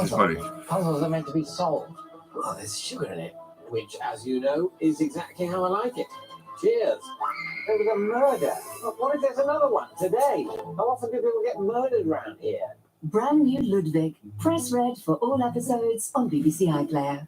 Speaker 4: is funny.
Speaker 5: Puzzles are meant to be solved. Oh, there's sugar in it, which, as you know, is exactly how I like it. Cheers. There was a murder. What if there's another one today? How often do people get murdered around here?
Speaker 1: Brand new Ludwig. Press red for all episodes on BBC iPlayer.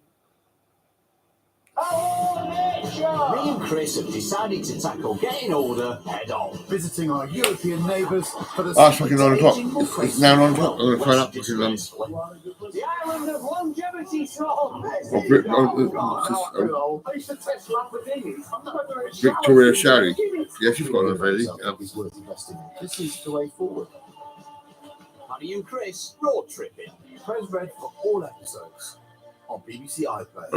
Speaker 12: Me and Chris have decided to tackle getting order head on.
Speaker 15: Visiting our European neighbours for the
Speaker 4: Oh, it's fucking 9 o'clock. It's now 9 o'clock. I'm going to phone up because
Speaker 12: The island of longevity throttle. I used to test Lamborghinis.
Speaker 4: Victoria Shouty. Yeah, she's got a lady.
Speaker 15: This is the way forward.
Speaker 12: Honey and Chris road tripping.
Speaker 15: Press red for all episodes on BBC iPlayer.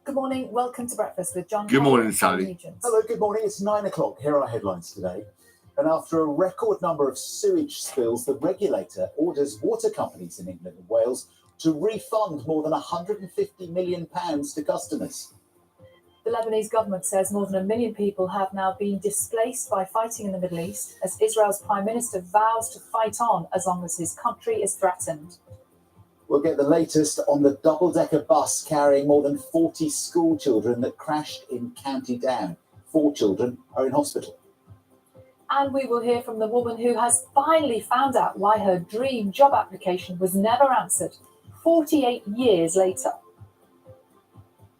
Speaker 19: Good morning. Welcome to Breakfast with John.
Speaker 4: Good
Speaker 19: Kay
Speaker 4: morning,
Speaker 19: and
Speaker 4: Sally.
Speaker 19: Nugent.
Speaker 15: Hello, good morning. It's 9 o'clock. Here are our headlines today. And after a record number of sewage spills, the regulator orders water companies in England and Wales to refund more than £150 million to customers.
Speaker 19: The Lebanese government says more than 1 million people have now been displaced by fighting in the Middle East, as Israel's Prime Minister vows to fight on as long as his country is threatened.
Speaker 15: We'll get the latest on the double-decker bus carrying more than 40 school children that crashed in County Down. 4 children are in hospital.
Speaker 19: And we will hear from the woman who has finally found out why her dream job application was never answered 48 years later.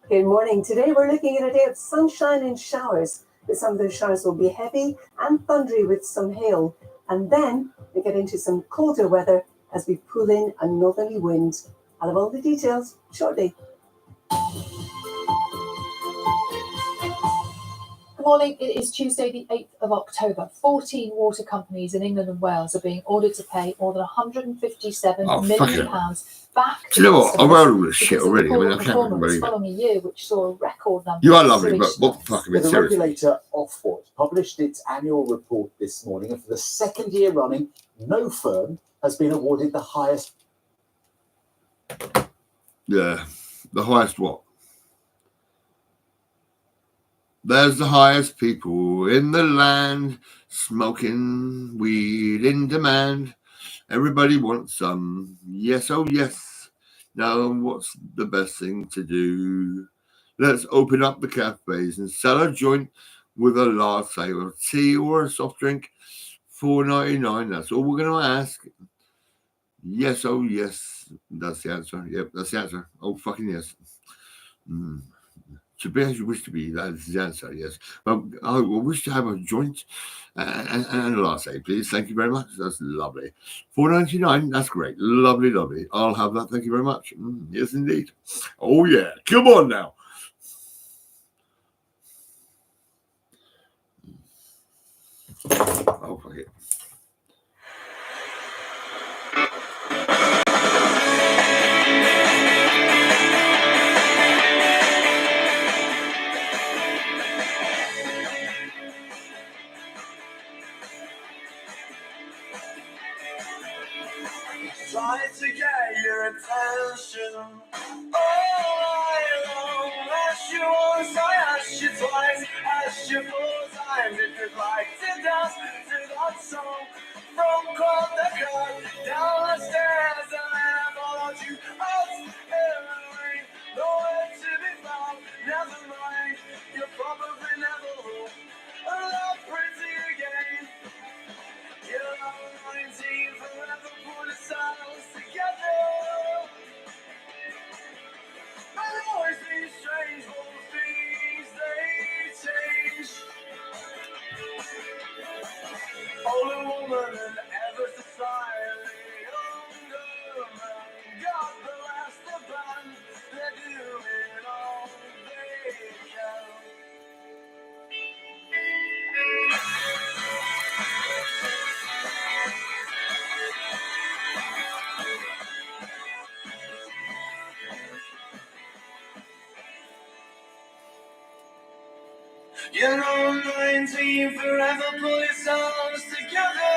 Speaker 23: Good morning. Today we're looking at a day of sunshine and showers, but some of those showers will be heavy and thundery with some hail. And then we get into some colder weather as we pull in a northerly wind. I'll have all the details shortly.
Speaker 19: Good morning. It is Tuesday, the 8th of October. 14 water companies in England and Wales are being ordered to pay more than £157 million back.
Speaker 4: Do you know what? I've heard all this shit
Speaker 19: because of
Speaker 4: already. I mean, I
Speaker 19: poor
Speaker 4: can't
Speaker 19: performance
Speaker 4: believe it.
Speaker 19: following a year which saw a record number
Speaker 4: You are
Speaker 19: of
Speaker 4: lovely,
Speaker 19: sewage
Speaker 4: but what the
Speaker 19: spills.
Speaker 4: fuck, I mean,
Speaker 15: The
Speaker 4: seriously.
Speaker 15: regulator Ofwat published its annual report this morning, and for the second year running, no firm has been awarded the highest.
Speaker 4: Yeah, the highest what? There's the highest people in the land, smoking weed in demand. Everybody wants some. Yes, oh yes. Now what's the best thing to do? Let's open up the cafes and sell a joint with a large sale of tea or a soft drink. $4.99. That's all we're going to ask. Yes, oh yes. That's the answer. Yep, that's the answer. Oh, fucking yes. To be as you wish to be, that's the answer, yes. But I wish to have a joint and a latte, please. Thank you very much. That's lovely. $4.99, that's great. Lovely, lovely. I'll have that. Thank you very much. Yes, indeed. Oh, yeah. Come on now. Oh, fuck it.
Speaker 6: Try to get your attention all night long. Asked you once, I asked you twice, asked you 4 times if you'd like to dance to that song. From court to court, down the stairs, and then I followed you out in the rain. Nowhere to be found, never mind. You'll probably never hope love pretty again. You're 19, forever put ourselves together. There'll always be strange little things, they change. Older woman and ever so slightly younger man got the last of band. You know, 19 forever, pull yourselves together.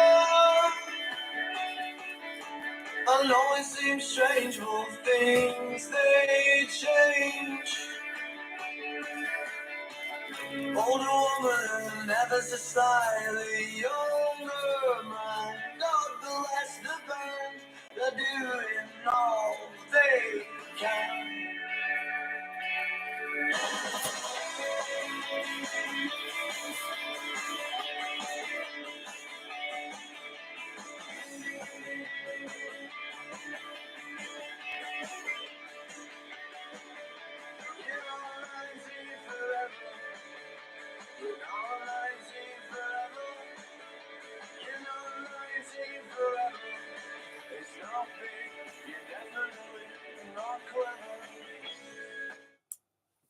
Speaker 6: I know it seems strange, all things they change. Older woman, never so slightly younger man. God bless the band, they're doing all they can.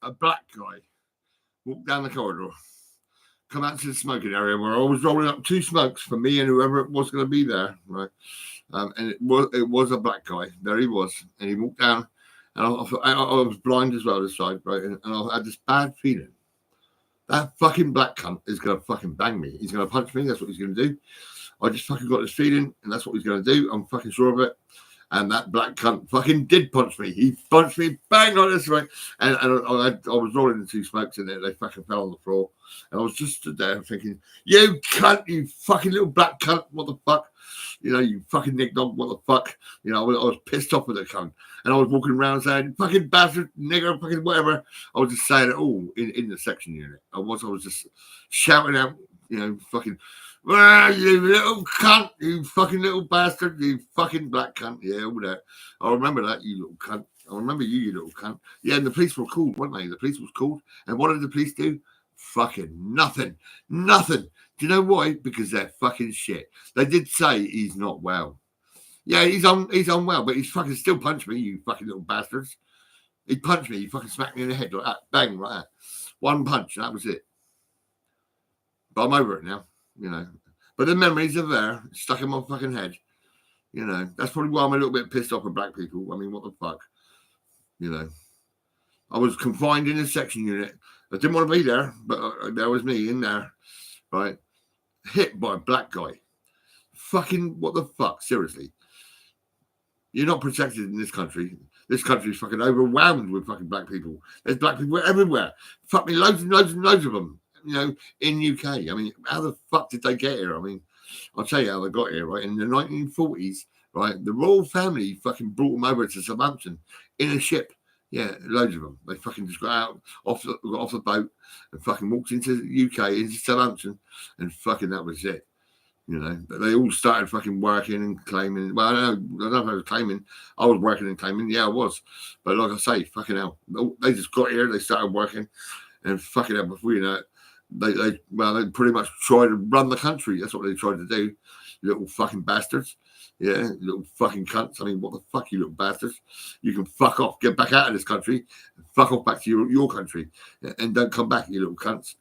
Speaker 4: A black guy walked down the corridor, come out to the smoking area where I was rolling up 2 smokes for me and whoever it was going to be there, right? And it was a black guy. There he was, and he walked down, and I was blind as well this side, right? And I had this bad feeling that fucking black cunt is going to fucking bang me. He's going to punch me. That's what he's going to do. I just fucking got this feeling, and that's what he's going to do. I'm fucking sure of it. And that black cunt fucking did punch me. He punched me bang on this way. And I was rolling the 2 smokes in there. They fucking fell on the floor. And I was just stood there thinking, you cunt, you fucking little black cunt. What the fuck? You know, you fucking nicknod, what the fuck? You know, I was pissed off with the cunt. And I was walking around saying, fucking bastard, nigger, fucking whatever. I was just saying it all in the section unit. I was just shouting out, you know, fucking, well, you little cunt, you fucking little bastard, you fucking black cunt. Yeah, all that. I remember that, you little cunt. I remember you little cunt. Yeah, and the police were called, weren't they? The police was called. And what did the police do? Fucking nothing. Nothing. Do you know why? Because they're fucking shit. They did say he's not well. Yeah, he's unwell, but he's fucking still punched me, you fucking little bastards. He punched me, he fucking smacked me in the head like that. Bang, like that. 1 punch, and that was it. But I'm over it now. You know, but the memories are there, stuck in my fucking head. You know, that's probably why I'm a little bit pissed off with black people. I mean, what the fuck? You know, I was confined in a section unit. I didn't want to be there, but there was me in there, right? Hit by a black guy. Fucking what the fuck? Seriously. You're not protected in this country. This country is fucking overwhelmed with fucking black people. There's black people everywhere. Fuck me, loads and loads and loads of them. You know, in UK. I mean, how the fuck did they get here? I mean, I'll tell you how they got here, right? In the 1940s, right, the royal family fucking brought them over to Southampton in a ship. Yeah, loads of them. They fucking just got out got off the boat and fucking walked into the UK, into Southampton, and fucking that was it. You know, but they all started fucking working and claiming. Well, I don't know if I was claiming. I was working and claiming. Yeah, I was. But like I say, fucking hell, they just got here. They started working, and fucking hell, before you know it, they pretty much tried to run the country. That's what they tried to do. Little fucking bastards. Yeah, little fucking cunts. I mean, what the fuck, you little bastards? You can fuck off. Get back out of this country. And fuck off back to your country. And don't come back, you little cunts.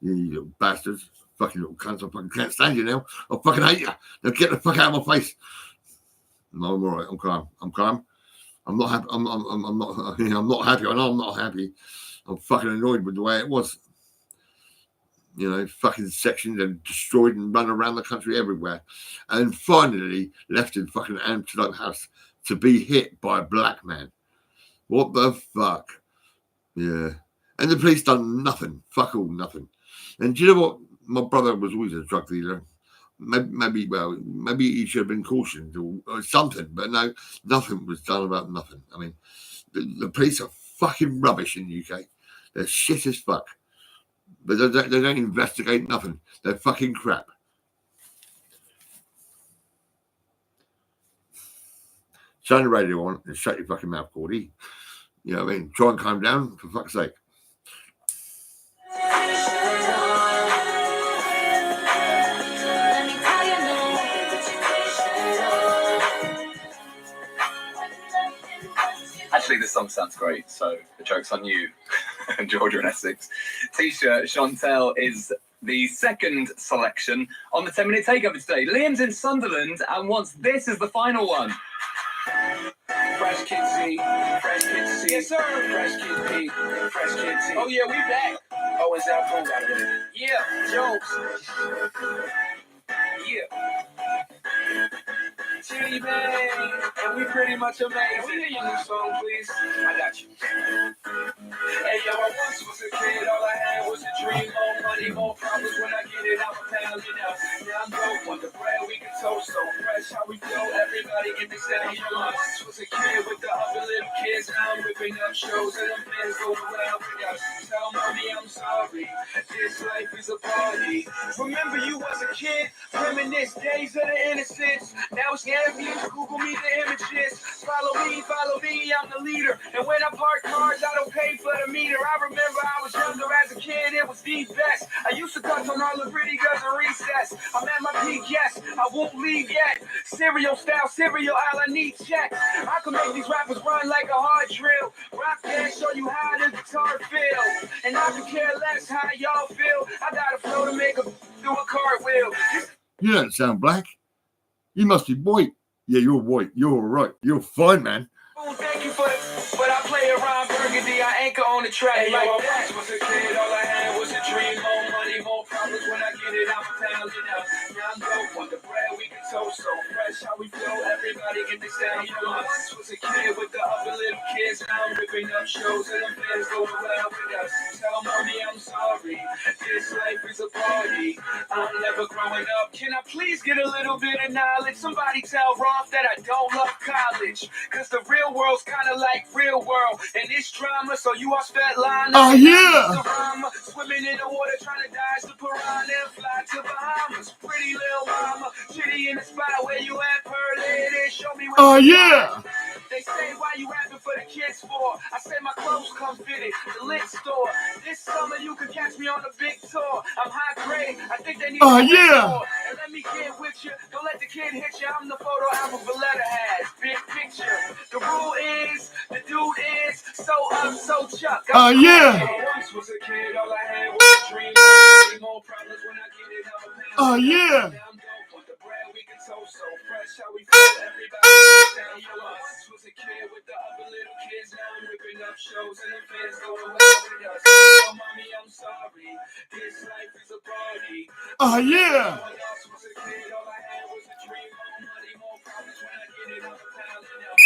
Speaker 4: You little bastards. Fucking little cunts. I fucking can't stand you now. I fucking hate you. Now get the fuck out of my face. No, I'm all right. I'm calm. I'm calm. I'm not happy. I'm not. I'm not happy. I know I'm not happy. I'm fucking annoyed with the way it was. You know, fucking sectioned and destroyed and run around the country everywhere. And finally left in fucking Antelope House to be hit by a black man. What the fuck? Yeah. And the police done nothing. Fuck all, nothing. And do you know what? My brother was always a drug dealer. Maybe he should have been cautioned or something. But no, nothing was done about nothing. I mean, the police are fucking rubbish in the UK. They're shit as fuck. But they don't investigate nothing. They're fucking crap. Turn the radio on and shut your fucking mouth, Cordy. You know what I mean? Try and calm down, for fuck's sake.
Speaker 2: Actually, this song sounds great, so the joke's on you, Georgia and Essex. T-shirt Chantel is the second selection on the 10-minute takeover today. Liam's in Sunderland and wants this as the final one.
Speaker 6: Fresh Kid C, Fresh Kid C, yes sir. Fresh Kid P, Fresh Kid T. Oh yeah, we back. always out cool out there. Yeah, Jones. Yeah. Chitty Bang, and we pretty much amazing. We hear your new song, please. I got you. Hey, yo, I once was a kid, all I had was a dream. More money, more problems when I get it out of town, you know. Now I'm broke on the bread, we can toast so fresh. How we flow, everybody get this down. You know, I once was a kid with the other little kids. Now I'm whipping up shows and them fans going well. We got tell mommy I'm sorry. This life is a party. Remember you was a kid, reminisce days of the innocence. Now it's nephews, Google me the images. Follow me, I'm the leader. And when I park cars, I don't pay for the meter. I remember I was younger as a kid, it was the best. I used to touch on all the pretty girls in recess. I'm at my peak, yes, I won't leave yet. Cereal style, cereal, all I need checks. I can make these rappers run like a hard drill. Rock band, show you how the guitar feels. And I could care less how y'all feel. I got a flow to make a do a cartwheel.
Speaker 4: You don't sound black. You must be white. Yeah, you're white. You're all right. You're fine, man.
Speaker 6: Thank you for the, but I play around Burgundy. I anchor on the track like that. Was a kid, all I had was a dream. More money, more problems when I get it out of town. You know, now I'm dope on the bread. We can toast so fresh. How we flow, everybody get this down. You know, I once was a kid with the other little kids. Now I'm ripping up shows and them fans going well with us. Tell mommy I'm sorry. This life is a party. I'm never growing up. Can I please get a little bit of knowledge? Somebody tell Rolf that I don't love college. Cause the real world's kind of like real world. And it's drama, so you all spent line.
Speaker 4: Oh, yeah.
Speaker 6: Swimming in the water, trying to dodge the piranha and fly to Bahamas. Pretty little mama, shitty in the spot where you at, Pearl. Show me where
Speaker 4: Oh,
Speaker 6: you
Speaker 4: yeah.
Speaker 6: at. They say, why you rapping for the kids for? I say my clothes come fitted, the lit store. This summer you can catch me on a big tour. I'm high grade, I think they need
Speaker 4: Oh,
Speaker 6: to
Speaker 4: yeah.
Speaker 6: more. And let me get with you, don't let the kid hit you. I'm the photo album Valletta has, big picture. The rule is, the dude is, so up, so Chuck.
Speaker 4: Oh, yeah.
Speaker 6: I once was a kid, all I had was a dream. More problems when I get it out.
Speaker 4: Oh, yeah.
Speaker 6: Now I'm dope on the bread, we can toast so fresh. How we feel, everybody down. You know, I once was a kid with the other little kids. Now I'm ripping up shows and the fans going well with us. Oh, mommy, I'm sorry. This life is a party.
Speaker 4: Oh, yeah.
Speaker 6: I once was a kid, all I had was a dream. More money, more problems when I get it out of town. You know, now I'm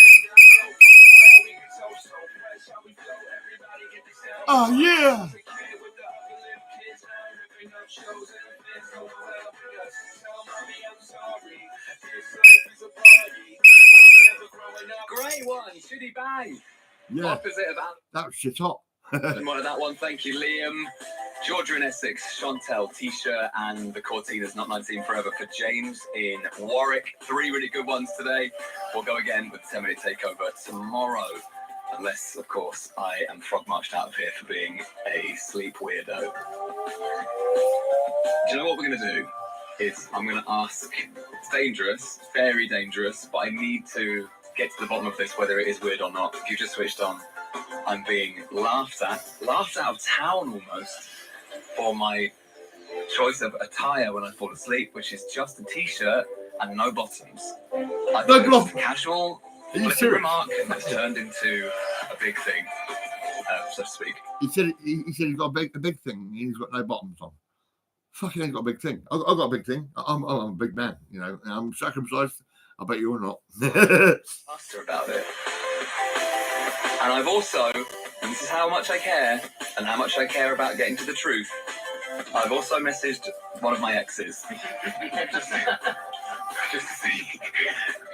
Speaker 6: dope on the bread, we can toast so fresh. How we flow, everybody get this down.
Speaker 4: Oh, yeah.
Speaker 6: I was a kid with the other little kids. Now I'm ripping up shows and the fans going well with us. Tell mommy I'm sorry. This life is a party. I'm never growing up. Great one, Shitty Bang.
Speaker 4: Yeah.
Speaker 6: Opposite of that.
Speaker 4: That was shit hot.
Speaker 2: One of that one, thank you, Liam. Georgia in Essex, Chantel, T-shirt, and the Cortinas Not 19 Forever for James in Warwick. 3 really good ones today. We'll go again with the 10-minute takeover tomorrow. Unless, of course, I am frog marched out of here for being a sleep weirdo. Do you know what we're going to do? Is I'm going to ask, it's dangerous, very dangerous, but I need to get to the bottom of this, whether it is weird or not. If you just switched on, I'm being laughed out of town almost, for my choice of attire when I fall asleep, which is just a t-shirt and no bottoms. I
Speaker 4: No
Speaker 2: thought it was
Speaker 4: bottoms.
Speaker 2: a casual
Speaker 4: Are you
Speaker 2: flippant
Speaker 4: serious?
Speaker 2: remark, and it's turned into a big thing, so to speak.
Speaker 4: He said he's got a big thing. He's got no bottoms on. Fucking ain't got a big thing. I've got a big thing. I'm a big man, you know. And I'm circumcised. I bet you're not.
Speaker 2: Asked her about it. And I've also, and this is how much I care, and how much I care about getting to the truth, I've also messaged one of my exes. just to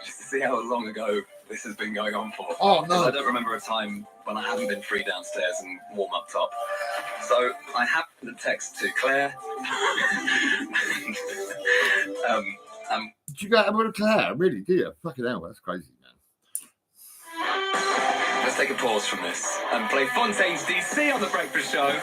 Speaker 2: see how long ago this has been going on for.
Speaker 4: Oh, no.
Speaker 2: 'Cause I don't remember a time when I haven't been free downstairs and warm up top. So I have the text to Claire.
Speaker 4: Did you go out with a Claire? Really? Do you? Fucking hell, that's crazy, man.
Speaker 2: Let's take a pause from this and play Fontaine's DC on The Breakfast Show.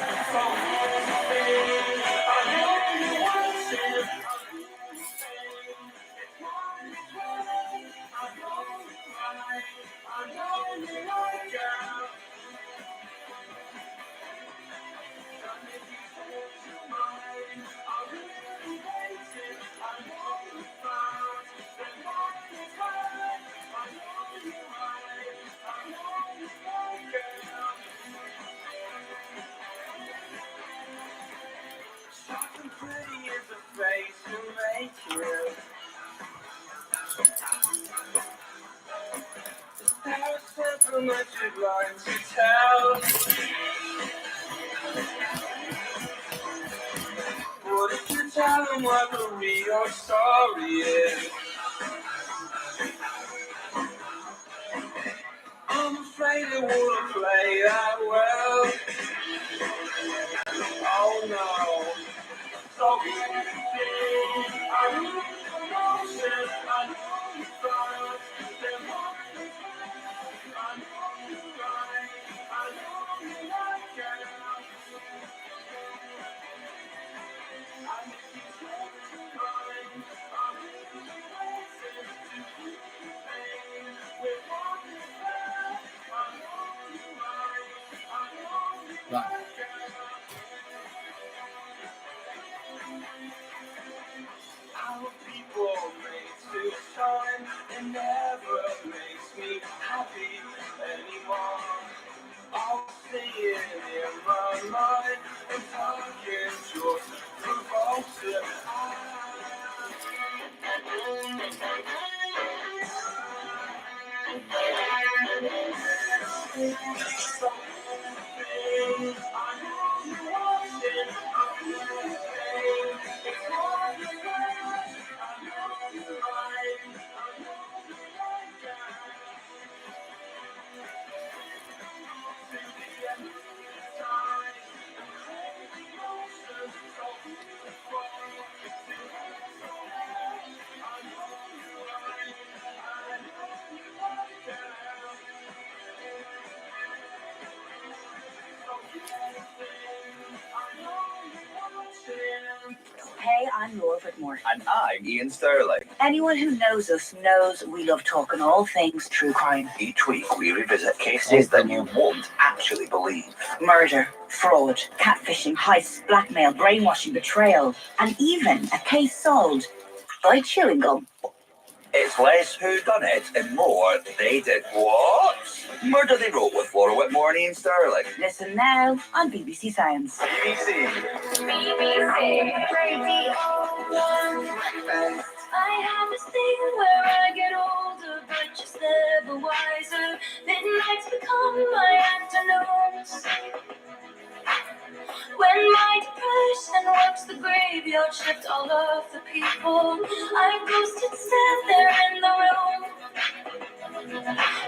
Speaker 6: There's simple magic lines to tell. What if you tell them what the real story is? I'm afraid it wouldn't play that well. Oh no. So easy. I need emotion. I know you found them. I know you right. I know you like it. I need you to mind. I'm really waiting to keep pain. With what you said, I know you right. I know you like it. Our people made to shine, it never makes me happy anymore. I'll see it in my mind, and talking just provokes it.
Speaker 7: Hey, I'm Laura Whitmore.
Speaker 12: And I'm Ian Sterling.
Speaker 7: Anyone who knows us knows we love talking all things true crime.
Speaker 12: Each week we revisit cases that you won't actually believe.
Speaker 7: Murder, fraud, catfishing, heists, blackmail, brainwashing, betrayal, and even a case solved by chewing gum.
Speaker 12: It's less who done it and more they did what? Murder They Wrote with Laura Whitmore and Ian Sterling.
Speaker 7: Listen now on BBC Science.
Speaker 12: BBC.
Speaker 6: Radio 1. I have this thing where I get older, but just never wiser. Midnights become my afternoons. When my depression works the graveyard shift all of the people, I ghost and stand there in the room.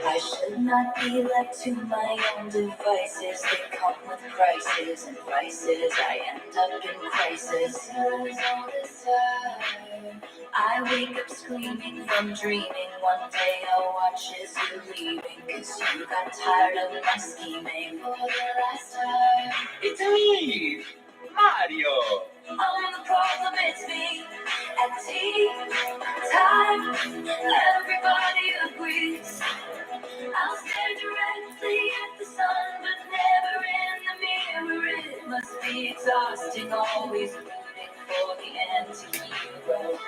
Speaker 6: I should not be left to my own devices. They come with prices and vices. I end up in crisis. All this time, I wake up screaming from dreaming. One day I'll watch as you're leaving, 'cause you got tired of my scheming for the last time.
Speaker 12: It's me, Mario.
Speaker 6: I'm the problem, it's me. At tea time, everybody agrees. I'll stare directly at the sun, but never in the mirror. It must be exhausting, always rooting for the anti-hero.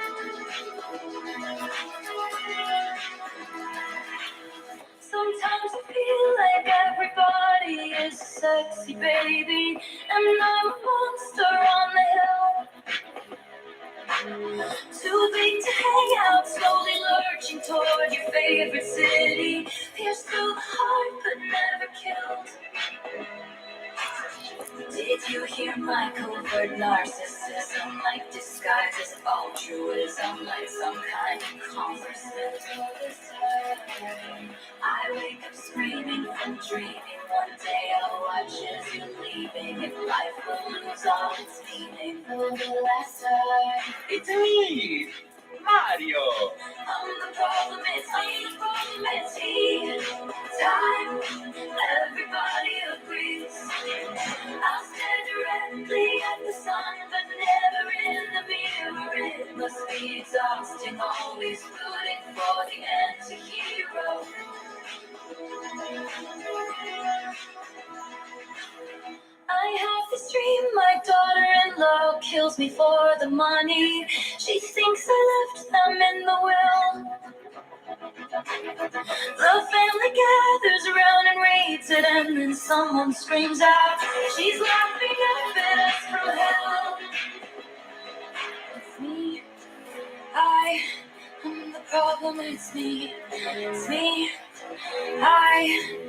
Speaker 6: Sometimes I feel like everybody is a sexy baby, and I'm a monster on the hill. Too big to hang out, slowly lurching toward your favorite city. Pierced through the heart, but never killed. Did you hear my covert narcissism? Like disguised as altruism, like some kind of conversation. I wake up screaming from dreaming. One day I'll watch as you're leaving. If life will lose all its meaning for the last time.
Speaker 12: It's me, Mario.
Speaker 6: I'm the problem, it's me. It's tea time, everybody agrees. I'll stare directly at the sun, but never in the mirror. It must be exhausting, always rooting for the anti-hero. I have this dream, my daughter-in-law kills me for the money. She thinks I left them in the will. The family gathers around and reads it, and then someone screams out, she's laughing up at us from hell. It's me, I am the problem, it's me. It's me. I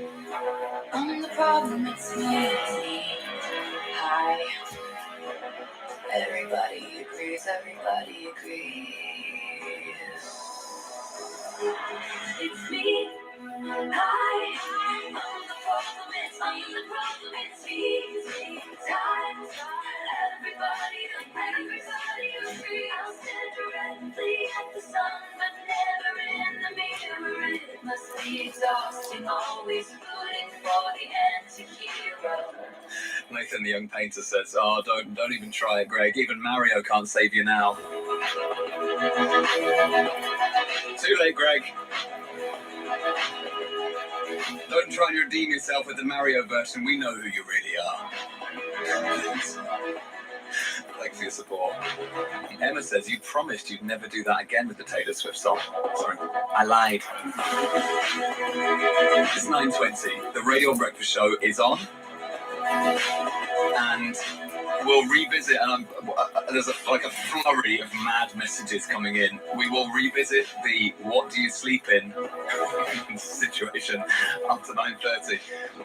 Speaker 6: am the problem, it's me. It's me. I. Everybody agrees, everybody agrees. It's me. I am the problem, it's me. The problem, it's me. It's me. Time. Everybody agree. I'll stare directly at the sun, but never in the mirror. It must be exhausting, always rooting for the anti-hero.
Speaker 2: Nathan, the young painter, says, "Oh, don't even try it, Greg. Even Mario can't save you now." Too late, Greg. Don't try and redeem yourself with the Mario version. We know who you really are. Thanks for your support. Emma says, "You promised you'd never do that again with the Taylor Swift song." Sorry, I lied. It's 9:20. The Radio Breakfast Show is on. And we'll revisit, and there's a flurry of mad messages coming in. We will revisit the "what do you sleep in" situation up to 9:30.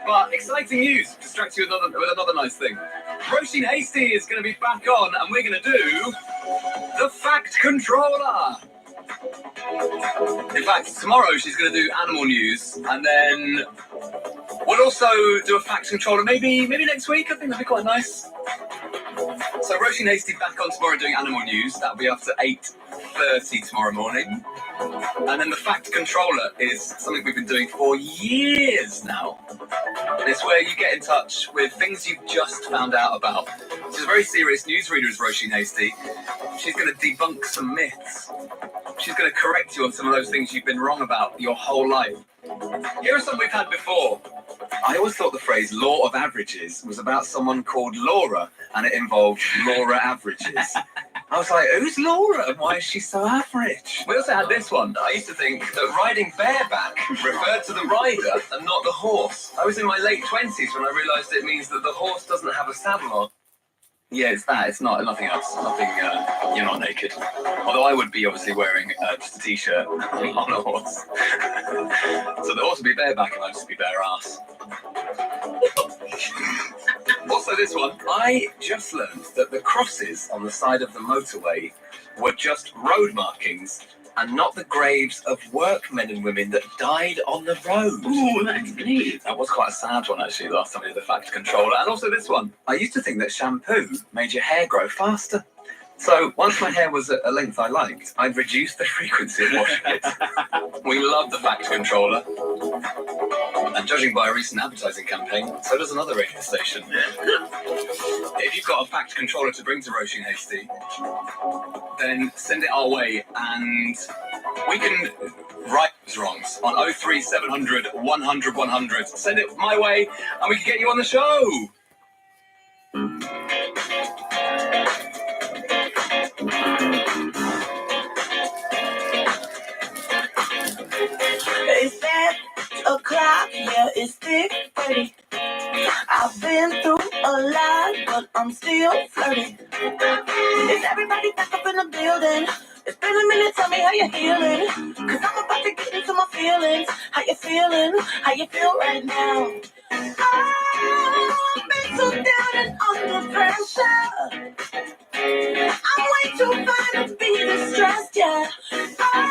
Speaker 2: But exciting news, distract you with another nice thing. Roisin Hasty is going to be back on, and we're going to do the Fact Controller. In fact, tomorrow she's going to do animal news, and then we'll also do a Fact Controller maybe next week. I think that'd be quite nice. So Roisin Hasty back on tomorrow doing animal news. That'll be after 8:30 tomorrow morning. And then the Fact Controller is something we've been doing for years now. And it's where you get in touch with things you've just found out about. She's a very serious newsreader, is Roisin Hasty. She's going to debunk some myths. She's going to correct you on some of those things you've been wrong about your whole life. Here are some we've had before. I always thought the phrase "law of averages" was about someone called Laura, and it involved Laura averages. I was like, who's Laura and why is she so average? We also had this one. I used to think that riding bareback referred to the rider and not the horse. I was in my late 20s when I realised it means that the horse doesn't have a saddle on. Yeah, it's that. It's nothing else. Nothing. You're not naked. Although I would be obviously wearing just a t-shirt on a horse. So the horse would be bareback and I'd just be bare ass. Also this one. I just learned that the crosses on the side of the motorway were just road markings and not the graves of workmen and women that died on the road. Ooh, that's neat. That was quite a sad one, actually, last time I did the Fact Controller. And also this one. I used to think that shampoo made your hair grow faster. So once my hair was at a length I liked, I'd reduce the frequency of washing it. We love the Fact Controller. And judging by a recent advertising campaign, so does another radio station. If you've got a Fact Controller to bring to Roisin Hasty, then send it our way and we can right those wrongs on 03700 100 100. Send it my way and we can get you on the show.
Speaker 6: It's 8:00, yeah, it's 6:30. I've been through a lot, but I'm still flirting. Is everybody back up in the building? It's been a minute, tell me how you're healing. Cause I'm about to get into my feelings. How you feeling? How you feel right now? I've been so down and under pressure. I'm way too fine to be distressed, yeah. I'm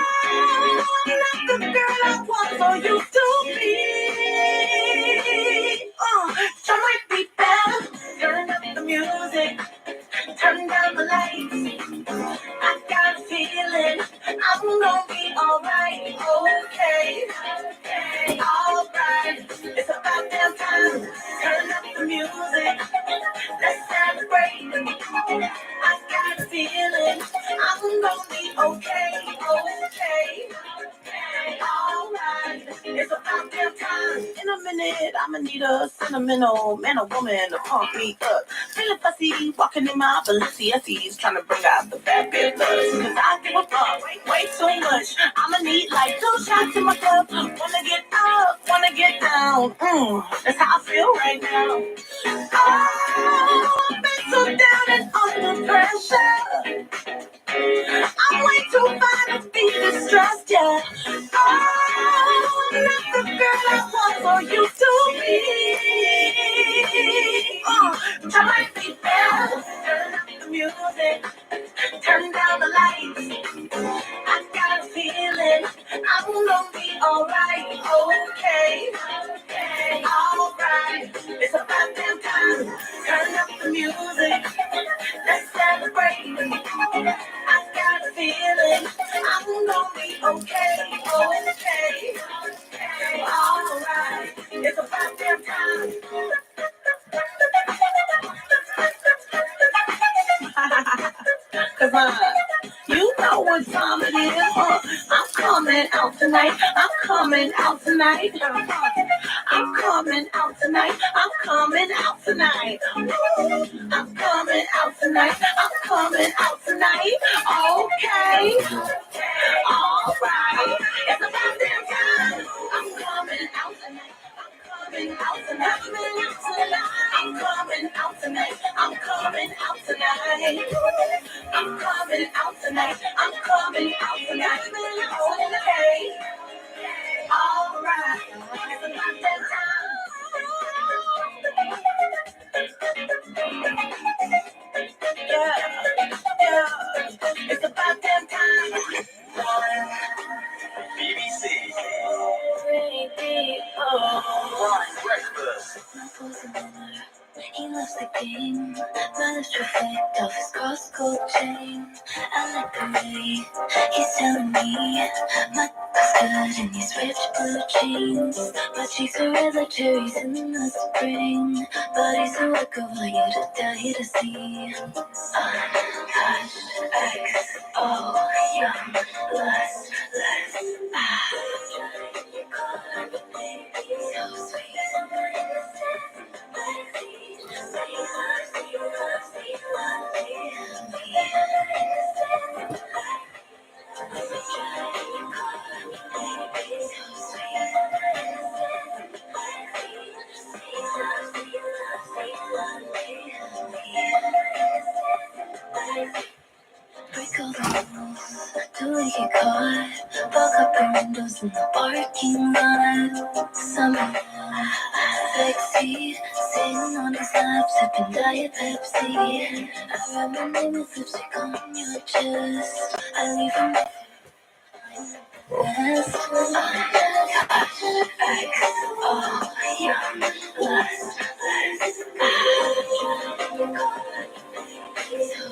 Speaker 6: not the girl I want for you to be. Try might be better. Turn up the music. Turn down the lights. I got a feeling I'm gonna be alright. Okay, alright. It's about damn time. Turn up the music. Let's celebrate. I got a feeling I'm gonna be okay. Alright. It's about damn time. In a minute, I'ma need a sentimental man or woman to pump me up. Feeling fussy, walking in my Balenciennes, trying to bring out the bad bitch lust. Cause I give a fuck way too much. I'ma need like 2 shots in my cup. Wanna get up, wanna get down. That's how I feel right now. Oh, I've been so down and under pressure. I'm way too fine to be distressed. yeah. Oh, not the girl I want for you to be. Turn my feet down, turn up the music, turn down the lights. I got a feeling I'm gonna be alright, okay, alright. It's about damn time, turn up the music, let's celebrate. I got a feeling I'm gonna be okay, alright. It's about damn time. Cause you know what time it is. I'm coming out tonight. I'm coming out tonight. I'm coming out tonight. I'm coming out tonight. I'm coming out tonight. I'm coming out tonight. Okay. Alright. It's about damn time. I'm coming out tonight. I'm coming out tonight. I'm coming out tonight. I'm coming out tonight. I'm coming out tonight. I'm coming out tonight. Okay. Alright. It's about that time. Yeah. It's about that time. BBC. Ron Breakfast. He loves the game, but it's reflect off his cross-coat chain. I like the way he's telling me my is good in these rich blue jeans. But she's a red like cherries in the spring. But he's a work of art you to die to see. Touch, X, oh, young, lust, so sweet. Break all the rules, do we get caught? Fuck up your windows in the parking lot. Summer, backseat, sitting on his lap, sipping Diet Pepsi. I write my name with lipstick on your chest. I leave him best. Oh, young, lust, so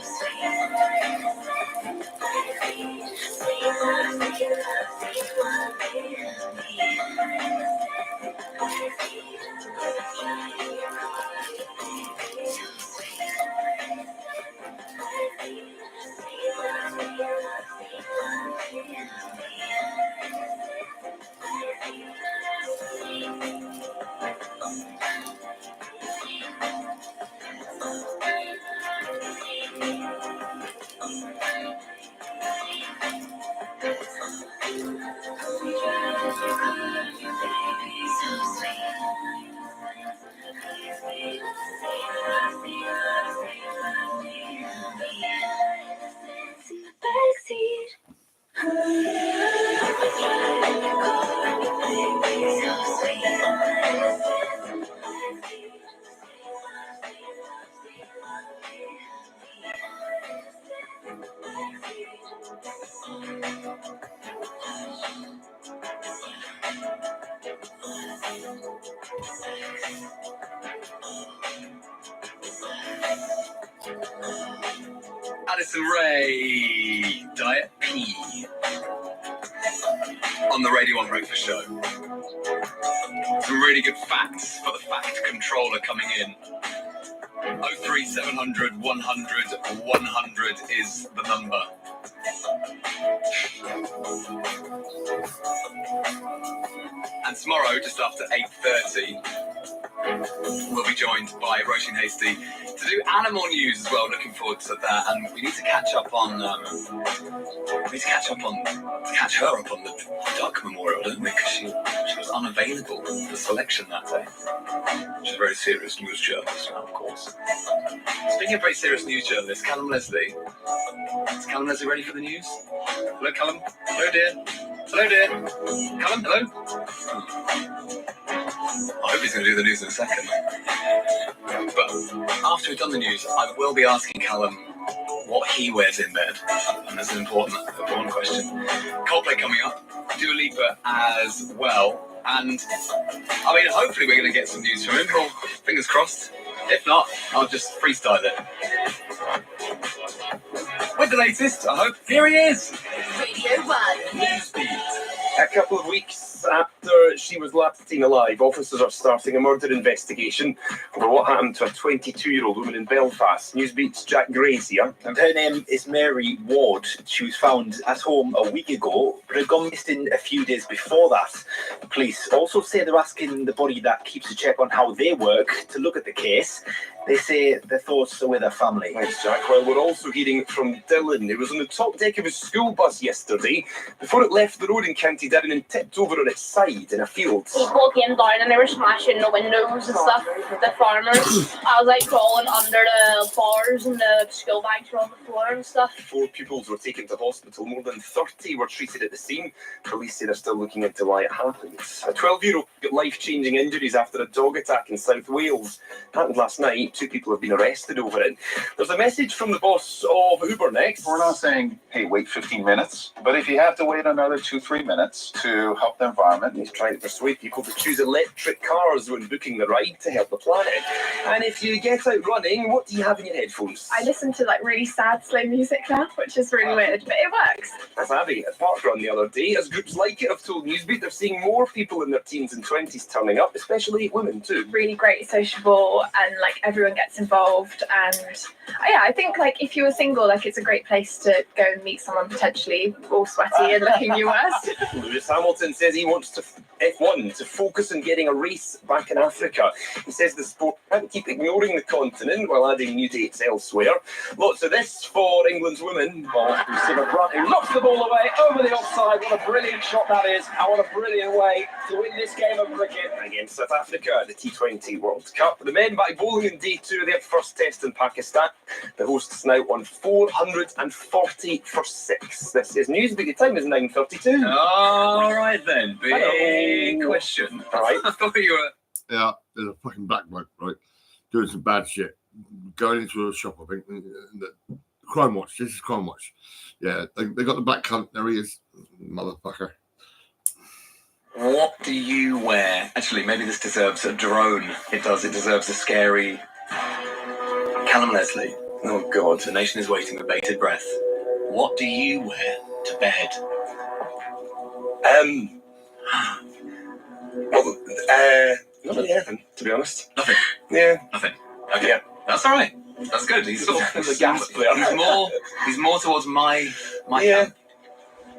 Speaker 6: Addison Rae, Diet P. On the Radio 1 Breakfast Show. Some really good facts for the fact controller coming in. 03700 100 100 is the number. And tomorrow, just after 8:30, we'll be joined by Roisin Hasty to do animal news as well. Looking forward to that. And we need to catch up on catch her up on the Duck Memorial, don't we? Because she was unavailable for selection that day. She's a very serious news journalist now, of course. Speaking of very serious news journalists, Callum Leslie. Is Callum Leslie ready for the news? Hello, Callum. Hello, dear.
Speaker 2: Hello, dear. Callum, hello. I hope he's going to do the news in a second. But after we've done the news, I will be asking Callum what he wears in bed. And that's an important question. Coldplay coming up, Dua Lipa as well. And, I mean, hopefully we're going to get some news from him. Well, fingers crossed. If not, I'll just freestyle it. With the latest, I hope. Here he is.
Speaker 13: Radio 1.
Speaker 2: Newsbeat.
Speaker 13: A couple of weeks after she was last seen alive, officers are starting a murder investigation over what happened to a 22-year-old woman in Belfast. Newsbeat's Jack Gray's here.
Speaker 20: And her name is Mary Ward. She was found at home a week ago, but had gone missing a few days before that. Police also say they're asking the body that keeps a check on how they work to look at the case. They say their thoughts are with their family.
Speaker 13: Thanks, Jack. Well, we're also hearing from Dylan, who was on the top deck of his school bus yesterday before it left the road in County Durham and tipped over on its side in a field.
Speaker 22: People came down and they were smashing the windows and stuff, the farmers. I was like crawling under the bars and the school bags were on the floor and stuff.
Speaker 13: 4 pupils were taken to hospital. More than 30 were treated at the scene. Police say they're still looking into why it happened. A 12-year-old got life-changing injuries after a dog attack in South Wales. Happened last night. 2 people have been arrested over it. There's a message from the boss of Uber Next.
Speaker 24: We're not saying, hey, wait 15 minutes, but if you have to wait another 2-3 minutes to help the environment.
Speaker 13: He's trying to persuade people to choose electric cars when booking the ride to help the planet. And if you get out running, what do you have in your headphones?
Speaker 22: I listen to like really sad slow music now, which is really weird, but it works.
Speaker 13: That's Abby at Parkrun the other day. As groups like it have told Newsbeat, they're seeing more people in their teens and 20s turning up, especially women too.
Speaker 22: Really great sociable and like everyone gets involved, and yeah, I think like if you were single, like it's a great place to go and meet someone potentially all sweaty and looking your worst.
Speaker 13: Lewis Hamilton says he wants to F1 to focus on getting a race back in Africa. He says the sport can't keep ignoring the continent while adding new dates elsewhere. Lots of this for England's women.
Speaker 25: Stephen Brunt, who knocks the ball away over the offside. What a brilliant shot that is, and what a brilliant way to win this game of cricket.
Speaker 13: Against South Africa at the T20 World Cup. The men back bowling in day 2 of their first test in Pakistan. The hosts now on 440 for 6. This is Newsbeat. The time is 9:32.
Speaker 2: All right then. Big question.
Speaker 13: All right.
Speaker 2: I thought you were.
Speaker 4: Yeah, there's a fucking black bloke, right, doing some bad shit, going into a shop, I think, Crime Watch. This is Crime Watch. Yeah, they got the black cunt. There he is, motherfucker.
Speaker 2: What do you wear? Actually, maybe this deserves a drone. It does. It deserves a scary. Callum Leslie. Oh God, the nation is waiting with bated breath. What do you wear to bed?
Speaker 13: Not really anything, to be honest.
Speaker 2: Nothing.
Speaker 13: Yeah.
Speaker 2: Nothing. Okay. Yeah. That's all right. That's good. He's sort of
Speaker 13: the gas player.
Speaker 2: He's more towards my camp.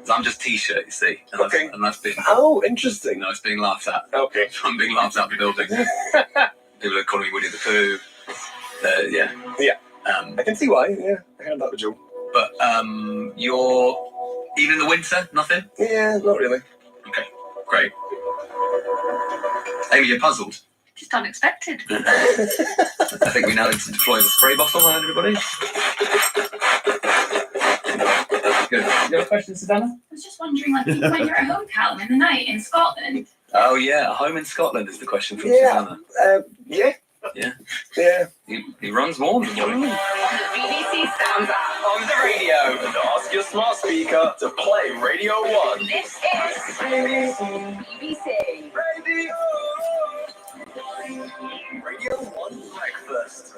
Speaker 2: So I'm just t-shirt, you see. And
Speaker 13: Okay.
Speaker 2: that's been.
Speaker 13: Oh, interesting.
Speaker 2: No, it's being laughed at.
Speaker 13: Okay.
Speaker 2: I'm being laughed at in the building. People are calling me Winnie the Pooh. Yeah.
Speaker 13: Yeah. I can see why. Yeah, I heard that with Joe.
Speaker 2: But you're even in the winter, nothing.
Speaker 13: Yeah, not really.
Speaker 2: Okay, great. Amy, you're puzzled.
Speaker 22: Just unexpected.
Speaker 2: I think we now need to deploy the spray bottle on everybody. Good. You have a question, Susanna?
Speaker 22: I was just wondering, like, when you're at home, Callum, in the night in Scotland.
Speaker 2: Oh yeah, a home in Scotland is the question from
Speaker 13: Yeah.
Speaker 2: Susanna.
Speaker 13: Yeah.
Speaker 2: Yeah.
Speaker 13: Yeah.
Speaker 2: He runs warm.
Speaker 13: Mm.
Speaker 22: The BBC stands up
Speaker 25: On the radio, and ask your smart speaker to play Radio 1.
Speaker 22: This is BBC.
Speaker 25: Radio 1 Breakfast.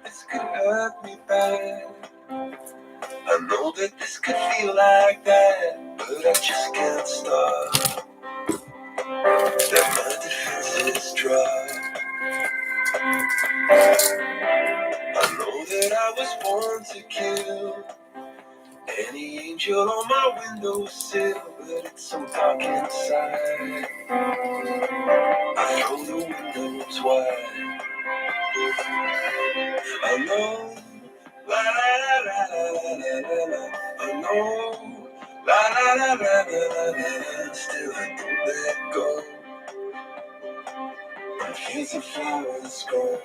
Speaker 25: This could hurt me bad. I know that this could feel like that, but I just can't stop. That my defenses drop. I know that I was born to kill any angel on my windowsill, but it's so dark inside. I throw the windows wide. I know, la la la la la la la. I know, la la la la la la. Still I don't let go. And here's a flower that's grown.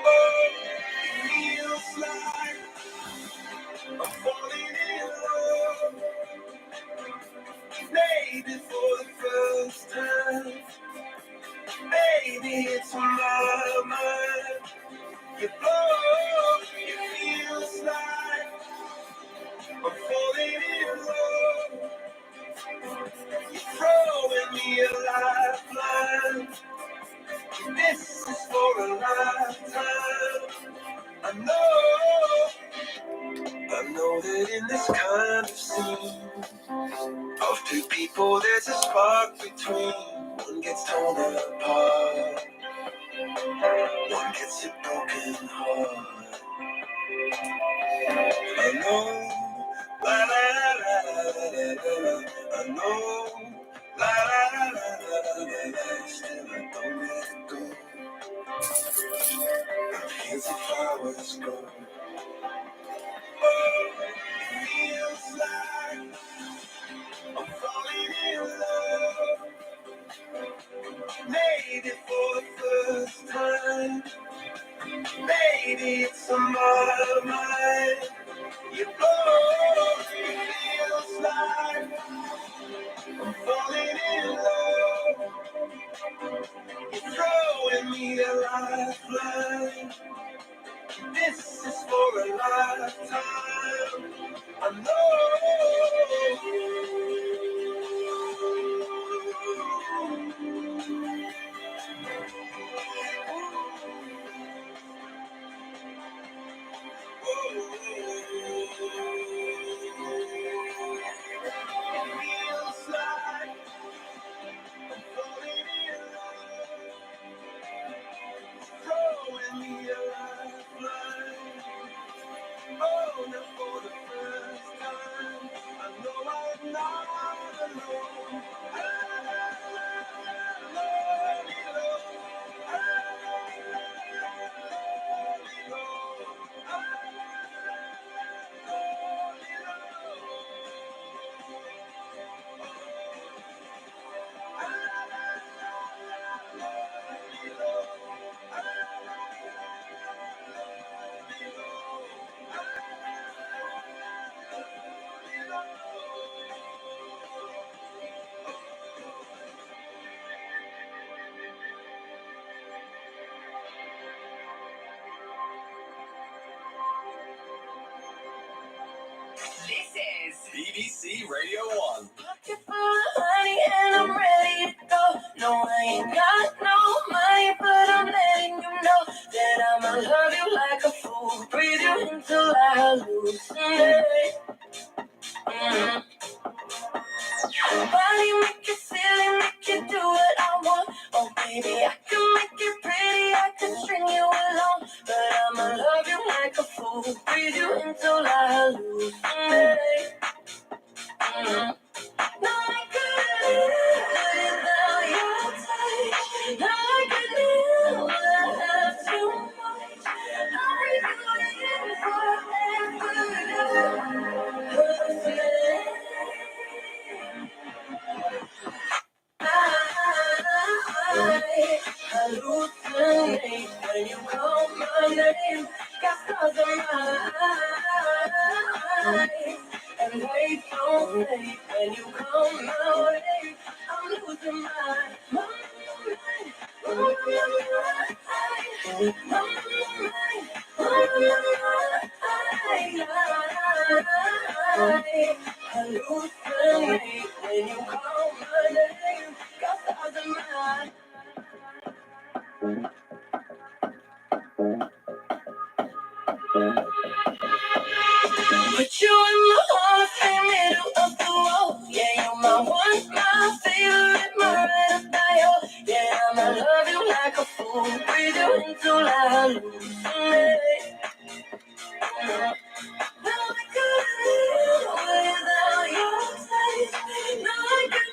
Speaker 25: Oh, it feels like I'm falling in love. Maybe for the first time, maybe it's my mind. You blow, it feels like I'm falling in love. You're throwing me a lifeline. This is for a lifetime. I know that in this kind of scene of two people, there's a spark between. One gets torn apart, one gets a broken heart. I know, la la la la la la. I know, la la la la la la la. Still I don't let it go. And here's the flowers go. Oh, it feels like I'm falling in love. Maybe for the first time. Maybe it's on my mind. You blow, it feels like I'm falling in love. You're throwing me a lifeline. This is for a lifetime. I feels like I'm falling in love. Throwing me a lifeline. Oh, now for the first time, I know I'm not alone.
Speaker 6: This is BBC Radio 1.
Speaker 8: Pocket full of honey and I'm ready to go. No, I ain't got no money, but I'm letting you know that I'ma love you like a fool. Breathe you until I hallucinate. Body make you silly, make you do what I want. Oh baby, I can make you pretty, I can string you along, but I'ma love you like a fool. Breathe you until I hallucinate. No, I couldn't live without your touch. No, I couldn't live without too much. I'm redoing forever. I hallucinate when you call my name. Got stars in my eyes, and they don't fade when you call my name. I'm losing my mind. Hallucinate when you call my name. Got stars in my eyes. Put you in my Hall of Fame, middle of the wall. Yeah, you're my one, my favorite, my red bio. Yeah, I'ma love you like a fool. Breathe you until I hallucinate. No, I couldn't live without your taste. No, I couldn't.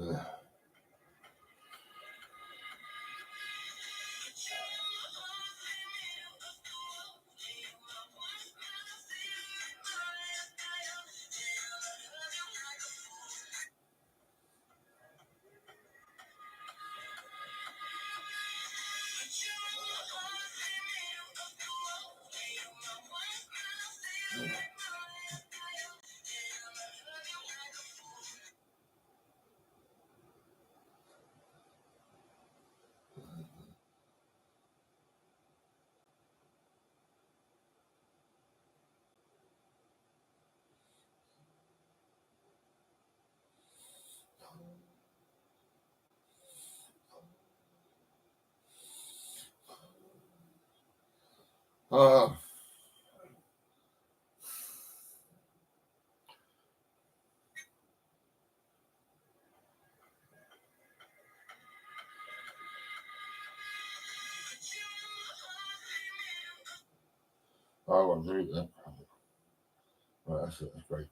Speaker 4: Oh, I want to eat that. Right, that's it. That's great.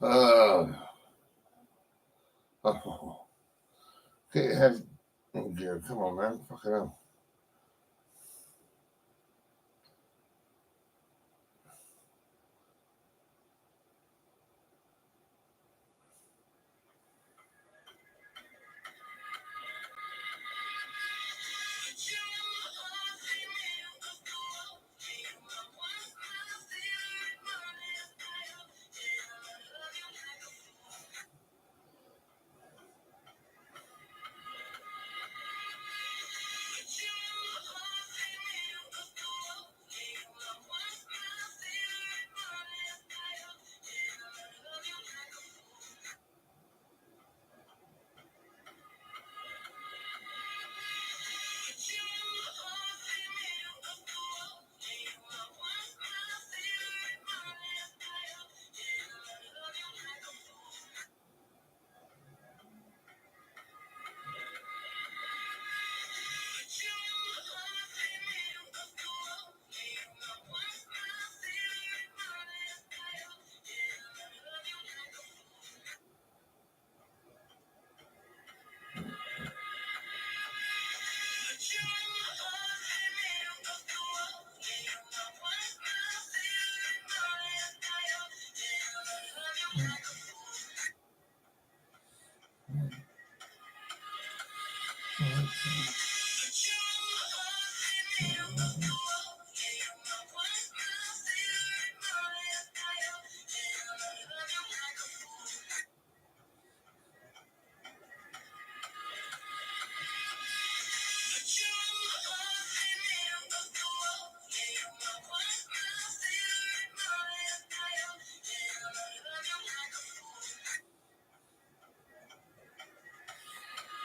Speaker 4: Oh, oh. Get your head in gear. Come on, man. Fucking hell.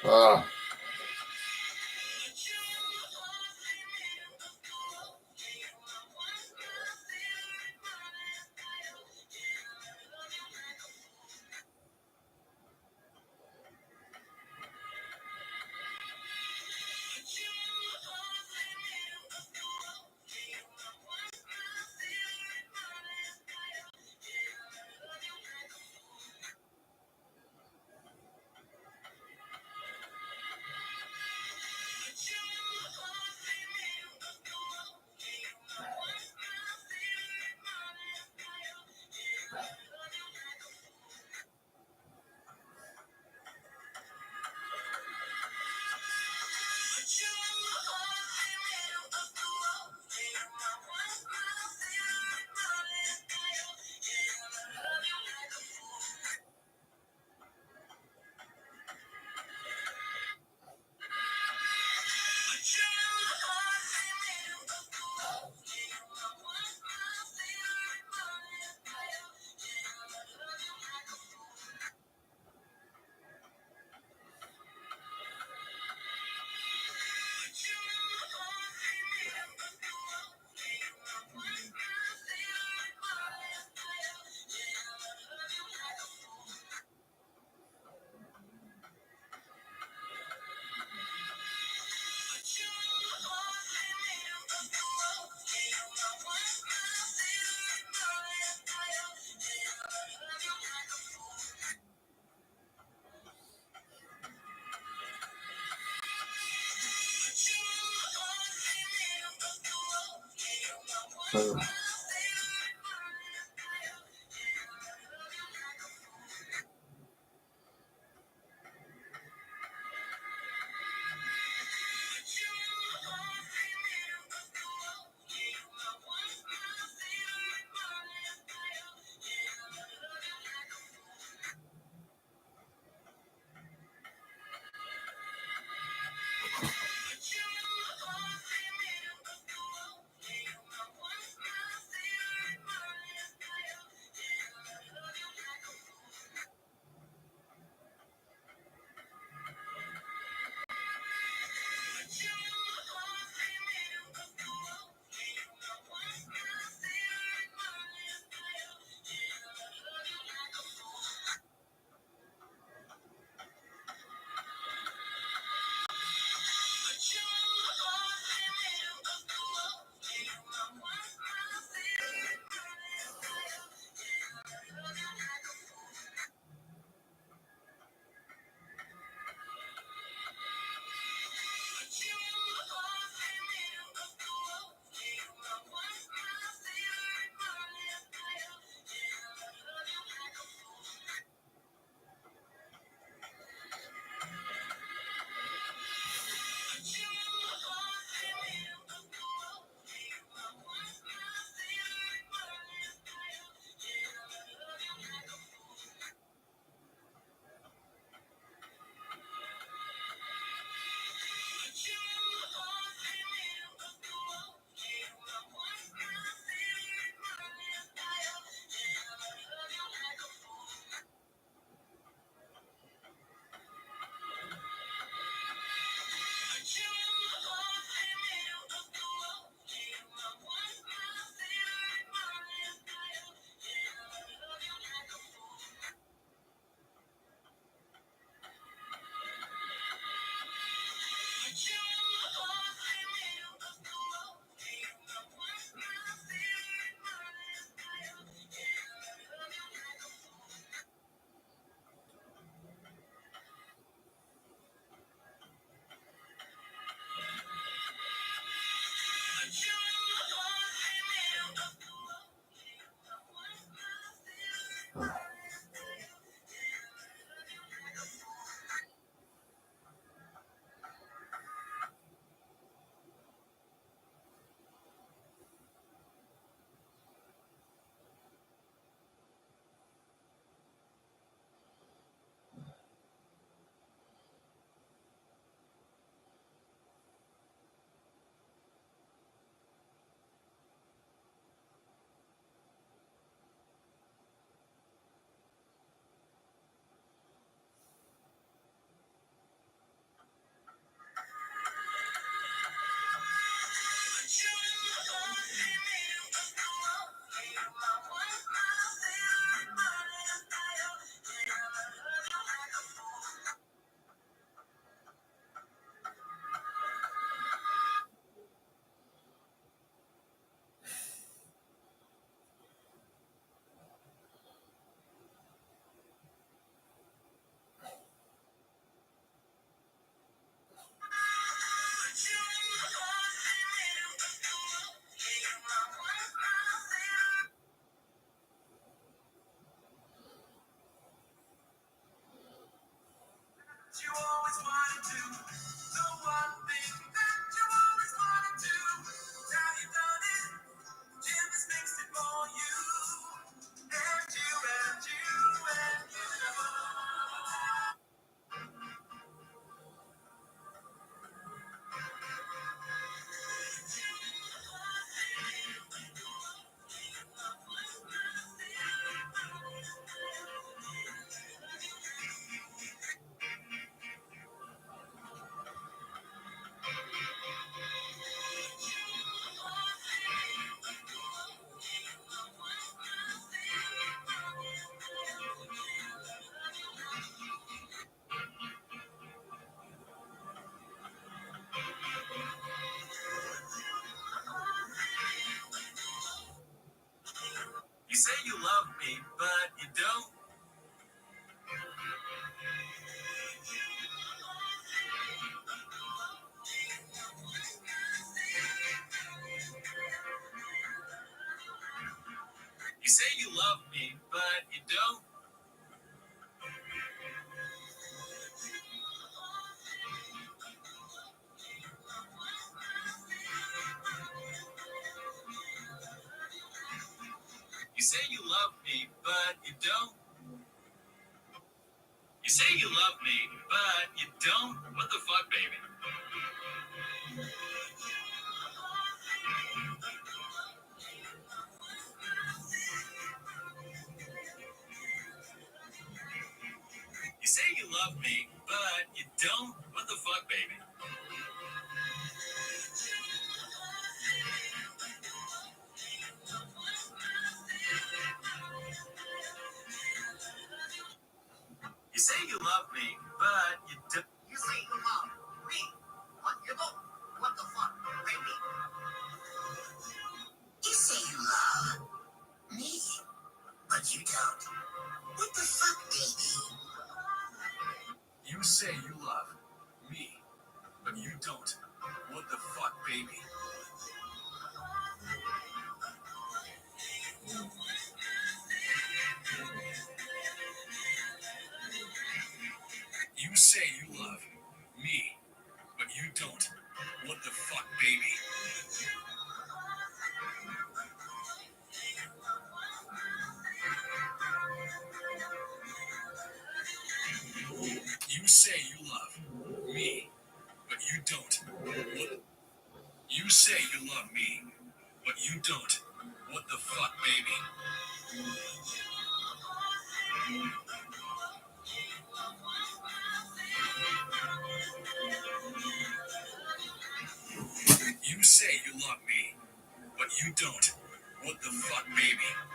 Speaker 4: Ah.
Speaker 6: don't. You say you love me, but you don't. You say you love me, but you don't. What the fuck, baby? You say you love me, but you don't. What the fuck, baby? You say you love me, but you don't. You say you love me, but you don't. What the fuck, baby? You say you love me, but you don't. What the fuck, baby? You say you love me, but you don't. What the fuck, baby? You say you love me, but you don't. What the fuck, baby? You say you love me, but you don't. What? You say you love me, but you don't. What the fuck, baby? You say you love me, but you don't. What the fuck, baby?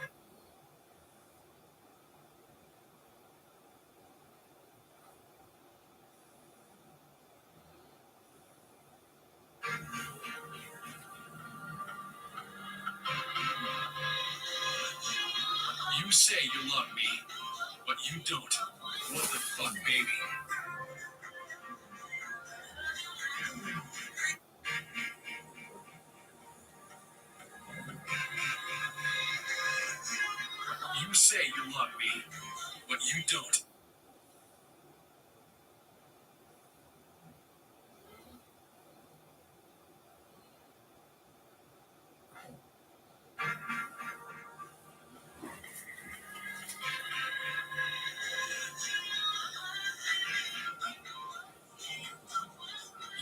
Speaker 6: You say you love me, but you don't. What the fuck, baby? You say you love me, but you don't.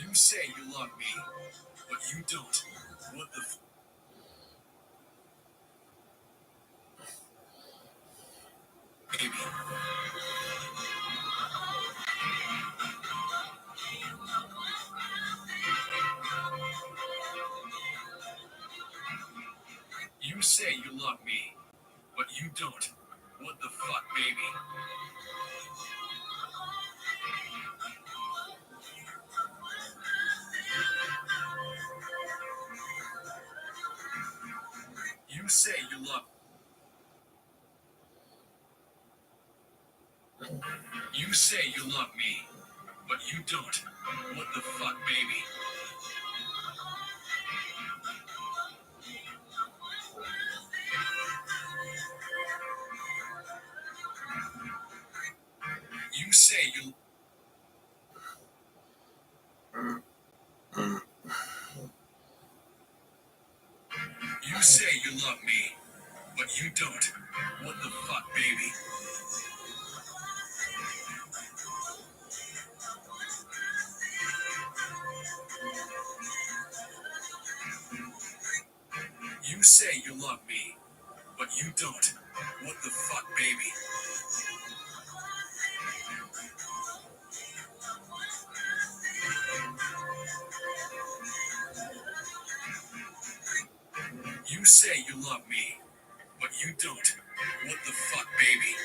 Speaker 6: You say you love me, but you don't. What the f- baby? You say you love me, but you don't. What the fuck, baby? You say you love. You say you love me, but you don't. What the fuck, baby? You say you. You say you love me, but you don't. What the fuck, baby? You say you love me, but you don't. What the fuck, baby? You say you love me, but you don't. What the fuck, baby?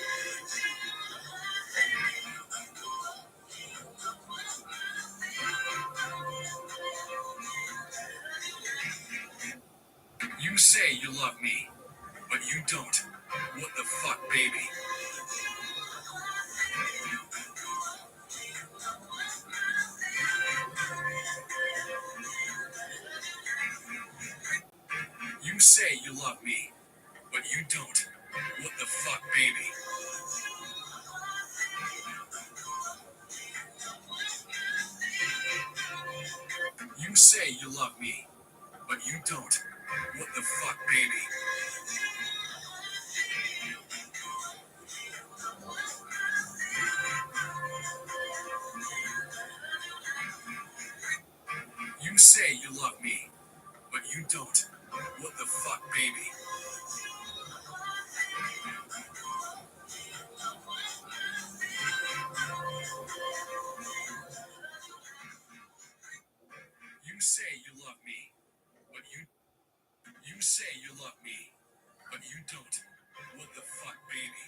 Speaker 6: You say you love me, but you don't. What the fuck, baby? You say you love me, but you don't. What the fuck, baby? say you love me, but you don't. What the fuck, baby? You say you love me, but you don't. What the fuck, baby? You say you love me, but you say you love me, but you don't. What the fuck, baby?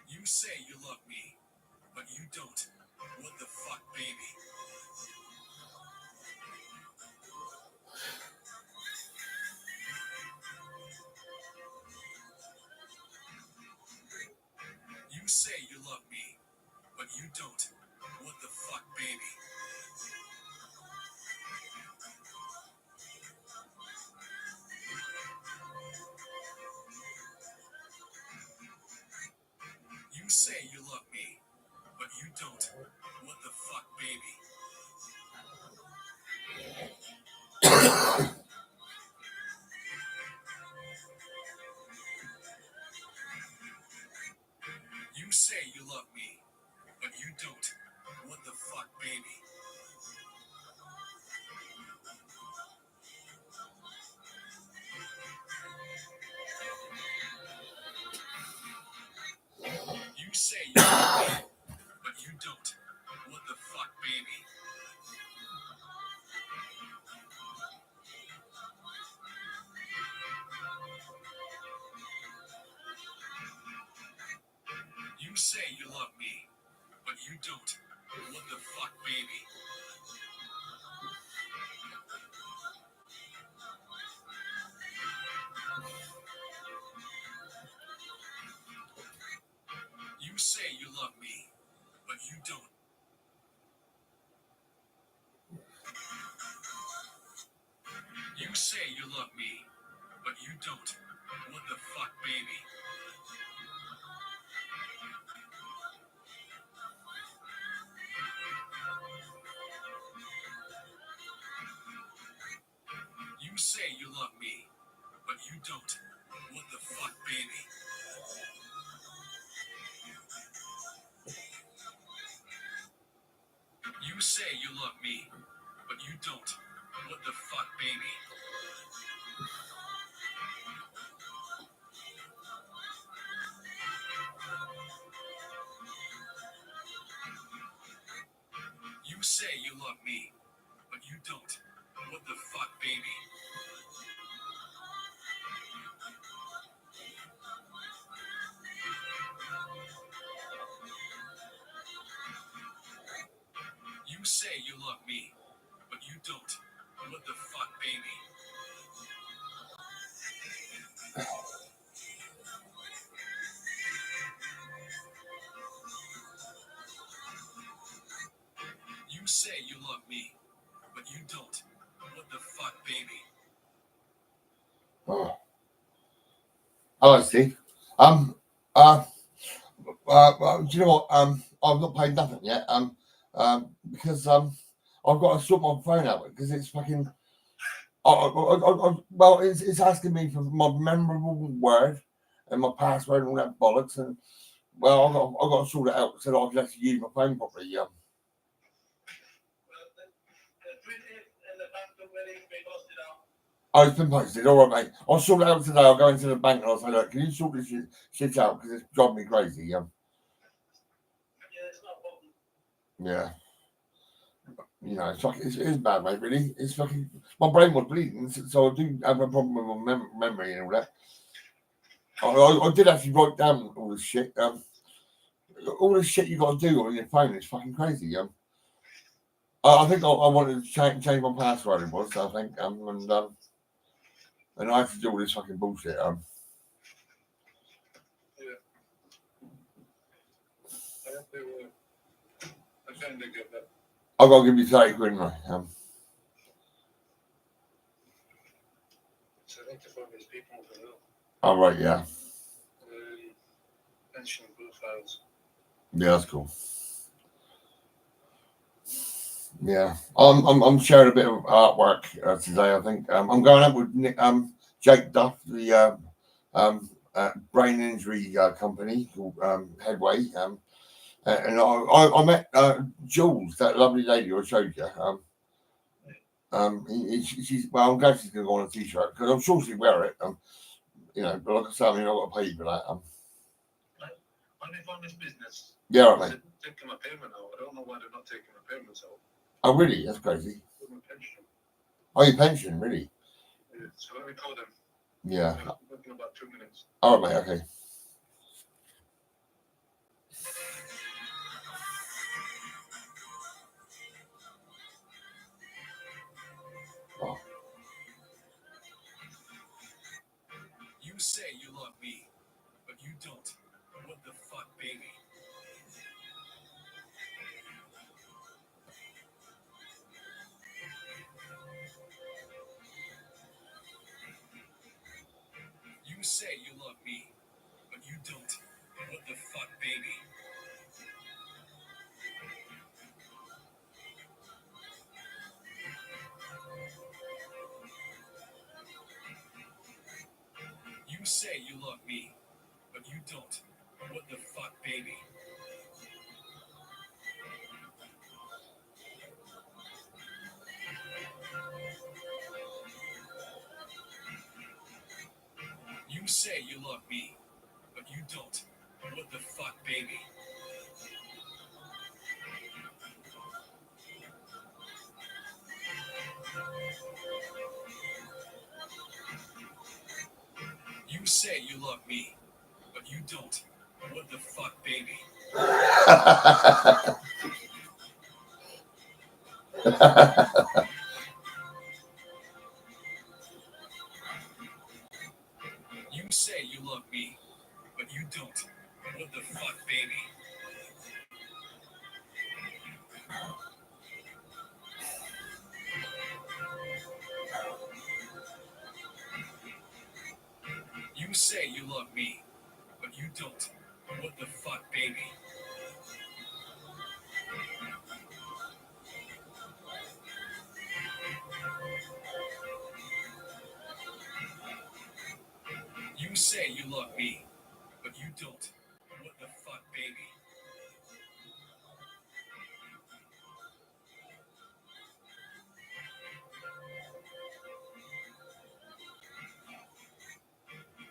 Speaker 6: You say you love me, but you don't. What the fuck, baby? You say you love me, but you don't. What the fuck, baby? You say you love me, but you don't. What the fuck, baby? You say you love me, but you don't. What the fuck, baby? You say you love me, but you don't. What the fuck, baby? You say you love me, but you don't. What the fuck, baby? You say you love me, but you don't. You say you love me, but you don't. What the fuck, baby? You say you love me, but you don't. What the fuck, baby? You say you love me, but you don't. What the fuck, baby? You say you love me, but you don't. What the fuck, baby? You say you love me, but you don't. What the fuck, baby? You say you love me, but you don't. What the fuck, baby?
Speaker 4: Hello, Steve. Do you know what? I've not paid nothing yet. Because I've got to sort my phone out because it's fucking. Well, it's asking me for my memorable word and my password and all that bollocks, and well, I've got to sort it out so that I can actually use my phone properly. Yeah. Oh, it's been posted. All right, mate. I'll sort it out today. I'll go into the bank and I'll say, look, can you sort this shit out because it's driving me crazy. Yeah. Yeah. You know, it's fucking, it's bad, mate. Really, it's fucking. My brain was bleeding, so I do have a problem with my memory and all that. I did actually write down all this shit. All this shit you got to do on your phone is fucking crazy. I think I wanted to change my password. It was, I think, and I have to do all this fucking bullshit.
Speaker 6: Yeah. I have to. I'm trying to get that.
Speaker 4: I've got to give you 30 quid, mate.
Speaker 6: So I need to find these people for now.
Speaker 4: Oh, right, yeah.
Speaker 10: Pension profiles.
Speaker 4: Yeah, that's cool. Yeah, I'm sharing a bit of artwork today. I think I'm going up with Jake Duff, the brain injury company called Headway, and I met Jules, that lovely lady I showed you. She's well. I'm glad she's going to go on a t-shirt because I'm sure she'll wear it. You know, but like I said, I mean, I've got to pay you for that.
Speaker 10: On this business.
Speaker 4: Yeah, right, mate.
Speaker 10: They're taking my payment out. I don't know why they're not taking my payments out.
Speaker 4: Oh, really? That's crazy.
Speaker 10: My pension.
Speaker 4: Oh, your pension, really?
Speaker 10: Yeah, so let me call them.
Speaker 4: Yeah.
Speaker 10: I'm looking about 2 minutes.
Speaker 4: All right, mate. Okay. Oh.
Speaker 6: You say you love me, but you don't. What the fuck, baby? You say you love me, but you don't. What the fuck, baby? You say you love me, but you don't. What the fuck, baby? You say you love me, but you don't. What the fuck, baby? You say you love me, but you don't. What the fuck, baby? You say you love me, but you don't. What the fuck, baby? You say you love me, but you don't. What the fuck, baby?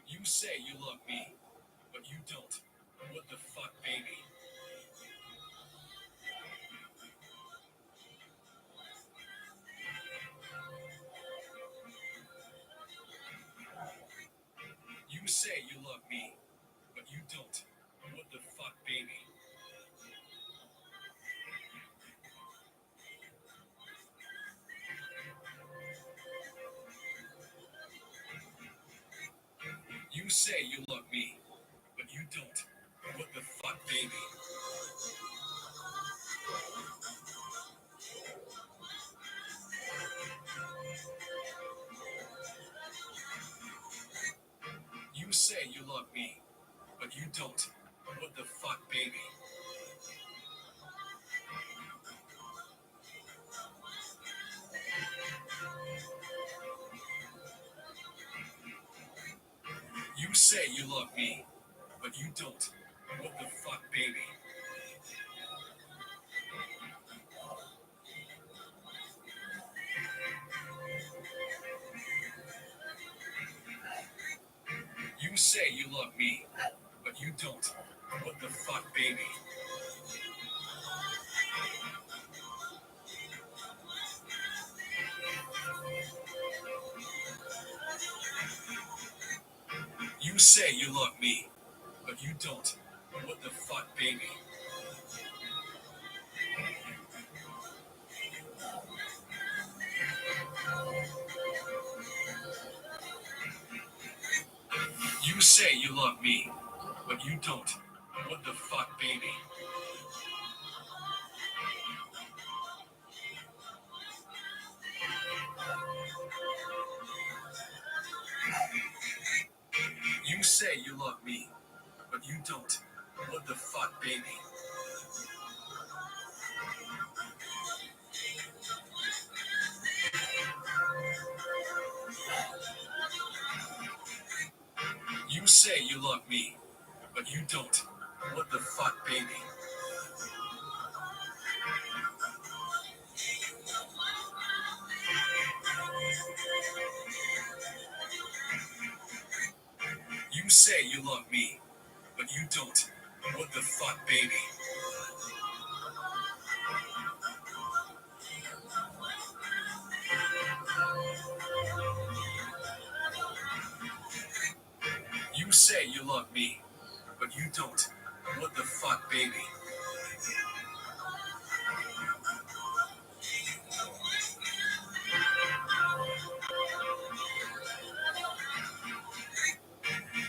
Speaker 6: You say you love me, but you don't. What the fuck, baby? You say you love me, but you don't. What the fuck, baby? You say you love me, but you don't. What the fuck, baby? You say you love me, but you don't. What the fuck, baby? You say you love me, but you don't. What the fuck, baby? You say you love me, but you don't. What the fuck, baby? You say you love me, but you don't. What the fuck, baby? You say you love me, but you don't. What the fuck, baby? You say you love me, but you don't. What the fuck, baby? say you love me, but you don't. What the fuck, baby? You say you love me, but you don't. What the fuck, baby? You say you love me, but you don't. What the fuck, baby? You say you love me, but you don't. What the fuck, baby?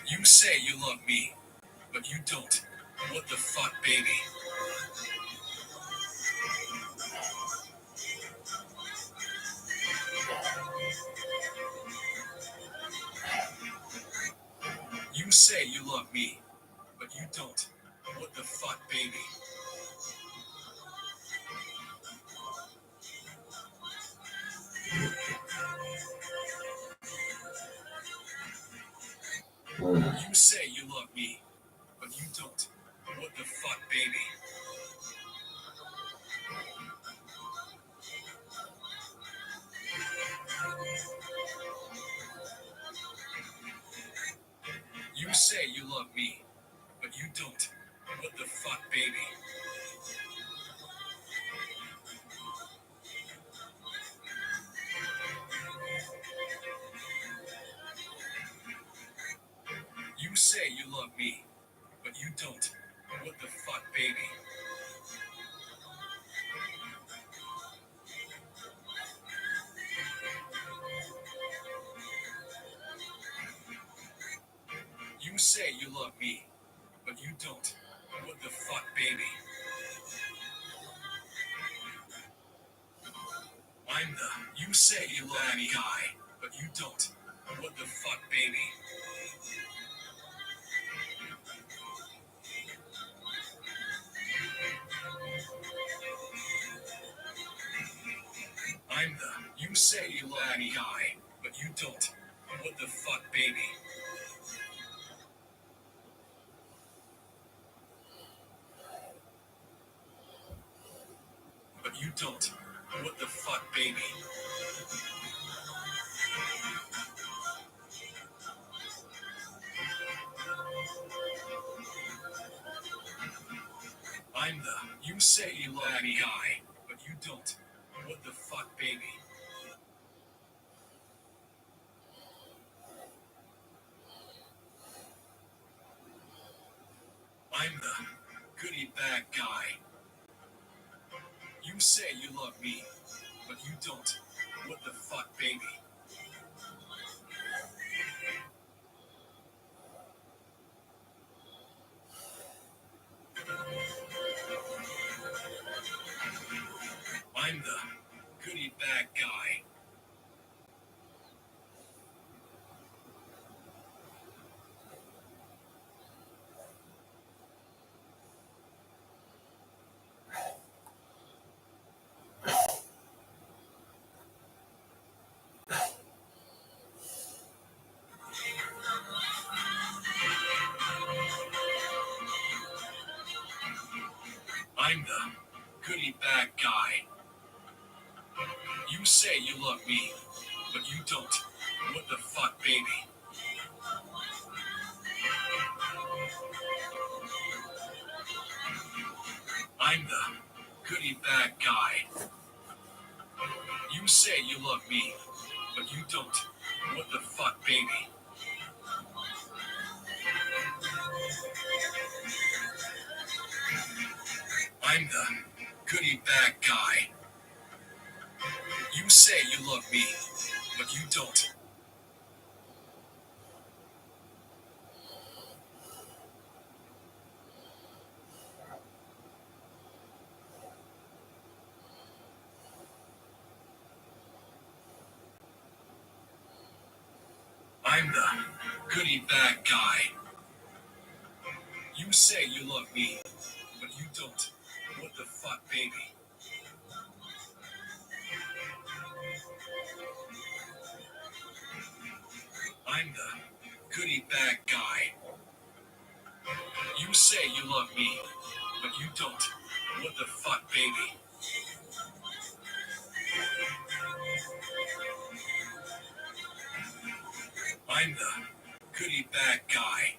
Speaker 6: You say you love me, but you don't. What the fuck, baby? You say you love me, but you don't. What the fuck, baby? You say you love me, but you don't. What the fuck, baby? You say you love me, but you don't. What the fuck, baby? You say you love me, but you don't. What the fuck, baby? You say you love me, but you don't. What the fuck, baby? I'm the you say you love me guy, but you don't. What the fuck, baby? I'm the you say you love me guy, but you don't. What the fuck, baby? But you don't. What the fuck, baby? I'm the you say you love me guy, but you don't. What the fuck, baby? I'm the goody bag guy. You say you love me, but you don't. What the fuck, baby? I'm the goody bag guy. I'm the goody bag guy. You say you love me, but you don't. What the fuck, baby? I'm the goody bag guy. You say you love me, but you don't. What the fuck, baby? I'm the goody bag guy. You say you love me, but you don't. I'm the goody bag guy. You say you love me, but you don't. What the fuck, baby? I'm the goodie bag guy. You say you love me, but you don't. What the fuck, baby? I'm the goodie bag guy.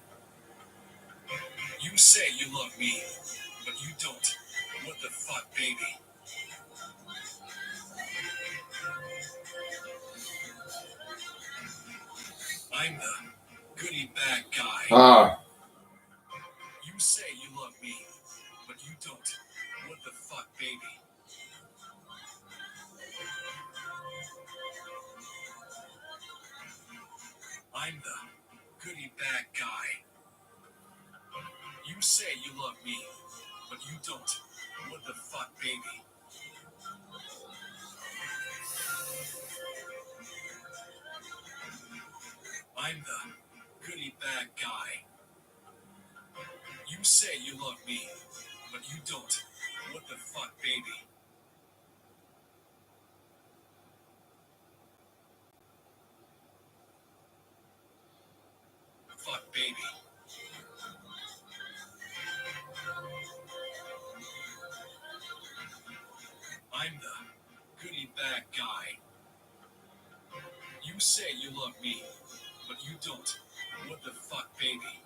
Speaker 6: You say you love me, but you don't. What the fuck, baby? I'm the goodie bag guy.
Speaker 4: Ah.
Speaker 6: You say you love me, but you don't. What the fuck, baby? I'm the goodie bag guy. You say you love me, but you don't. What the fuck, baby? I'm the goodie bag guy. You say you love me, but you don't. What the fuck, baby? Fuck, baby. I'm the goodie bag guy. You say you love me, but you don't. What the fuck, baby?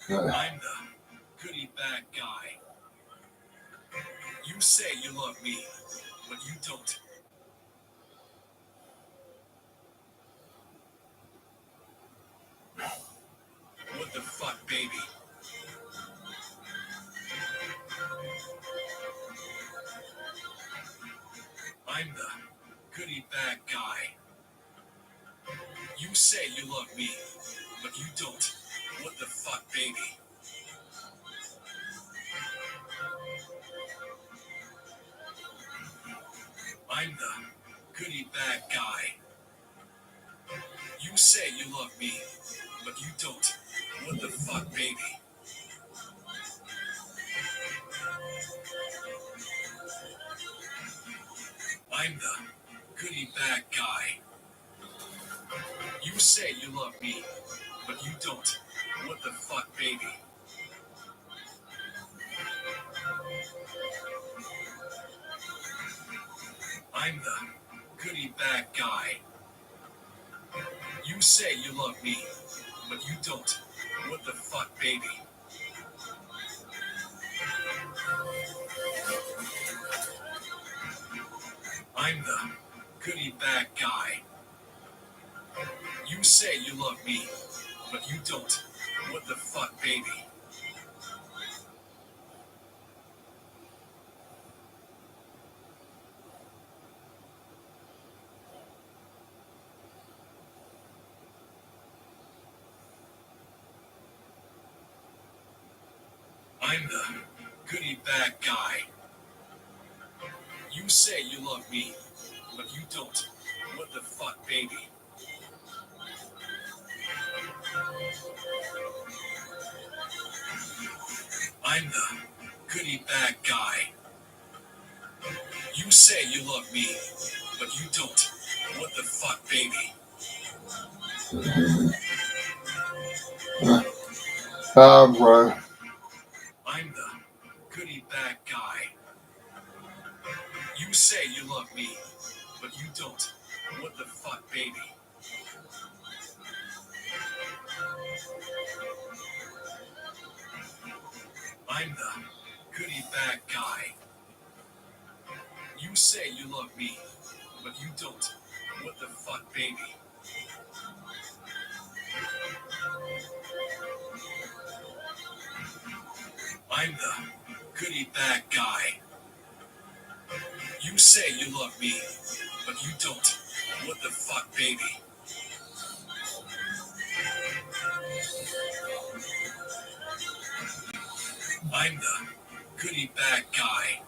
Speaker 6: I'm the goodie bag guy. You say you love me, but you don't. What the fuck, baby? I'm the goodie bag guy. You say you love me, but you don't. What the fuck, baby? I'm the goodie bag guy. You say you love me, but you don't. What the fuck, baby? I'm the goodie bag guy. You say you love me, but you don't. What the fuck, baby? I'm the goodie bag guy. You say you love me, but you don't. What the fuck, baby? I'm the goodie bag guy. You say you love me, but you don't. What the fuck, baby? I'm the goodie bag guy. You say you love me, but you don't. What the fuck, baby? I'm the goodie bag guy. You say you love me, but you don't. What the fuck, baby?
Speaker 4: Bro.
Speaker 6: I'm the goodie bag guy. You say you love me, but you don't. What the fuck, baby? I'm the goodie bag guy. You say you love me, but you don't. What the fuck, baby? I'm the goodie bag guy. You say you love me, but you don't. What the fuck, baby? I'm the goodie bag guy.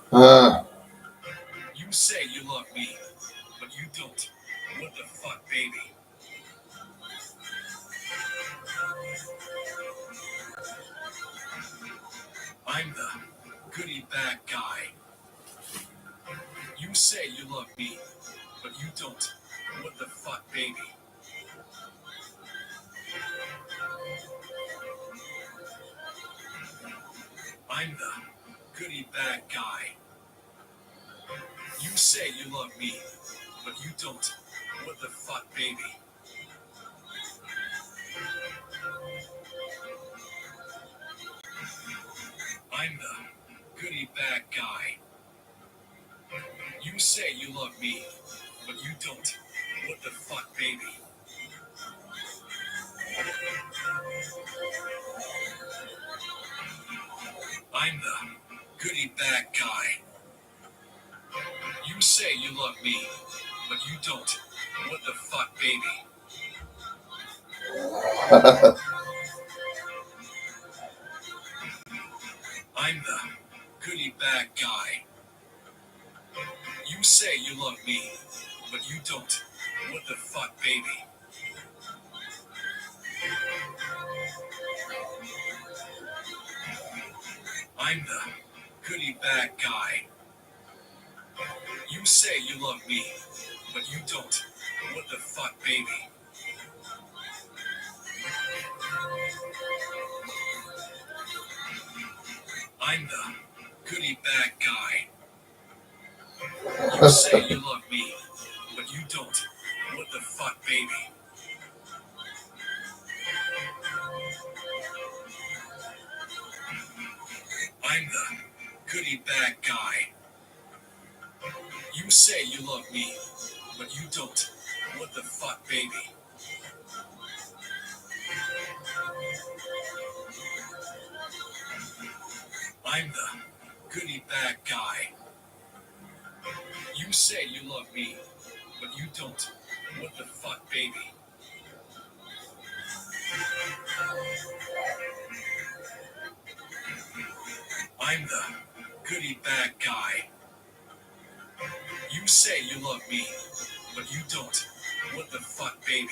Speaker 6: You say you love me, but you don't. What the fuck, baby? I'm the goody bad guy. You say you love me, but you don't. What the fuck, baby? I'm the goody bad guy. You say you love me, but you don't. What the fuck, baby? I'm the goody bad guy. You say you love me, but you don't. What the fuck, baby? I'm the goody bad guy. You say you love me, but you don't. What the fuck, baby? I'm the goody bad guy. You say you love me, but you don't. What the fuck, baby? I'm the goody bad guy. You say you love me, but you don't. What the fuck, baby? I'm the goody bad guy. You say you love me, but you don't. What the fuck, baby? I'm the goody bad guy. You say you love me, but you don't. What the fuck, baby? I'm the goody bad guy. You say you love me, but you don't. What the fuck, baby? I'm the goody bad guy. You say you love me, but you don't. What the fuck, baby?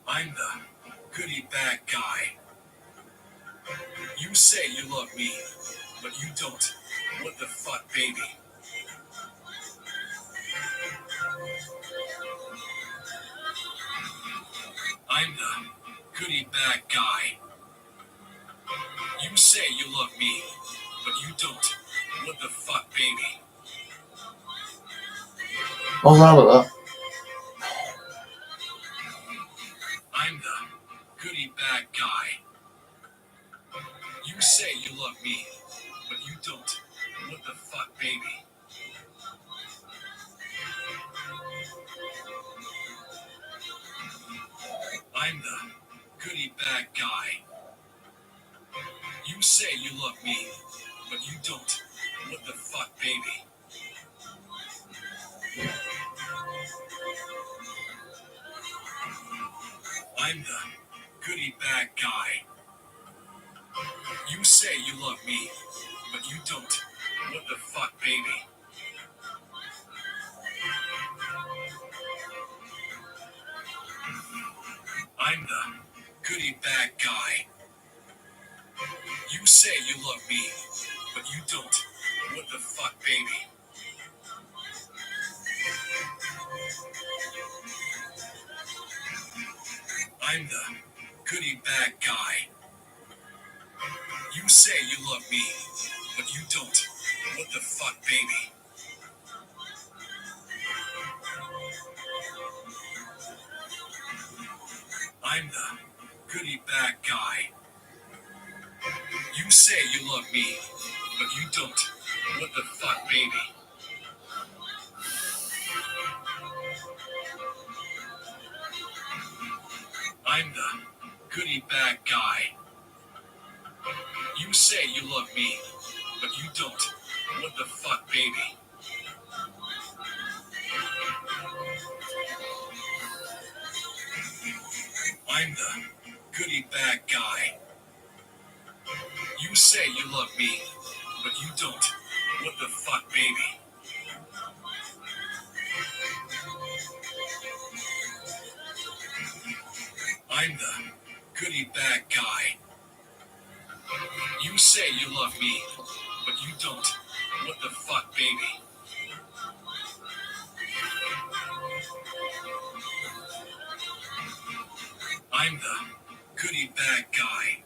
Speaker 6: I'm the goody bad guy. You say you love me, but you don't. What the fuck, baby? I'm the goody bad guy. You say you love me, but you don't. What the fuck, baby?
Speaker 4: What's wrong with that?
Speaker 6: I'm the goody bad guy. You say you love me, but you don't. What the fuck, baby? I'm the goody bad guy. You say you love me, but you don't. What the fuck, baby? I'm the goody bad guy. You say you love me, but you don't. What the fuck, baby? I'm the goody bad guy. You say you love me, but you don't. What the fuck, baby? I'm the goody bad guy. You say you love me, but you don't. What the fuck, baby? I'm the goody bad guy. You say you love me, but you don't. What the fuck, baby? I'm the goody bad guy. You say you love me, but you don't. What the fuck, baby? I'm the goody bad guy. You say you love me, but you don't. What the fuck, baby?
Speaker 11: I'm the goody bag guy. You say you love me, but you don't. What the fuck, baby? I'm the goody bag guy.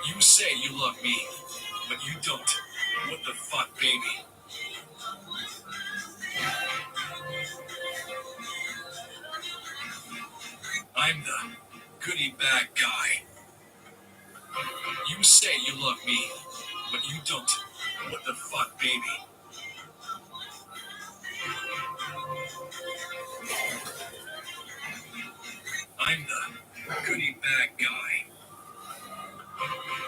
Speaker 11: You say you love me, but you don't. What the fuck, baby? I'm the goody bag guy. You say you love me, but you don't. What the fuck, baby? I'm the goody bag guy.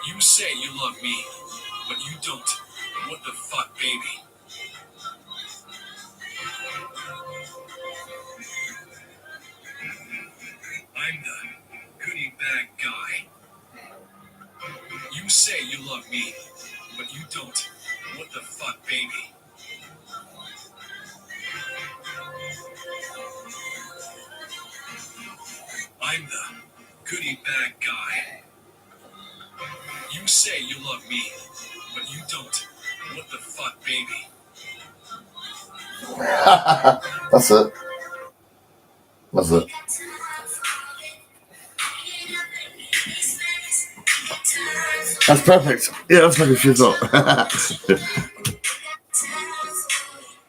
Speaker 11: You say you love me, but you don't. What the fuck, baby? I'm the goody bag guy. You say you love me, but you don't. What the fuck, baby? I'm the goody bag guy. You say you love me, but you don't. What the fuck, baby?
Speaker 4: That's it. That's it. That's perfect. Yeah, that's like a shit up.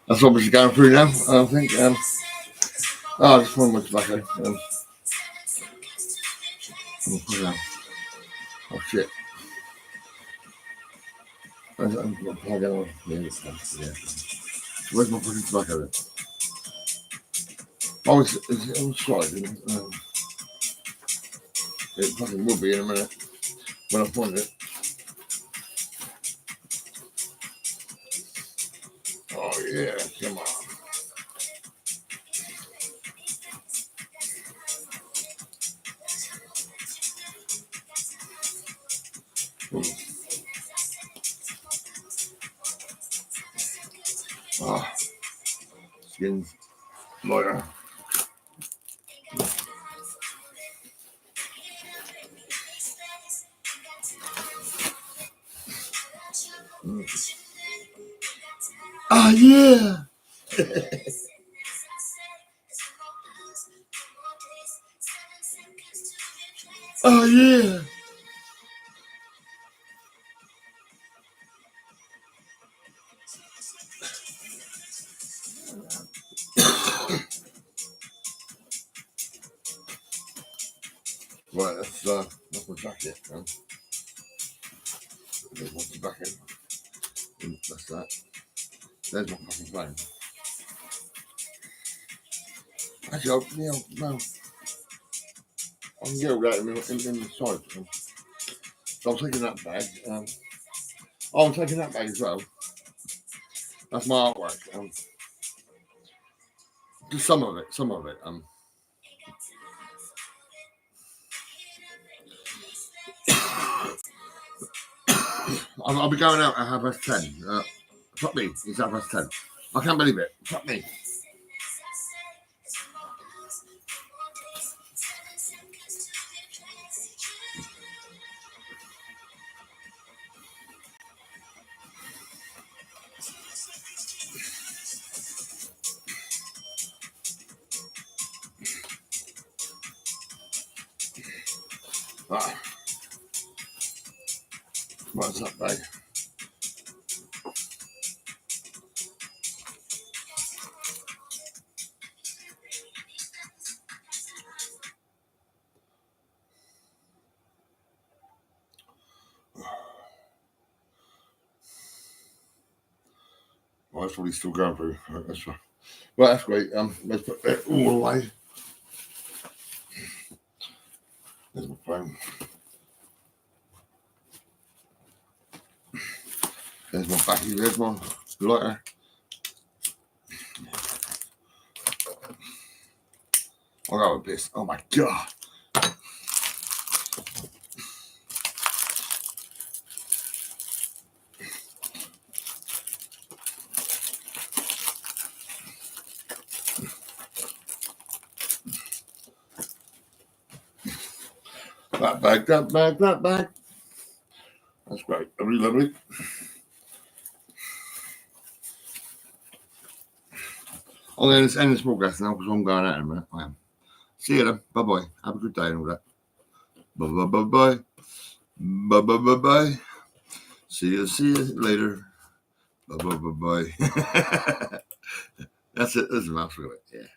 Speaker 4: That's what we're going through now, I think. Oh, just one more tobacco. Oh, shit. I'm going to plug it on. Yeah. Where's my fucking tobacco then? Oh, it's on the slide. It fucking will be in a minute when I find it. Oh, yeah, come on. Ah, skin's lighter. Ah, yeah. Oh, yeah. Right, that's my jacket. There's my tobacco. That's that. There's my fucking phone. Actually, no. I can get all that in the side. So I'm taking that bag. I'm taking that bag as well. That's my artwork. Just some of it. I'll be going out at 10:30. Fuck me, it's 10:30. I can't believe it. Fuck me. Right. What's that bag? Well, that's probably still going through. Right, that's right. Well, that's great. Let's put that all away. There's my phone. There's my battery. There's my lighter. I'll go with this. Oh my god. That bag. That's great. Lovely. I'm going to end this broadcast now because I'm going out in a minute. I am. See you then. Bye-bye. Have a good day and all that. Bye-bye. Bye-bye. See you later. Bye-bye. That's it. That's the mouth of it. Yeah.